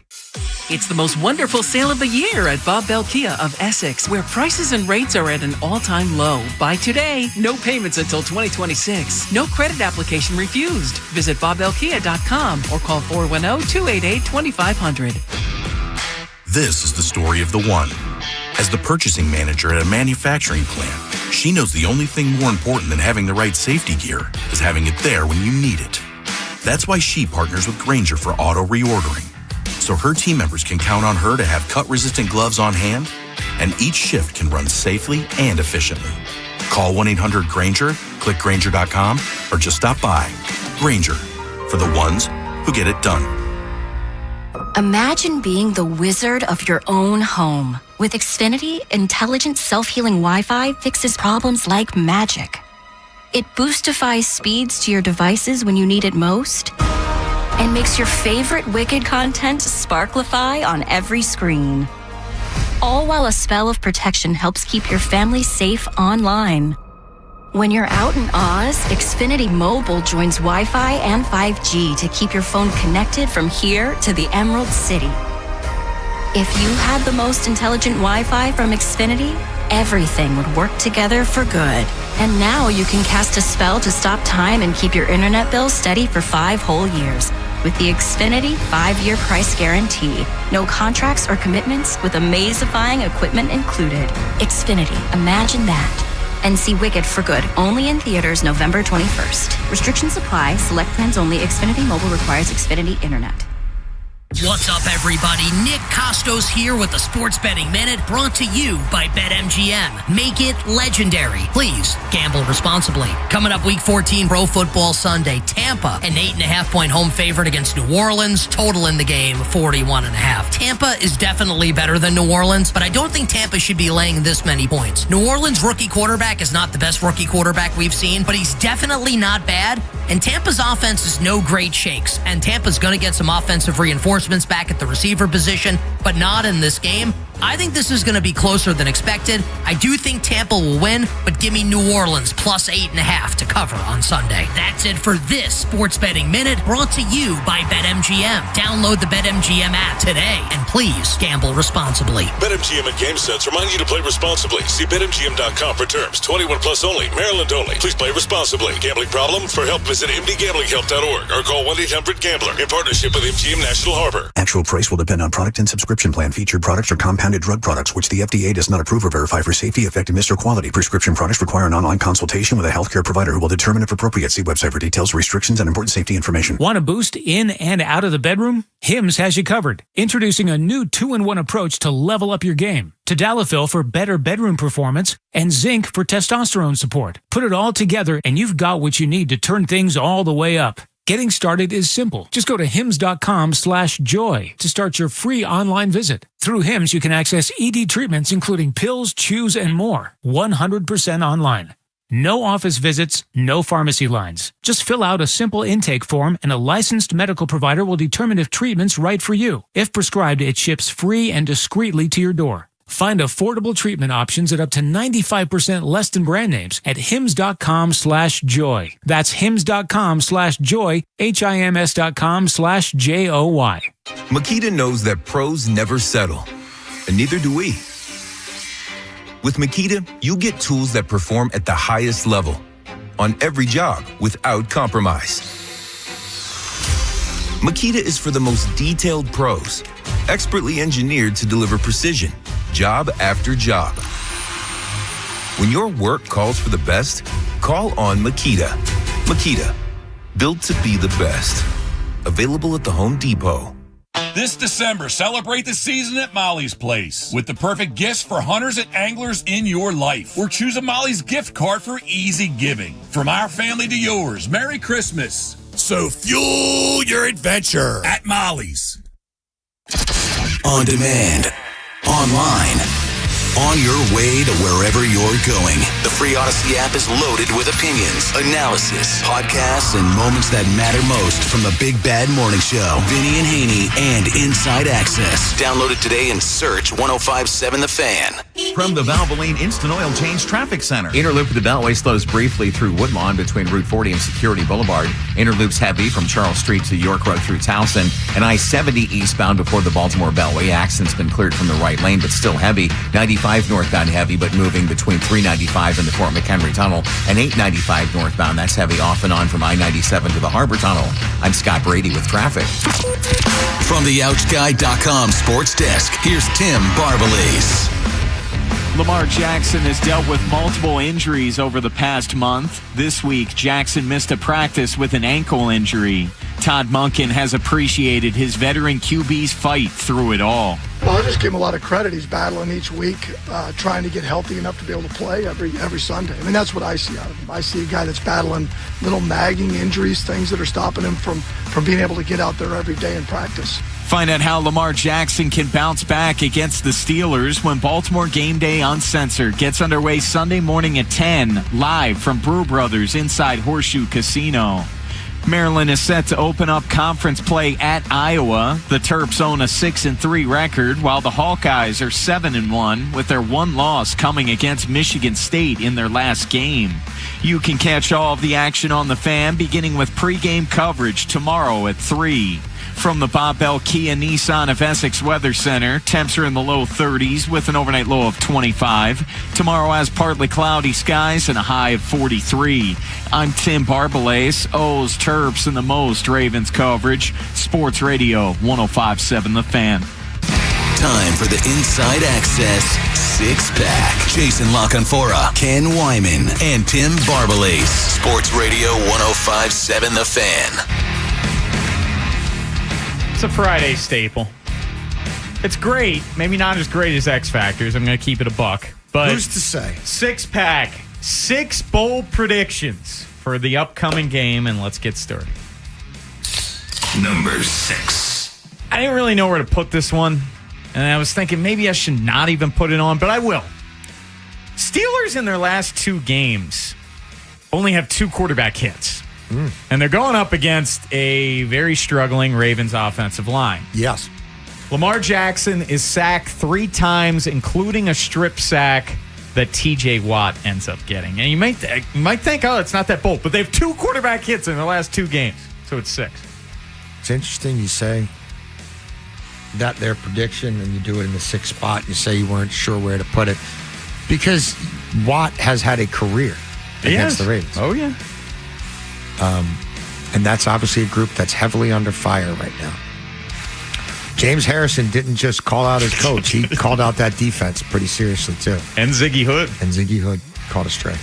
It's the most wonderful sale of the year at Bob Bell Kia of Essex, where prices and rates are at an all-time low. Buy today, no payments until 2026. No credit application refused. Visit BobBellKia.com or call 410-288-2500. This is the story of the one. As the purchasing manager at a manufacturing plant, she knows the only thing more important than having the right safety gear is having it there when you need it. That's why she partners with Grainger for auto reordering, so her team members can count on her to have cut-resistant gloves on hand, and each shift can run safely and efficiently. Call 1-800-GRAINGER, click Grainger.com, or just stop by. Grainger, for the ones who get it done. Imagine being the wizard of your own home. With Xfinity, intelligent self-healing Wi-Fi fixes problems like magic. It boostifies speeds to your devices when you need it most, and makes your favorite Wicked content sparklify on every screen. All while a spell of protection helps keep your family safe online. When you're out in Oz, Xfinity Mobile joins Wi-Fi and 5G to keep your phone connected from here to the Emerald City. If you had the most intelligent Wi-Fi from Xfinity, everything would work together for good. And now you can cast a spell to stop time and keep your internet bill steady for 5 whole years. With the Xfinity 5-year price guarantee. No contracts or commitments with amazifying equipment included. Xfinity, imagine that. And see Wicked for Good, only in theaters November 21st. Restrictions apply. Select plans only. Xfinity Mobile requires Xfinity Internet. What's up, everybody? Nick Costos here with the Sports Betting Minute, brought to you by BetMGM. Make it legendary. Please gamble responsibly. Coming up week 14, Pro Football Sunday. Tampa, an 8.5-point home favorite against New Orleans. Total in the game, 41.5. Tampa is definitely better than New Orleans, but I don't think Tampa should be laying this many points. New Orleans' rookie quarterback is not the best rookie quarterback we've seen, but he's definitely not bad. And Tampa's offense is no great shakes. And Tampa's going to get some offensive reinforcements back at the receiver position, but not in this game. I think this is going to be closer than expected. I do think Tampa will win, but give me New Orleans plus 8.5 to cover on Sunday. That's it for this Sports Betting Minute, brought to you by BetMGM. Download the BetMGM app today, and please gamble responsibly. BetMGM and GameSense remind you to play responsibly. See BetMGM.com for terms. 21 plus only. Maryland only. Please play responsibly. Gambling problem? For help, visit mdgamblinghelp.org or call 1-800-GAMBLER in partnership with MGM National Harbor. Actual price will depend on product and subscription plan. Featured products are compounded drug products, which the FDA does not approve or verify for safety, effectiveness, or quality. Prescription products require an online consultation with a healthcare provider who will determine if appropriate. See website for details, restrictions, and important safety information. Want a boost in and out of the bedroom? Hims has you covered. Introducing a new 2-in-1 approach to level up your game. Tadalafil for better bedroom performance and zinc for testosterone support. Put it all together and you've got what you need to turn things all the way up. Getting started is simple. Just go to hims.com/joy to start your free online visit. Through Hims, you can access ED treatments, including pills, chews, and more. 100% online. No office visits, no pharmacy lines. Just fill out a simple intake form and a licensed medical provider will determine if treatment's right for you. If prescribed, it ships free and discreetly to your door. Find affordable treatment options at up to 95% less than brand names at hims.com/joy. That's hims.com/joy, HIMS.com/JOY. Makita knows that pros never settle, and neither do we. With Makita, you get tools that perform at the highest level on every job without compromise. Makita is for the most detailed pros, expertly engineered to deliver precision, job after job. When your work calls for the best, call on Makita. Makita, built to be the best. Available at the Home Depot. This December, celebrate the season at Molly's Place with the perfect gifts for hunters and anglers in your life. Or choose a Molly's gift card for easy giving. From our family to yours, Merry Christmas. So fuel your adventure At Molly's. On demand, online, on your way to wherever you're going. The free Odyssey app is loaded with opinions, analysis, podcasts, and moments that matter most from the Big Bad Morning Show. Vinny and Haynie and Inside Access. Download it today and search 105.7 The Fan. From the Valvoline Instant Oil Change Traffic Center. Inner loop of the Beltway slows briefly through Woodlawn between Route 40 and Security Boulevard. Inner loop's heavy from Charles Street to York Road through Towson. And I-70 eastbound before the Baltimore Beltway. Accident's been cleared from the right lane, but still heavy. 95 northbound heavy, but moving between 395 and the Fort McHenry Tunnel. And 895 northbound, that's heavy off and on from I-97 to the Harbor Tunnel. I'm Scott Brady with traffic. From the OutGuy.com sports desk, here's Tim Barbalese. Lamar Jackson has dealt with multiple injuries over the past month. This week, Jackson missed a practice with an ankle injury. Todd Monken has appreciated his veteran QB's fight through it all. Well, I just give him a lot of credit. He's battling each week, trying to get healthy enough to be able to play every Sunday. I mean, that's what I see out of him. I see a guy that's battling little nagging injuries, things that are stopping him from being able to get out there every day and practice. Find out how Lamar Jackson can bounce back against the Steelers when Baltimore Game Day Uncensored gets underway Sunday morning at 10, live from Brew Brothers inside Horseshoe Casino. Maryland is set to open up conference play at Iowa. The Terps own a 6-3 record, while the Hawkeyes are 7-1, with their one loss coming against Michigan State in their last game. You can catch all of the action on the Fan, beginning with pregame coverage tomorrow at 3. From the Bob Bell Kia Nissan of Essex Weather Center, temps are in the low 30s with an overnight low of 25. Tomorrow has partly cloudy skies and a high of 43. I'm Tim Barbalace, O's, Terps, and the most Ravens coverage. Sports Radio 105.7 The Fan. Time for the Inside Access Six-Pack. Jason LaConfora, Ken Wyman, and Tim Barbalace. Sports Radio 105.7 The Fan. It's a Friday staple. It's great. Maybe not as great as X Factors. I'm going to keep it a buck. But who's to say? Six-pack. 6 bold predictions for the upcoming game, and let's get started. Number 6. I didn't really know where to put this one. And I was thinking maybe I should not even put it on, but I will. Steelers in their last 2 games only have 2 quarterback hits. And they're going up against a very struggling Ravens offensive line. Yes. Lamar Jackson is sacked 3 times, including a strip sack that TJ Watt ends up getting. And you might think, oh, it's not that bold, but they have 2 quarterback hits in their last 2 games. So it's 6. It's interesting you say that their prediction and you do it in the 6th spot. You say you weren't sure where to put it because Watt has had a career against the Ravens. Oh, yeah. And that's obviously a group that's heavily under fire right now. James Harrison didn't just call out his coach. He called out that defense pretty seriously, too. And Ziggy Hood. And Ziggy Hood caught a stray.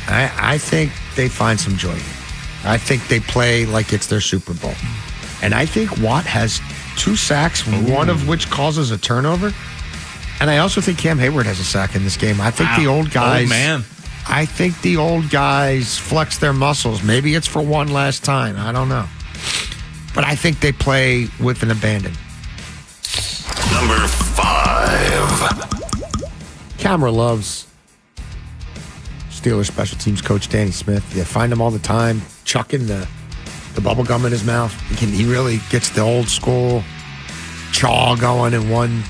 I think they find some joy. I think they play like it's their Super Bowl. And I think Watt has 2 sacks, one of which causes a turnover. And I also think Cam Hayward has a sack in this game. I think the old guys... Old man. I think the old guys flex their muscles. Maybe it's for one last time. I don't know. But I think they play with an abandon. Number 5. Camera loves Steelers special teams coach Danny Smith. You find him all the time chucking the bubble gum in his mouth. He really gets the old school chaw going in one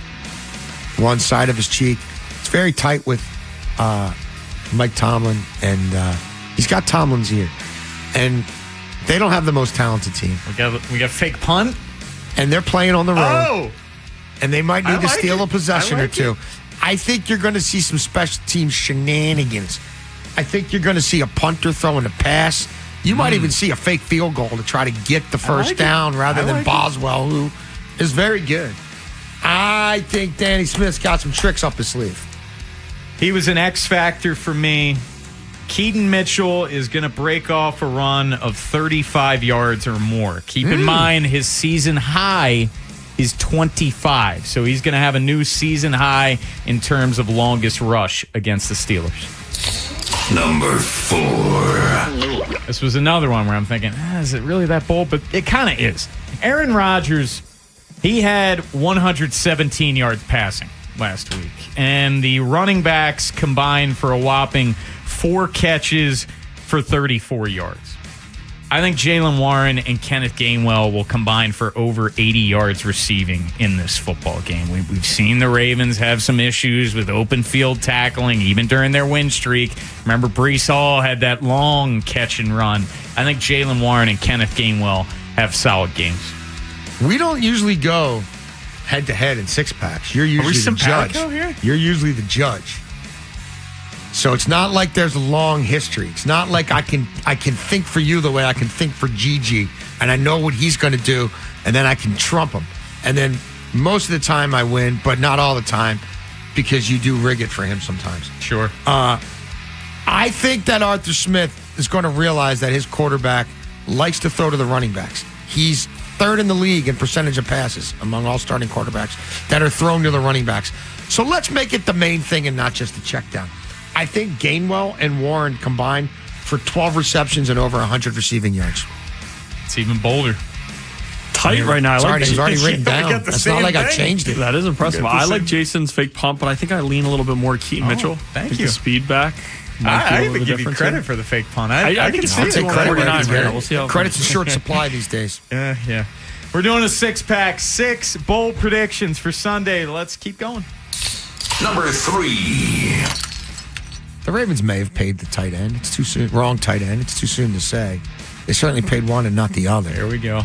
side of his cheek. It's very tight with Mike Tomlin, and he's got Tomlin's ear. And they don't have the most talented team. We got fake punt, and they're playing on the road. Oh, and they might need to steal a possession or 2. it. I think you're going to see some special team shenanigans. I think you're going to see a punter throwing a pass. You might even see a fake field goal to try to get the first down rather than Boswell, who is very good. I think Danny Smith's got some tricks up his sleeve. He was an X factor for me. Keaton Mitchell is going to break off a run of 35 yards or more. Keep in mind, his season high is 25. So he's going to have a new season high in terms of longest rush against the Steelers. Number 4. This was another one where I'm thinking, is it really that bold? But it kind of is. Aaron Rodgers, he had 117 yards passing last week. And the running backs combined for a whopping 4 catches for 34 yards. I think Jaylen Warren and Kenneth Gainwell will combine for over 80 yards receiving in this football game. We've seen the Ravens have some issues with open field tackling, even during their win streak. Remember, Breece Hall had that long catch and run. I think Jaylen Warren and Kenneth Gainwell have solid games. We don't usually go head-to-head in 6-packs. You're usually the judge. Here? You're usually the judge. So it's not like there's a long history. It's not like I can think for you the way I can think for Gigi, and I know what he's going to do, and then I can trump him. And then most of the time I win, but not all the time, because you do rig it for him sometimes. Sure. I think that Arthur Smith is going to realize that his quarterback likes to throw to the running backs. He's 3rd in the league in percentage of passes among all starting quarterbacks that are thrown to the running backs. So let's make it the main thing and not just the check down. I think Gainwell and Warren combined for 12 receptions and over 100 receiving yards. It's even bolder. Tight right now. Sorry, it was already written down. It's not like I changed it. That is impressive. I like Jason's fake pump, but I think I lean a little bit more Keaton Mitchell. Thank you. The speed back. I even give you credit for the fake punt. I can see take credit. We'll see how Credit's in short supply these days. Yeah. We're doing a 6-pack, 6 bold predictions for Sunday. Let's keep going. Number 3. The Ravens may have paid the tight end. It's too soon. Wrong tight end. It's too soon to say. They certainly paid one and not the other. There we go.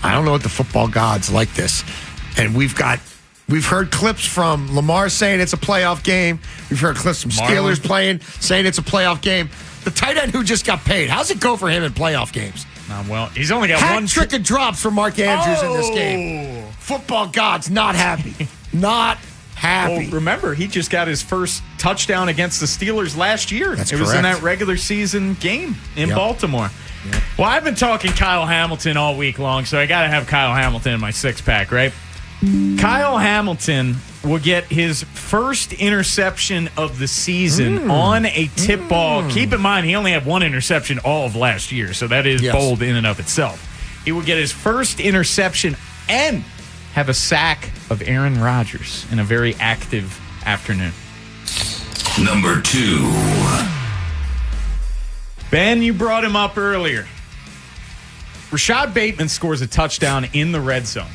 I don't know what the football gods like this. And we've heard clips from Lamar saying it's a playoff game. We've heard clips from Steelers playing, saying it's a playoff game. The tight end who just got paid, how's it go for him in playoff games? Well, he's only got one trick of drops for Mark Andrews in this game. Football gods not happy. Not happy. Well, remember, he just got his first touchdown against the Steelers last year. That's It was in correct. that regular season game in Baltimore. Yep. Well, I've been talking Kyle Hamilton all week long, so I got to have Kyle Hamilton in my six-pack, right? Kyle Hamilton will get his first interception of the season on a tip ball. Keep in mind, he only had one interception all of last year, so that is bold in and of itself. He will get his first interception and have a sack of Aaron Rodgers in a very active afternoon. Number 2. Ben, you brought him up earlier. Rashad Bateman scores a touchdown in the red zone.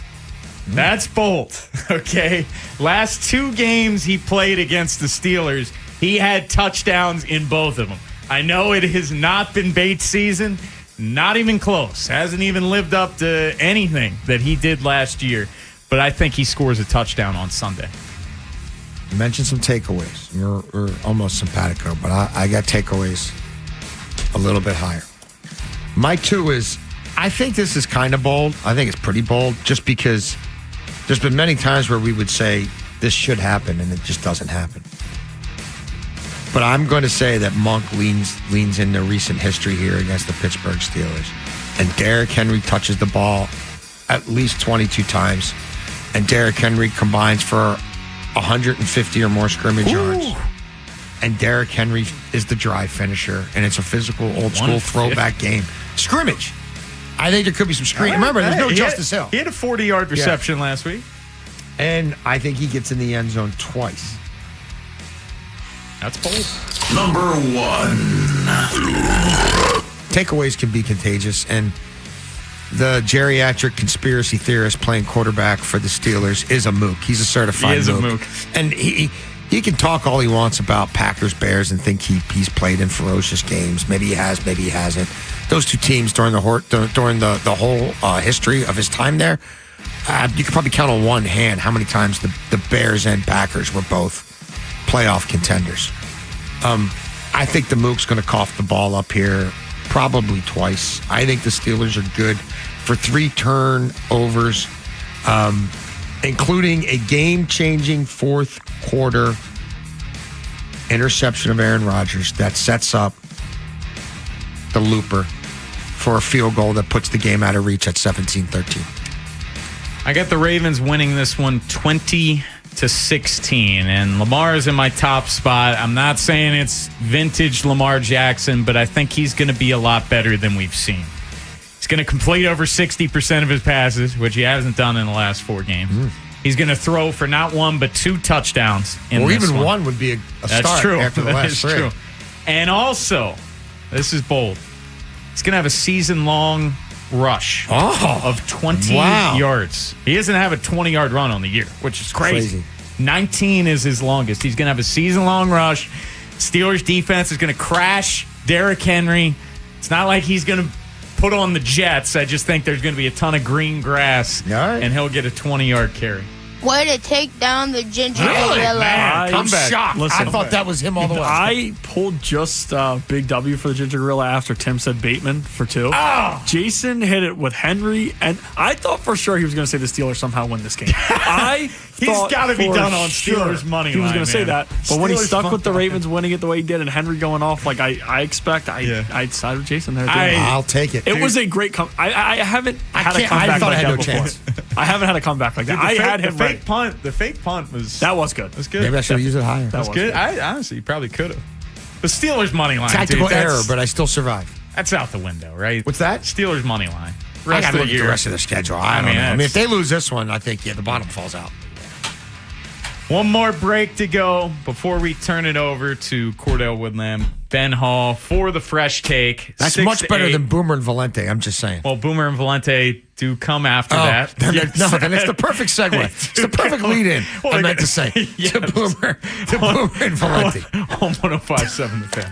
That's bold, okay? Last 2 games he played against the Steelers, he had touchdowns in both of them. I know it has not been Bates' season, not even close. Hasn't even lived up to anything that he did last year. But I think he scores a touchdown on Sunday. You mentioned some takeaways. You're almost simpatico, but I got takeaways a little bit higher. My 2 is, I think this is kind of bold. I think it's pretty bold just because there's been many times where we would say this should happen and it just doesn't happen. But I'm going to say that Monk leans into recent history here against the Pittsburgh Steelers. And Derrick Henry touches the ball at least 22 times. And Derrick Henry combines for 150 or more scrimmage yards. And Derrick Henry is the drive finisher. And it's a physical, old school throwback game. Scrimmage. I think there could be some screen. Remember, there's no Justice Hill. He had a 40-yard reception last week. And I think he gets in the end zone twice. That's bold. Number 1. Takeaways can be contagious. And the geriatric conspiracy theorist playing quarterback for the Steelers is a mook. He's a certified mook. And he can talk all he wants about Packers, Bears, and think he's played in ferocious games. Maybe he has, maybe he hasn't. Those 2 teams during the whole history of his time there, you could probably count on one hand how many times the Bears and Packers were both playoff contenders. I think the mook's going to cough the ball up here probably twice. I think the Steelers are good for 3 turnovers, including a game-changing fourth quarter interception of Aaron Rodgers that sets up the looper for a field goal that puts the game out of reach at 17-13. I got the Ravens winning this one 20-16, and Lamar is in my top spot. I'm not saying it's vintage Lamar Jackson, but I think he's going to be a lot better than we've seen. He's going to complete over 60% of his passes, which he hasn't done in the last 4 games. He's going to throw for not 1 but 2 touchdowns in this even one. 1 would be a That's start true. after the last 3. True. And also, this is bold, he's going to have a season-long rush of 20 yards. He doesn't have a 20-yard run on the year, which is crazy. 19 is his longest. He's going to have a season-long rush. Steelers defense is going to crash Derrick Henry. It's not like he's going to put on the Jets. I just think there's going to be a ton of green grass, and he'll get a 20-yard carry. Way to take down the ginger Really? gorilla. Man, I'm shocked. Listen, I thought that was him all the way. I pulled just big W for the Ginger Gorilla after Tim said Bateman for 2. Oh. Jason hit it with Henry, and I thought for sure he was going to say the Steelers somehow win this game. He's got to be done on Steelers money He was line, going to say man. that, but when he Steelers stuck with the money Ravens winning it the way he did and Henry going off, like I expect, I sided with Jason there. I'll take it. It was a great I haven't had a comeback like that before. I haven't had a comeback like that. Dude, I had him fake punt. The fake punt was good. That's good. Maybe I should have used it higher. That's good. I honestly probably could have. The Steelers money line. Tactical dude, error, but I still survived. That's out the window, right? What's that? Steelers money line. I got to look at the rest of the schedule. I don't know. I mean, if they lose this one, I think the bottom falls out. One more break to go before we turn it over to Cordell Woodland, Ben Hall for the fresh take. That's much better than Boomer and Valente. I'm just saying. Well, Boomer and Valente do come after that. Then it's the perfect segue. It's the perfect lead-in. Well, I meant to say to Boomer and Valente. Home 105.7 The Fan.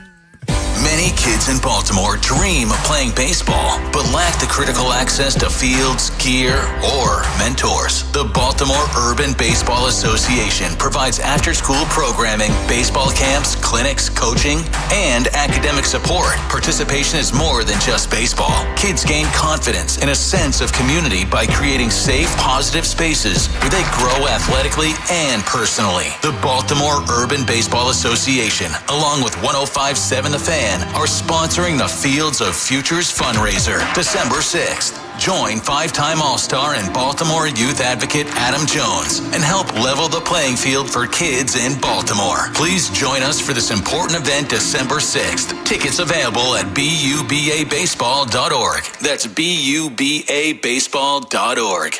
Many kids in Baltimore dream of playing baseball, but lack the critical access to fields, gear, or mentors. The Baltimore Urban Baseball Association provides after-school programming, baseball camps, clinics, coaching, and academic support. Participation is more than just baseball. Kids gain confidence and a sense of community by creating safe, positive spaces where they grow athletically and personally. The Baltimore Urban Baseball Association, along with 105.7 The Fan, are sponsoring the Fields of Futures fundraiser, December 6th. Join five-time All-Star and Baltimore youth advocate Adam Jones and help level the playing field for kids in Baltimore. Please join us for this important event December 6th. Tickets available at bubabaseball.org. That's bubabaseball.org.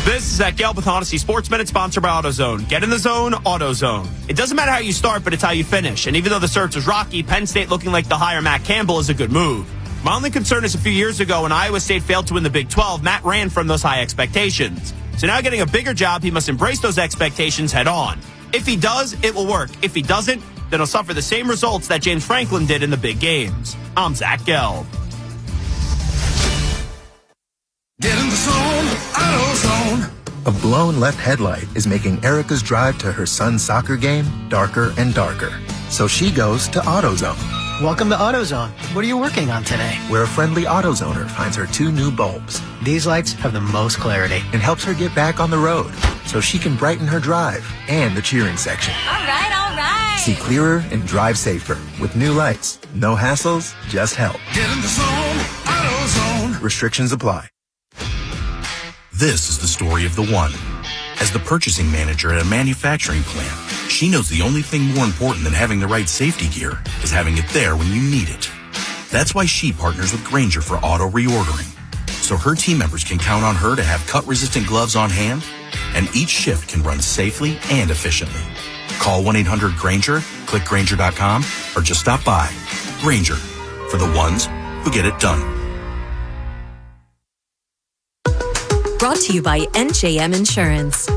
This is Zach Gelb with Honesty Sports Minute, sponsored by AutoZone. Get in the zone, AutoZone. It doesn't matter how you start, but it's how you finish. And even though the search was rocky, Penn State looking like the hire Matt Campbell is a good move. My only concern is a few years ago when Iowa State failed to win the Big 12, Matt ran from those high expectations. So now getting a bigger job, he must embrace those expectations head on. If he does, it will work. If he doesn't, then he'll suffer the same results that James Franklin did in the big games. I'm Zach Gelb. Get in the zone, AutoZone. A blown left headlight is making Erica's drive to her son's soccer game darker and darker. So she goes to AutoZone. Welcome to AutoZone. What are you working on today? Where a friendly AutoZoner finds her 2 new bulbs. These lights have the most clarity. And helps her get back on the road so she can brighten her drive and the cheering section. All right, all right. See clearer and drive safer with new lights. No hassles, just help. Get in the zone, AutoZone. Restrictions apply. This is the story of the one. As the purchasing manager at a manufacturing plant, she knows the only thing more important than having the right safety gear is having it there when you need it. That's why she partners with Grainger for auto reordering, so her team members can count on her to have cut-resistant gloves on hand, and each shift can run safely and efficiently. Call 1-800-GRAINGER, click Grainger.com, or just stop by. Grainger, for the ones who get it done. Brought to you by NJM Insurance.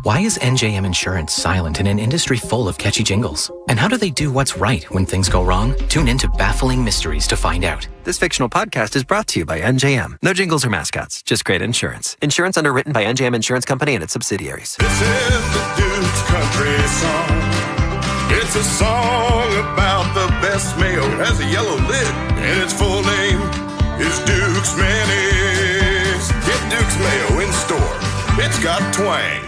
Why is NJM Insurance silent in an industry full of catchy jingles? And how do they do what's right when things go wrong? Tune into Baffling Mysteries to find out. This fictional podcast is brought to you by NJM. No jingles or mascots, just great insurance. Insurance underwritten by NJM Insurance Company and its subsidiaries. This is the Duke's Country Song. It's a song about the best mayo. It has a yellow lid, and its full name is Duke's Mayonnaise. Get Duke's Mayo in store. It's got twang.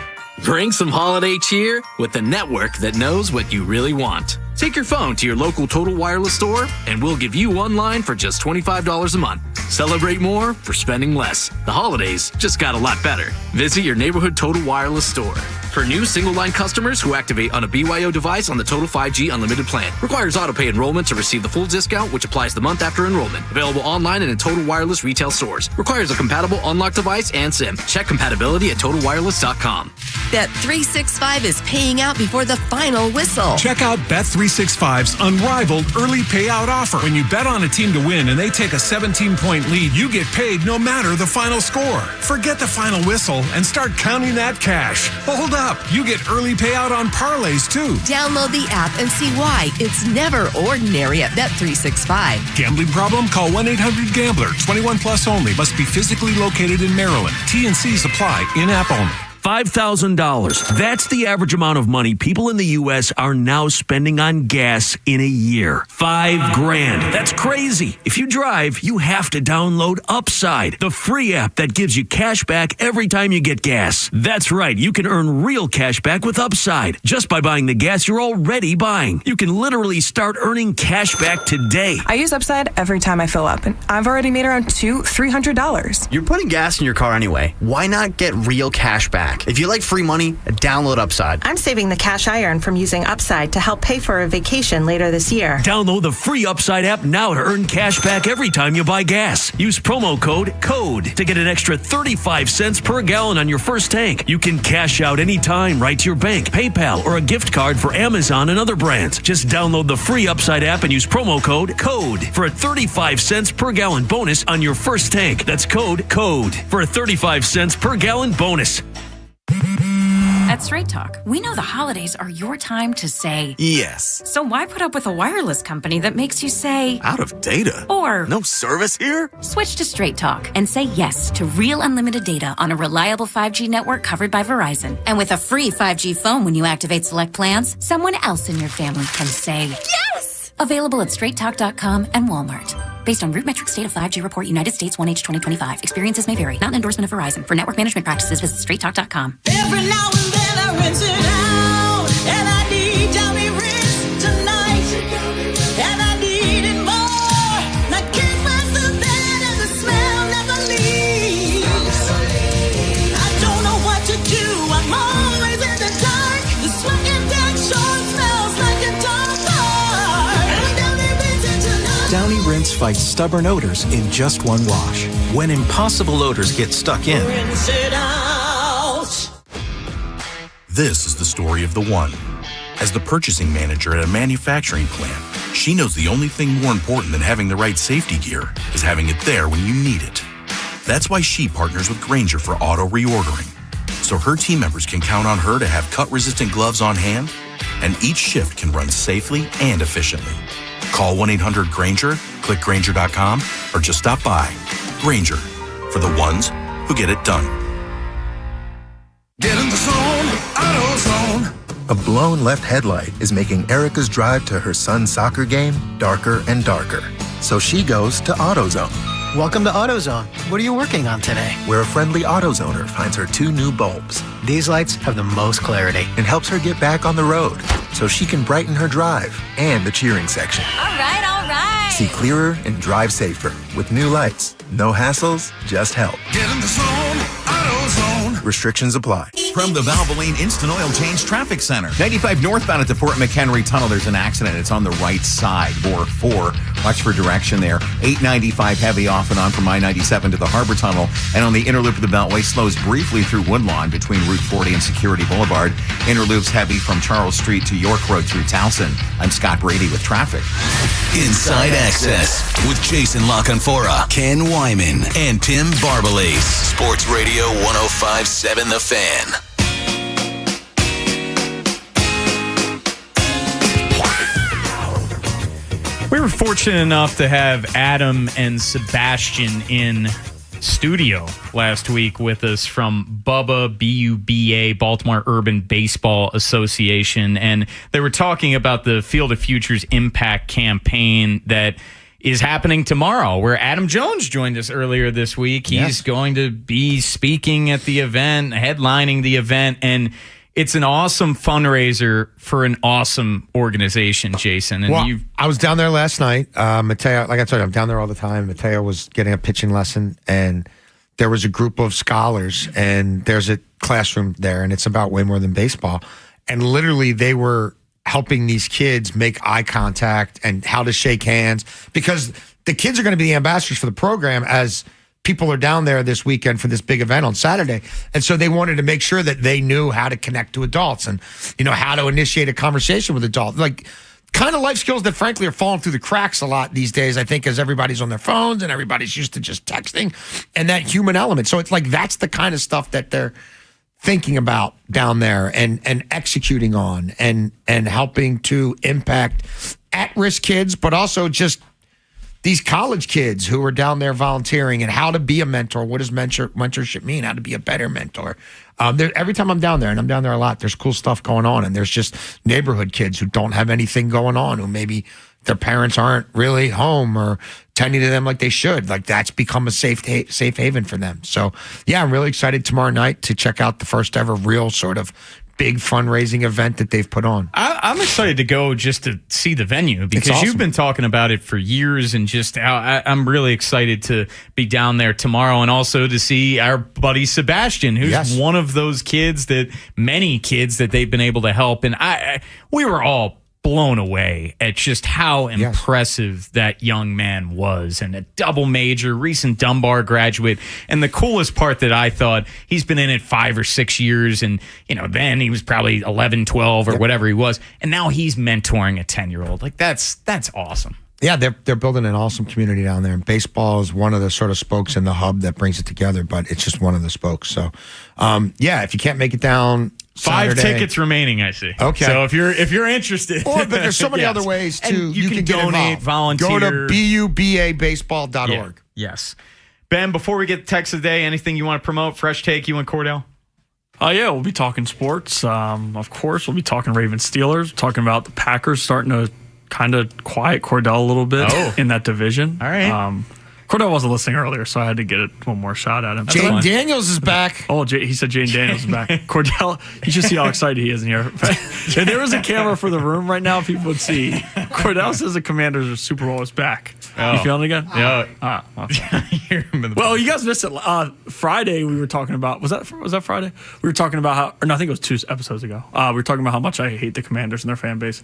Bring some holiday cheer with the network that knows what you really want. Take your phone to your local Total Wireless store, and we'll give you one line for just $25 a month. Celebrate more for spending less. The holidays just got a lot better. Visit your neighborhood Total Wireless store. For new single-line customers who activate on a BYO device on the Total 5G Unlimited plan. Requires auto-pay enrollment to receive the full discount, which applies the month after enrollment. Available online and in Total Wireless retail stores. Requires a compatible unlocked device and SIM. Check compatibility at TotalWireless.com. Bet365 is paying out before the final whistle. Check out Bet365's unrivaled early payout offer. When you bet on a team to win and they take a 17-point lead, you get paid no matter the final score. Forget the final whistle and start counting that cash. Hold up. You get early payout on parlays, too. Download the app and see why it's never ordinary at Bet365. Gambling problem? Call 1-800-GAMBLER. 21 plus only. Must be physically located in Maryland. T&Cs apply. In-app only. $5,000. That's the average amount of money people in the U.S. are now spending on gas in a year. $5,000. That's crazy. If you drive, you have to download Upside, the free app that gives you cash back every time you get gas. That's right. You can earn real cash back with Upside just by buying the gas you're already buying. You can literally start earning cash back today. I use Upside every time I fill up, and I've already made around $300. You're putting gas in your car anyway. Why not get real cash back? If you like free money, download Upside. I'm saving the cash I earn from using Upside to help pay for a vacation later this year. Download the free Upside app now to earn cash back every time you buy gas. Use promo code CODE to get an extra 35 cents per gallon on your first tank. You can cash out anytime right to your bank, PayPal, or a gift card for Amazon and other brands. Just download the free Upside app and use promo code CODE for a 35 cents per gallon bonus on your first tank. That's code CODE for a 35 cents per gallon bonus. At Straight Talk, we know the holidays are your time to say yes. So why put up with a wireless company that makes you say out of data? Or no service here? Switch to Straight Talk and say yes to real unlimited data on a reliable 5G network covered by Verizon. And with a free 5G phone when you activate select plans, someone else in your family can say yes! Available at straighttalk.com and Walmart. Based on RootMetrics State of 5G Report, United States 1H 2025. Experiences may vary. Not an endorsement of Verizon. For network management practices, visit straighttalk.com. Every now and then I rinse it out, and I need Downy rinse tonight, and I need it more. I can't rest the bed and the smell never leaves. I don't know what to do. I'm always in the dark. The sweat in that short smells like a dog park. Downy rinse it tonight. Downy Rinse fights stubborn odors in just one wash. When impossible odors get stuck in, Rinse it out. This is the story of the one. As the purchasing manager at a manufacturing plant, she knows the only thing more important than having the right safety gear is having it there when you need it. That's why she partners with Grainger for auto reordering, so her team members can count on her to have cut-resistant gloves on hand, and each shift can run safely and efficiently. Call 1-800-GRAINGER, click Grainger.com, or just stop by. Grainger, for the ones who get it done. Get in the zone, AutoZone. A blown left headlight is making Erica's drive to her son's soccer game darker and darker. So she goes to AutoZone. Welcome to AutoZone. What are you working on today? Where a friendly AutoZoner finds her 2 new bulbs. These lights have the most clarity. And helps her get back on the road so she can brighten her drive and the cheering section. All right, all right. See clearer and drive safer with new lights. No hassles, just help. Get in the zone, AutoZone. Restrictions apply. From the Valvoline Instant Oil Change Traffic Center. 95 northbound at the Fort McHenry Tunnel. There's an accident. It's on the right side. Bore 4. Watch for direction there. 895 heavy off and on from I-97 to the Harbor Tunnel. And on the inner loop of the Beltway, slows briefly through Woodlawn between Route 40 and Security Boulevard. Inner loops heavy from Charles Street to York Road through Towson. I'm Scott Brady with traffic. Inside Access with Jason LaConfora, Ken Wyman, and Tim Barbalase. Sports Radio 105.7 The Fan. We were fortunate enough to have Adam and Sebastian in studio last week with us from BUBA, Baltimore Urban Baseball Association, and they were talking about the Field of Future's impact campaign that is happening tomorrow, where Adam Jones joined us earlier this week. He's going to be speaking at the event, headlining the event, and it's an awesome fundraiser for an awesome organization, Jason. And I was down there last night. Mateo, like I told you, I'm down there all the time. Mateo was getting a pitching lesson, and there was a group of scholars, and there's a classroom there, and it's about way more than baseball. And literally, they were helping these kids make eye contact and how to shake hands, because the kids are going to be the ambassadors for the program as people are down there this weekend for this big event on Saturday. And so they wanted to make sure that they knew how to connect to adults and, you know, how to initiate a conversation with adults. Like, kind of life skills that frankly are falling through the cracks a lot these days, I think, as everybody's on their phones and everybody's used to just texting, and that human element. So it's like, that's the kind of stuff that they're thinking about down there and executing on and helping to impact at-risk kids, but also just these college kids who are down there volunteering, and how to be a mentor. What does mentorship mean? How to be a better mentor. Every time I'm down there, and I'm down there a lot, there's cool stuff going on, and there's just neighborhood kids who don't have anything going on, who maybe their parents aren't really home or tending to them like they should. Like, that's become a safe haven for them. So yeah, I'm really excited tomorrow night to check out the first ever real sort of big fundraising event that they've put on. I'm excited to go just to see the venue, because awesome. You've been talking about it for years, and just I'm really excited to be down there tomorrow, and also to see our buddy Sebastian, who's one of those kids many kids that they've been able to help. And we were all blown away at just how impressive that young man was, and a double major, recent Dunbar graduate. And the coolest part that I thought, he's been in it 5 or 6 years, and then he was probably 11, 12 or whatever he was, and now he's mentoring a 10-year-old. Like, that's awesome. Yeah, they're building an awesome community down there, and baseball is one of the sort of spokes in the hub that brings it together, but it's just one of the spokes. So, if you can't make it down 5 Saturday. tickets remaining, I see. Okay. So if you're interested. But there's so many yes. other ways to And you can get donate, involved. volunteer. Go to bubabaseball.org. Yeah. Yes. Ben, before we get text of the day, anything you want to promote? Fresh take, you and Cordell? Yeah, we'll be talking sports. Of course, we'll be talking Ravens Steelers, talking about the Packers starting to kind of quiet Cordell a little bit in that division. All right. Cordell wasn't listening earlier, so I had to get one more shot at him. Jane Daniels is back. Oh, he said Jane Daniels is back. Cordell, you should see how excited he is in here. If there was a camera for the room right now, people would see. Cordell says the Commanders' Super Bowl is back. Oh. You feeling it again? Yeah. Well, you guys missed it. Friday we were talking about. Was that Friday? We were talking about how. Or no, I think it was 2 episodes ago. We were talking about how much I hate the Commanders and their fan base.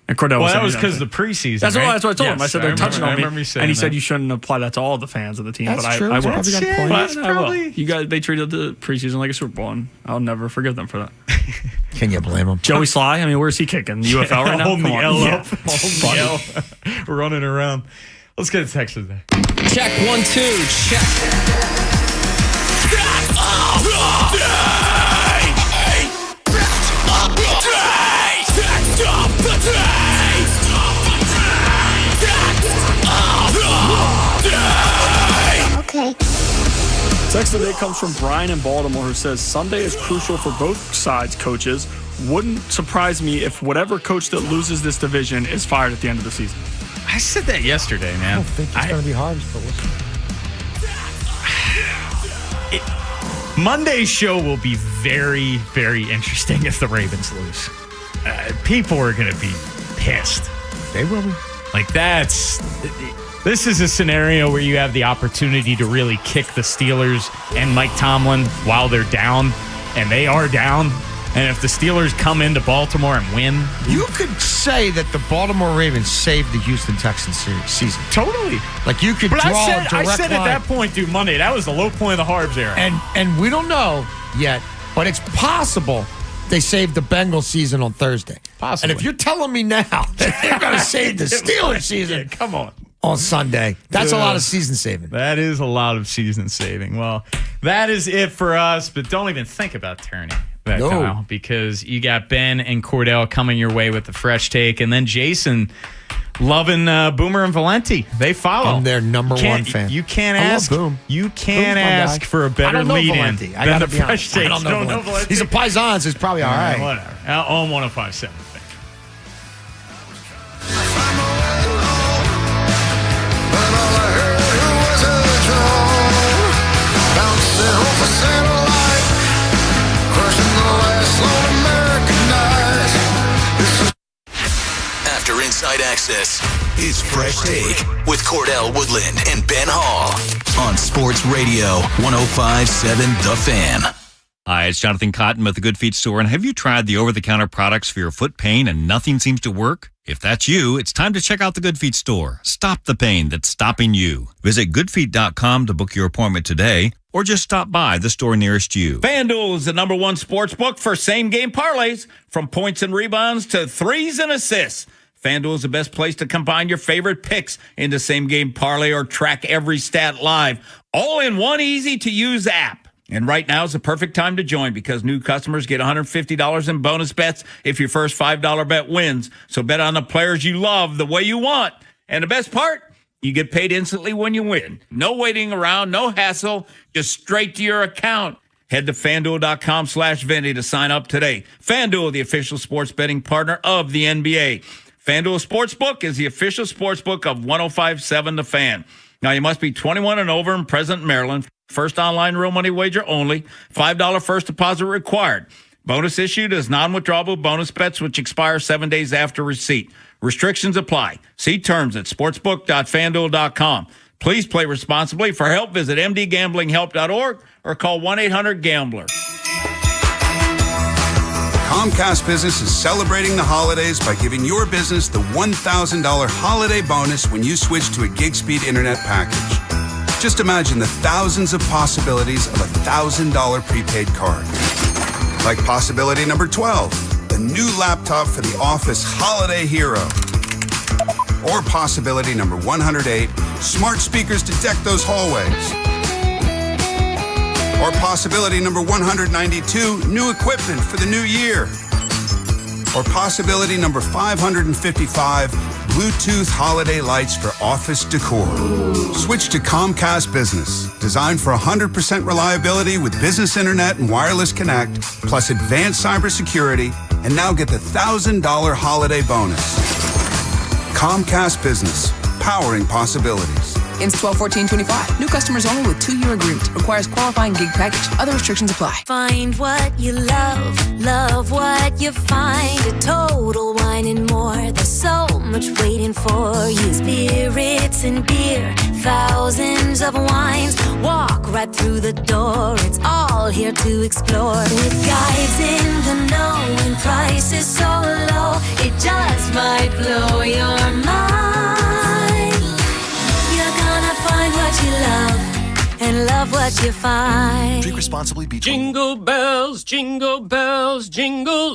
And Cordell that was because of the preseason. That's right? what I told him. I said they're touching on me, you and he said you shouldn't apply that to all the fans of the team. That's but true. I He's will. probably got a point. But I will. Probably- You guys, they treated the preseason like a Super Bowl, and I'll never forgive them for that. Can you blame him? Joey Sly. I mean, where's he kicking? The UFL right now. Holding Come the on. L Yeah. up. Holding the L. Running around. Let's get a text of the day. Check 1, 2, check. Okay. Text of the day comes from Brian in Baltimore, who says Sunday is crucial for both sides' coaches. Wouldn't surprise me if whatever coach that loses this division is fired at the end of the season. I said that yesterday, man. I don't think it's going to be hard. But Monday's show will be very, very interesting if the Ravens lose. People are going to be pissed. They will be. Like, this is a scenario where you have the opportunity to really kick the Steelers and Mike Tomlin while they're down, and they are down. And if the Steelers come into Baltimore and win, you could say that the Baltimore Ravens saved the Houston Texans season. Totally. Like you could But draw I a direct said line. at that point, dude, Monday, that was the low point of the Harbs era. And we don't know yet, but it's possible they saved the Bengals season on Thursday. Possibly. And if you're telling me now that they're going to save the Steelers season come on Sunday, that's a lot of season saving. That is a lot of season saving. Well, that is it for us, but don't even think about turning that dial, because you got Ben and Cordell coming your way with the fresh take, and then Jason loving Boomer and Valenti. They follow. I'm their number one fan. You can't I love ask. Boom. You can't Boom's my ask guy. for a I better don't know lead-in Valenti. I than gotta the be fresh honest. take. I don't know know Valenti. He's a Paisan, so he's probably all right. Whatever. On 105.7. After Inside Access is Fresh Take with Cordell Woodland and Ben Hall on Sports Radio 105.7 The Fan. Hi, it's Jonathan Cotton with the Good Feet Store. And have you tried the over-the-counter products for your foot pain and nothing seems to work? If that's you, it's time to check out the Good Feet Store. Stop the pain that's stopping you. Visit goodfeet.com to book your appointment today, or just stop by the store nearest you. FanDuel is the #1 sports book for same-game parlays, from points and rebounds to threes and assists. FanDuel is the best place to combine your favorite picks into same-game parlay or track every stat live, all in one easy-to-use app. And right now is the perfect time to join, because new customers get $150 in bonus bets if your first $5 bet wins. So bet on the players you love the way you want. And the best part? You get paid instantly when you win. No waiting around, no hassle, just straight to your account. Head to FanDuel.com/Vinny to sign up today. FanDuel, the official sports betting partner of the NBA. FanDuel Sportsbook is the official sportsbook of 105.7 The Fan. Now, you must be 21 and over and present in Maryland. First online real money wager only. $5 first deposit required. Bonus issued as non-withdrawable bonus bets, which expire 7 days after receipt. Restrictions apply. See terms at sportsbook.fanduel.com. Please play responsibly. For help, visit mdgamblinghelp.org or call 1-800-GAMBLER. Comcast Business is celebrating the holidays by giving your business the $1,000 holiday bonus when you switch to a gig speed internet package. Just imagine the thousands of possibilities of a $1,000 prepaid card. Like possibility number 12, the new laptop for the office holiday hero. Or possibility number 108, smart speakers to deck those hallways. Or possibility number 192, new equipment for the new year. Or possibility number 555, Bluetooth holiday lights for office decor. Switch to Comcast Business, designed for 100% reliability with business internet and wireless connect, plus advanced cybersecurity, and now get the $1,000 holiday bonus. Comcast Business, powering possibilities. Ends 12/14/25. New customers only with 2-year agreement. Requires qualifying gig package. Other restrictions apply. Find what you love what you find. A Total Wine and More. There's so much waiting for you. Spirits and beer, thousands of wines. Walk right through the door. It's all here to explore. With guides in the know and prices so low, it just might blow your mind. You're gonna find what you love and love what you find. Drink responsibly. Jingle bells, jingle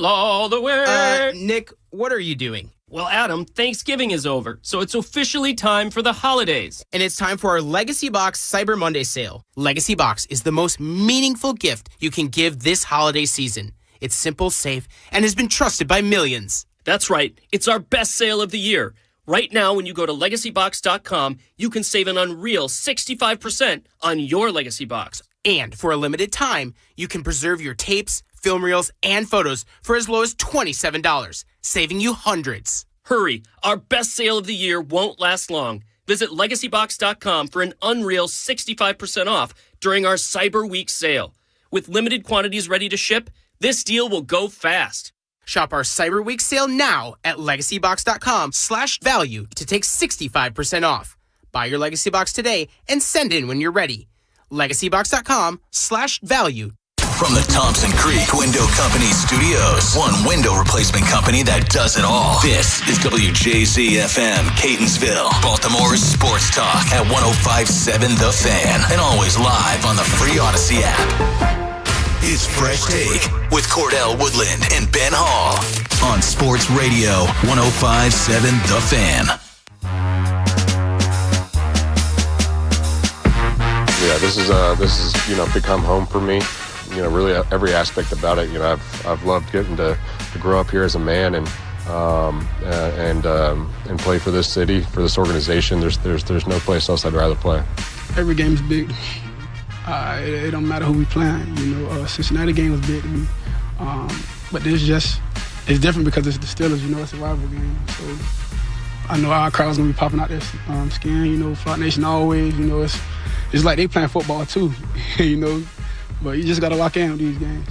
all the way. Nick, what are you doing? Well, Adam, Thanksgiving is over, so it's officially time for the holidays. And it's time for our Legacy Box Cyber Monday sale. Legacy Box is the most meaningful gift you can give this holiday season. It's simple, safe, and has been trusted by millions. That's right. It's our best sale of the year. Right now, when you go to LegacyBox.com, you can save an unreal 65% on your Legacy Box. And for a limited time, you can preserve your tapes, film reels, and photos for as low as $27, saving you hundreds. Hurry, our best sale of the year won't last long. Visit LegacyBox.com for an unreal 65% off during our Cyber Week sale. With limited quantities ready to ship, this deal will go fast. Shop our Cyber Week sale now at LegacyBox.com/value to take 65% off. Buy your Legacy Box today and send in when you're ready. LegacyBox.com/value. From the Thompson Creek Window Company Studios, one window replacement company that does it all. This is WJZ-FM, Catonsville, Baltimore's sports talk at 105.7 The Fan, and always live on the free Odyssey app. It's Fresh Take with Cordell Woodland and Ben Hall on Sports Radio 105.7 The Fan. Yeah, this is become home for me. Really every aspect about it. I've loved getting to grow up here as a man and play for this city, for this organization. There's no place else I'd rather play. Every game's big. It don't matter who we playing. Cincinnati game was big to me, but it's different because it's the Steelers. It's a rival game. So I know our crowd's gonna be popping out their skin. Flock Nation always. It's like they playing football too. But you just gotta lock in with these games.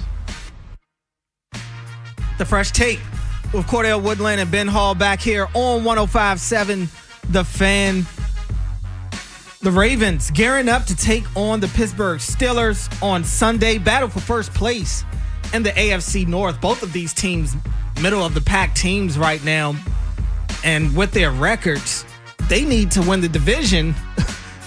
The Fresh Take with Cordell Woodland and Ben Hall back here on 105.7 The Fan. The Ravens gearing up to take on the Pittsburgh Steelers on Sunday. Battle for first place in the AFC North. Both of these teams, middle of the pack teams right now. And with their records, they need to win the division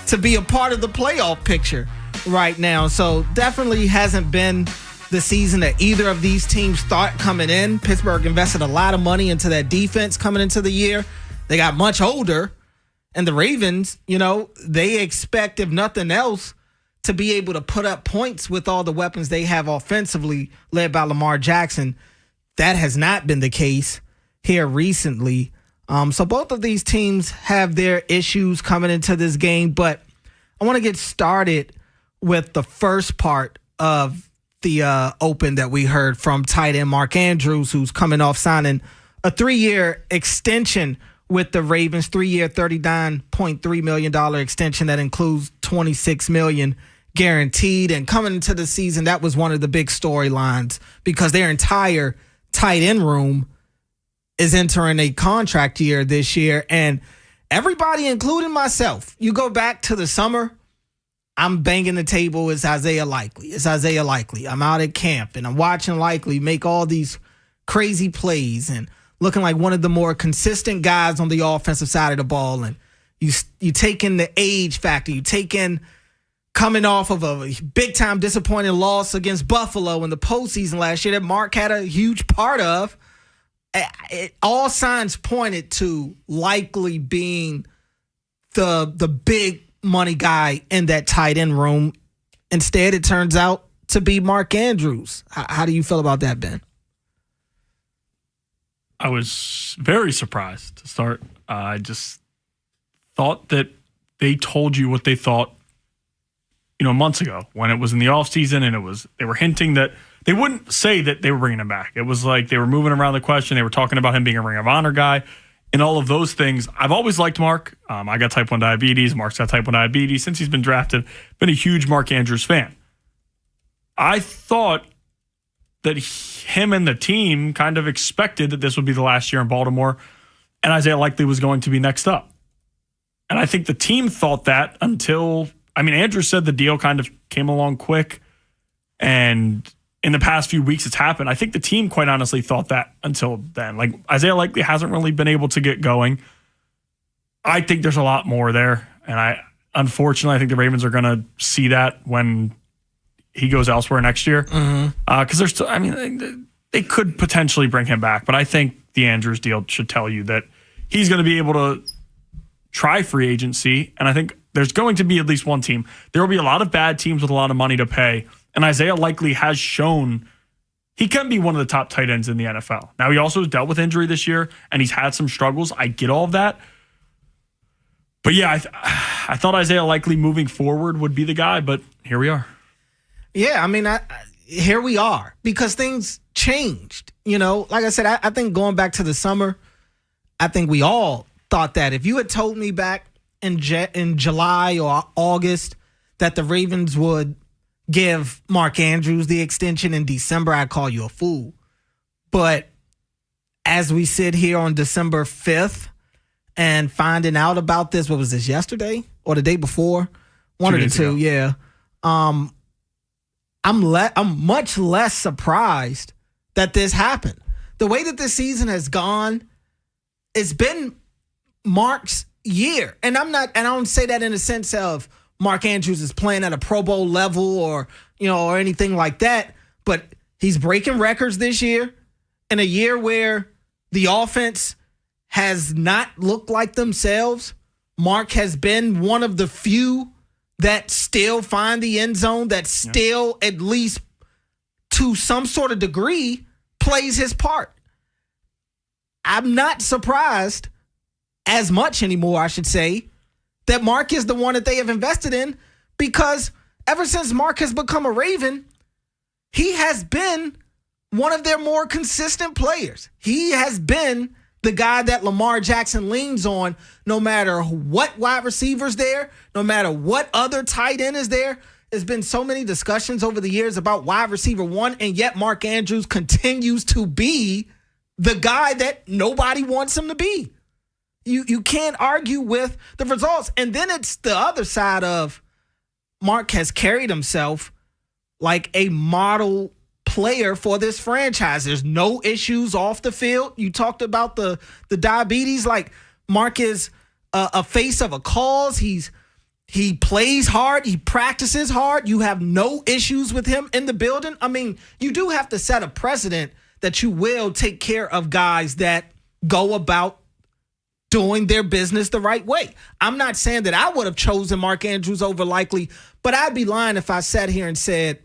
to be a part of the playoff picture right now. So definitely hasn't been the season that either of these teams thought coming in. Pittsburgh invested a lot of money into that defense coming into the year. They got much older. And the Ravens, they expect, if nothing else, to be able to put up points with all the weapons they have offensively, led by Lamar Jackson. That has not been the case here recently. So both of these teams have their issues coming into this game. But I want to get started with the first part of the open that we heard from tight end Mark Andrews, who's coming off signing a 3-year extension with the Ravens, 3-year, $39.3 million extension that includes $26 million guaranteed. And coming into the season, that was one of the big storylines because their entire tight end room is entering a contract year this year. And everybody, including myself, you go back to the summer, I'm banging the table. It's Isaiah Likely. I'm out at camp and I'm watching Likely make all these crazy plays and looking like one of the more consistent guys on the offensive side of the ball. And you take in the age factor. You take in coming off of a big-time disappointing loss against Buffalo in the postseason last year that Mark had a huge part of. All signs pointed to Likely being the big money guy in that tight end room. Instead, it turns out to be Mark Andrews. How do you feel about that, Ben? I was very surprised to start. I just thought that they told you what they thought, months ago when it was in the offseason, and they were hinting that they wouldn't say that they were bringing him back. It was like they were moving around the question. They were talking about him being a Ring of Honor guy and all of those things. I've always liked Mark. I got type 1 diabetes. Mark's got type 1 diabetes. Since he's been drafted, been a huge Mark Andrews fan. I thought that him and the team kind of expected that this would be the last year in Baltimore and Isaiah Likely was going to be next up. And I think the team thought that until, Andrew said the deal kind of came along quick, and in the past few weeks it's happened. I think the team quite honestly thought that until then. Like, Isaiah Likely hasn't really been able to get going. I think there's a lot more there, and unfortunately I think the Ravens are going to see that when he goes elsewhere next year. Because there's still, they could potentially bring him back, but I think the Andrews deal should tell you that he's going to be able to try free agency, and I think there's going to be at least one team. There will be a lot of bad teams with a lot of money to pay, and Isaiah Likely has shown he can be one of the top tight ends in the NFL. Now, he also has dealt with injury this year, and he's had some struggles. I get all of that. But yeah, I thought Isaiah Likely moving forward would be the guy, but here we are. Yeah, here we are because things changed. Like I said, I think going back to the summer, I think we all thought that if you had told me back in July or August that the Ravens would give Mark Andrews the extension in December, I'd call you a fool. But as we sit here on December 5th and finding out about this, what was this, yesterday or the day before? One of the two, yeah. I'm much less surprised that this happened. The way that this season has gone, it's been Mark's year. And I don't say that in the sense of Mark Andrews is playing at a Pro Bowl level or anything like that, but he's breaking records this year in a year where the offense has not looked like themselves. Mark has been one of the few that still find the end zone, that still, at least to some sort of degree, plays his part. I'm not surprised as much anymore, I should say, that Mark is the one that they have invested in, because ever since Mark has become a Raven, he has been one of their more consistent players. He has been the guy that Lamar Jackson leans on no matter what wide receiver's there, no matter what other tight end is there. There's been so many discussions over the years about wide receiver one, and yet Mark Andrews continues to be the guy that nobody wants him to be. You can't argue with the results. And then it's the other side of Mark has carried himself like a model player for this franchise. There's no issues off the field. You talked about the diabetes. Like, Mark is a face of a cause. He plays hard. He practices hard. You have no issues with him in the building. You do have to set a precedent that you will take care of guys that go about doing their business the right way. I'm not saying that I would have chosen Mark Andrews over Likely, but I'd be lying if I sat here and said,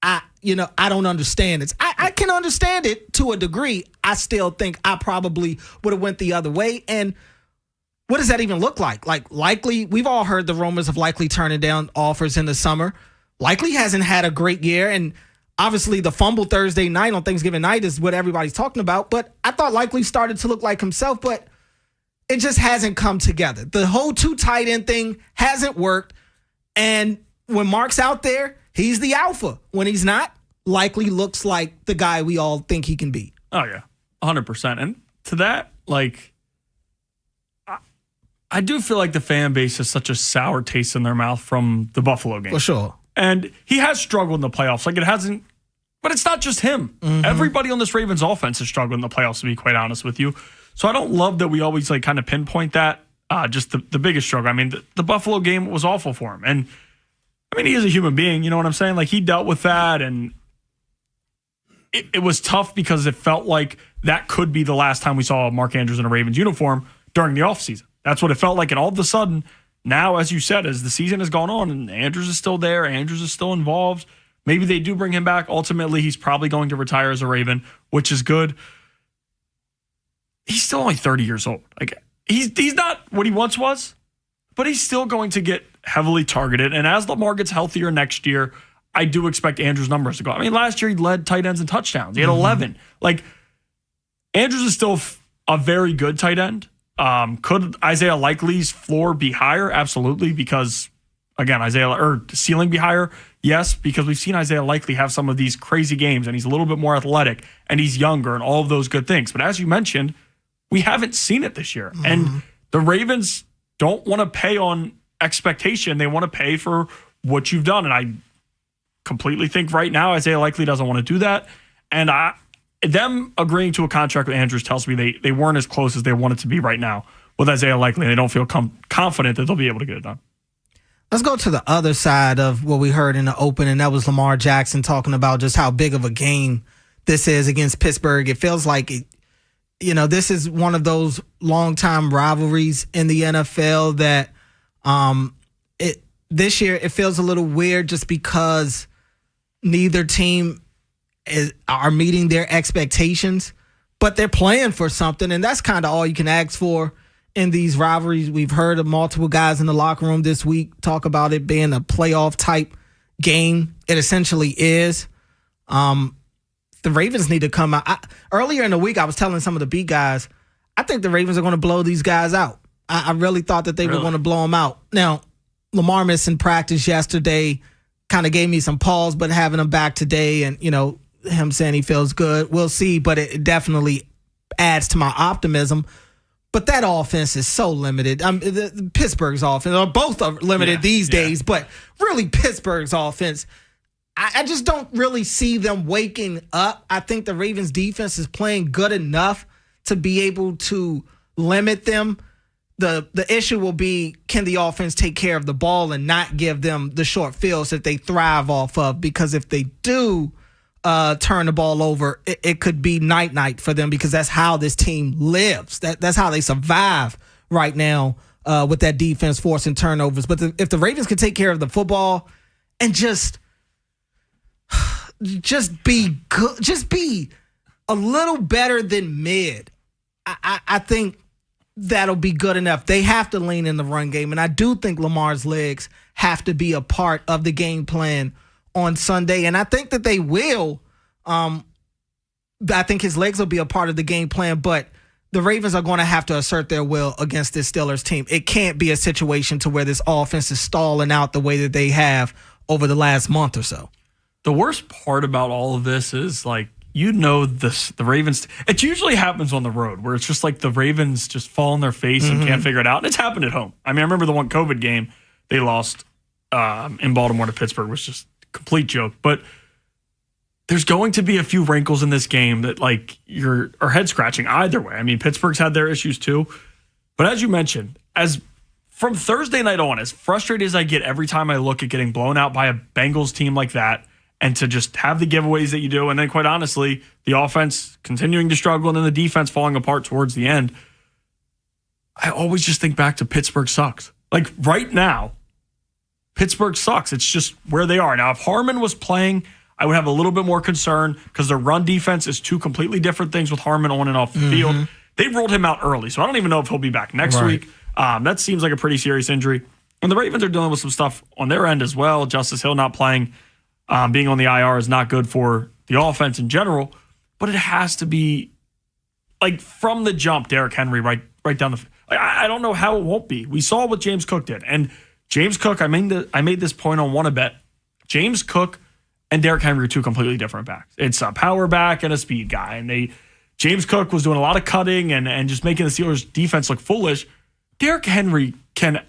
I don't understand it. I can understand it to a degree. I still think I probably would have went the other way. And what does that even look like? Like, Likely, we've all heard the rumors of Likely turning down offers in the summer. Likely hasn't had a great year, and obviously the fumble Thursday night on Thanksgiving night is what everybody's talking about. But I thought Likely started to look like himself, but it just hasn't come together. The whole two tight end thing hasn't worked. And when Mark's out there, he's the alpha. When he's not, Likely looks like the guy we all think he can be. Oh, yeah, 100%. And to that, I do feel like the fan base has such a sour taste in their mouth from the Buffalo game. For sure. And he has struggled in the playoffs. It hasn't, but it's not just him. Mm-hmm. Everybody on this Ravens offense has struggled in the playoffs, to be quite honest with you. So I don't love that we always kind of pinpoint that. Just the biggest struggle. The Buffalo game was awful for him. And he is a human being, you know what I'm saying? He dealt with that, and it was tough because it felt like that could be the last time we saw Mark Andrews in a Ravens uniform during the offseason. That's what it felt like. And all of a sudden, now, as you said, as the season has gone on and Andrews is still there, Andrews is still involved, maybe they do bring him back. Ultimately, he's probably going to retire as a Raven, which is good. He's still only 30 years old. Like he's not what he once was, but he's still going to get heavily targeted. And as Lamar gets healthier next year, I do expect Andrews' numbers to go. I mean, last year he led tight ends in touchdowns. He had 11. Like Andrews is still a very good tight end. Could Isaiah Likely's floor be higher? Absolutely, because again, ceiling be higher? Yes, because we've seen Isaiah Likely have some of these crazy games, and he's a little bit more athletic, and he's younger, and all of those good things. But as you mentioned, we haven't seen it this year, and the Ravens don't want to pay on expectation. They want to pay for what you've done, and I completely think right now Isaiah Likely doesn't want to do that, and them agreeing to a contract with Andrews tells me they weren't as close as they want it to be right now with Isaiah Likely, and they don't feel confident that they'll be able to get it done. Let's go to the other side of what we heard in the open, and that was Lamar Jackson talking about just how big of a game this is against Pittsburgh. It feels like, this is one of those longtime rivalries in the NFL that this year it feels a little weird just because neither team are meeting their expectations, but they're playing for something, and that's kind of all you can ask for in these rivalries. We've heard of multiple guys in the locker room this week talk about it being a playoff type game. It essentially is. The Ravens need to come out. Earlier in the week, I was telling some of the beat guys, I think the Ravens are going to blow these guys out. I really thought that they were going to blow them out. Now, Lamar missing practice yesterday kind of gave me some pause, but having him back today and, him saying he feels good, we'll see, but it definitely adds to my optimism. But that offense is so limited. The Pittsburgh's offense, or both are limited these days, but really Pittsburgh's offense, I just don't really see them waking up. I think the Ravens defense is playing good enough to be able to limit them. The issue will be, can the offense take care of the ball and not give them the short fields that they thrive off of? Because if they do turn the ball over, it could be night for them, because that's how this team lives. That's how they survive right now with that defense forcing turnovers. But if the Ravens can take care of the football and just be good, just be a little better than mid, I think that'll be good enough. They have to lean in the run game, and I do think Lamar's legs have to be a part of the game plan on Sunday, and I think that they will. I think his legs will be a part of the game plan, but the Ravens are going to have to assert their will against this Steelers team. It can't be a situation to where this offense is stalling out the way that they have over the last month or so. The worst part about all of this is, the Ravens, it usually happens on the road where it's just like the Ravens just fall on their face and can't figure it out. And it's happened at home. I mean, I remember the one COVID game they lost in Baltimore to Pittsburgh was just complete joke. But there's going to be a few wrinkles in this game that are head scratching either way. I mean, Pittsburgh's had their issues too. But as you mentioned, as from Thursday night on, as frustrated as I get every time I look at getting blown out by a Bengals team like that, and to just have the giveaways that you do, and then quite honestly, the offense continuing to struggle and then the defense falling apart towards the end, I always just think back to Pittsburgh sucks. Like right now, Pittsburgh sucks. It's just where they are. Now, if Harmon was playing, I would have a little bit more concern because their run defense is two completely different things with Harmon on and off the field. They rolled him out early, so I don't even know if he'll be back next week. That seems like a pretty serious injury. And the Ravens are dealing with some stuff on their end as well. Justice Hill not playing, being on the IR is not good for the offense in general, but it has to be from the jump, Derrick Henry right down the. I don't know how it won't be. We saw what James Cook did, and James Cook. I made this point on One a Bet. James Cook and Derrick Henry are two completely different backs. It's a power back and a speed guy, and James Cook was doing a lot of cutting and just making the Steelers defense look foolish. Derrick Henry can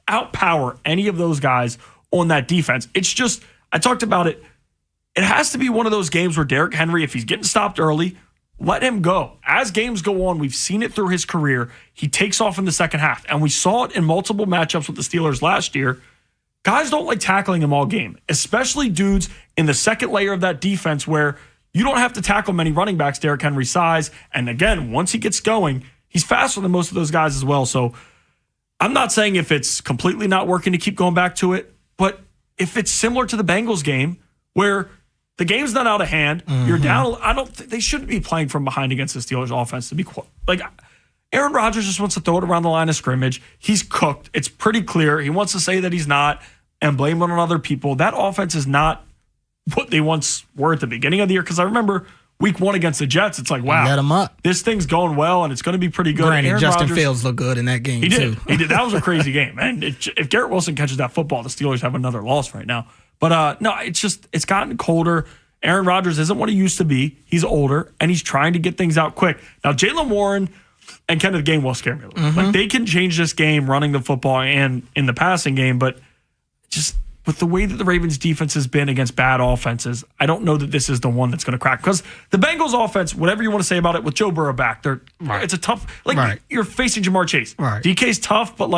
outpower any of those guys on that defense. It's just, I talked about it. It has to be one of those games where Derrick Henry, if he's getting stopped early, let him go. As games go on, we've seen it through his career. He takes off in the second half, and we saw it in multiple matchups with the Steelers last year. Guys don't like tackling him all game, especially dudes in the second layer of that defense where you don't have to tackle many running backs Derrick Henry's size. And again, once he gets going, he's faster than most of those guys as well. So I'm not saying if it's completely not working to keep going back to it, but if it's similar to the Bengals game where the game's not out of hand, you're down. I don't think they shouldn't be playing from behind against the Steelers offense. To be like, Aaron Rodgers just wants to throw it around the line of scrimmage. He's cooked. It's pretty clear. He wants to say that he's not and blame it on other people. That offense is not what they once were at the beginning of the year. Because I remember week 1 against the Jets, it's like, wow, let him up. This thing's going well and it's going to be pretty good. Granted, Aaron Justin Rodgers, Fields looked good in that game, he too. did. He did. That was a crazy game. And if Garrett Wilson catches that football, the Steelers have another loss right now. But no, it's gotten colder. Aaron Rodgers isn't what he used to be. He's older, and he's trying to get things out quick. Now, Jaylen Warren and Kenneth Gainwell scare me a little. Like, they can change this game running the football and in the passing game, but just with the way that the Ravens defense has been against bad offenses, I don't know that this is the one that's going to crack. Because the Bengals offense, whatever you want to say about it, with Joe Burrow back, it's a tough, you're facing Jamar Chase. Right. DK's tough, but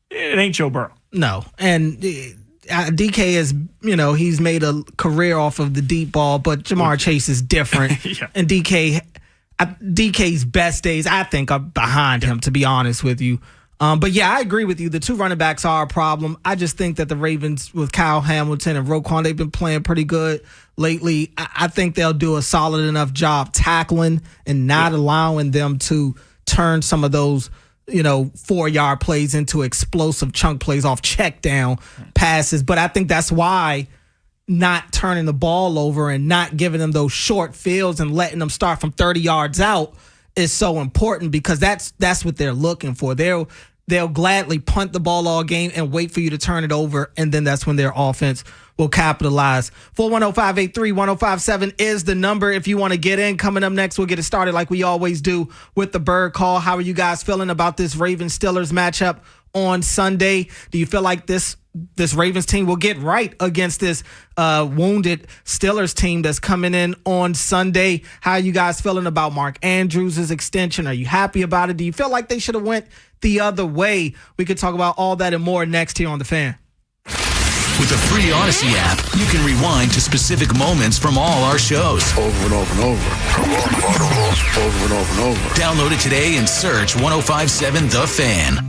it ain't Joe Burrow. No. And DK is, he's made a career off of the deep ball, but Jamar Chase is different. Yeah. And DK's best days, I think, are behind him, to be honest with you. But yeah, I agree with you. The 2 running backs are a problem. I just think that the Ravens with Kyle Hamilton and Roquan, they've been playing pretty good lately. I think they'll do a solid enough job tackling and not allowing them to turn some of those 4-yard plays into explosive chunk plays off check down passes. But I think that's why not turning the ball over and not giving them those short fields and letting them start from 30 yards out is so important, because that's what they're looking for. They'll gladly punt the ball all game and wait for you to turn it over, and then that's when their offense will capitalize. 410-583-1057 is the number if you want to get in. Coming up next, we'll get it started like we always do with the Bird Call. How are you guys feeling about this Ravens-Steelers matchup on Sunday? Do you feel like this Ravens team will get right against this wounded Steelers team that's coming in on Sunday? How are you guys feeling about Mark Andrews' extension? Are you happy about it? Do you feel like they should have went the other way? We could talk about all that and more next here on The Fan. With the free Odyssey app, you can rewind to specific moments from all our shows. Over and over and over. Over and over and over. Download it today and search 105.7 The Fan.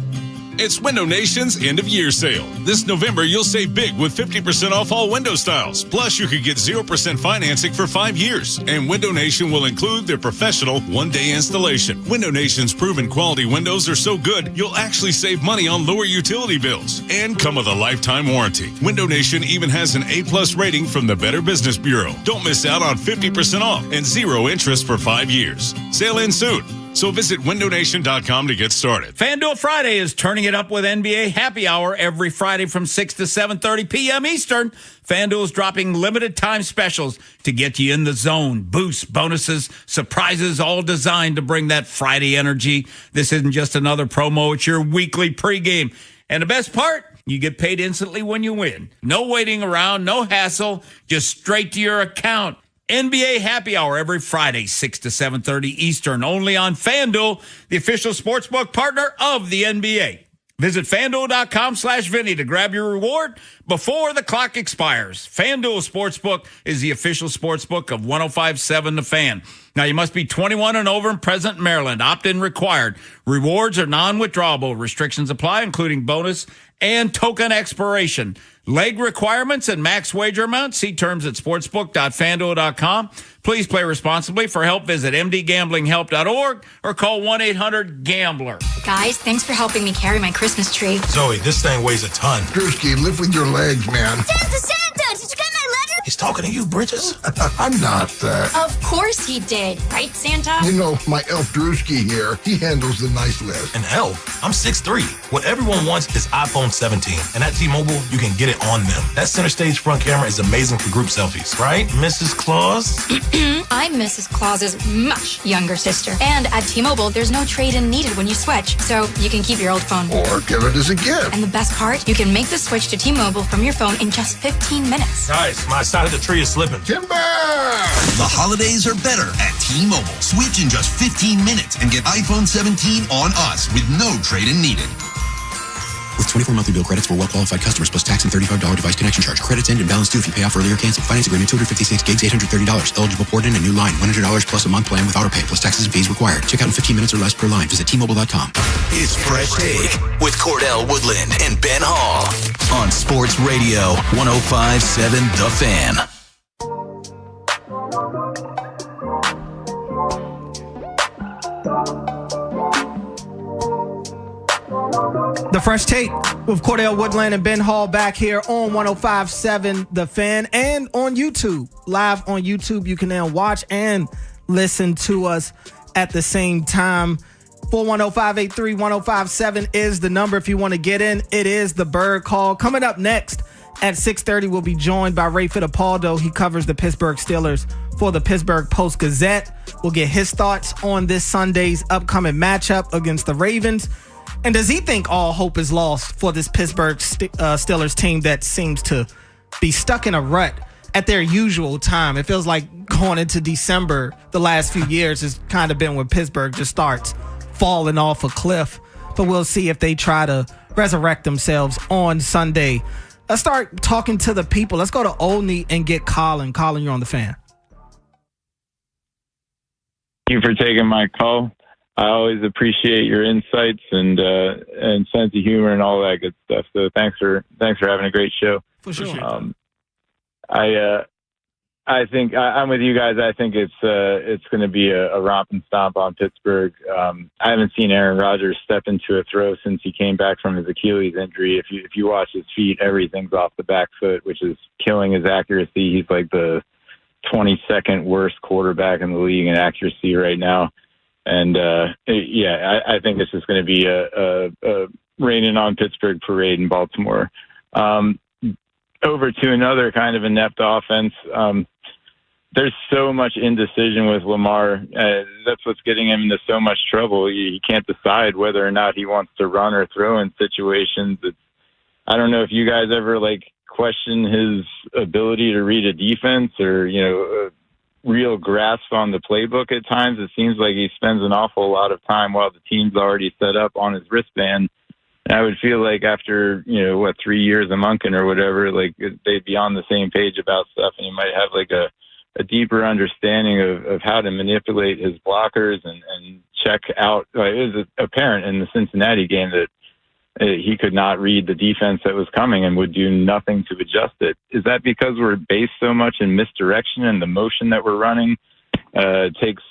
It's Window Nation's end-of-year sale. This November, you'll save big with 50% off all window styles. Plus, you could get 0% financing for 5 years. And Window Nation will include their professional one-day installation. Window Nation's proven quality windows are so good, you'll actually save money on lower utility bills. And come with a lifetime warranty. Window Nation even has an A+ rating from the Better Business Bureau. Don't miss out on 50% off and 0 interest for 5 years. Sale ends soon. So visit windownation.com to get started. FanDuel Friday is turning it up with NBA Happy Hour every Friday from 6 to 7:30 p.m. Eastern. FanDuel is dropping limited time specials to get you in the zone. Boosts, bonuses, surprises, all designed to bring that Friday energy. This isn't just another promo. It's your weekly pregame. And the best part? You get paid instantly when you win. No waiting around, no hassle, just straight to your account. NBA Happy Hour every Friday, 6 to 7:30 Eastern, only on FanDuel, the official sportsbook partner of the NBA. Visit FanDuel.com/Vinny to grab your reward before the clock expires. FanDuel Sportsbook is the official sportsbook of 105.7 The Fan. Now, you must be 21 and over and present in Maryland. Opt-in required. Rewards are non-withdrawable. Restrictions apply, including bonus and token expiration. Leg requirements and max wager amount. See terms at sportsbook.fanduel.com. Please play responsibly. For help, visit mdgamblinghelp.org or call 1-800-GAMBLER. Guys, thanks for helping me carry my Christmas tree. Zoe, this thing weighs a ton. Drewski, lift with your legs, man. Santa! Did you get my letter? He's talking to you, Bridges. I'm not that. Of course he did. Right, Santa? You know, my elf Drewski here, he handles the nice list. An elf? I'm 6'3". What everyone wants is iPhone 17. And at T-Mobile, you can get it on them. That center stage front camera is amazing for group selfies. Right, Mrs. Claus? I'm Mrs. Claus's much younger sister. And at T-Mobile, there's no trade-in needed when you switch. So you can keep your old phone. Or give it as a gift. And the best part, you can make the switch to T-Mobile from your phone in just 15 minutes. Nice. My side of the tree is slipping. Timber! The holidays are better at T-Mobile. Switch in just 15 minutes and get iPhone 17 on us with no trade-in needed. With 24 monthly bill credits for well-qualified customers plus tax and $35 device connection charge. Credits end and balance due if you pay off early or cancel. Finance agreement 256 gigs, $830. Eligible port in a new line. $100 plus a month plan with auto pay plus taxes and fees required. Check out in 15 minutes or less per line. Visit T-Mobile.com. It's Fresh Take with Cordell Woodland and Ben Hall on Sports Radio 105.7 The Fan. The Fresh Take with Cordell Woodland and Ben Hall back here on 105.7 The Fan and on YouTube. Live on YouTube. You can now watch and listen to us at the same time. 410-583-1057 is the number if you want to get in. It is the Bird Call. Coming up next at 6:30, we'll be joined by Ray Fittipaldo. He covers the Pittsburgh Steelers for the Pittsburgh Post-Gazette. We'll get his thoughts on this Sunday's upcoming matchup against the Ravens. And does he think all hope is lost for this Pittsburgh Steelers team that seems to be stuck in a rut at their usual time? It feels like going into December the last few years has kind of been when Pittsburgh just starts falling off a cliff. But we'll see if they try to resurrect themselves on Sunday. Let's start talking to the people. Let's go to Olney and get Colin. Colin, you're on the Fan. Thank you for taking my call. I always appreciate your insights and sense of humor and all that good stuff. So thanks for having a great show. For sure. I think I'm with you guys. I think it's going to be a romp and stomp on Pittsburgh. I haven't seen Aaron Rodgers step into a throw since he came back from his Achilles injury. If you watch his feet, everything's off the back foot, which is killing his accuracy. He's like the 22nd worst quarterback in the league in accuracy right now. And I think this is going to be a raining on Pittsburgh parade in Baltimore. Over to another kind of inept offense. There's so much indecision with Lamar. That's what's getting him into so much trouble. He can't decide whether or not he wants to run or throw in situations. I don't know if you guys ever question his ability to read a defense or real grasp on the playbook at times. It seems like he spends an awful lot of time while the team's already set up on his wristband. And I would feel like after, 3 years of Monken or whatever, they'd be on the same page about stuff, and he might have a deeper understanding of how to manipulate his blockers and check out. It was apparent in the Cincinnati game that he could not read the defense that was coming and would do nothing to adjust it. Is that because we're based so much in misdirection and the motion that we're running takes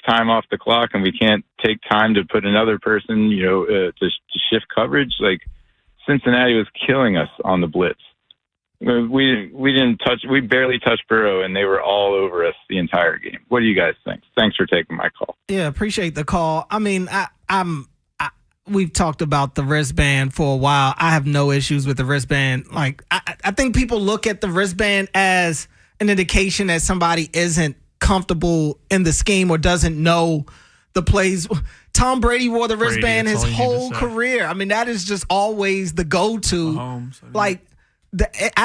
time off the clock and we can't take time to put another person, to shift coverage? Cincinnati was killing us on the blitz. We barely touched Burrow and they were all over us the entire game. What do you guys think? Thanks for taking my call. Yeah, appreciate the call. I mean, we've talked about the wristband for a while. I have no issues with the wristband. I think people look at the wristband as an indication that somebody isn't comfortable in the scheme or doesn't know the plays. Tom Brady wore the wristband his whole career. I mean, that is just always the go-to. I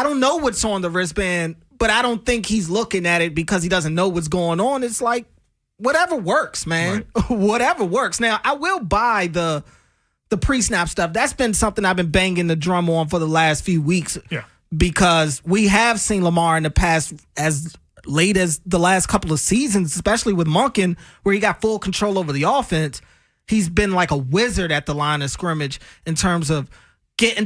don't know what's on the wristband, but I don't think he's looking at it because he doesn't know what's going on. It's whatever works, man. Right. Whatever works. Now, I will buy the pre-snap stuff. That's been something I've been banging the drum on for the last few weeks. Yeah. Because we have seen Lamar in the past as late as the last couple of seasons, especially with Monken, where he got full control over the offense. He's been like a wizard at the line of scrimmage in terms of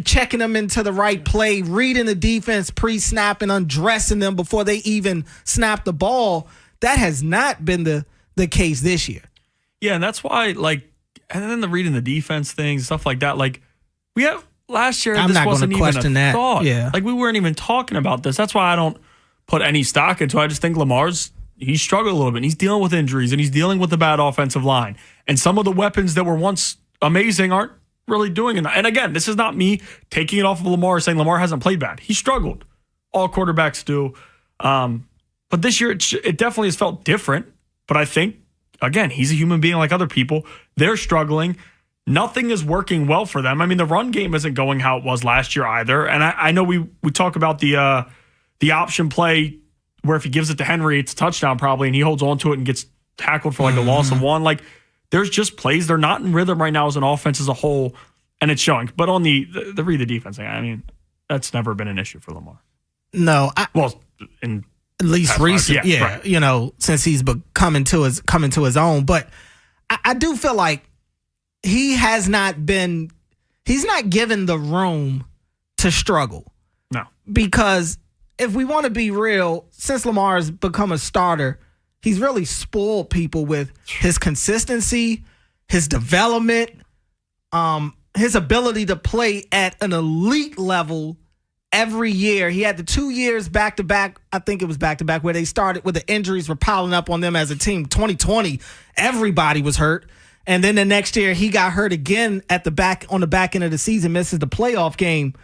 checking them into the right play, reading the defense pre-snap and undressing them before they even snap the ball. That has not been the case this year. Yeah, and that's why, and then the reading the defense things, stuff like that. We have last year, this wasn't even a thought. Yeah. We weren't even talking about this. That's why I don't put any stock into it. I just think he's struggled a little bit. And he's dealing with injuries, and he's dealing with the bad offensive line. And some of the weapons that were once amazing aren't really doing it. And again, this is not me taking it off of Lamar, saying Lamar hasn't played bad. He struggled. All quarterbacks do. But this year, it definitely has felt different. But I think, again, he's a human being like other people. They're struggling. Nothing is working well for them. I mean, the run game isn't going how it was last year either. And I know we talk about the option play where if he gives it to Henry, it's a touchdown probably, and he holds on to it and gets tackled for a loss of one. There's just plays. They're not in rhythm right now as an offense as a whole. and it's showing. But on the read the defense thing, I mean, that's never been an issue for Lamar. No, in at least recent, right. You know, since he's coming to his own. But I do feel like he's not given the room to struggle. No, because if we want to be real, since Lamar's become a starter, he's really spoiled people with his consistency, his development, his ability to play at an elite level every year. He had the 2 years back-to-back, I think it was back-to-back, where they started with the injuries were piling up on them as a team. 2020, everybody was hurt. And then the next year, he got hurt again on the back end of the season, misses the playoff game.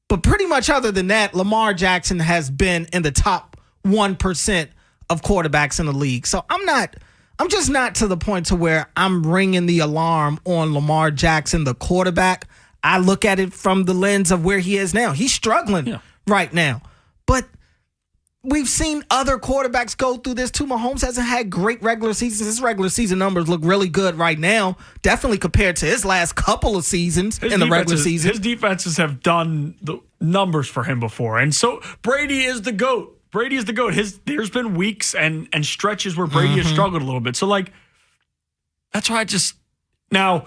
But pretty much other than that, Lamar Jackson has been in the top 1% of quarterbacks in the league. So I'm just not to the point to where I'm ringing the alarm on Lamar Jackson, the quarterback. I look at it from the lens of where he is now. He's struggling right now. But we've seen other quarterbacks go through this too. Mahomes hasn't had great regular seasons. His regular season numbers look really good right now, definitely compared to his last couple of seasons in the regular season. His defenses have done the numbers for him before. And so Brady is the GOAT. Brady is the GOAT. There's been weeks and stretches where Brady has struggled a little bit. So, like, that's why now,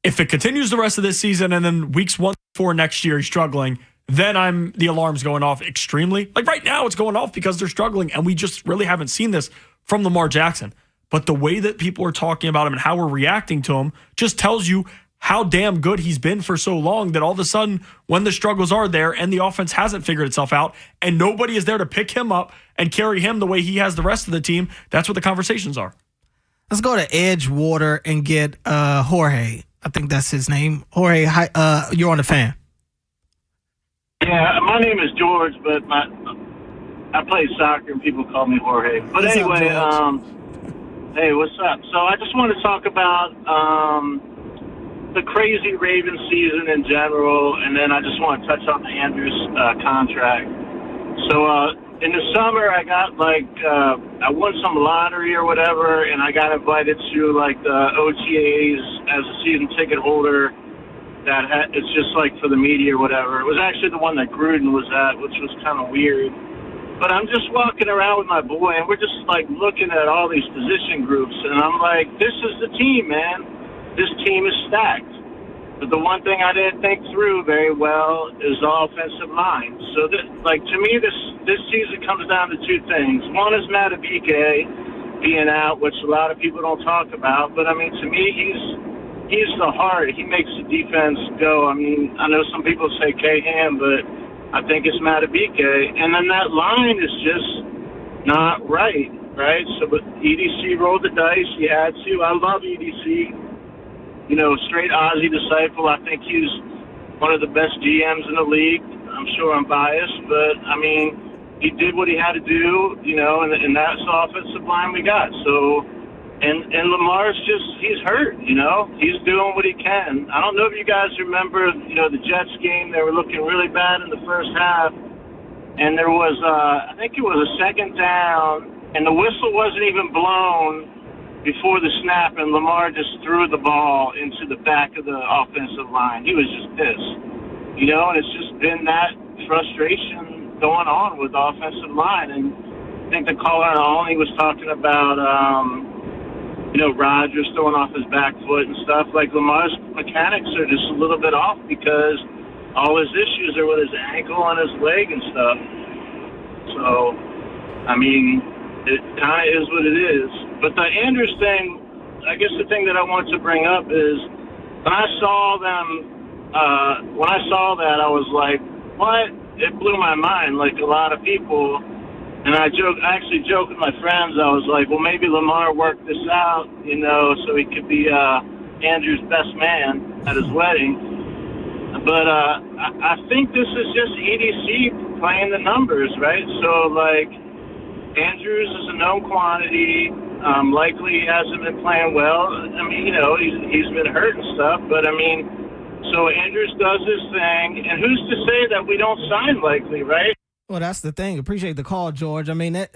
if it continues the rest of this season and then weeks 1 to 4 next year he's struggling, then the alarm's going off extremely. Like right now it's going off because they're struggling, and we just really haven't seen this from Lamar Jackson. But the way that people are talking about him and how we're reacting to him just tells you how damn good he's been for so long, that all of a sudden when the struggles are there and the offense hasn't figured itself out and nobody is there to pick him up and carry him the way he has the rest of the team, that's what the conversations are. Let's go to Edgewater and get Jorge. I think that's his name. Jorge, hi, you're on the Fan. Yeah, my name is George, but I play soccer and people call me Jorge. But What's anyway, up, hey, what's up? So I just want to talk about the crazy Ravens season in general, and then I just want to touch on the Andrews contract. So in the summer, I got I won some lottery or whatever, and I got invited to the OTAs as a season ticket holder. It's just for the media or whatever. It was actually the one that Gruden was at, which was kind of weird. But I'm just walking around with my boy, and we're just looking at all these position groups, and I'm like, this is the team, man. This team is stacked. But the one thing I didn't think through very well is the offensive line. So to me, this season comes down to two things. One is Matabike being out, which a lot of people don't talk about. But I mean, to me, he's the heart. He makes the defense go. I mean, I know some people say Cahan, but I think it's Matabike. And then that line is just not right? So, but EDC rolled the dice. He had to. I love EDC. Straight Aussie disciple. I think he's one of the best GMs in the league. I'm sure I'm biased, but, I mean, he did what he had to do, and that's the offensive line we got. So, and Lamar's he's hurt, He's doing what he can. I don't know if you guys remember, the Jets game. They were looking really bad in the first half, and there was, I think it was a second down, and the whistle wasn't even blown before the snap, and Lamar just threw the ball into the back of the offensive line. He was just pissed, and it's just been that frustration going on with the offensive line. And I think the caller only was talking about, Rodgers throwing off his back foot and stuff. Lamar's mechanics are just a little bit off because all his issues are with his ankle and his leg and stuff. So, I mean, it kind of is what it is. But the Andrews thing, I guess the thing that I want to bring up is when I saw that, I was like, what? It blew my mind, like a lot of people. And I actually joked with my friends. I was like, well, maybe Lamar worked this out, so he could be Andrew's best man at his wedding. But I think this is just EDC playing the numbers, right? So, Andrews is a known quantity. Likely he hasn't been playing well. I mean, he's been hurt and stuff. But, I mean, so Andrews does his thing. And who's to say that we don't sign Likely, right? Well, that's the thing. Appreciate the call, George. I mean,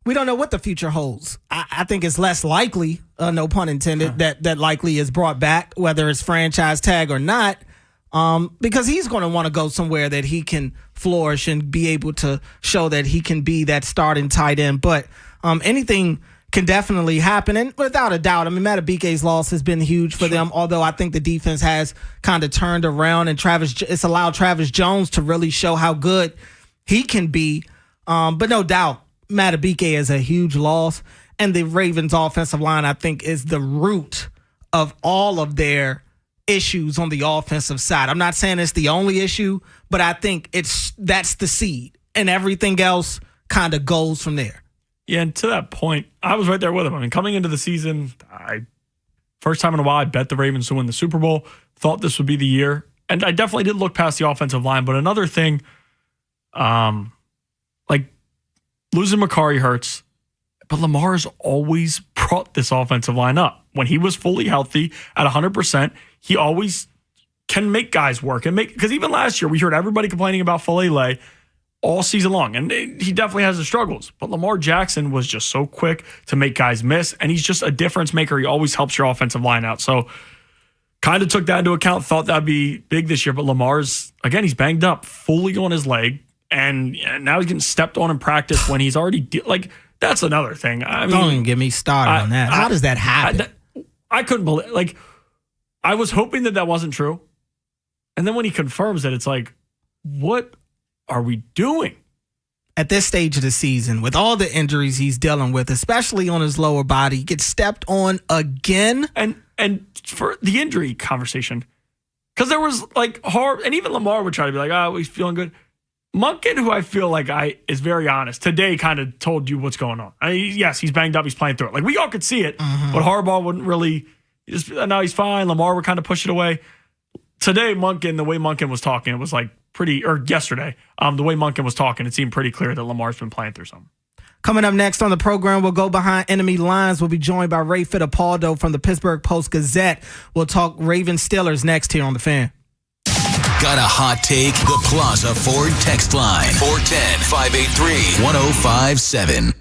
we don't know what the future holds. I think it's less likely, no pun intended, that Likely is brought back, whether it's franchise tag or not. because he's going to want to go somewhere that he can flourish and be able to show that he can be that starting tight end. But anything can definitely happen. And without a doubt, I mean, Matabike's loss has been huge for them, although I think the defense has kind of turned around, and it's allowed Travis Jones to really show how good he can be. But no doubt, Matabike is a huge loss. And the Ravens offensive line, I think, is the root of all of their issues on the offensive side. I'm not saying it's the only issue, but I think that's the seed. And everything else kind of goes from there. Yeah, and to that point, I was right there with him. I mean, coming into the season, first time in a while, I bet the Ravens to win the Super Bowl. Thought this would be the year. And I definitely did look past the offensive line. But another thing, like losing Macari hurts. But Lamar's always brought this offensive line up. When he was fully healthy at 100%, he always can make guys work. Because even last year, we heard everybody complaining about Falele all season long. And he definitely has his struggles. But Lamar Jackson was just so quick to make guys miss. And he's just a difference maker. He always helps your offensive line out. So kind of took that into account. Thought that'd be big this year. But Lamar's, again, he's banged up fully on his leg. And now he's getting stepped on in practice when he's already that's another thing. I mean, don't even get me started on that. How does that happen? I couldn't believe. I was hoping that wasn't true, and then when he confirms it, it's like, what are we doing at this stage of the season with all the injuries he's dealing with, especially on his lower body? He gets stepped on again, and for the injury conversation, because there was and even Lamar would try to be like, oh, he's feeling good. Monken, who I feel like is very honest, today kind of told you what's going on. Yes, he's banged up. He's playing through it. We all could see it, but Harbaugh wouldn't really. No, he's fine. Lamar would kind of push it away. Today, Monken, the way Monken was talking, it was yesterday, the way Monken was talking, it seemed pretty clear that Lamar's been playing through something. Coming up next on the program, we'll go behind enemy lines. We'll be joined by Ray Fittipaldo from the Pittsburgh Post-Gazette. We'll talk Ravens Steelers next here on The Fan. Got a hot take? The Plaza Ford text line. 410-583-1057.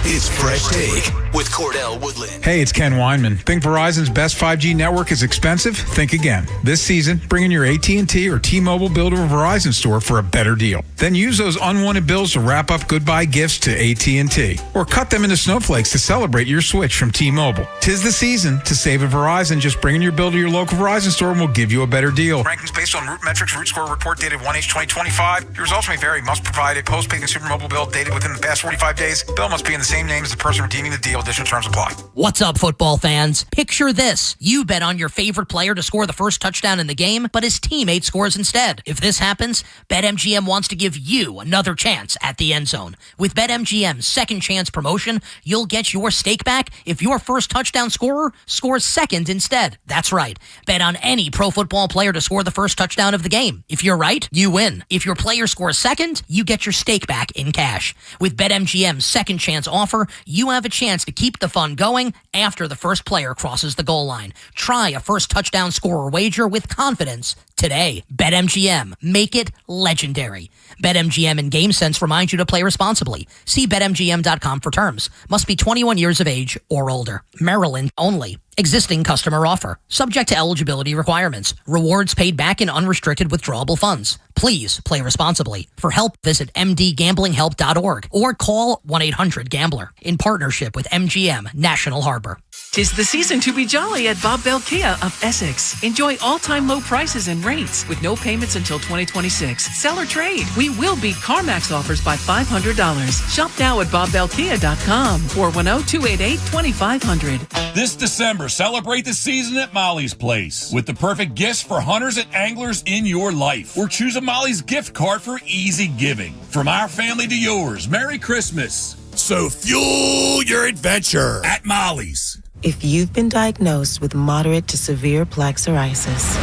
It's Fresh Take with Cordell Woodland. Hey, it's Ken Weinman. Think Verizon's best 5G network is expensive? Think again. This season, bring in your AT&T or T-Mobile bill to a Verizon store for a better deal. Then use those unwanted bills to wrap up goodbye gifts to AT&T. Or cut them into snowflakes to celebrate your switch from T-Mobile. 'Tis the season to save at Verizon. Just bring in your bill to your local Verizon store and we'll give you a better deal. Rankings based on Root Metrics Root Score report dated 1H2025. Your results may vary. Must provide a postpaid consumer mobile bill dated within the past 45 days. Bill must be in the same name as the person redeeming the deal. Additional terms apply. What's up, football fans? Picture this. You bet on your favorite player to score the first touchdown in the game, but his teammate scores instead. If this happens, BetMGM wants to give you another chance at the end zone. With BetMGM's second chance promotion, you'll get your stake back if your first touchdown scorer scores second instead. That's right. Bet on any pro football player to score the first touchdown of the game. If you're right, you win. If your player scores second, you get your stake back in cash. With BetMGM's second chance offer, you have a chance to keep the fun going after the first player crosses the goal line. Try a first touchdown scorer wager with confidence today. BetMGM. Make it legendary. BetMGM and GameSense remind you to play responsibly. See BetMGM.com for terms. Must be 21 years of age or older. Maryland only. Existing customer offer. Subject to eligibility requirements. Rewards paid back in unrestricted withdrawable funds. Please play responsibly. For help, visit mdgamblinghelp.org or call 1-800-GAMBLER in partnership with MGM National Harbor. 'Tis the season to be jolly at Bob Bell Kia of Essex. Enjoy all-time low prices and rates with no payments until 2026. Sell or trade. We will beat CarMax offers by $500. Shop now at BobBellKia.com. 410-288-2500. This December, celebrate the season at Molly's Place with the perfect gifts for hunters and anglers in your life. Or choose a Molly's gift card for easy giving. From our family to yours, Merry Christmas. So fuel your adventure at Molly's. If you've been diagnosed with moderate to severe plaque psoriasis,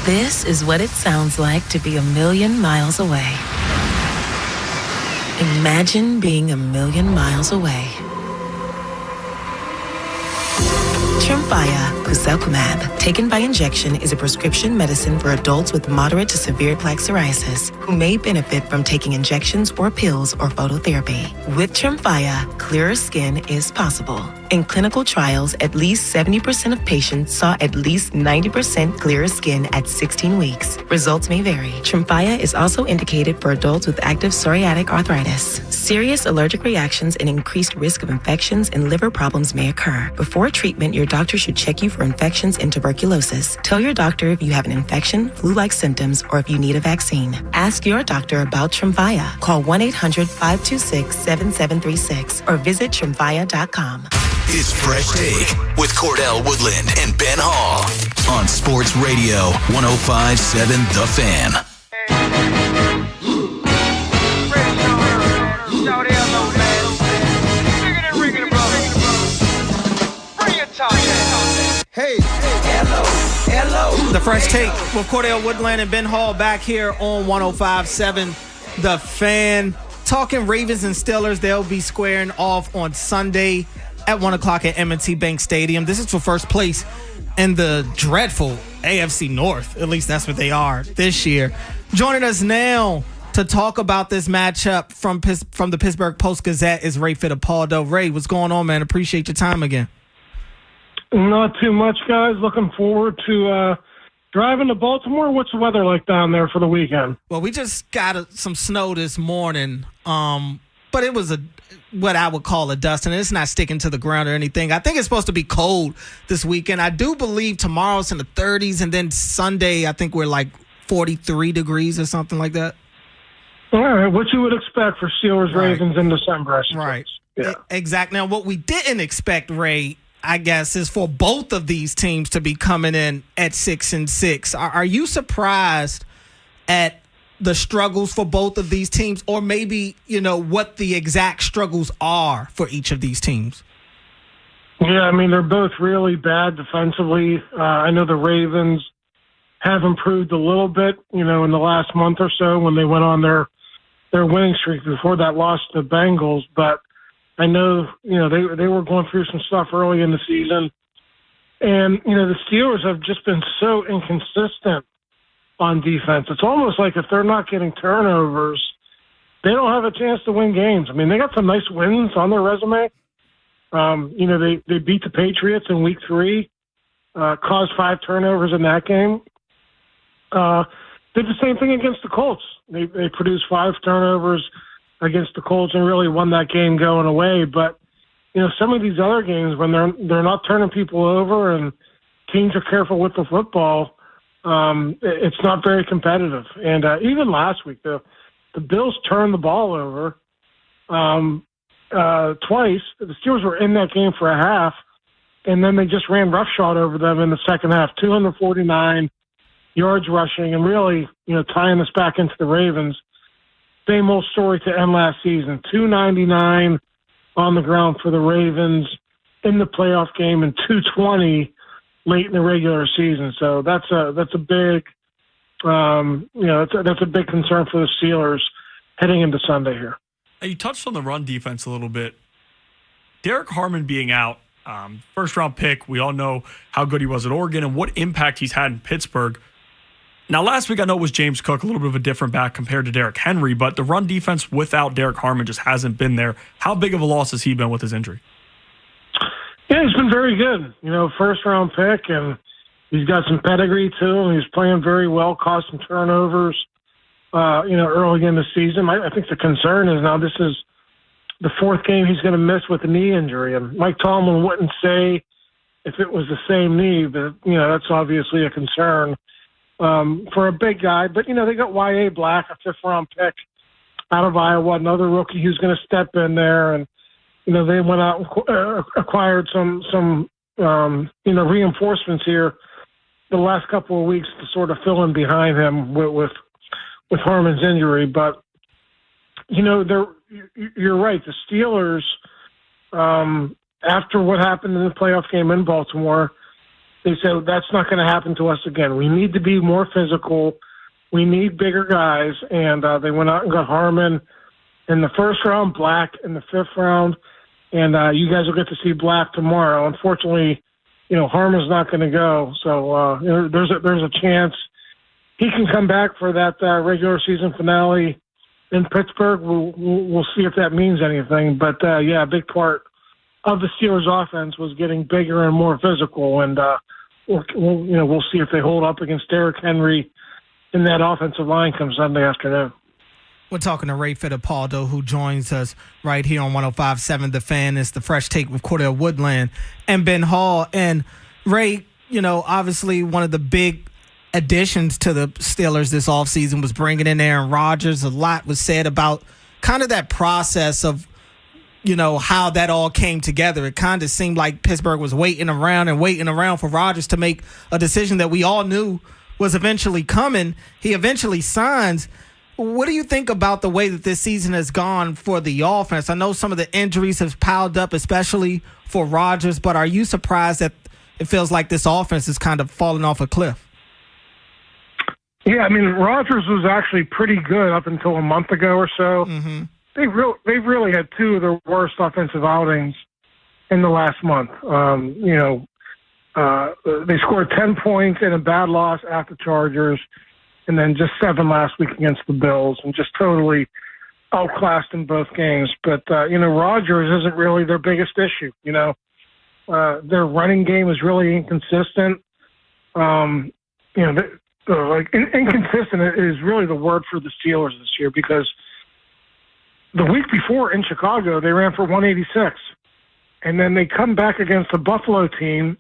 this is what it sounds like to be a million miles away. Imagine being a million miles away. Tremfya guselkumab, taken by injection, is a prescription medicine for adults with moderate to severe plaque psoriasis who may benefit from taking injections or pills or phototherapy. With Tremfya, clearer skin is possible. In clinical trials, at least 70% of patients saw at least 90% clearer skin at 16 weeks. Results may vary. Tremfya is also indicated for adults with active psoriatic arthritis. Serious allergic reactions and increased risk of infections and liver problems may occur. Before treatment, your doctor should check you for infections and tuberculosis. Tell your doctor if you have an infection, flu-like symptoms, or if you need a vaccine. Ask your doctor about Tremfya. Call 1-800-526-7736 or visit Tremfya.com. It's Fresh Take with Cordell Woodland and Ben Hall on Sports Radio 105.7 The Fan. Hey, hello. The Fresh Take with Cordell Woodland and Ben Hall back here on 105.7 The Fan. Talking Ravens and Steelers. They'll be squaring off on Sunday at 1 o'clock at M&T Bank Stadium. This is for first place in the dreadful AFC North. At least that's what they are this year. Joining us now to talk about this matchup from the Pittsburgh Post-Gazette is Ray Fittipaldo. Ray, what's going on, man? Appreciate your time again. Not too much, guys. Looking forward to driving to Baltimore. What's the weather like down there for the weekend? Well, we just got some snow this morning, but it was what I would call a dust, and it's not sticking to the ground or anything. I think it's supposed to be cold this weekend. I do believe tomorrow's in the 30s, and then Sunday I think we're like 43 degrees or something like that. All right, what you would expect for Steelers Ravens in December, I suppose. Right. Yeah. Exactly. Now, what we didn't expect, Ray, I guess, is for both of these teams to be coming in at 6-6. Are you surprised at the struggles for both of these teams, or maybe, what the exact struggles are for each of these teams? Yeah, I mean, they're both really bad defensively. I know the Ravens have improved a little bit, in the last month or so when they went on their winning streak before that loss to the Bengals. But I know, they were going through some stuff early in the season. And, the Steelers have just been so inconsistent on defense. It's almost like if they're not getting turnovers, they don't have a chance to win games. I mean, they got some nice wins on their resume. They beat the Patriots in week 3, caused 5 turnovers in that game. Did the same thing against the Colts. They produced 5 turnovers against the Colts and really won that game going away. But, some of these other games when they're not turning people over and teams are careful with the football, it's not very competitive. And even last week, the Bills turned the ball over twice. The Steelers were in that game for a half, and then they just ran roughshod over them in the second half, 249 yards rushing, and really, tying this back into the Ravens. Same old story to end last season, 299 on the ground for the Ravens in the playoff game and 220 late in the regular season. So that's a big, that's a big concern for the Steelers heading into Sunday here. You touched on the run defense a little bit. Derek Harmon being out, first-round pick. We all know how good he was at Oregon and what impact he's had in Pittsburgh. Now, last week I know it was James Cook, a little bit of a different back compared to Derrick Henry, but the run defense without Derek Harmon just hasn't been there. How big of a loss has he been with his injury? Yeah, he's been very good. First-round pick, and he's got some pedigree, too, and he's playing very well, caused some turnovers, early in the season. I think the concern is now this is the 4th game he's going to miss with a knee injury, and Mike Tomlin wouldn't say if it was the same knee, but, that's obviously a concern for a big guy. But, they got Y.A. Black, a 5th-round pick out of Iowa, another rookie who's going to step in there, and they went out and acquired some reinforcements here the last couple of weeks to sort of fill in behind him with Harmon's injury. But, you're right. The Steelers, after what happened in the playoff game in Baltimore, they said that's not going to happen to us again. We need to be more physical. We need bigger guys. And they went out and got Harmon in the 1st round, Black in the 5th round. And you guys will get to see Black tomorrow. Unfortunately, Harmon's not going to go. So there's a chance he can come back for that regular season finale in Pittsburgh. We'll see if that means anything. But a big part of the Steelers' offense was getting bigger and more physical, and we'll see if they hold up against Derrick Henry in that offensive line come Sunday afternoon. We're talking to Ray Fittipaldo, who joins us right here on 105.7 The Fan. It's the Fresh Take with Cordell Woodland and Ben Hall. And Ray, obviously one of the big additions to the Steelers this offseason was bringing in Aaron Rodgers. A lot was said about kind of that process of, how that all came together. It kind of seemed like Pittsburgh was waiting around for Rodgers to make a decision that we all knew was eventually coming. He eventually signs. What do you think about the way that this season has gone for the offense? I know some of the injuries have piled up, especially for Rodgers, but are you surprised that it feels like this offense is kind of falling off a cliff? Yeah, I mean, Rodgers was actually pretty good up until a month ago or so. Mm-hmm. They've really had two of their worst offensive outings in the last month. They scored 10 points in a bad loss at the Chargers, and then just 7 last week against the Bills, and just totally outclassed in both games. But, Rodgers isn't really their biggest issue. Their running game is really inconsistent. Inconsistent is really the word for the Steelers this year, because the week before in Chicago, they ran for 186. And then they come back against the Buffalo team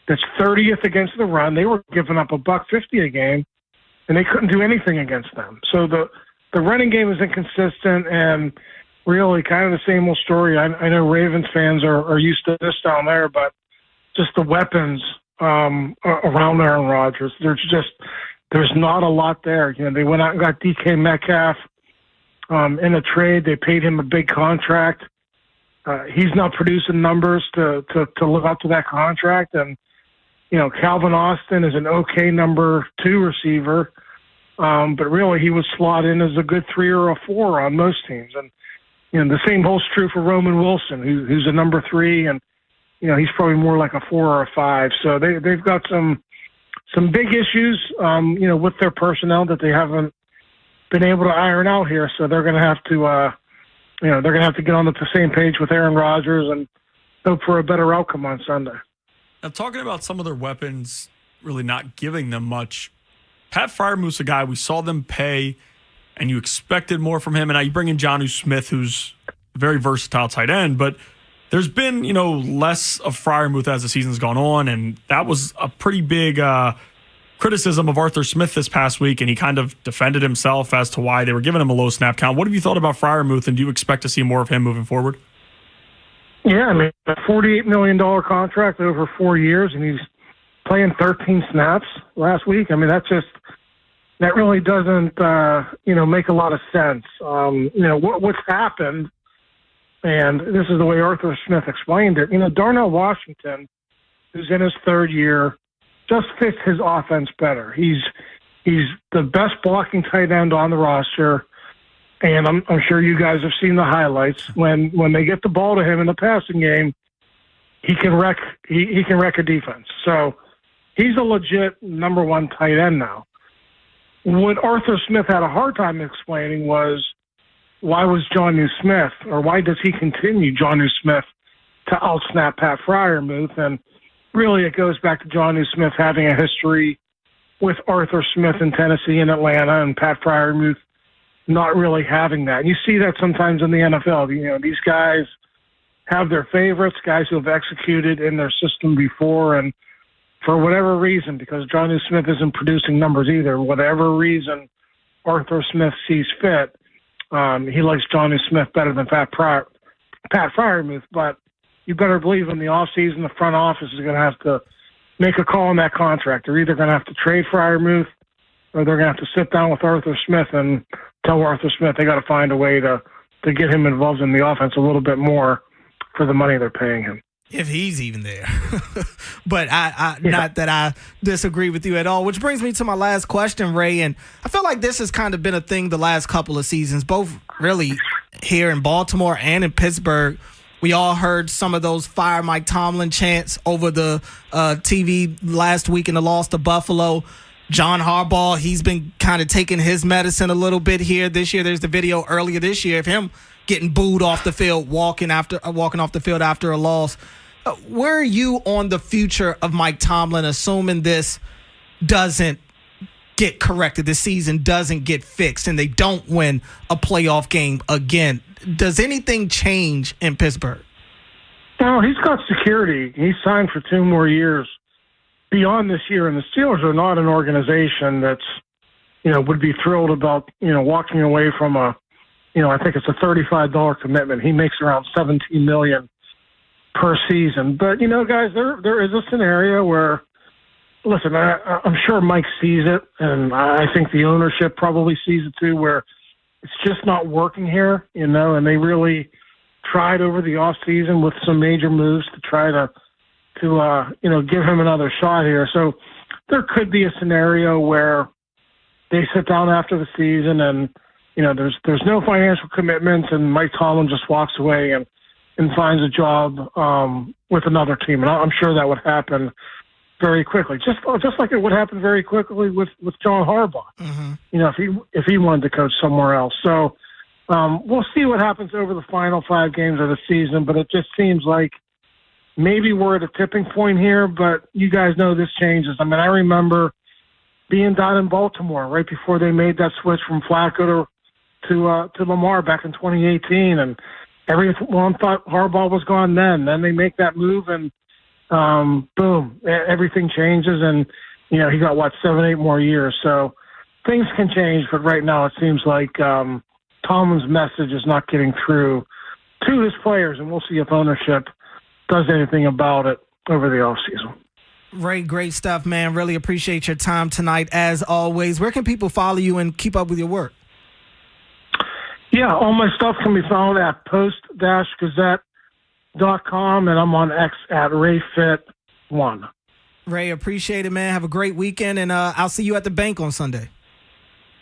that's 30th against the run. They were giving up $150 a game, and they couldn't do anything against them. So the running game is inconsistent, and really kind of the same old story. I know Ravens fans are used to this down there, but just the weapons around Aaron Rodgers, there's not a lot there. They went out and got DK Metcalf in a trade. They paid him a big contract. He's not producing numbers to live up to that contract, and Calvin Austin is an okay number 2 receiver, but really he was slot in as a good 3 or a 4 on most teams. And the same holds true for Roman Wilson, who's a number 3, and he's probably more like a 4 or a 5. So they've got some big issues, with their personnel that they haven't been able to iron out here. So they're going to have to, get on the same page with Aaron Rodgers and hope for a better outcome on Sunday. Now, talking about some of their weapons really not giving them much, Pat Freiermuth's a guy we saw them pay, and you expected more from him. And now you bring in Jonnu Smith, who's a very versatile tight end, but there's been, less of Freiermuth as the season's gone on, and that was a pretty big criticism of Arthur Smith this past week, and he kind of defended himself as to why they were giving him a low snap count. What have you thought about Freiermuth, and do you expect to see more of him moving forward? Yeah, I mean, a $48 million contract over 4 years, and he's playing 13 snaps last week. I mean, that really doesn't, make a lot of sense. What's happened, and this is the way Arthur Smith explained it, Darnell Washington, who's in his 3rd year, just fits his offense better. He's the best blocking tight end on the roster. And I'm sure you guys have seen the highlights. When they get the ball to him in the passing game, he can wreck a defense. So he's a legit number 1 tight end now. What Arthur Smith had a hard time explaining was, why was Jonnu Smith, or why does he continue Jonnu Smith to outsnap Pat Freiermuth? And really it goes back to Jonnu Smith having a history with Arthur Smith in Tennessee and Atlanta, and Pat Freiermuth not really having that. And you see that sometimes in the NFL. These guys have their favorites, guys who have executed in their system before, and for whatever reason, because Jonnu Smith isn't producing numbers either, whatever reason Arthur Smith sees fit, he likes Jonnu Smith better than Pat Freiermuth. But you better believe in the offseason, the front office is going to have to make a call on that contract. They're either going to have to trade Freiermuth, or they're going to have to sit down with Arthur Smith and tell Arthur Smith they got to find a way to get him involved in the offense a little bit more for the money they're paying him. If he's even there. But not that I disagree with you at all, which brings me to my last question, Ray. And I feel like this has kind of been a thing the last couple of seasons, both really here in Baltimore and in Pittsburgh, We all heard some of those fire Mike Tomlin chants over the TV last week in the loss to Buffalo. John Harbaugh, he's been kind of taking his medicine a little bit here this year. There's the video earlier this year of him getting booed off the field, walking off the field after a loss. Where are you on the future of Mike Tomlin, assuming this doesn't get corrected, the season doesn't get fixed, and they don't win a playoff game again? Does anything change in Pittsburgh? No, he's got security. He's signed for 2 more years beyond this year, and the Steelers are not an organization that's, would be thrilled about, walking away from I think it's a $35 commitment. He makes around $17 million per season. But, guys, there is a scenario where, listen, I'm sure Mike sees it, and I think the ownership probably sees it too, where it's just not working here, and they really tried over the offseason with some major moves to try to give him another shot here. So there could be a scenario where they sit down after the season and, there's no financial commitments, and Mike Tomlin just walks away and finds a job with another team. And I'm sure that would happen very quickly, just like it would happen very quickly with John Harbaugh. Mm-hmm. If he wanted to coach somewhere else. So we'll see what happens over the final 5 games of the season. But it just seems like maybe we're at a tipping point here. But you guys know this changes. I mean, I remember being down in Baltimore right before they made that switch from Flacco to Lamar back in 2018, and everyone thought Harbaugh was gone then. Then they make that move, and boom, everything changes, and he got 7-8 more years. So things can change, but right now it seems like Tomlin's message is not getting through to his players, and we'll see if ownership does anything about it over the offseason. Ray, great stuff, man. Really appreciate your time tonight, as always. Where can people follow you and keep up with your work? Yeah, all my stuff can be found at post-gazette.com, and I'm on X at RayFit1. Ray, appreciate it, man. Have a great weekend, and I'll see you at the bank on Sunday.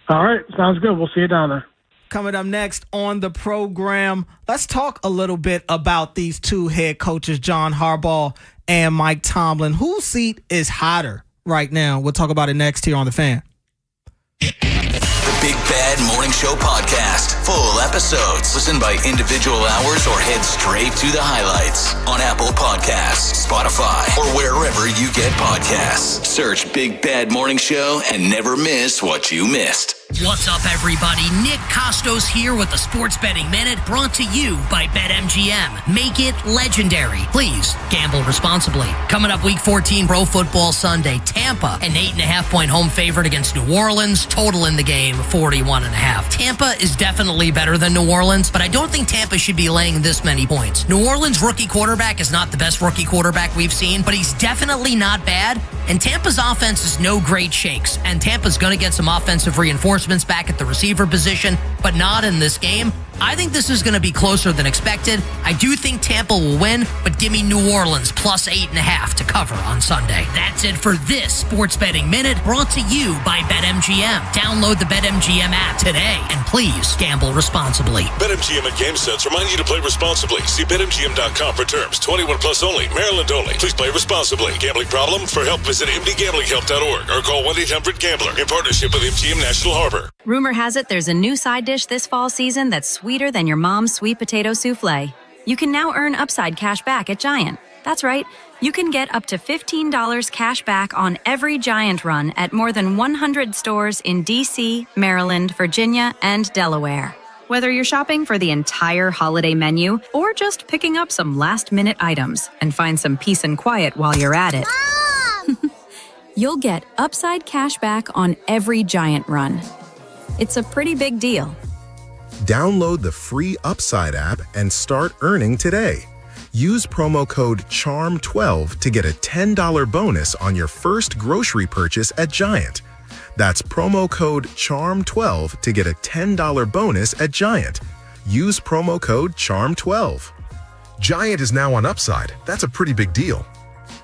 All right, sounds good. We'll see you down there. Coming up next on the program, let's talk a little bit about these 2 head coaches, John Harbaugh and Mike Tomlin. Whose seat is hotter right now? We'll talk about it next here on The Fan. The Big Bad Morning Show podcast. Full episodes. Listen by individual hours or head straight to the highlights on Apple Podcasts, Spotify, or wherever you get podcasts. Search Big Bad Morning Show and never miss what you missed. What's up, everybody? Nick Costos here with the Sports Betting Minute, brought to you by BetMGM. Make it legendary. Please gamble responsibly. Coming up Week 14 Pro Football Sunday, Tampa, an 8.5-point home favorite against New Orleans. Total in the game, 41.5. Tampa is definitely better than New Orleans, but I don't think Tampa should be laying this many points. New Orleans' rookie quarterback is not the best rookie quarterback we've seen, but he's definitely not bad. And Tampa's offense is no great shakes, and Tampa's going to get some offensive reinforcements back at the receiver position, but not in this game. I think this is going to be closer than expected. I do think Tampa will win, but give me New Orleans plus 8.5 to cover on Sunday. That's it for this Sports Betting Minute, brought to you by BetMGM. Download the BetMGM app today, and please gamble responsibly. BetMGM and GameSense remind you to play responsibly. See BetMGM.com for terms. 21 plus only. Maryland only. Please play responsibly. Gambling problem? For help, visit mdgamblinghelp.org or call 1-800-GAMBLER in partnership with MGM National Harbor. Rumor has it there's a new side dish this fall season that's sweeter than your mom's sweet potato souffle. You can now earn Upside cash back at Giant. That's right. You can get up to $15 cash back on every Giant run at more than 100 stores in D.C., Maryland, Virginia, and Delaware. Whether you're shopping for the entire holiday menu or just picking up some last-minute items and find some peace and quiet while you're at it, you'll get Upside cash back on every Giant run. It's a pretty big deal. Download the free Upside app and start earning today. Use promo code CHARM12 to get a $10 bonus on your first grocery purchase at Giant. That's promo code CHARM12 to get a $10 bonus at Giant. Use promo code CHARM12. Giant is now on Upside. That's a pretty big deal.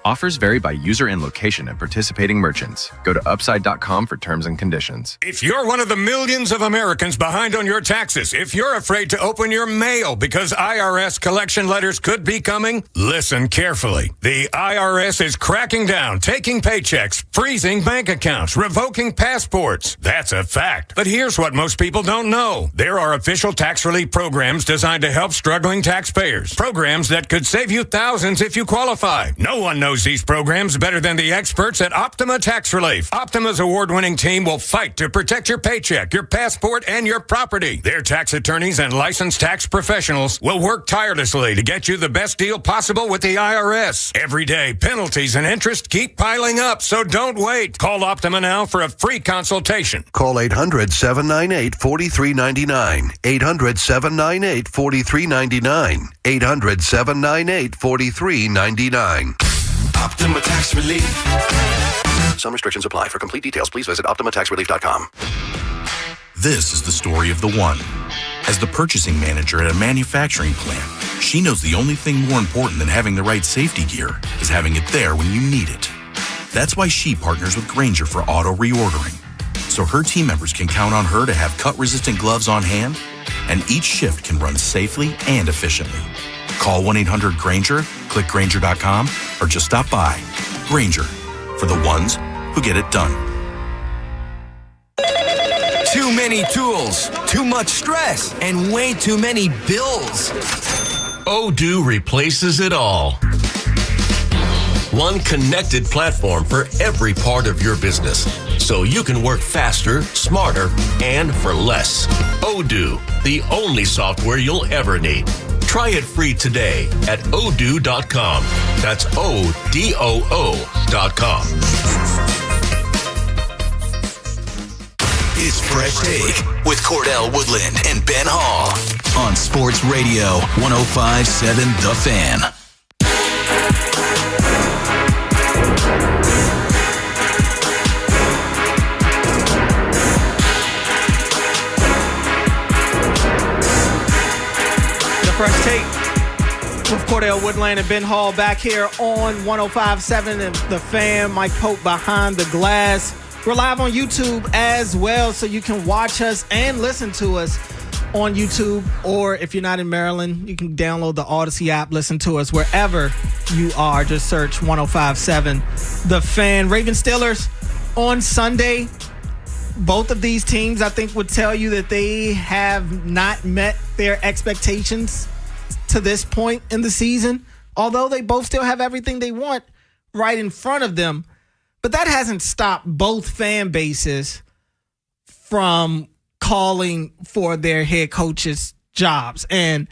Offers vary by user and location at participating merchants. Go to upside.com for terms and conditions. If you're one of the millions of Americans behind on your taxes, if you're afraid to open your mail because IRS collection letters could be coming, listen carefully. The IRS is cracking down, taking paychecks, freezing bank accounts, revoking passports. That's a fact. But here's what most people don't know. There are official tax relief programs designed to help struggling taxpayers. Programs that could save you thousands if you qualify. No one knows these programs better than the experts at Optima Tax Relief. Optima's award-winning team will fight to protect your paycheck, your passport, and your property. Their tax attorneys and licensed tax professionals will work tirelessly to get you the best deal possible with the IRS. Every day, penalties and interest keep piling up, so don't wait. Call Optima now for a free consultation. Call 800-798-4399. 800-798-4399. 800-798-4399. Optima Tax Relief. Some restrictions apply. For complete details, please visit OptimaTaxRelief.com. This is the story of the one. As the purchasing manager at a manufacturing plant, she knows the only thing more important than having the right safety gear is having it there when you need it. That's why she partners with Grainger for auto reordering, so her team members can count on her to have cut-resistant gloves on hand, and each shift can run safely and efficiently. Call 1-800-GRAINGER, click Grainger.com, or just stop by. Grainger, for the ones who get it done. Too many tools, too much stress, and way too many bills. Odoo replaces it all. One connected platform for every part of your business, so you can work faster, smarter, and for less. Odoo, the only software you'll ever need. Try it free today at odoo.com. That's ODOO.com. It's Fresh Take with Cordell Woodland and Ben Hall on Sports Radio 105.7 The Fan. Fresh Take with Cordell Woodland and Ben Hall back here on 105.7 and The Fan. Mike Pope behind the glass. We're live on YouTube as well, so you can watch us and listen to us on YouTube. Or if you're not in Maryland, you can download the Odyssey app, listen to us wherever you are. Just search 105.7 The Fan. Ravens Steelers on Sunday. Both of these teams, I think, would tell you that they have not met their expectations to this point in the season, although they both still have everything they want right in front of them. But that hasn't stopped both fan bases from calling for their head coaches' jobs. And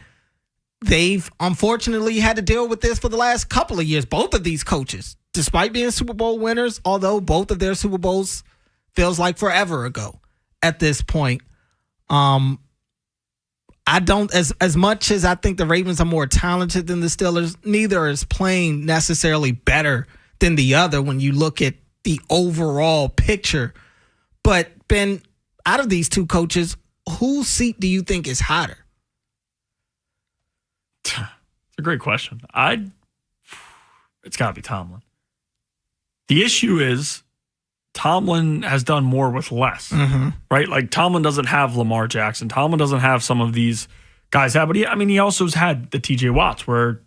they've unfortunately had to deal with this for the last couple of years. Both of these coaches, despite being Super Bowl winners, although both of their Super Bowls feels like forever ago at this point. I don't, as much as I think the Ravens are more talented than the Steelers, neither is playing necessarily better than the other when you look at the overall picture. But Ben, out of these two coaches, whose seat do you think is hotter? It's a great question. It's got to be Tomlin. The issue is Tomlin has done more with less, right? Like Tomlin doesn't have Lamar Jackson. Tomlin doesn't have some of these guys have, but he also has had the TJ Watts where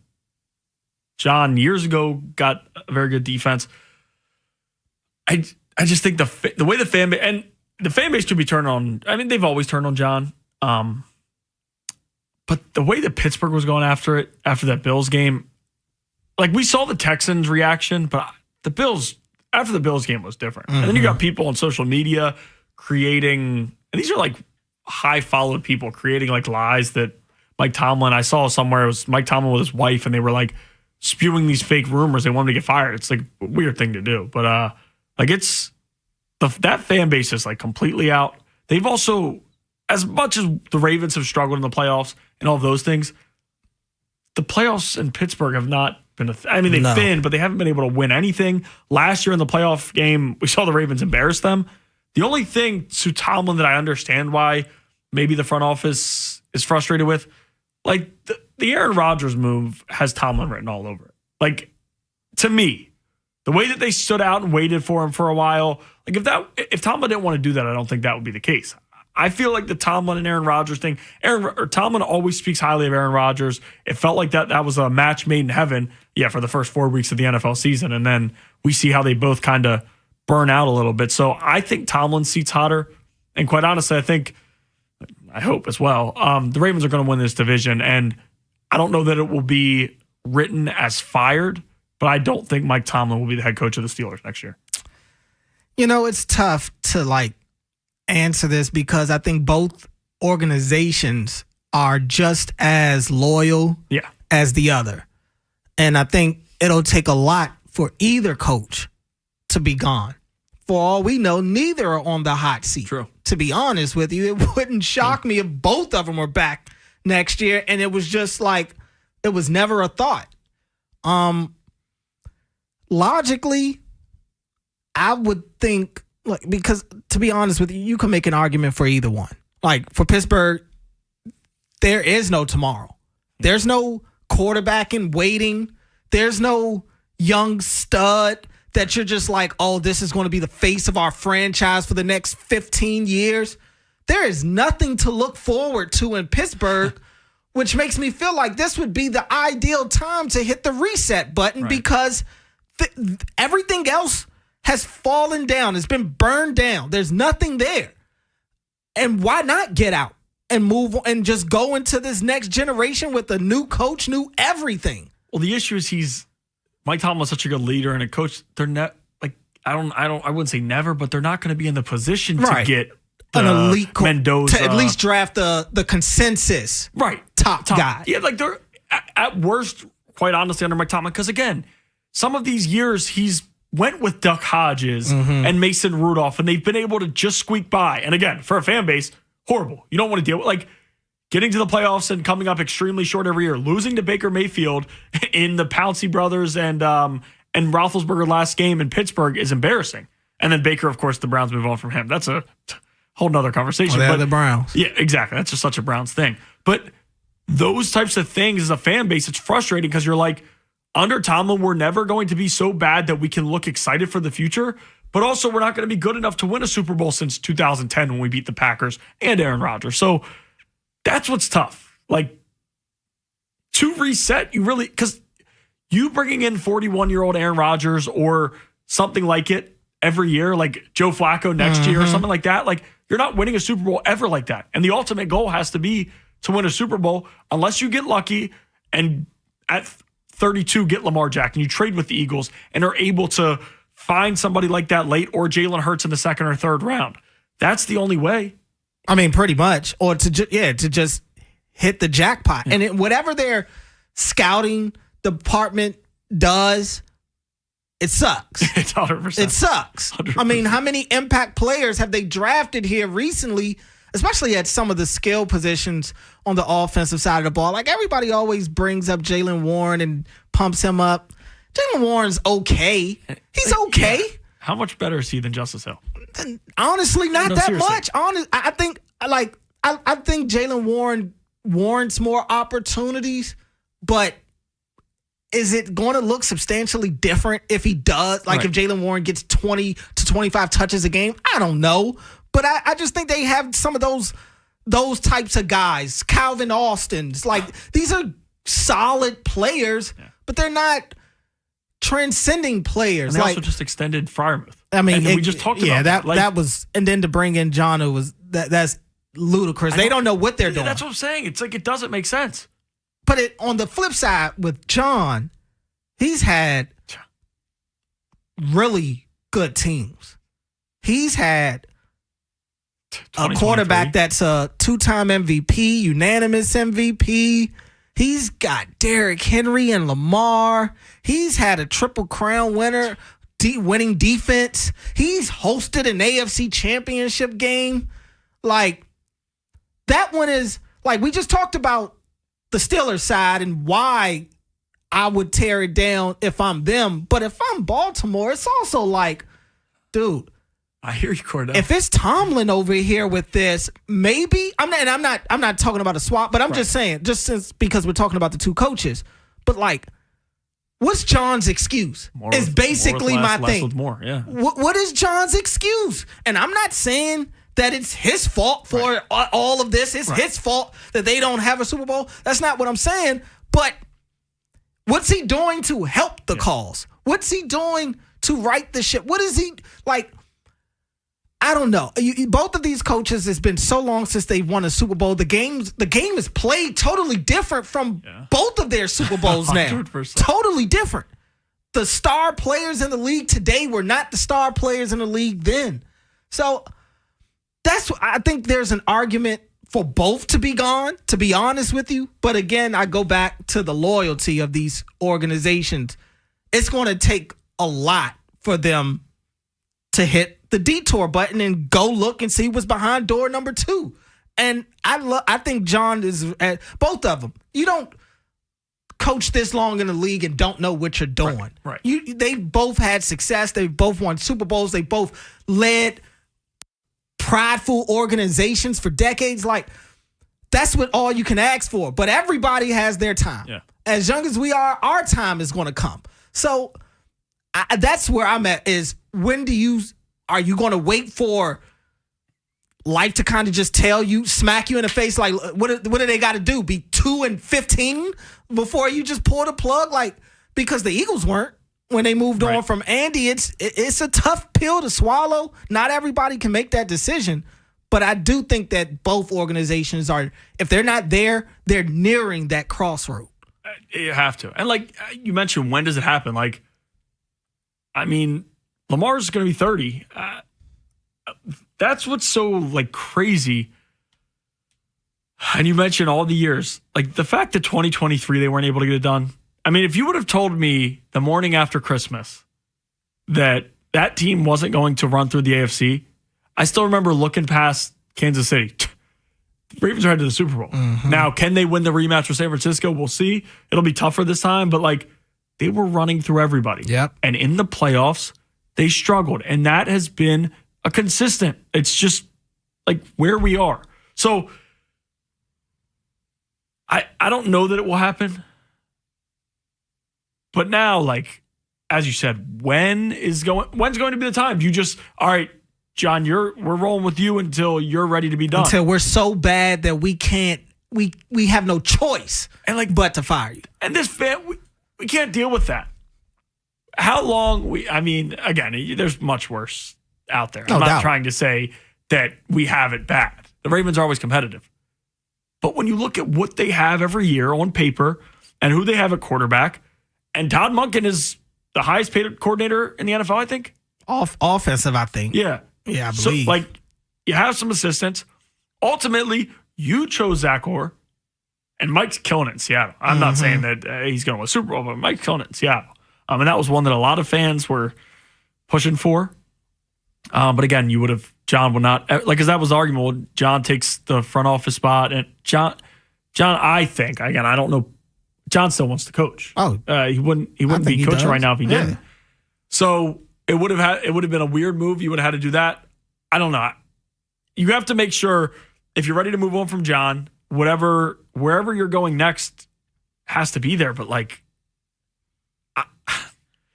John years ago got a very good defense. I just think the way the fan base, and the fan base could be turned on. I mean, they've always turned on John. But the way that Pittsburgh was going after that Bills game, like we saw the Texans' reaction, but the Bills, after the Bills game was different. And then you got people on social media creating, and these are like high followed people creating like lies that Mike Tomlin, I saw somewhere it was Mike Tomlin with his wife and they were like spewing these fake rumors. They wanted to get fired. It's like a weird thing to do. But like it's, that fan base is like completely out. They've also, as much as the Ravens have struggled in the playoffs and all those things, the playoffs in Pittsburgh have not been they've been, but they haven't been able to win anything. Last year in the playoff game, we saw the Ravens embarrass them. The only thing to Tomlin that I understand why maybe the front office is frustrated with, like the Aaron Rodgers move has Tomlin written all over it. Like, to me, the way that they stood out and waited for him for a while, like if Tomlin didn't want to do that, I don't think that would be the case. I feel like the Tomlin and Aaron Rodgers thing, Tomlin always speaks highly of Aaron Rodgers. It felt like that was a match made in heaven, for the first 4 weeks of the NFL season. And then we see how they both kind of burn out a little bit. So I think Tomlin's seat's hotter. And quite honestly, I hope as well, the Ravens are going to win this division. And I don't know that it will be written as fired, but I don't think Mike Tomlin will be the head coach of the Steelers next year. It's tough to answer this because I think both organizations are just as loyal as the other. And I think it'll take a lot for either coach to be gone. For all we know, neither are on the hot seat. True. To be honest with you, it wouldn't shock me if both of them were back next year and it was just it was never a thought. Logically, I would think, because to be honest with you can make an argument for either one. For Pittsburgh, there is no tomorrow. There's no quarterback in waiting. There's no young stud that you're just this is going to be the face of our franchise for the next 15 years. There is nothing to look forward to in Pittsburgh, which makes me feel like this would be the ideal time to hit the reset button because everything else has fallen down. It's been burned down. There's nothing there. And why not get out and move on and just go into this next generation with a new coach, new everything? Well, the issue is Mike Tomlin's such a good leader and a coach. They're not I wouldn't say never, but they're not going to be in the position to get an elite Mendoza to at least draft the consensus top guy. Yeah, they're at worst, quite honestly, under Mike Tomlin. Because again, some of these years he's went with Duck Hodges and Mason Rudolph, and they've been able to just squeak by. And again, for a fan base, horrible. You don't want to deal with getting to the playoffs and coming up extremely short every year, losing to Baker Mayfield in the Pouncey brothers and Roethlisberger last game in Pittsburgh is embarrassing. And then Baker, of course, the Browns move on from him. That's a whole nother conversation. They're the Browns. Yeah, exactly. That's just such a Browns thing. But those types of things as a fan base, it's frustrating because you're under Tomlin, we're never going to be so bad that we can look excited for the future, but also we're not going to be good enough to win a Super Bowl since 2010 when we beat the Packers and Aaron Rodgers. So that's what's tough. To reset, because you bringing in 41-year-old Aaron Rodgers or something like it every year, like Joe Flacco next year or something like that, you're not winning a Super Bowl ever like that. And the ultimate goal has to be to win a Super Bowl unless you get lucky and at 32 get Lamar Jackson. You trade with the Eagles and are able to find somebody like that late or Jalen Hurts in the second or third round. That's the only way. I mean, pretty much. Or to just hit the jackpot. Yeah. And whatever their scouting department does, it sucks. It's 100%. It sucks. 100%. I mean, how many impact players have they drafted here recently, especially at some of the skill positions on the offensive side of the ball? Everybody always brings up Jaylen Warren and pumps him up. Jaylen Warren's okay. He's okay. Yeah. How much better is he than Justice Hill? Honestly, not that much. I think Jaylen Warren warrants more opportunities, but is it going to look substantially different if he does? If Jaylen Warren gets 20 to 25 touches a game? I don't know. But I just think they have some of those types of guys. Calvin Austin's. These are solid players, but they're not transcending players. And they also just extended Freiermuth. I mean, we just talked about that. That was, and then to bring in John, that's ludicrous. They don't know what they're doing. That's what I'm saying. It's it doesn't make sense. But on the flip side with John, he's had really good teams. He's had a quarterback that's a two-time MVP, unanimous MVP. He's got Derrick Henry and Lamar. He's had a Triple Crown winner, winning defense. He's hosted an AFC championship game. That one is, we just talked about the Steelers side and why I would tear it down if I'm them. But if I'm Baltimore, it's also dude, I hear you, Cordell. If it's Tomlin over here with this, maybe I'm not talking about a swap, but I'm just saying, just because we're talking about the two coaches, but What's John's excuse? Is basically my thing. Less with more, yeah. What is John's excuse? And I'm not saying that it's his fault for all of this. It's his fault that they don't have a Super Bowl. That's not what I'm saying. But what's he doing to help the cause? What's he doing to right the ship? What is he like? I don't know. Both of these coaches, it's been so long since they've won a Super Bowl. The game is played totally different from both of their Super Bowls now. 100%. Totally different. The star players in the league today were not the star players in the league then. So I think there's an argument for both to be gone, to be honest with you. But again, I go back to the loyalty of these organizations. It's going to take a lot for them to hit the detour button and go look and see what's behind door number 2. And I think John is at both of them. You don't coach this long in the league and don't know what you're doing. Right. They both had success. They both won Super Bowls. They both led prideful organizations for decades. Like, that's what all you can ask for. But everybody has their time. Yeah. As young as we are, our time is going to come. So that's where I'm at is are you going to wait for life to kind of just smack you in the face? Like, what do they got to do? Be 2-15 before you just pull the plug? Like, because the Eagles weren't when they moved on from Andy. It's a tough pill to swallow. Not everybody can make that decision. But I do think that both organizations are, if they're not there, they're nearing that crossroad. You have to. And like you mentioned, when does it happen? Like, I mean, Lamar's going to be 30. That's what's so like crazy. And you mentioned all the years, like the fact that 2023 they weren't able to get it done. I mean, if you would have told me the morning after Christmas that team wasn't going to run through the AFC, I still remember looking past Kansas City. The Ravens are headed to the Super Bowl. Mm-hmm. Now, can they win the rematch with San Francisco? We'll see. It'll be tougher this time, but like they were running through everybody. Yep. And in the playoffs, they struggled. And that has been a consistent. It's just like where we are. So I don't know that it will happen. But now, like, as you said, when's going to be the time? Do you just, all right, John, we're rolling with you until you're ready to be done. Until we're so bad that we can't, we have no choice and like but to fire you. And this fan, we can't deal with that. How long again, there's much worse out there. I'm not trying to say that we have it bad. The Ravens are always competitive. But when you look at what they have every year on paper and who they have at quarterback, and Todd Monken is the highest paid coordinator in the NFL, I think. Offensive, I think. Yeah. Yeah, I believe. So, like, you have some assistants. Ultimately, you chose Zach Orr, and Mike's killing it in Seattle. I'm not saying that he's going to win a Super Bowl, but Mike's killing it in Seattle. And that was one that a lot of fans were pushing for. But again, John would not, like, because that was the argument. Well, John takes the front office spot, and John, I think, again, I don't know, John still wants to coach. Oh, he wouldn't be coaching right now if he didn't. So it would have been a weird move. You would have had to do that. I don't know. You have to make sure if you're ready to move on from John, wherever you're going next has to be there. But like,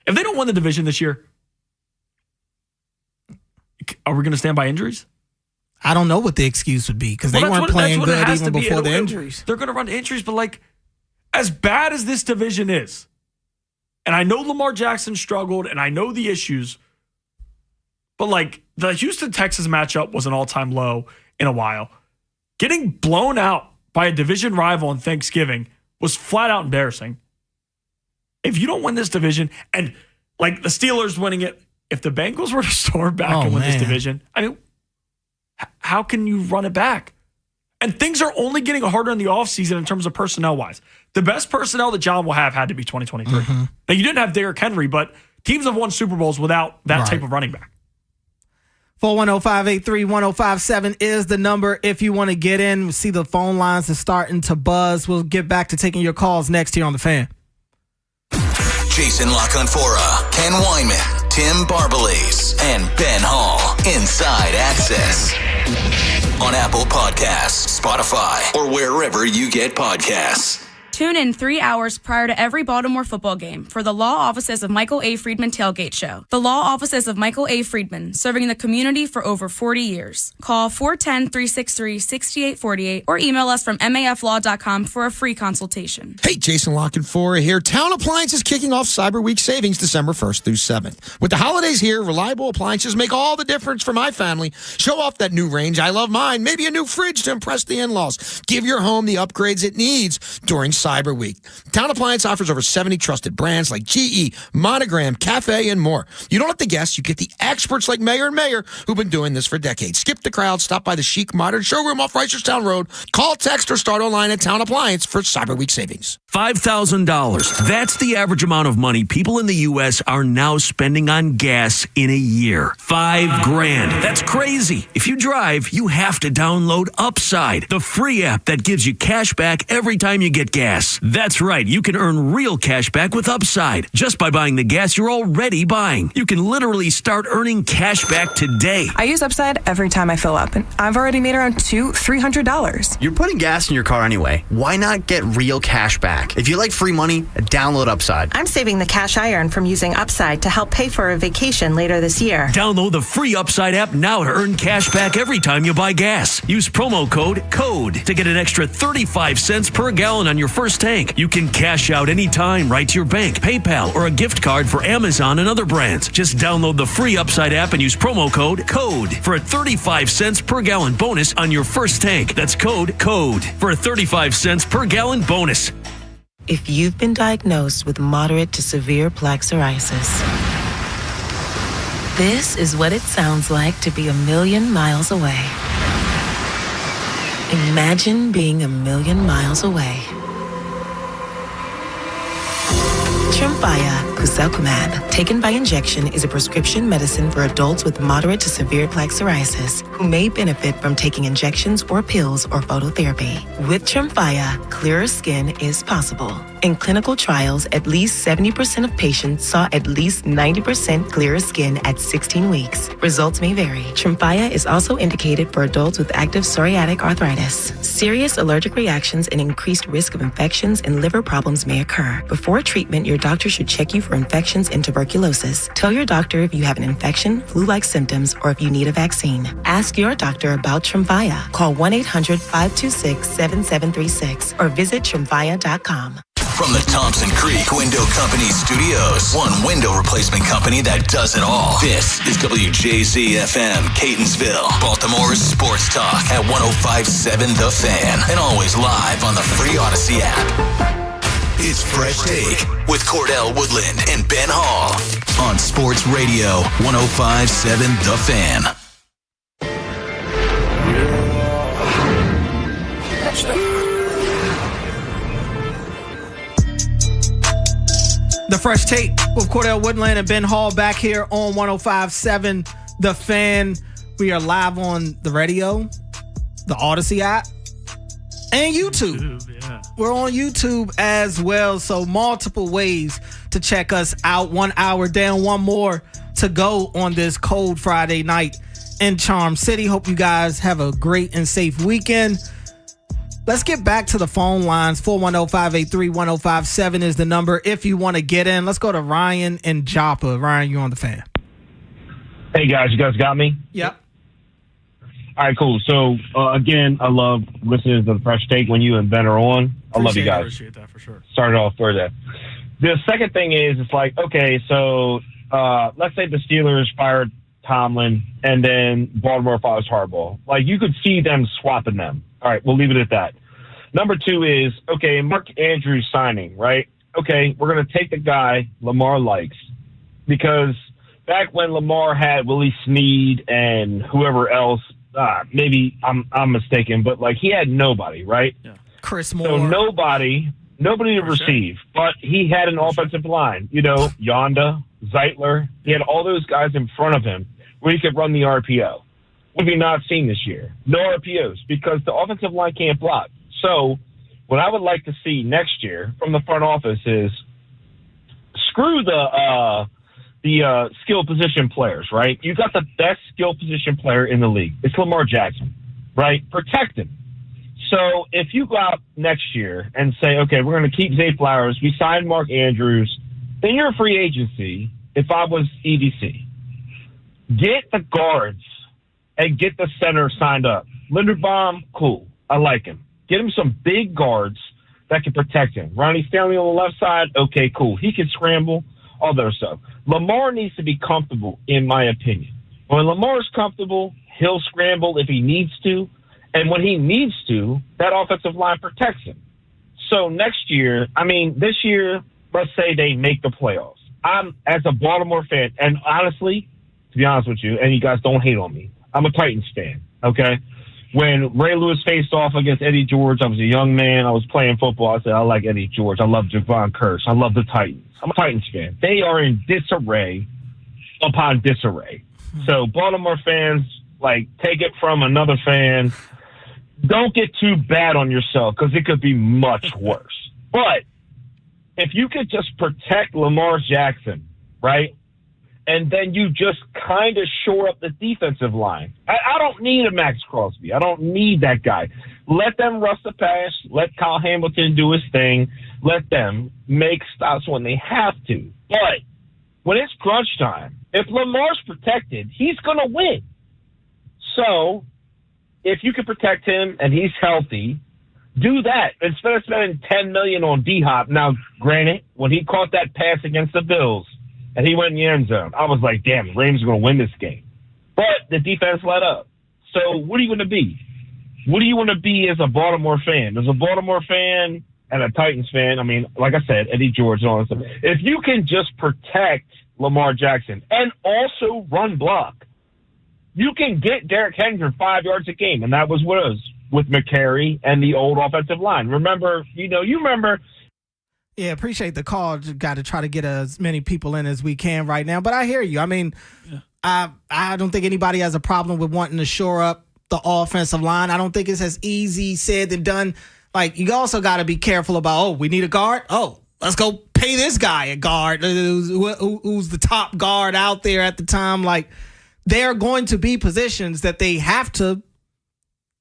if they don't win the division this year, are we going to stand by injuries? I don't know what the excuse would be because they weren't playing good even before the injuries. They're going to run to injuries, but like, as bad as this division is, and I know Lamar Jackson struggled, and I know the issues, but like the Houston-Texas matchup was an all-time low in a while. Getting blown out by a division rival on Thanksgiving was flat out embarrassing. If you don't win this division, and like the Steelers winning it, if the Bengals were to storm back and win this division, I mean, how can you run it back? And things are only getting harder in the offseason in terms of personnel-wise. The best personnel that John will have had to be 2023. Mm-hmm. Now, you didn't have Derrick Henry, but teams have won Super Bowls without that type of running back. 410-583-1057 is the number if you want to get in. We see the phone lines are starting to buzz. We'll get back to taking your calls next here on The Fan. Jason LaConfora, Ken Weinman, Tim Barbalace, and Ben Hall. Inside Access. On Apple Podcasts, Spotify, or wherever you get podcasts. Tune in 3 hours prior to every Baltimore football game for the Law Offices of Michael A. Friedman Tailgate Show. The Law Offices of Michael A. Friedman, serving the community for over 40 years. Call 410-363-6848 or email us from maflaw.com for a free consultation. Hey, Jason Lockenfora here. Town Appliance is kicking off Cyber Week savings December 1st through 7th. With the holidays here, reliable appliances make all the difference for my family. Show off that new range. I love mine. Maybe a new fridge to impress the in-laws. Give your home the upgrades it needs during Cyber Week. Town Appliance offers over 70 trusted brands like GE, Monogram, Cafe, and more. You don't have to guess. You get the experts like Mayor and Mayor who've been doing this for decades. Skip the crowd. Stop by the chic, modern showroom off Reisterstown Road. Call, text, or start online at Town Appliance for Cyber Week savings. $5,000. That's the average amount of money people in the U.S. are now spending on gas in a year. $5,000. That's crazy. If you drive, you have to download Upside, the free app that gives you cash back every time you get gas. That's right. You can earn real cash back with Upside just by buying the gas you're already buying. You can literally start earning cash back today. I use Upside every time I fill up, and I've already made around $300. You're putting gas in your car anyway. Why not get real cash back? If you like free money, download Upside. I'm saving the cash I earn from using Upside to help pay for a vacation later this year. Download the free Upside app now to earn cash back every time you buy gas. Use promo code CODE to get an extra 35 cents per gallon on your first tank. You can cash out anytime right to your bank, PayPal, or a gift card for Amazon and other brands. Just download the free Upside app and use promo code CODE for a 35 cents per gallon bonus on your first tank. That's code CODE for a 35 cents per gallon bonus. If you've been diagnosed with moderate to severe plaque psoriasis, this is what it sounds like to be a million miles away. Imagine being a million miles away. Tremfya Kuselkumab, taken by injection, is a prescription medicine for adults with moderate to severe plaque psoriasis who may benefit from taking injections or pills or phototherapy. With Tremfya, clearer skin is possible. In clinical trials, at least 70% of patients saw at least 90% clearer skin at 16 weeks. Results may vary. Tremfya is also indicated for adults with active psoriatic arthritis. Serious allergic reactions and increased risk of infections and liver problems may occur. Before treatment, your doctor should check you for infections and tuberculosis. Tell your doctor if you have an infection, flu-like symptoms, or if you need a vaccine. Ask your doctor about Tremfya. Call 1-800-526-7736 or visit Tremfya.com. From the Thompson Creek Window Company studios, one window replacement company that does it all. This is WJZ-FM, Catonsville, Baltimore's sports talk at 105.7 The Fan, and always live on the free Odyssey app. It's Fresh Take with Cordell Woodland and Ben Hall on Sports Radio 105.7 The Fan. The Fresh Take with Cordell Woodland and Ben Hall back here on 105.7 The Fan. We are live on the radio, the Odyssey app, and YouTube. Yeah. We're on YouTube as well, so multiple ways to check us out. 1 hour down, one more to go on this cold Friday night in Charm City. Hope you guys have a great and safe weekend. Let's get back to the phone lines. 410-583-1057 is the number if you want to get in. Let's go to Ryan and Joppa. Ryan, you on the Fan. Hey, guys. You guys got me? Yep. All right, cool. So, again, I love listening to the Fresh Take when you and Ben are on. I love you guys. Appreciate that for sure. Started off for that. The second thing is, it's like, okay, so let's say the Steelers fired Tomlin and then Baltimore fires Harbaugh. Like, you could see them swapping them. All right, we'll leave it at that. Number two is, okay, Mark Andrews signing, right? Okay, we're going to take the guy Lamar likes, because back when Lamar had Willie Snead and whoever else, maybe I'm mistaken, but like he had nobody, right? Yeah. Chris Moore. So nobody to receive, but he had an offensive line, Yonda, Zeitler. He had all those guys in front of him where he could run the RPO. What have we not seen this year? No RPOs, because the offensive line can't block. So what I would like to see next year from the front office is screw the skill position players, right? You got the best skill position player in the league. It's Lamar Jackson, right? Protect him. So if you go out next year and say, okay, we're going to keep Zay Flowers, we signed Mark Andrews, then you're a free agency if I was EDC. Get the guards and get the center signed up. Linderbaum, cool. I like him. Get him some big guards that can protect him. Ronnie Stanley on the left side, okay, cool. He can scramble, all that stuff. Lamar needs to be comfortable, in my opinion. When Lamar's comfortable, he'll scramble if he needs to. And when he needs to, that offensive line protects him. So next year, this year, let's say they make the playoffs. I'm, as a Baltimore fan, and honestly, to be honest with you, and you guys don't hate on me, I'm a Titans fan, okay? When Ray Lewis faced off against Eddie George, I was a young man. I was playing football. I said, I like Eddie George. I love Javon Curse. I love the Titans. I'm a Titans fan. They are in disarray upon disarray. So Baltimore fans, take it from another fan. Don't get too bad on yourself because it could be much worse. But if you could just protect Lamar Jackson, right? And then you just kind of shore up the defensive line. I don't need a Max Crosby. I don't need that guy. Let them rush the pass. Let Kyle Hamilton do his thing. Let them make stops when they have to. But when it's crunch time, if Lamar's protected, he's going to win. So if you can protect him and he's healthy, do that instead of spending $10 million on D-Hop. Now, granted, when he caught that pass against the Bills, and he went in the end zone, I was like, damn, the Ravens are going to win this game. But the defense let up. So what are you going to be? What do you want to be as a Baltimore fan? As a Baltimore fan and a Titans fan, like I said, Eddie George and all that stuff. If you can just protect Lamar Jackson and also run block, you can get Derrick Henry for 5 yards a game, and that was what it was with McCary and the old offensive line. Remember, you remember. Yeah, appreciate the call. Just got to try to get as many people in as we can right now. But I hear you. I don't think anybody has a problem with wanting to shore up the offensive line. I don't think it's as easy said than done. You also got to be careful about, we need a guard. Let's go pay this guy a guard who's the top guard out there at the time. There are going to be positions that they have to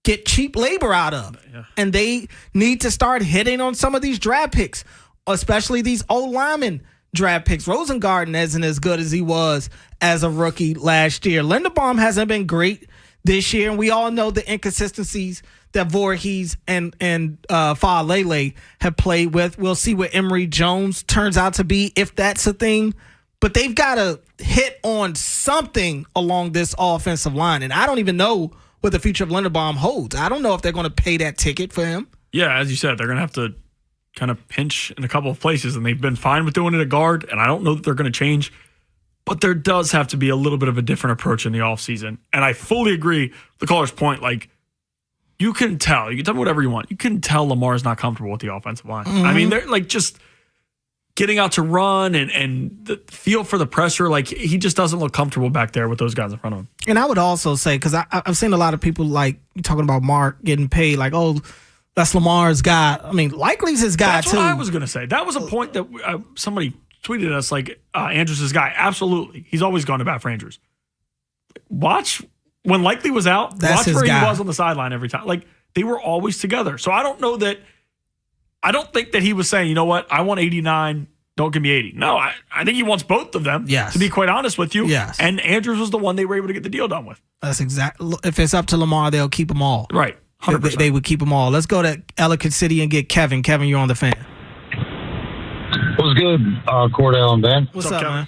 get cheap labor out of. Yeah. And they need to start hitting on some of these draft picks, especially these old lineman draft picks. Rosengarten isn't as good as he was as a rookie last year. Linderbaum hasn't been great this year, and we all know the inconsistencies that Voorhees and Faalele have played with. We'll see what Emory Jones turns out to be, if that's a thing. But they've got to hit on something along this offensive line, and I don't even know what the future of Linderbaum holds. I don't know if they're going to pay that ticket for him. Yeah, as you said, they're going to have to kind of pinch in a couple of places, and they've been fine with doing it at guard, and I don't know that they're going to change, but there does have to be a little bit of a different approach in the offseason. And I fully agree with the caller's point. You can tell me whatever you want. You can tell Lamar's not comfortable with the offensive line. Mm-hmm. They're just getting out to run and the feel for the pressure. He just doesn't look comfortable back there with those guys in front of him. And I would also say, because I've seen a lot of people talking about Mark getting paid, that's Lamar's guy. Likely's his guy, That's too. What I was going to say. That was a point that somebody tweeted us, Andrews' his guy. Absolutely. He's always gone to bat for Andrews. Watch when Likely was out, watch where he was on the sideline every time. They were always together. So I don't think that he was saying, you know what, I want 89, don't give me 80. No, I think he wants both of them, yes, to be quite honest with you. Yes. And Andrews was the one they were able to get the deal done with. That's exactly. If it's up to Lamar, they'll keep them all. Right. 100%. They would keep them all. Let's go to Ellicott City and get Kevin. Kevin, you're on the Fan. What's good, Cordell and Ben? What's up, man?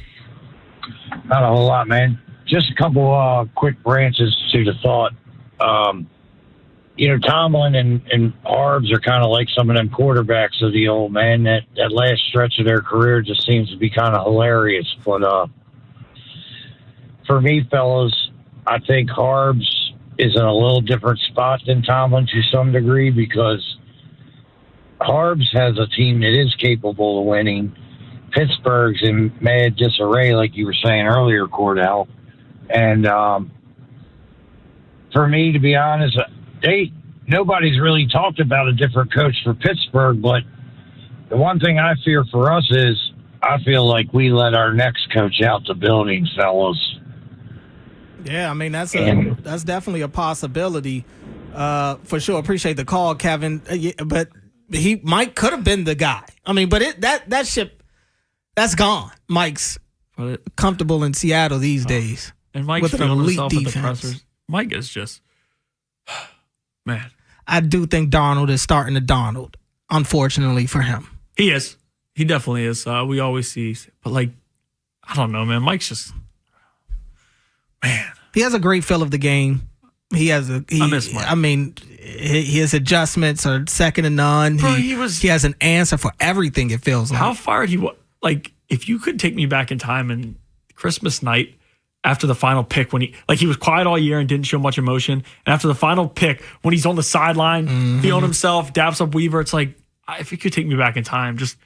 Not a whole lot, man. Just a couple quick branches to the thought. Tomlin and Harbs are kind of like some of them quarterbacks of the old, man. That last stretch of their career just seems to be kind of hilarious. But for me, fellas, I think Harbs is in a little different spot than Tomlin to some degree, because Harbs has a team that is capable of winning. Pittsburgh's in mad disarray, like you were saying earlier, Cordell. And for me, to be honest, nobody's really talked about a different coach for Pittsburgh, but the one thing I fear for us is I feel like we let our next coach out the building, fellas. Yeah, that's definitely a possibility. For sure. Appreciate the call, Kevin. But Mike could have been the guy. I mean, but that ship, that's gone. Mike's comfortable in Seattle these days. And Mike's with an feeling elite himself at the defense. pressers. Mike is just, man. I do think Darnold is starting to Darnold, unfortunately for him. He is. He definitely is. We always see, but like, I don't know, man. Mike's just, man. He has a great feel of the game. I miss Mike. I mean, his adjustments are second to none. Bro, he has an answer for everything, it feels like. How fired he was. Like, if you could take me back in time and Christmas night after the final pick when he was quiet all year and didn't show much emotion. And after the final pick, when he's on the sideline, feeling himself, dabs up Weaver, it's like, if you could take me back in time, just.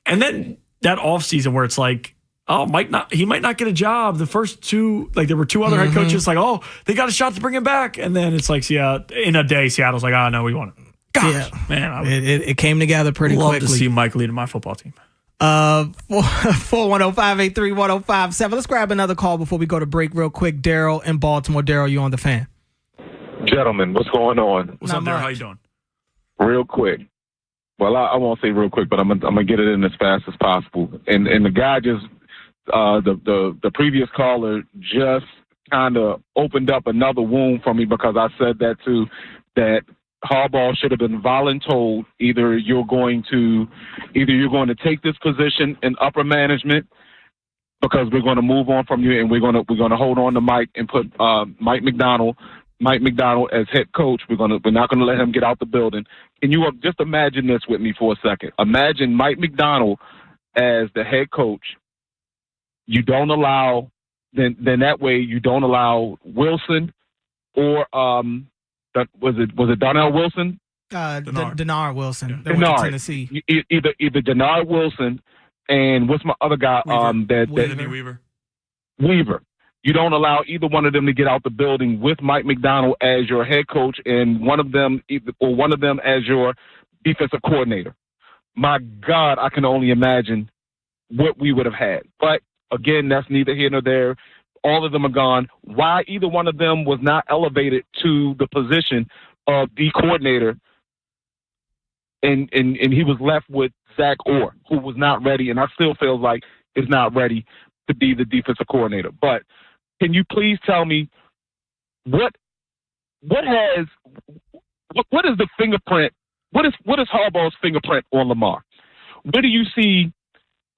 And then that offseason where it's like, oh, he might not get a job. The first two, like there were two other head coaches, like, oh, they got a shot to bring him back. And then it's like, in a day, Seattle's like, oh, no, we want him. Gosh, man. It came together pretty quickly. Love to see Mike leading my football team. 410-583-1057. Let's grab another call before we go to break real quick. Daryl in Baltimore. Daryl, you on the Fan? Gentlemen, what's going on? What's up, Daryl? How you doing? Real quick. Well, I won't say real quick, but I'm gonna get it in as fast as possible. And the guy just the previous caller just kind of opened up another wound for me because I said that too, that Harbaugh should have been voluntold either you're going to take this position in upper management because we're going to move on from you and we're going to hold on to Mike and put Mike McDonald as head coach. We're not going to let him get out the building. Can you just imagine this with me for a second? Imagine Mike McDonald as the head coach. You don't allow then that way you don't allow Wilson or was it Donnell Wilson? Denard Wilson. They Denard. went to Tennessee. Either Denard Wilson and what's my other guy? Weaver. You don't allow either one of them to get out the building with Mike McDonald as your head coach and one of them as your defensive coordinator. My God, I can only imagine what we would have had. But again, that's neither here nor there. All of them are gone. Why either one of them was not elevated to the position of the coordinator, and he was left with Zach Orr, who was not ready, and I still feel like is not ready to be the defensive coordinator. But can you please tell me what is the fingerprint? What is Harbaugh's fingerprint on Lamar? What do you see?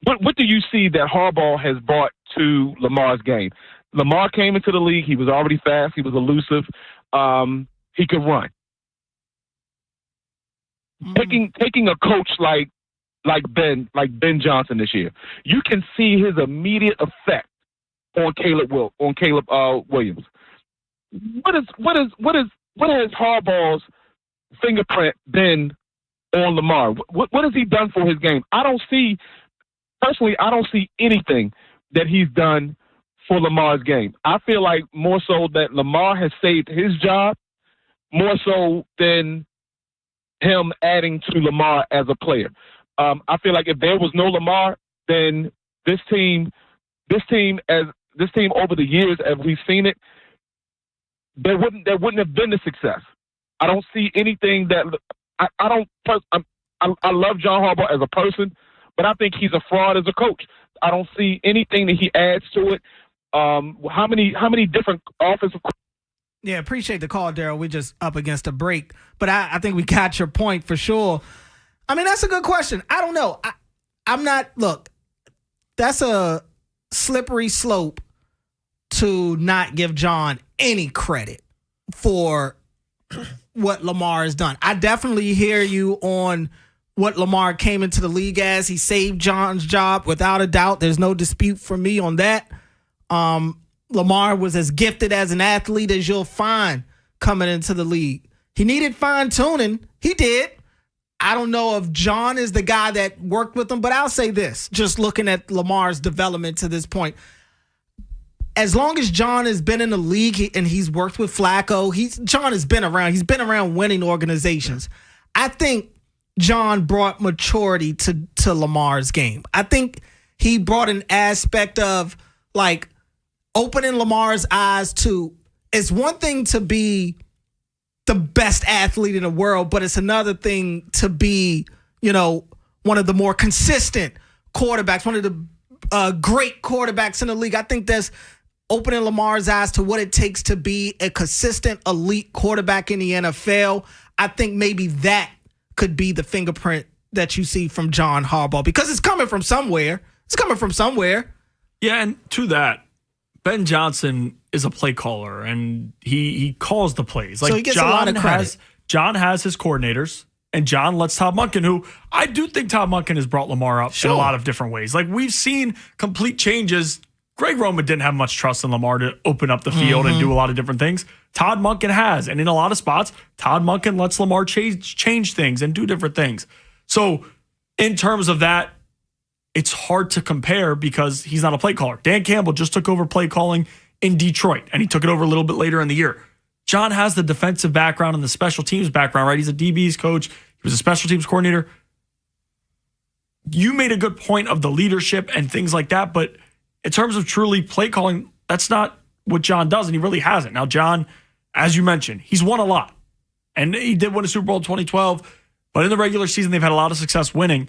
What do you see that Harbaugh has brought to Lamar's game? Lamar came into the league. He was already fast. He was elusive. He could run. Taking a coach like Ben Johnson this year, you can see his immediate effect on Caleb Williams. What has Harbaugh's fingerprint been on Lamar? What has he done for his game? I don't see anything that he's done for Lamar's game. I feel like more so that Lamar has saved his job more so than him adding to Lamar as a player. I feel like if there was no Lamar, then this team over the years, as we've seen it, there wouldn't have been the success. I don't see anything that I love John Harbaugh as a person, but I think he's a fraud as a coach. I don't see anything that he adds to it. How many different offensive? Yeah, appreciate the call, Daryl. We're just up against a break, but I think we got your point for sure. I mean, that's a good question. I don't know. I'm not. Look, that's a slippery slope to not give John any credit for what Lamar has done. I definitely hear you on what Lamar came into the league as. He saved John's job without a doubt. There's no dispute for me on that. Lamar was as gifted as an athlete as you'll find coming into the league. He needed fine-tuning. He did. I don't know if John is the guy that worked with him, but I'll say this, just looking at Lamar's development to this point. As long as John has been in the league and he's worked with Flacco, John has been around. He's been around winning organizations. I think John brought maturity to Lamar's game. I think he brought an aspect of like opening Lamar's eyes to, it's one thing to be the best athlete in the world, but it's another thing to be, one of the more consistent quarterbacks, one of the great quarterbacks in the league. I think that's opening Lamar's eyes to what it takes to be a consistent elite quarterback in the NFL. I think maybe that could be the fingerprint that you see from John Harbaugh, because it's coming from somewhere. Yeah, and to that, Ben Johnson is a play caller, and he calls the plays. So he gets a lot of credit. John has his coordinators, and John lets Todd Monken, who I do think Todd Monken has brought Lamar up in a lot of different ways. Like, we've seen complete changes. Greg Roman didn't have much trust in Lamar to open up the field and do a lot of different things. Todd Monken has, and in a lot of spots, Todd Monken lets Lamar change things and do different things. So in terms of that, it's hard to compare because he's not a play caller. Dan Campbell just took over play calling in Detroit, and he took it over a little bit later in the year. John has the defensive background and the special teams background, right? He's a DB's coach. He was a special teams coordinator. You made a good point of the leadership and things like that, but in terms of truly play calling, that's not what John does, and he really hasn't. Now, John, as you mentioned, he's won a lot, and he did win a Super Bowl in 2012, but in the regular season, they've had a lot of success winning.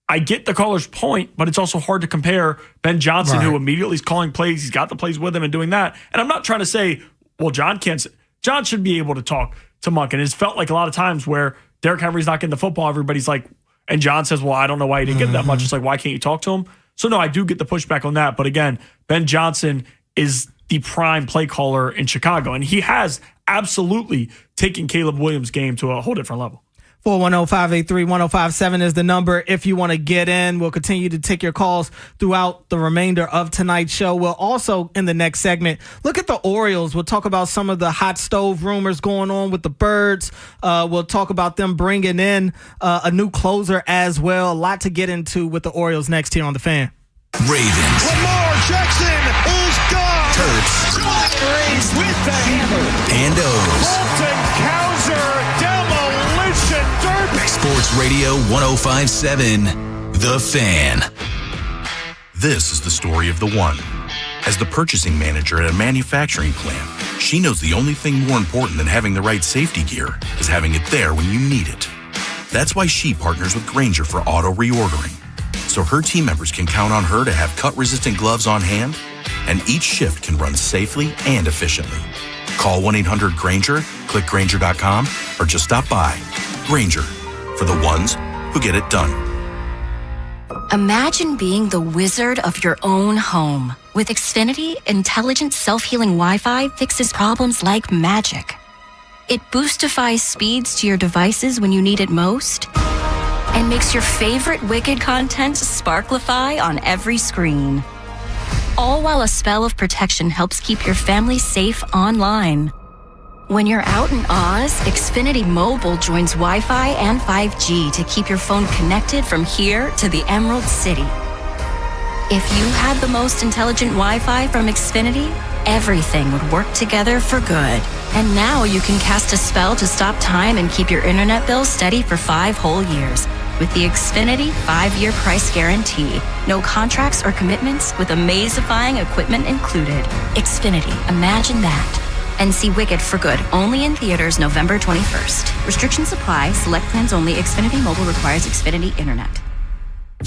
I get the caller's point, but it's also hard to compare Ben Johnson, who immediately is calling plays. He's got the plays with him and doing that. And I'm not trying to say, well, John should be able to talk to Monken. It's felt like a lot of times where Derrick Henry's not getting the football, everybody's like, and John says, well, I don't know why he didn't get that much. It's like, why can't you talk to him? So no, I do get the pushback on that. But again, Ben Johnson is the prime play caller in Chicago, and he has absolutely taken Caleb Williams' game to a whole different level. 410-583-1057 is the number if you want to get in. We'll continue to take your calls throughout the remainder of tonight's show. We'll also, in the next segment, look at the Orioles. We'll talk about some of the hot stove rumors going on with the Birds. We'll talk about them bringing in a new closer as well. A lot to get into with the Orioles next here on The Fan. Ravens. Lamar Jackson is gone. Terps. Rays with the hammer. Pandos. Colton Cowser, demolition derby. Sports Radio 105.7, The Fan. This is the story of the one. As the purchasing manager at a manufacturing plant, she knows the only thing more important than having the right safety gear is having it there when you need it. That's why she partners with Grainger for auto reordering, so her team members can count on her to have cut-resistant gloves on hand, and each shift can run safely and efficiently. Call 1-800-GRAINGER, click Grainger.com, or just stop by. Grainger, for the ones who get it done. Imagine being the wizard of your own home. With Xfinity, intelligent self-healing Wi-Fi fixes problems like magic. It boostifies speeds to your devices when you need it most, and makes your favorite Wicked content sparklify on every screen. All while a spell of protection helps keep your family safe online. When you're out in Oz, Xfinity Mobile joins Wi-Fi and 5G to keep your phone connected from here to the Emerald City. If you had the most intelligent Wi-Fi from Xfinity, everything would work together for good. And now you can cast a spell to stop time and keep your internet bill steady for 5 whole years. With the Xfinity 5-year price guarantee. No contracts or commitments with amazifying equipment included. Xfinity, imagine that. And see Wicked for good, only in theaters November 21st. Restrictions apply. Select plans only. Xfinity Mobile requires Xfinity Internet.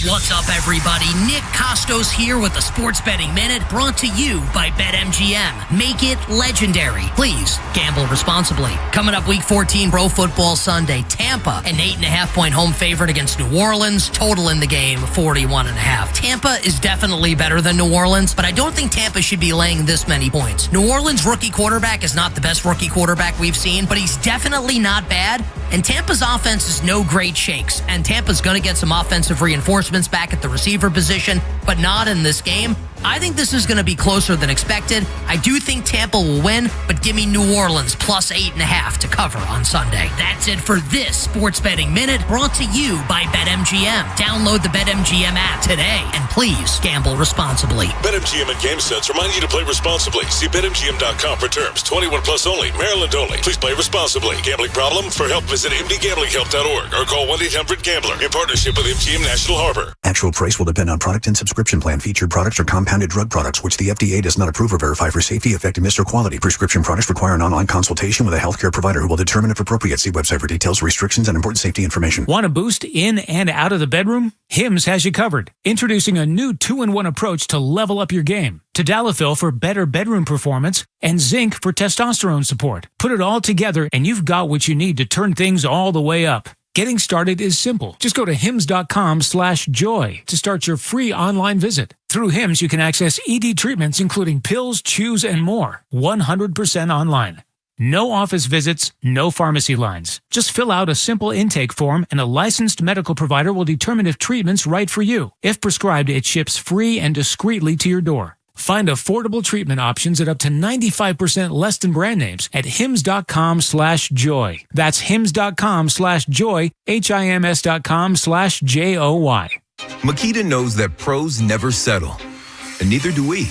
What's up, everybody? Nick Costos here with the Sports Betting Minute, brought to you by BetMGM. Make it legendary. Please gamble responsibly. Coming up week 14, Pro Football Sunday. Tampa, an 8.5-point home favorite against New Orleans. Total in the game, 41.5. Tampa is definitely better than New Orleans, but I don't think Tampa should be laying this many points. New Orleans' rookie quarterback is not the best rookie quarterback we've seen, but he's definitely not bad. And Tampa's offense is no great shakes, and Tampa's going to get some offensive reinforcements back at the receiver position, but not in this game. I think this is going to be closer than expected. I do think Tampa will win, but give me New Orleans plus 8.5 to cover on Sunday. That's it for this Sports Betting Minute, brought to you by BetMGM. Download the BetMGM app today, and please gamble responsibly. BetMGM and GameSense remind you to play responsibly. See BetMGM.com for terms. 21 plus only. Maryland only. Please play responsibly. Gambling problem? For help, visit mdgamblinghelp.org or call 1-800-GAMBLER in partnership with MGM National Harbor. Actual price will depend on product and subscription plan. Featured products are compounded drug products, which the FDA does not approve or verify for safety, effectiveness, or quality. Prescription products require an online consultation with a healthcare provider who will determine if appropriate. See website for details, restrictions, and important safety information. Want a boost in and out of the bedroom? Hims has you covered. Introducing a new 2-in-1 approach to level up your game. Tadalafil for better bedroom performance and zinc for testosterone support. Put it all together and you've got what you need to turn things all the way up. Getting started is simple. Just go to hims.com/joy to start your free online visit. Through Hims, you can access ED treatments including pills, chews, and more. 100% online. No office visits, no pharmacy lines. Just fill out a simple intake form and a licensed medical provider will determine if treatment's right for you. If prescribed, it ships free and discreetly to your door. Find affordable treatment options at up to 95% less than brand names at hims.com/joy. That's hims.com/joy, HIMS.com/JOY. Makita knows that pros never settle, and neither do we.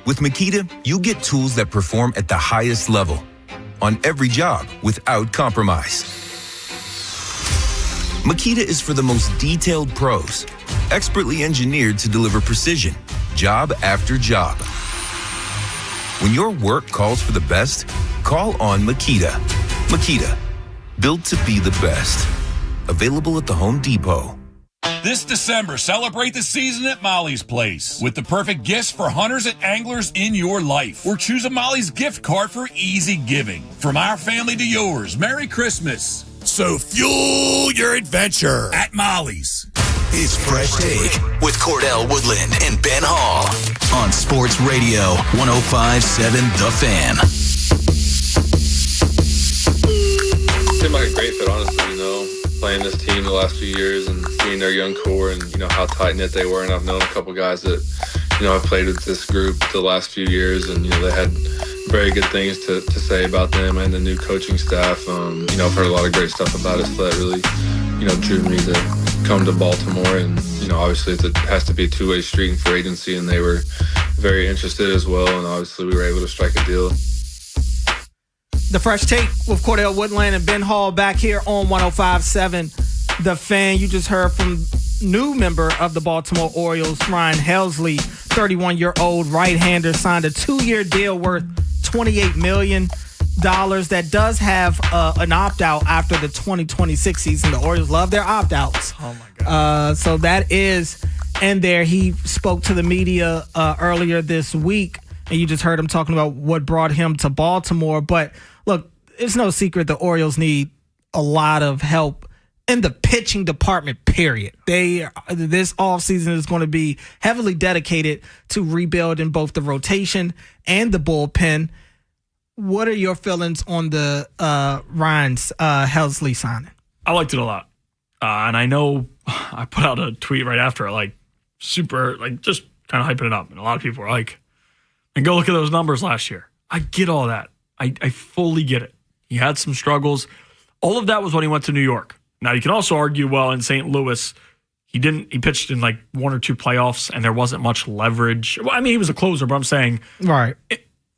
With Makita, you get tools that perform at the highest level on every job without compromise. Makita is for the most detailed pros, expertly engineered to deliver precision, job after job. When your work calls for the best, call on Makita. Makita, built to be the best. Available at the Home Depot. This December, celebrate the season at Molly's Place with the perfect gifts for hunters and anglers in your life. Or choose a Molly's gift card for easy giving. From our family to yours, Merry Christmas. So fuel your adventure at Molly's. It's Fresh Take with Cordell Woodland and Ben Hall on Sports Radio 105.7 The Fan. Seemed like a great fit, honestly, playing this team the last few years and seeing their young core and, how tight-knit they were. And I've known a couple guys that, I've played with this group the last few years and, they had very good things to say about them and the new coaching staff. I've heard a lot of great stuff about us that really, drew me to come to Baltimore. And, obviously it has to be a two-way street in free agency, and they were very interested as well. And obviously we were able to strike a deal. The Fresh Take with Cordell Woodland and Ben Hall back here on 105.7 The Fan. You just heard from new member of the Baltimore Orioles, Ryan Helsley, 31-year-old right-hander, signed a 2-year deal worth $28 million. That does have an opt-out after the 2026 season. The Orioles love their opt-outs. Oh, my God. So that is in there. He spoke to the media earlier this week, and you just heard him talking about what brought him to Baltimore. But look, it's no secret the Orioles need a lot of help in the pitching department, period. This offseason is going to be heavily dedicated to rebuilding both the rotation and the bullpen. What are your feelings on the Ryan's Helsley signing? I liked it a lot. And I know I put out a tweet right after, super, just kind of hyping it up. And a lot of people were like, and go look at those numbers last year. I get all that. I fully get it. He had some struggles. All of that was when he went to New York. Now, you can also argue, well, in St. Louis, he pitched in 1 or 2 playoffs, and there wasn't much leverage. Well, I mean, he was a closer, but I'm saying. Right.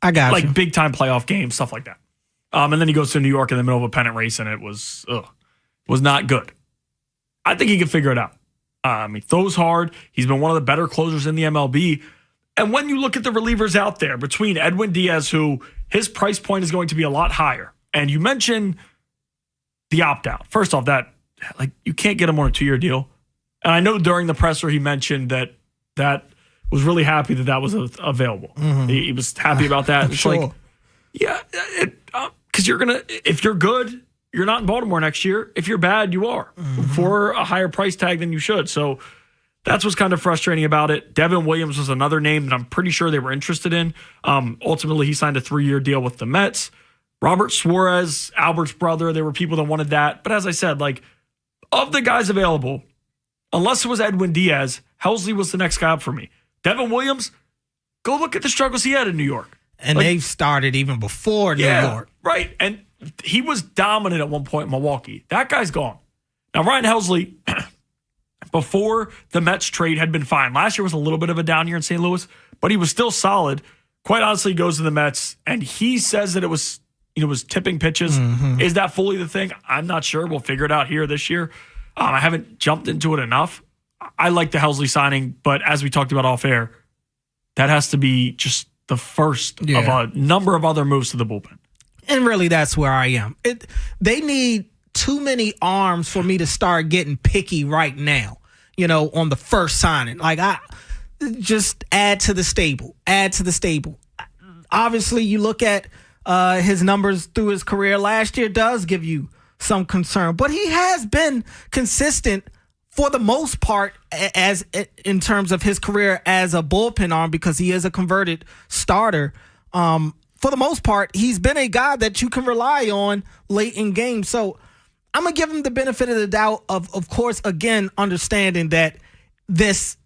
I got you. Big-time playoff games, stuff like that. And then he goes to New York in the middle of a pennant race, and it was not good. I think he can figure it out. He throws hard. He's been one of the better closers in the MLB. And when you look at the relievers out there, between Edwin Diaz, who his price point is going to be a lot higher, and you mentioned the opt-out. First off, that you can't get him on a 2-year deal. And I know during the presser he mentioned that was really happy that was available. Mm-hmm. He was happy about that. It's sure. Because if you're good, you're not in Baltimore next year. If you're bad, you are for a higher price tag than you should. So that's what's kind of frustrating about it. Devin Williams was another name that I'm pretty sure they were interested in. Ultimately, he signed a 3-year deal with the Mets. Robert Suarez, Albert's brother, there were people that wanted that. But as I said, of the guys available, unless it was Edwin Diaz, Helsley was the next guy up for me. Devin Williams, go look at the struggles he had in New York. And they've started even before New York. Right. And he was dominant at one point in Milwaukee. That guy's gone. Now, Ryan Helsley, before the Mets trade, had been fine. Last year was a little bit of a down year in St. Louis, but he was still solid. Quite honestly, he goes to the Mets, and he says that it was tipping pitches. Mm-hmm. Is that fully the thing? I'm not sure. We'll figure it out here this year. I haven't jumped into it enough. I like the Helsley signing, but as we talked about off air, that has to be just the first of a number of other moves to the bullpen. And really, that's where I am. They need too many arms for me to start getting picky right now, on the first signing. Like, I just add to the stable. Obviously, you look at his numbers through his career last year does give you some concern, but he has been consistent for the most part as in terms of his career as a bullpen arm, because he is a converted starter. For the most part, he's been a guy that you can rely on late in games. So I'm going to give him the benefit of the doubt of course, again, understanding that this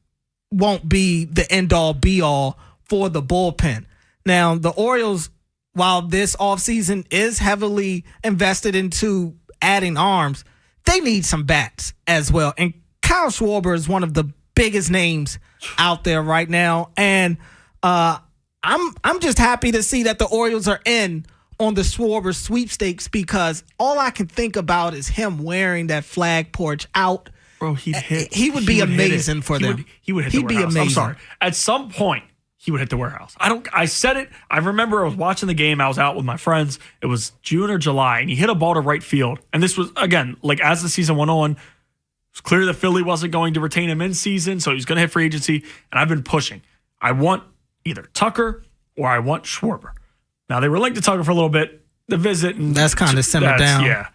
won't be the end-all, be-all for the bullpen. Now, the Orioles, while this offseason is heavily invested into adding arms, they need some bats as well. And Kyle Schwarber is one of the biggest names out there right now. And I'm just happy to see that the Orioles are in on the Schwarber sweepstakes, because all I can think about is him wearing that flag porch out. Bro, he would be amazing for them. He would hit the warehouse. I'm sorry. At some point, he would hit the warehouse. I said it. I remember I was watching the game. I was out with my friends. It was June or July, and he hit a ball to right field. And this was, again, like as the season went on, it was clear that Philly wasn't going to retain him in season, so he's going to hit free agency. And I've been pushing. I want either Tucker or I want Schwarber. Now, they were linked to Tucker for a little bit. The visit. And that's kind of simmered down. Yeah.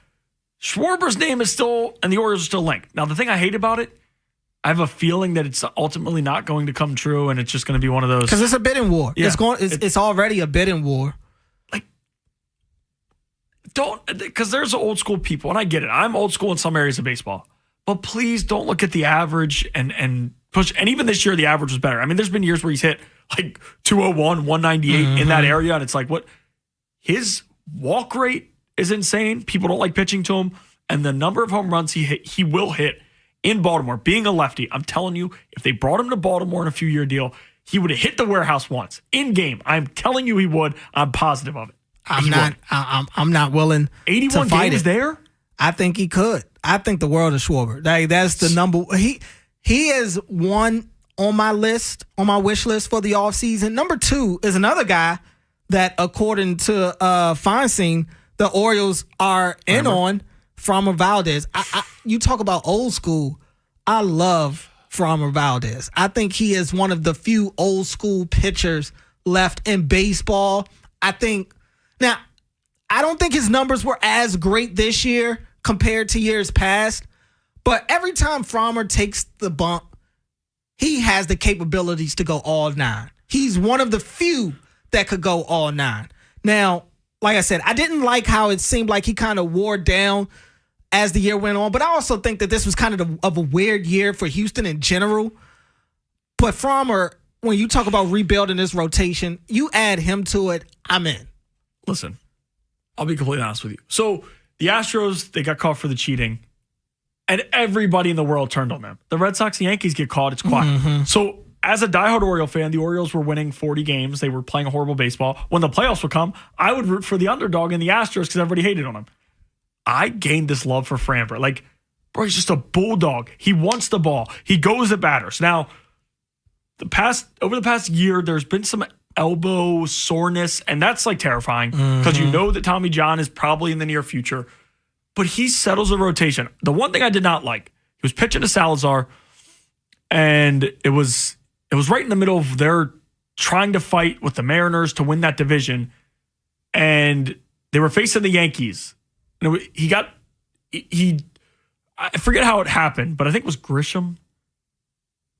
Schwarber's name is still, and the Orioles are still linked. Now, the thing I hate about it, I have a feeling that it's ultimately not going to come true, and it's just going to be one of those. Because it's a bidding war. Yeah. It's already a bidding war. Like, because there's old school people, and I get it. I'm old school in some areas of baseball, but please don't look at the average and push. And even this year, the average was better. I mean, there's been years where he's hit like 201, 198 in that area, and it's like, what? His walk rate is insane. People don't like pitching to him, and the number of home runs he will hit in Baltimore, being a lefty, I'm telling you, if they brought him to Baltimore in a few-year deal, he would have hit the warehouse once in game. I'm telling you, he would. I'm positive of it. I'm not willing. 81 to fight games it. there. I think he could. I think the world of Schwarber. That's the number. He is one on my list, on my wish list for the offseason. Number two is another guy that, according to Feinstein, the Orioles are in on. Framber Valdez. You talk about old school. I love Framber Valdez. I think he is one of the few old school pitchers left in baseball. I don't think his numbers were as great this year compared to years past, but every time Framber takes the bump, he has the capabilities to go all nine. He's one of the few that could go all nine. Now, like I said, I didn't like how it seemed like he kind of wore down as the year went on, but I also think that this was kind of a weird year for Houston in general. But Framber, when you talk about rebuilding this rotation, you add him to it, I'm in. Listen, I'll be completely honest with you. So the Astros, they got caught for the cheating, and everybody in the world turned on them. The Red Sox and Yankees get caught, it's quiet. So as a diehard Oriole fan, the Orioles were winning 40 games. They were playing horrible baseball. When the playoffs would come, I would root for the underdog in the Astros because everybody hated on him. I gained this love for Framber. Like, bro, he's just a bulldog. He wants the ball. He goes at batters. Now, over the past year, there's been some elbow soreness, and that's like terrifying because you know that Tommy John is probably in the near future. But he settles a rotation. The one thing I did not like, he was pitching to Salazar, and it was right in the middle of their trying to fight with the Mariners to win that division, and they were facing the Yankees. And I forget how it happened, but I think it was Grisham. I'm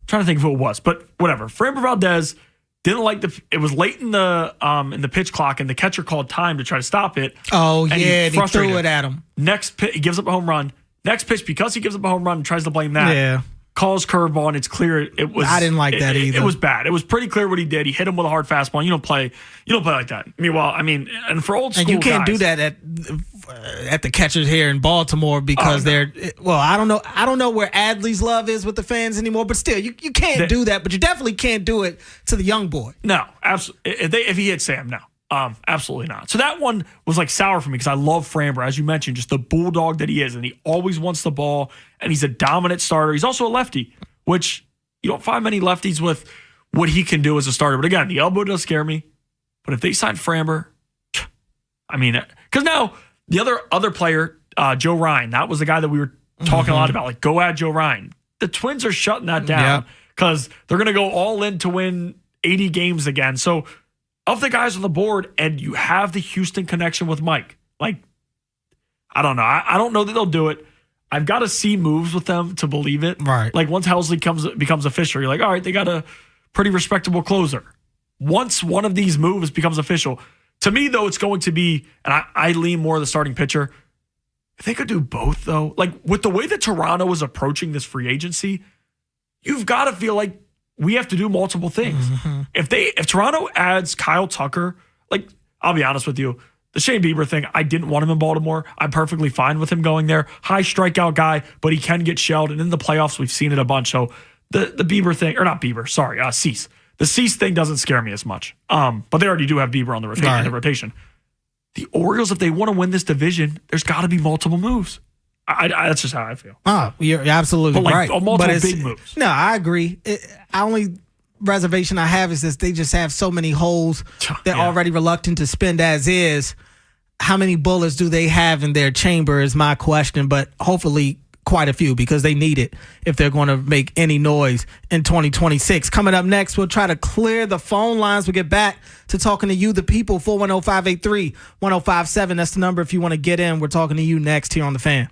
trying to think of who it was, but whatever. Framber Valdez didn't like it was late in the pitch clock, and the catcher called time to try to stop it. Oh, and he threw it at him. Next pitch, he gives up a home run. Next pitch, because he gives up a home run and tries to blame that. Yeah. Calls curveball, and it's clear it was. I didn't like that either. It was bad. It was pretty clear what he did. He hit him with a hard fastball. You don't play like that. And for old school, and you can't guys, do that at the catchers here in Baltimore because they're. Well, I don't know where Adley's love is with the fans anymore, but still, you can't do that. But you definitely can't do it to the young boy. No, absolutely. If he hit Sam, no. Absolutely not. So that one was like sour for me because I love Framber, as you mentioned, just the bulldog that he is, and he always wants the ball, and he's a dominant starter. He's also a lefty, which you don't find many lefties with what he can do as a starter. But again, the elbow does scare me. But if they sign Framber, I mean, because now the other player, Joe Ryan, that was the guy that we were talking a lot about. Like, go add Joe Ryan. The Twins are shutting that down because they're going to go all in to win 80 games again. So of the guys on the board, and you have the Houston connection with Mike, like, I don't know. I don't know that they'll do it. I've got to see moves with them to believe it. Right. Like once Helsley becomes official, you're like, all right, they got a pretty respectable closer. Once one of these moves becomes official, to me, though, it's going to be, and I lean more the starting pitcher. If they could do both, though, like with the way that Toronto is approaching this free agency, you've got to feel like we have to do multiple things. If Toronto adds Kyle Tucker, like, I'll be honest with you, the Shane Bieber thing, I didn't want him in Baltimore. I'm perfectly fine with him going there. High strikeout guy, but he can get shelled. And in the playoffs, we've seen it a bunch. So the Bieber thing, or not Bieber, sorry, Cease. The Cease thing doesn't scare me as much. But they already do have Bieber on the rotation. The Orioles, if they want to win this division, there's got to be multiple moves. That's just how I feel. You're absolutely right. Multiple big moves. No, I agree. Only reservation I have is this: they just have so many holes. They're already reluctant to spend as is. How many bullets do they have in their chamber is my question, but hopefully quite a few because they need it if they're going to make any noise in 2026. Coming up next, we'll try to clear the phone lines. We'll get back to talking to you, the people, 410-583-1057. That's the number if you want to get in. We're talking to you next here on The Fan.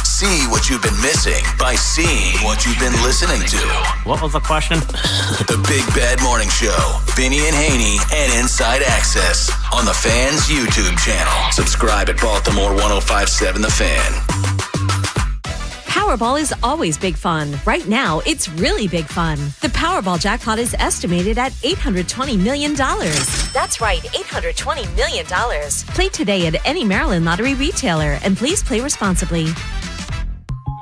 See what you've been missing by seeing what you've been listening to. What was the question? The Big Bad Morning Show. Vinny and Haynie and Inside Access on the Fan's YouTube channel. Subscribe at Baltimore 1057 The Fan. Powerball is always big fun. Right now, it's really big fun. The Powerball jackpot is estimated at $820 million. That's right, $820 million. Play today at any Maryland lottery retailer, and please play responsibly.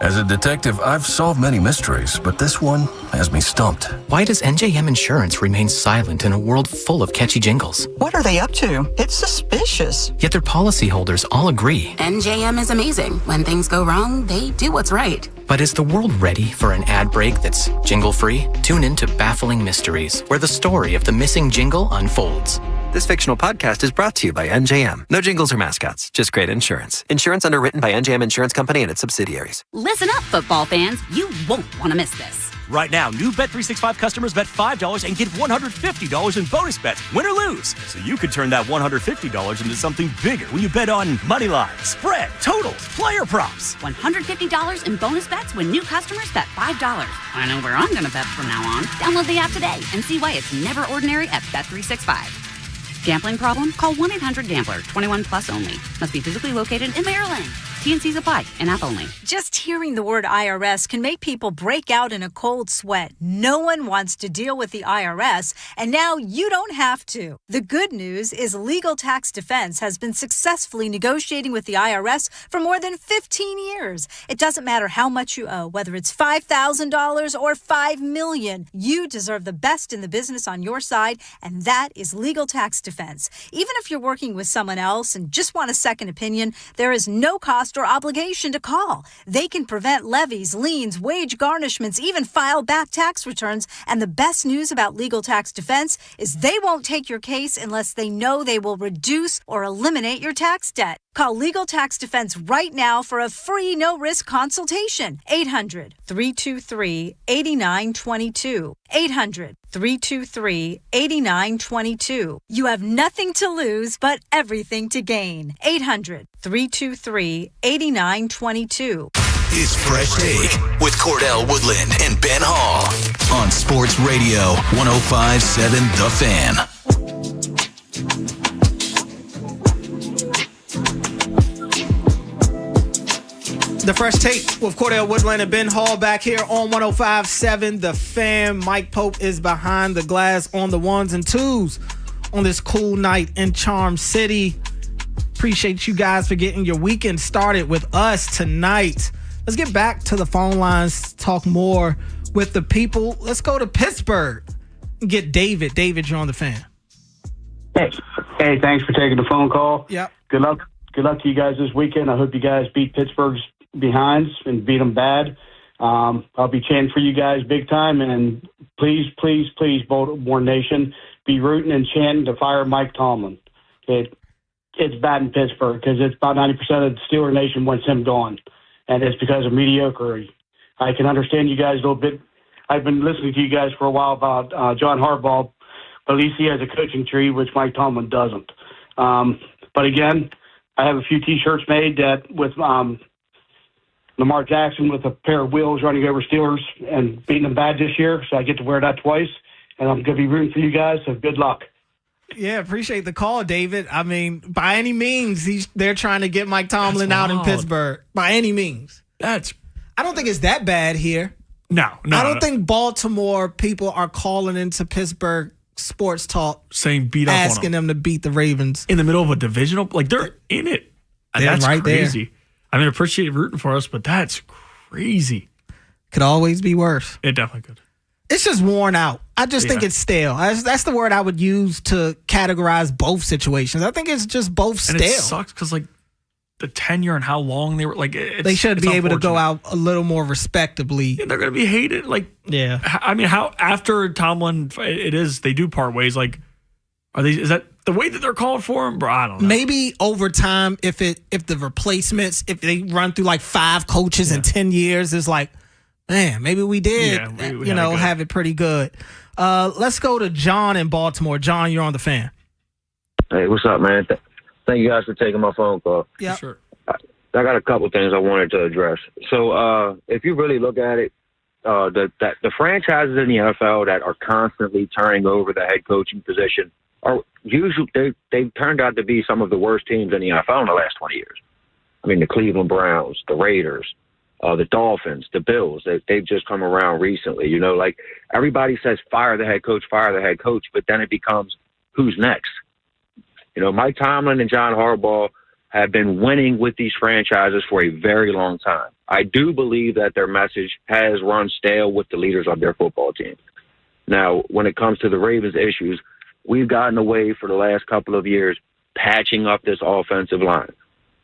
As a detective, I've solved many mysteries, but this one has me stumped. Why does NJM Insurance remain silent in a world full of catchy jingles? What are they up to? It's suspicious. Yet their policyholders all agree. NJM is amazing. When things go wrong, they do what's right. But is the world ready for an ad break that's jingle-free? Tune in to Baffling Mysteries, where the story of the missing jingle unfolds. This fictional podcast is brought to you by NJM. No jingles or mascots, just great insurance. Insurance underwritten by NJM Insurance Company and its subsidiaries. Listen up, football fans. You won't want to miss this. Right now, new Bet365 customers bet $5 and get $150 in bonus bets, win or lose. So you could turn that $150 into something bigger when you bet on money line, spread, totals, player props. $150 in bonus bets when new customers bet $5. I know where I'm going to bet from now on. Download the app today and see why it's never ordinary at Bet365. Gambling problem? Call 1-800-GAMBLER. 21 plus only. Must be physically located in Maryland. T&Cs apply. In app only. Just hearing the word IRS can make people break out in a cold sweat. No one wants to deal with the IRS, and now you don't have to. The good news is Legal Tax Defense has been successfully negotiating with the IRS for more than 15 years. It doesn't matter how much you owe, whether it's $5,000 or $5 million. You deserve the best in the business on your side, and that is Legal Tax Defense. Even if you're working with someone else and just want a second opinion, there is no cost or obligation to call. They can prevent levies, liens, wage garnishments, even file back tax returns. And the best news about Legal Tax Defense is they won't take your case unless they know they will reduce or eliminate your tax debt. Call Legal Tax Defense right now for a free no-risk consultation. 800-323-8922. 800-323-8922. You have nothing to lose but everything to gain. 800-323-8922. It's Fresh Take with Cordell Woodland and Ben Hall on Sports Radio 1057 The Fan. The Fresh Take with Cordell Woodland and Ben Hall back here on 1057 The Fan. Mike Pope is behind the glass on the ones and twos on this cool night in Charm City. Appreciate you guys for getting your weekend started with us tonight. Let's get back to the phone lines, talk more with the people. Let's go to Pittsburgh and get David. David, you're on The Fan. Hey, thanks for taking the phone call. Yep. Good luck to you guys this weekend. I hope you guys beat Pittsburgh's behinds and beat them bad. I'll be chanting for you guys big time, and please, please, please, Baltimore Nation, be rooting and chanting to fire Mike Tomlin. It's bad in Pittsburgh because it's about 90% of the Steeler Nation wants him gone, and it's because of mediocrity. I can understand you guys a little bit. I've been listening to you guys for a while about John Harbaugh, but at least he has a coaching tree, which Mike Tomlin doesn't. But again, I have a few T-shirts made that with Lamar Jackson with a pair of wheels running over Steelers and beating them bad this year, so I get to wear that twice, and I'm going to be rooting for you guys, so good luck. Yeah, appreciate the call, David. I mean, by any means, they're trying to get Mike Tomlin out in Pittsburgh. By any means. I don't think it's that bad here. No. I don't think Baltimore people are calling into Pittsburgh sports talk saying beat up on asking them to beat the Ravens. In the middle of a divisional, like they're in it. That's right crazy. there. I mean, appreciate rooting for us, but that's crazy. Could always be worse. It definitely could. It's just worn out. I just think it's stale. That's the word I would use to categorize both situations. I think it's just both stale. And it sucks because, like, the tenure and how long they were, like, they should be able to go out a little more respectably. Yeah, they're going to be hated. Like, yeah. I mean, how after Tomlin, they do part ways. Like, is that the way that they're calling for him? Bro, I don't know. Maybe over time, if the replacements, if they run through like 5 coaches in 10 years, it's like, man, maybe we did, have it pretty good. Let's go to John in Baltimore. John, you're on the Fan. Hey, what's up, man? Thank you guys for taking my phone call. Yeah, sure. I got a couple things I wanted to address. So, if you really look at it, the franchises in the NFL that are constantly turning over the head coaching position are usually they've turned out to be some of the worst teams in the NFL in the last 20 years. I mean, the Cleveland Browns, the Raiders, the Dolphins, the Bills, they've just come around recently. You know, like everybody says, fire the head coach, but then it becomes who's next. You know, Mike Tomlin and John Harbaugh have been winning with these franchises for a very long time. I do believe that their message has run stale with the leaders of their football team. Now, when it comes to the Ravens issues, we've gotten away for the last couple of years patching up this offensive line.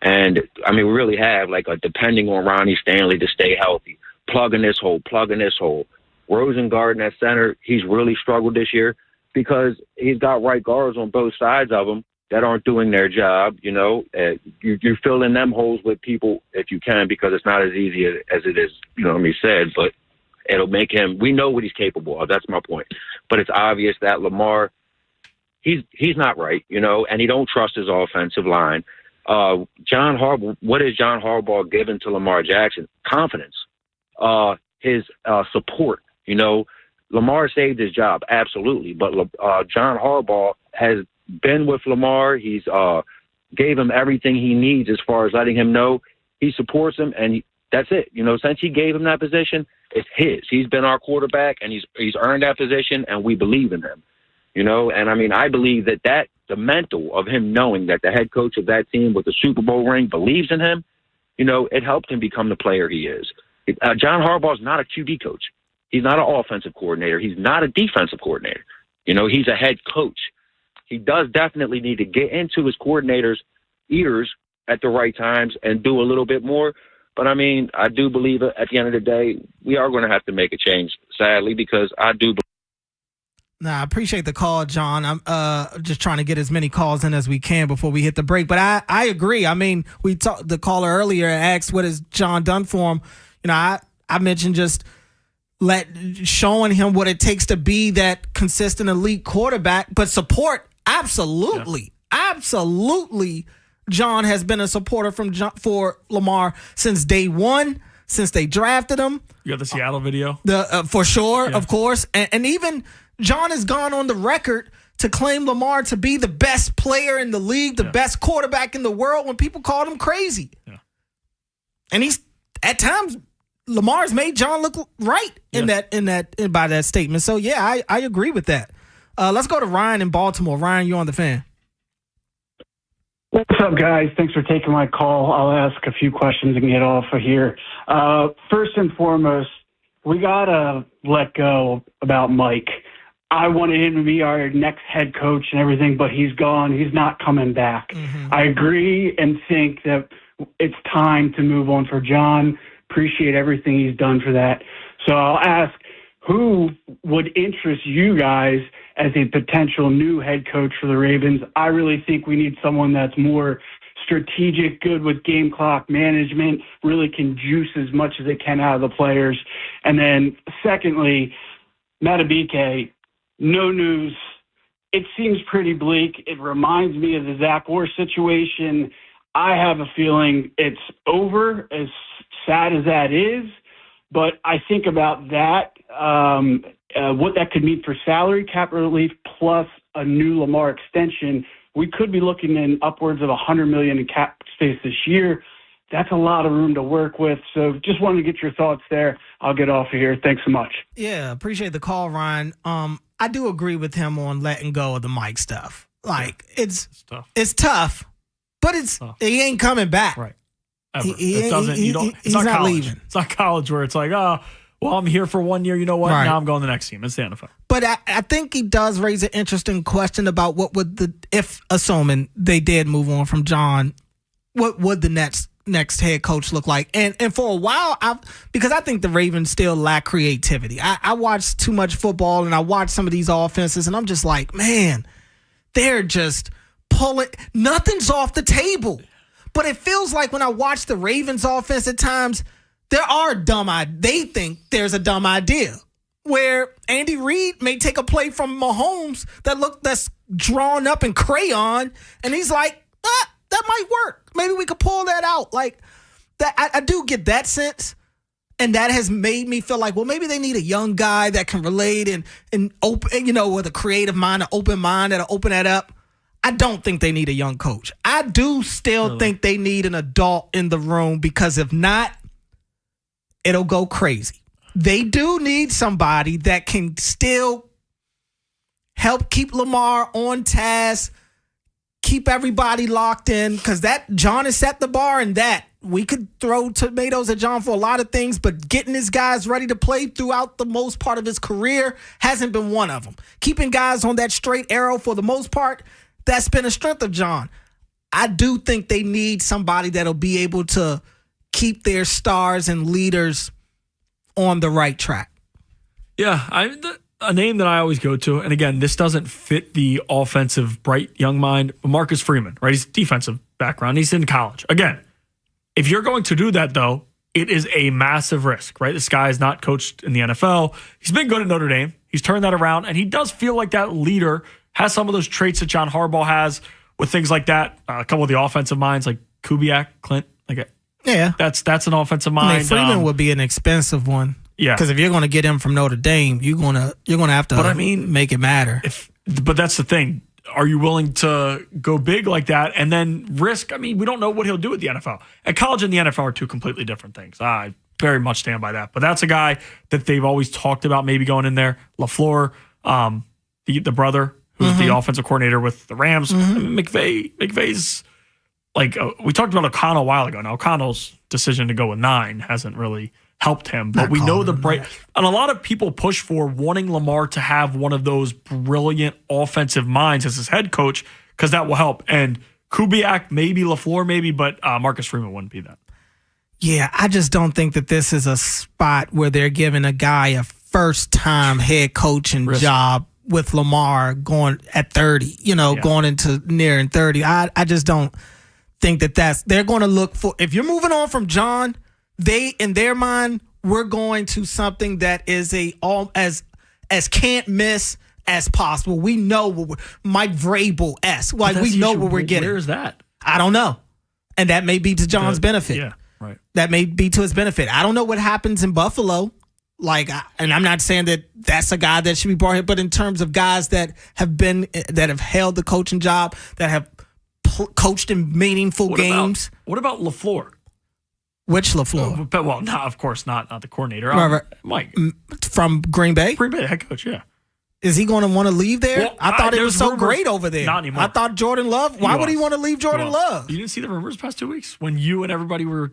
And, I mean, we really have, like, depending on Ronnie Stanley to stay healthy, plugging this hole. Rosengarten at center, he's really struggled this year because he's got right guards on both sides of him that aren't doing their job. You know, you fill in them holes with people if you can, because it's not as easy as it is, said, but it'll make him, we know what he's capable of. That's my point. But it's obvious that Lamar, he's not right, and he don't trust his offensive line. John Harbaugh, what is John Harbaugh given to Lamar Jackson? Confidence, his support. Lamar saved his job, absolutely. But John Harbaugh has been with Lamar. He's gave him everything he needs as far as letting him know he supports him, and that's it. Since he gave him that position, it's his. He's been our quarterback, and he's earned that position, and we believe in him. And I mean, I believe that the mental of him knowing that the head coach of that team with the Super Bowl ring believes in him, it helped him become the player he is. John Harbaugh's not a QB coach. He's not an offensive coordinator. He's not a defensive coordinator. He's a head coach. He does definitely need to get into his coordinator's ears at the right times and do a little bit more. But, I mean, I do believe at the end of the day, we are going to have to make a change, sadly, because I do believe. Nah, I appreciate the call, John. I'm just trying to get as many calls in as we can before we hit the break. But I agree. I mean, the caller earlier asked, what has John done for him? I mentioned just showing him what it takes to be that consistent elite quarterback, but support, absolutely. Yeah. Absolutely. John has been a supporter for Lamar since day one, since they drafted him. You got the Seattle video? For sure, of course. And even John has gone on the record to claim Lamar to be the best player in the league, the best quarterback in the world, when people called him crazy. Yeah. And he's, at times, Lamar's made John look right by that statement. So, yeah, I agree with that. Let's go to Ryan in Baltimore. Ryan, you're on the Fan. What's up, guys? Thanks for taking my call. I'll ask a few questions and get off of here. First and foremost, we got to let go about Mike. I wanted him to be our next head coach and everything, but he's gone. He's not coming back. Mm-hmm. I agree and think that it's time to move on for John. appreciate everything he's done for that. So I'll ask, who would interest you guys as a potential new head coach for the Ravens? I really think we need someone that's more strategic, good with game clock management, really can juice as much as they can out of the players. And then secondly, Matabike, no news. It seems pretty bleak. It reminds me of the Zach Orr situation. I have a feeling it's over, as sad as that is. But I think about that, what that could mean for salary cap relief plus a new Lamar extension. We could be looking in upwards of $100 million in cap space this year. That's a lot of room to work with. So just wanted to get your thoughts there. I'll get off of here. Thanks so much. Yeah, appreciate the call, Ryan. I do agree with him on letting go of the Mike stuff. Like, it's tough, but he ain't coming back. Right. Ever. It's not college. Leaving. It's not college where it's like, well, I'm here for 1 year. You know what? Right. Now I'm going to the next team. It's the NFL. But I think he does raise an interesting question about what would if assuming they did move on from John, what would the next head coach look like? And for a while, because I think the Ravens still lack creativity. I watch too much football and I watch some of these offenses and I'm just like, man, they're just pulling. Nothing's off the table. But it feels like when I watch the Ravens offense at times, they think there's a dumb idea where Andy Reid may take a play from Mahomes that's drawn up in crayon, and he's like, that might work. Maybe we could pull that out. Like that, I do get that sense, and that has made me feel like, well, maybe they need a young guy that can relate and open, with a creative mind, an open mind that'll open that up. I don't think they need a young coach. I do still think they need an adult in the room, because if not, it'll go crazy. They do need somebody that can still help keep Lamar on task, keep everybody locked in, because that John has set the bar, and that we could throw tomatoes at John for a lot of things, but getting his guys ready to play throughout the most part of his career hasn't been one of them. Keeping guys on that straight arrow for the most part, that's been a strength of John. I do think they need somebody that'll be able to keep their stars and leaders on the right track. Yeah, a name that I always go to, and again, this doesn't fit the offensive bright young mind, but Marcus Freeman, right? He's defensive background. He's in college. Again, if you're going to do that, though, it is a massive risk, right? This guy is not coached in the NFL. He's been good at Notre Dame. He's turned that around, and he does feel like that leader, has some of those traits that John Harbaugh has with things like that. A couple of the offensive minds like Kubiak, Clint, that's an offensive mind. Freeman would be an expensive one. Yeah, because if you're going to get him from Notre Dame, you're gonna have to make it matter. But that's the thing. Are you willing to go big like that and then risk? I mean, we don't know what he'll do at the NFL. At college and the NFL are two completely different things. I very much stand by that. But that's a guy that they've always talked about maybe going in there. LaFleur, the brother, who's the offensive coordinator with the Rams. McVay's like, we talked about O'Connell a while ago. Now, O'Connell's decision to go with 9 hasn't really helped him. But we know and a lot of people push for wanting Lamar to have one of those brilliant offensive minds as his head coach, because that will help. And Kubiak, maybe, LaFleur, maybe, but Marcus Freeman wouldn't be that. Yeah, I just don't think that this is a spot where they're giving a guy a first-time head coaching job with Lamar going at 30, going into near in 30. I just don't think they're going to look for, if you're moving on from John, they, in their mind, we're going to something that is as can't miss as possible. We know what Mike Vrabel-esque. Like, we know what we're getting. Where is that? I don't know. And that may be to John's benefit. Yeah, right. That may be to his benefit. I don't know what happens in Buffalo. And I'm not saying that that's a guy that should be brought here, but in terms of guys that have held the coaching job, that have coached in meaningful games. What about LaFleur? Which LaFleur? Well, no, of course not the coordinator. Right. Mike. From Green Bay? Green Bay, head coach, yeah. Is he going to want to leave there? Well, I thought it was so great over there. Not anymore. I thought Jordan Love. Why would he want to leave Jordan Love? You didn't see the rumors past 2 weeks when you and everybody were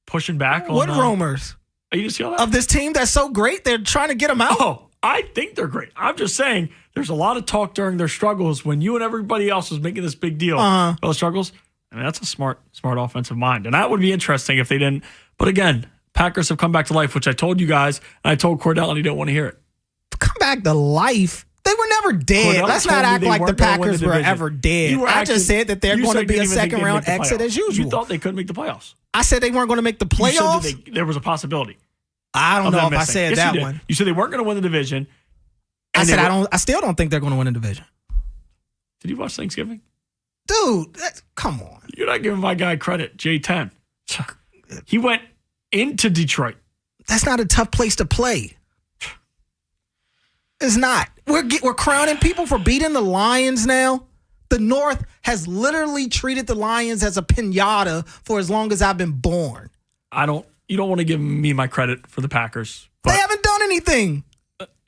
pushing back on what rumors? You didn't see all that? Of this team that's so great, they're trying to get him out? Oh, I think they're great. I'm just saying there's a lot of talk during their struggles when you and everybody else was making this big deal. Those struggles. I mean, that's a smart offensive mind. And that would be interesting if they didn't. But again, Packers have come back to life, which I told you guys, and I told Cordell, and he didn't want to hear it. Come back to life? They were never dead. Cordell Let's not act like the Packers were ever dead. I just said that they're going to be a second-round exit as usual. You thought they couldn't make the playoffs. I said they weren't going to make the playoffs? You said there was a possibility. I don't know if I said that one. You said they weren't going to win the division. I said I still don't think they're going to win the division. Did you watch Thanksgiving? Dude, come on. You're not giving my guy credit, J10. He went into Detroit. That's not a tough place to play. It's not. We're crowning people for beating the Lions now. The North has literally treated the Lions as a piñata for as long as I've been born. You don't want to give me my credit for the Packers. They haven't done anything.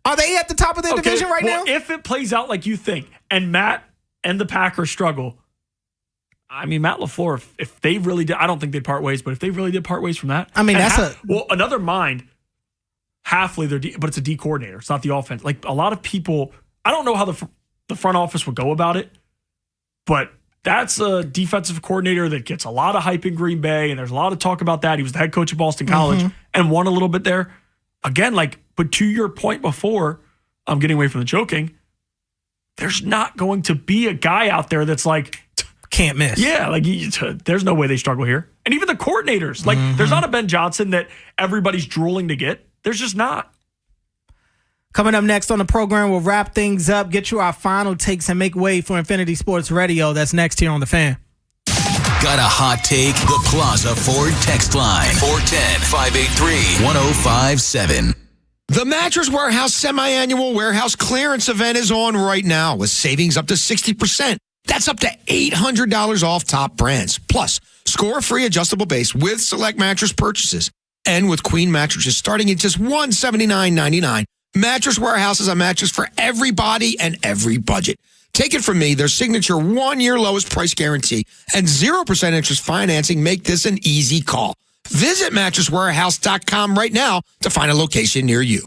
Are they at the top of their division right now? If it plays out like you think, and Matt and the Packers struggle, I mean, Matt LaFleur, if they really did, I don't think they'd part ways, but if they really did part ways from that. I mean, another mind, Halfley, but it's a D coordinator. It's not the offense. Like a lot of people, I don't know how the front office would go about it, but that's a defensive coordinator that gets a lot of hype in Green Bay, and there's a lot of talk about that. He was the head coach of Boston College and won a little bit there. Again, but to your point before, I'm getting away from the joking, there's not going to be a guy out there that's like, can't miss. Yeah, there's no way they struggle here. And even the coordinators, there's not a Ben Johnson that everybody's drooling to get. There's just not. Coming up next on the program, we'll wrap things up, get you our final takes, and make way for Infinity Sports Radio. That's next here on The Fan. Got a hot take? The Plaza Ford text line, 410-583-1057. The Mattress Warehouse semi-annual warehouse clearance event is on right now with savings up to 60%. That's up to $800 off top brands. Plus, score a free adjustable base with select mattress purchases. And with queen mattresses starting at just $179.99, Mattress Warehouse is a mattress for everybody and every budget. Take it from me, their signature 1-year lowest price guarantee and 0% interest financing make this an easy call. Visit mattresswarehouse.com right now to find a location near you.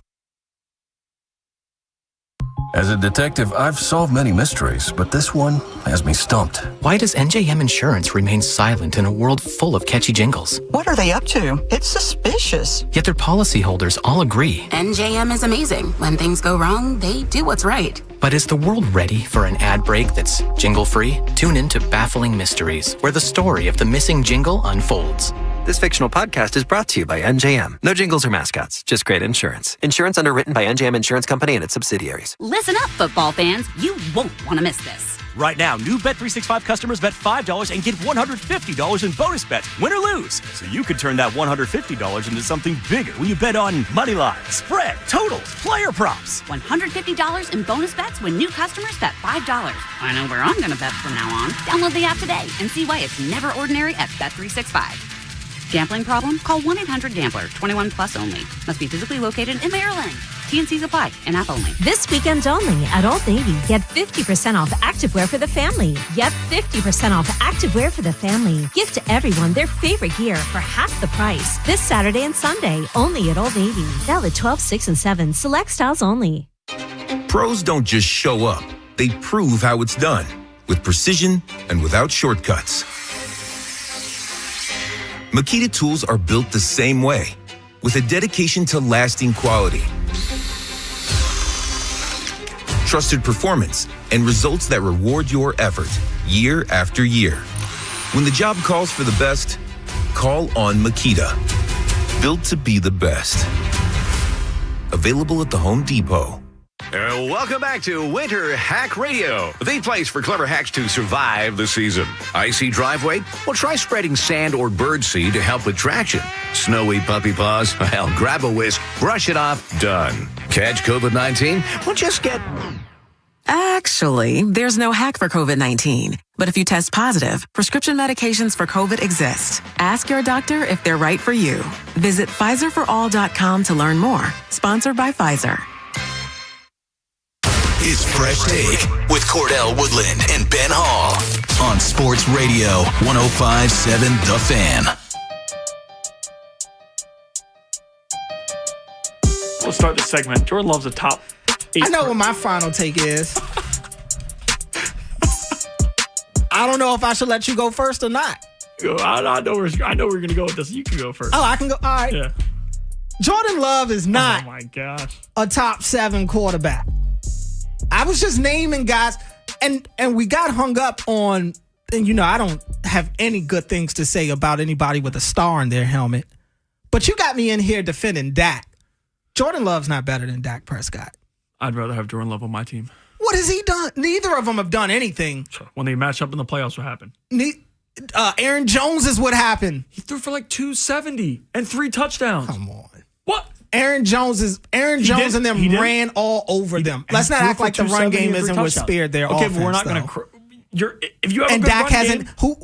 As a detective, I've solved many mysteries, but this one has me stumped. Why does NJM Insurance remain silent in a world full of catchy jingles? What are they up to? It's suspicious. Yet their policyholders all agree. NJM is amazing. When things go wrong, they do what's right. But is the world ready for an ad break that's jingle-free? Tune in to Baffling Mysteries, where the story of the missing jingle unfolds. This fictional podcast is brought to you by NJM. No jingles or mascots, just great insurance. Insurance underwritten by NJM Insurance Company and its subsidiaries. Listen up, football fans. You won't want to miss this. Right now, new Bet365 customers bet $5 and get $150 in bonus bets, win or lose. So you could turn that $150 into something bigger when you bet on money lines, spread, totals, player props. $150 in bonus bets when new customers bet $5. I know where I'm going to bet from now on. Download the app today and see why it's never ordinary at Bet365. Gambling problem? Call 1-800-GAMBLER. 21 plus only. Must be physically located in Maryland. T&Cs apply. In-app only. This weekend only at Old Navy. Get 50% off activewear for the family. Yep, 50% off activewear for the family. Gift to everyone their favorite gear for half the price. This Saturday and Sunday, only at Old Navy. Valid 12, 6, and 7. Select styles only. Pros don't just show up. They prove how it's done. With precision and without shortcuts. Makita tools are built the same way, with a dedication to lasting quality, trusted performance, and results that reward your effort year after year. When the job calls for the best, call on Makita. Built to be the best. Available at the Home Depot. Welcome back to Winter Hack Radio, the place for clever hacks to survive the season. Icy driveway? Well, try spreading sand or birdseed to help with traction. Snowy puppy paws? Well, grab a whisk, brush it off, done. Catch COVID-19? Well, just get... Actually, there's no hack for COVID-19. But if you test positive, prescription medications for COVID exist. Ask your doctor if they're right for you. Visit PfizerForAll.com to learn more. Sponsored by Pfizer. It's Fresh Take with Cordell Woodland and Ben Hall on Sports Radio 105.7 The Fan. We'll start the segment. Jordan loves the top 8. I know what my final take is. I don't know if I should let you go first or not. I know we're going to go with this. You can go first. Oh, I can go. All right. Yeah. Jordan Love is not Oh, my gosh. a top 7 quarterback. I was just naming guys, and we got hung up on, and I don't have any good things to say about anybody with a star in their helmet, but you got me in here defending Dak. Jordan Love's not better than Dak Prescott. I'd rather have Jordan Love on my team. What has he done? Neither of them have done anything. When they match up in the playoffs, what happened? Aaron Jones is what happened. He threw for like 270 and 3 touchdowns. Come on. What? Aaron Jones and them ran all over them. Let's not act like the run game isn't what speared their offense. Okay, but we're not going to. If you have and a good Dak run hasn't. game,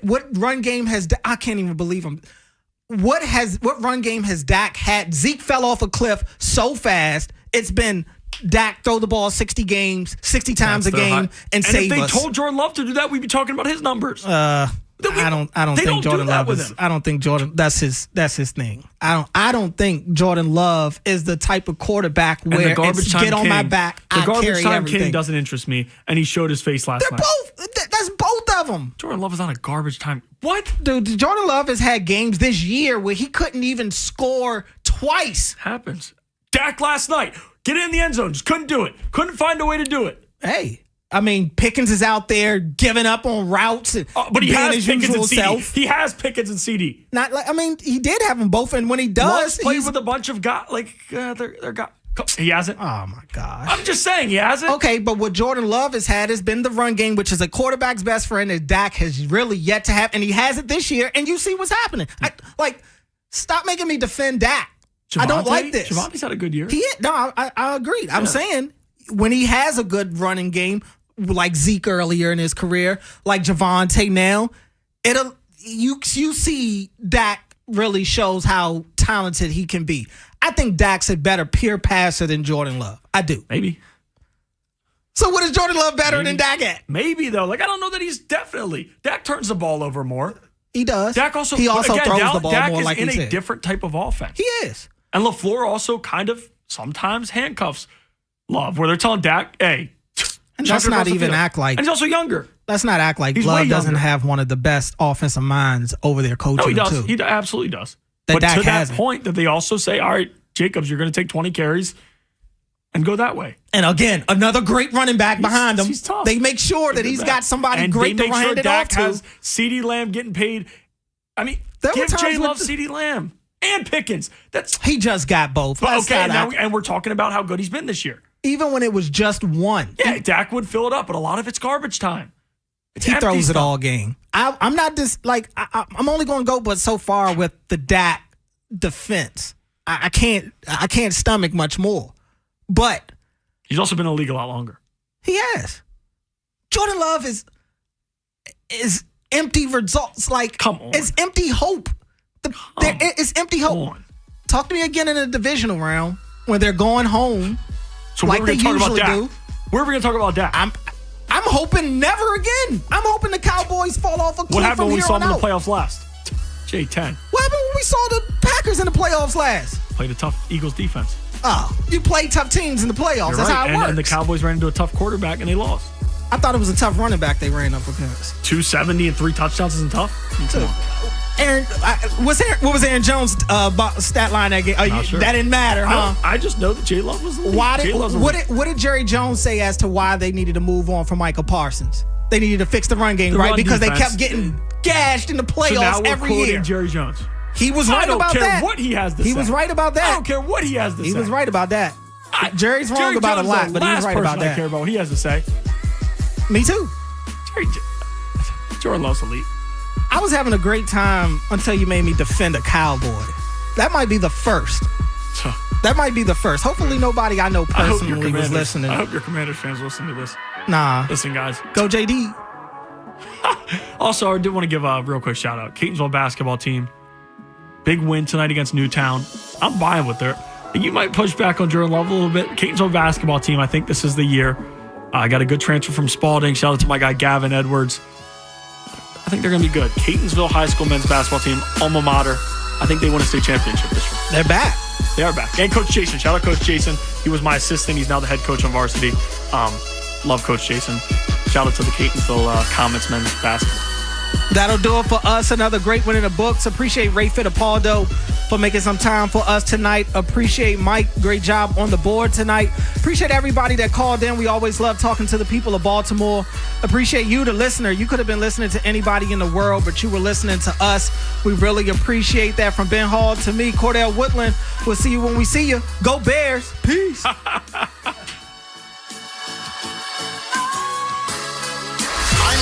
What run game has? I can't even believe him. What run game has Dak had? Zeke fell off a cliff so fast. It's been Dak throw the ball 60 times a game and save us. And if they told Jordan Love to do that, we'd be talking about his numbers. I don't think Jordan Love is. I don't think Jordan. That's his thing. I don't think Jordan Love is the type of quarterback where the garbage it's time get on king, my back. The I garbage carry time everything. king doesn't interest me, and he showed his face last night. That's both of them. Jordan Love is on a garbage time. What? Dude, Jordan Love has had games this year where he couldn't even score twice. Happens. Dak last night, get in the end zone, just couldn't do it. Couldn't find a way to do it. Hey. I mean, Pickens is out there giving up on routes, and but he has Pickens and CD. Self. He has Pickens and CD. Not like he did have them both, and when he does, Love's played with a bunch of guys. They're got. He hasn't. Oh my gosh! I'm just saying he hasn't. Okay, but what Jordan Love has had has been the run game, which is a quarterback's best friend, that Dak has really yet to have, and he has it this year. And you see what's happening. Stop making me defend Dak. I don't like this. Javante's had a good year. I agree. I'm saying when he has a good running game, like Zeke earlier in his career, like Javonte now, you see Dak really shows how talented he can be. I think Dak's a better pure passer than Jordan Love. I do. Maybe. So what is Jordan Love better than Dak at? Maybe though. I don't know that he's definitely. Dak turns the ball over more. He does. Dak also throws the ball Dak more, is like in he said. a different type of offense. He is. And LaFleur also kind of sometimes handcuffs Love, where they're telling Dak, hey. And let's not even act like. And he's also younger. Let's not act like Love doesn't have one of the best offensive minds over there coaching. No, he does. Too. He absolutely does. That but Dak to that hasn't. point that they also say, all right, Jacobs, you're going to take 20 carries and go that way. And again, another great running back behind him. He's tough. They make sure that he's got somebody great to hand it off to. Has CeeDee Lamb getting paid. I mean, give Jay Love CeeDee Lamb and Pickens. He just got both. And we're talking about how good he's been this year. Even when it was just one. Yeah, Dak would fill it up, but a lot of it's garbage time. He throws it all game. I'm not just I'm only going to go but so far with the Dak defense. I can't stomach much more. But he's also been in the league a lot longer. He has. Jordan Love is empty results. Come on. It's empty hope. It's empty hope. Talk to me again in the divisional round when they're going home. So like they usually do. Where are we going to talk about Dak? I'm hoping never again. I'm hoping the Cowboys fall off a cliff. What happened when we saw them in the out. playoffs last? J10. What happened when we saw the Packers in the playoffs last? Played a tough Eagles defense. Oh, you play tough teams in the playoffs. You're That's right. how it works. And the Cowboys ran into a tough quarterback and they lost. I thought it was a tough running back they ran up against. 270 and 3 touchdowns isn't tough? Aaron, what was Aaron Jones' stat line that game? Sure. That didn't matter, huh? I just know that J Love was the lead. What did Jerry Jones say as to why they needed to move on from Michael Parsons? They needed to fix the run game, right? Because they kept getting gashed in the playoffs every year. Jerry Jones. He was right about that. I don't care what he has to say. He was right about that. I don't care what he has to say. He was right about that. Jerry's wrong about a lot, but he was right about that. I care about what he has to say. Me too. Jordan Love's elite. I was having a great time until you made me defend a Cowboy. That might be the first. That might be the first. Hopefully nobody I know personally was listening. I hope your Commanders fans listen to this. Nah. Listen, guys. Go JD. Also, I do want to give a real quick shout out. Catonsville basketball team. Big win tonight against Newtown. I'm buying with her. You might push back on Jordan Love a little bit. Catonsville basketball team, I think this is the year. I got a good transfer from Spalding. Shout out to my guy, Gavin Edwards. I think they're going to be good. Catonsville High School men's basketball team, alma mater. I think they win a state championship this year. They're back. They are back. And Coach Jason. Shout out Coach Jason. He was my assistant. He's now the head coach on varsity. Love Coach Jason. Shout out to the Catonsville Comets men's basketball. That'll do it for us. Another great win in the books. Appreciate Ray Fittipaldo for making some time for us tonight. Appreciate Mike. Great job on the board tonight. Appreciate everybody that called in. We always love talking to the people of Baltimore. Appreciate you, the listener. You could have been listening to anybody in the world, but you were listening to us. We really appreciate that. From Ben Hall to me, Cordell Woodland. We'll see you when we see you. Go Bears. Peace.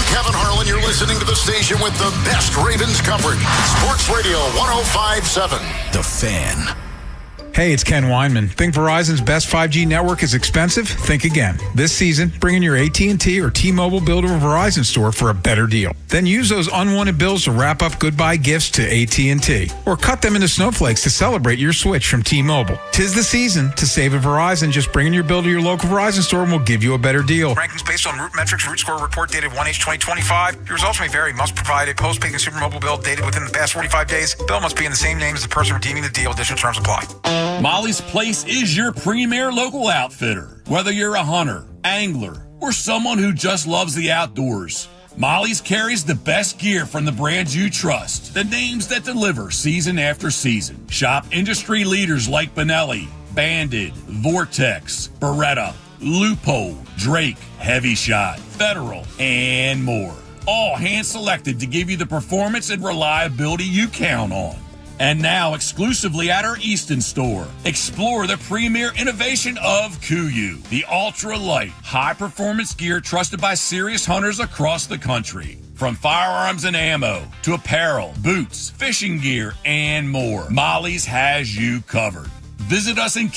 Kevin Harlan, you're listening to the station with the best Ravens coverage. Sports Radio 105.7. The Fan. Hey, it's Ken Weinman. Think Verizon's best 5G network is expensive? Think again. This season, bring in your AT&T or T-Mobile bill to a Verizon store for a better deal. Then use those unwanted bills to wrap up goodbye gifts to AT&T. Or cut them into snowflakes to celebrate your switch from T-Mobile. 'Tis the season to save at Verizon. Just bring in your bill to your local Verizon store and we'll give you a better deal. Rankings based on Root Metrics Root Score report dated 1H2025. Your results may vary. Must provide a postpaid consumer mobile bill dated within the past 45 days. Bill must be in the same name as the person redeeming the deal. Additional terms apply. Molly's Place is your premier local outfitter. Whether you're a hunter, angler, or someone who just loves the outdoors, Molly's carries the best gear from the brands you trust, the names that deliver season after season. Shop industry leaders like Benelli, Bandit, Vortex, Beretta, Loophole, Drake, Heavy Shot, Federal, and more. All hand-selected to give you the performance and reliability you count on. And now, exclusively at our Easton store, explore the premier innovation of KUIU, the ultra-light, high-performance gear trusted by serious hunters across the country. From firearms and ammo to apparel, boots, fishing gear, and more, Molly's has you covered. Visit us in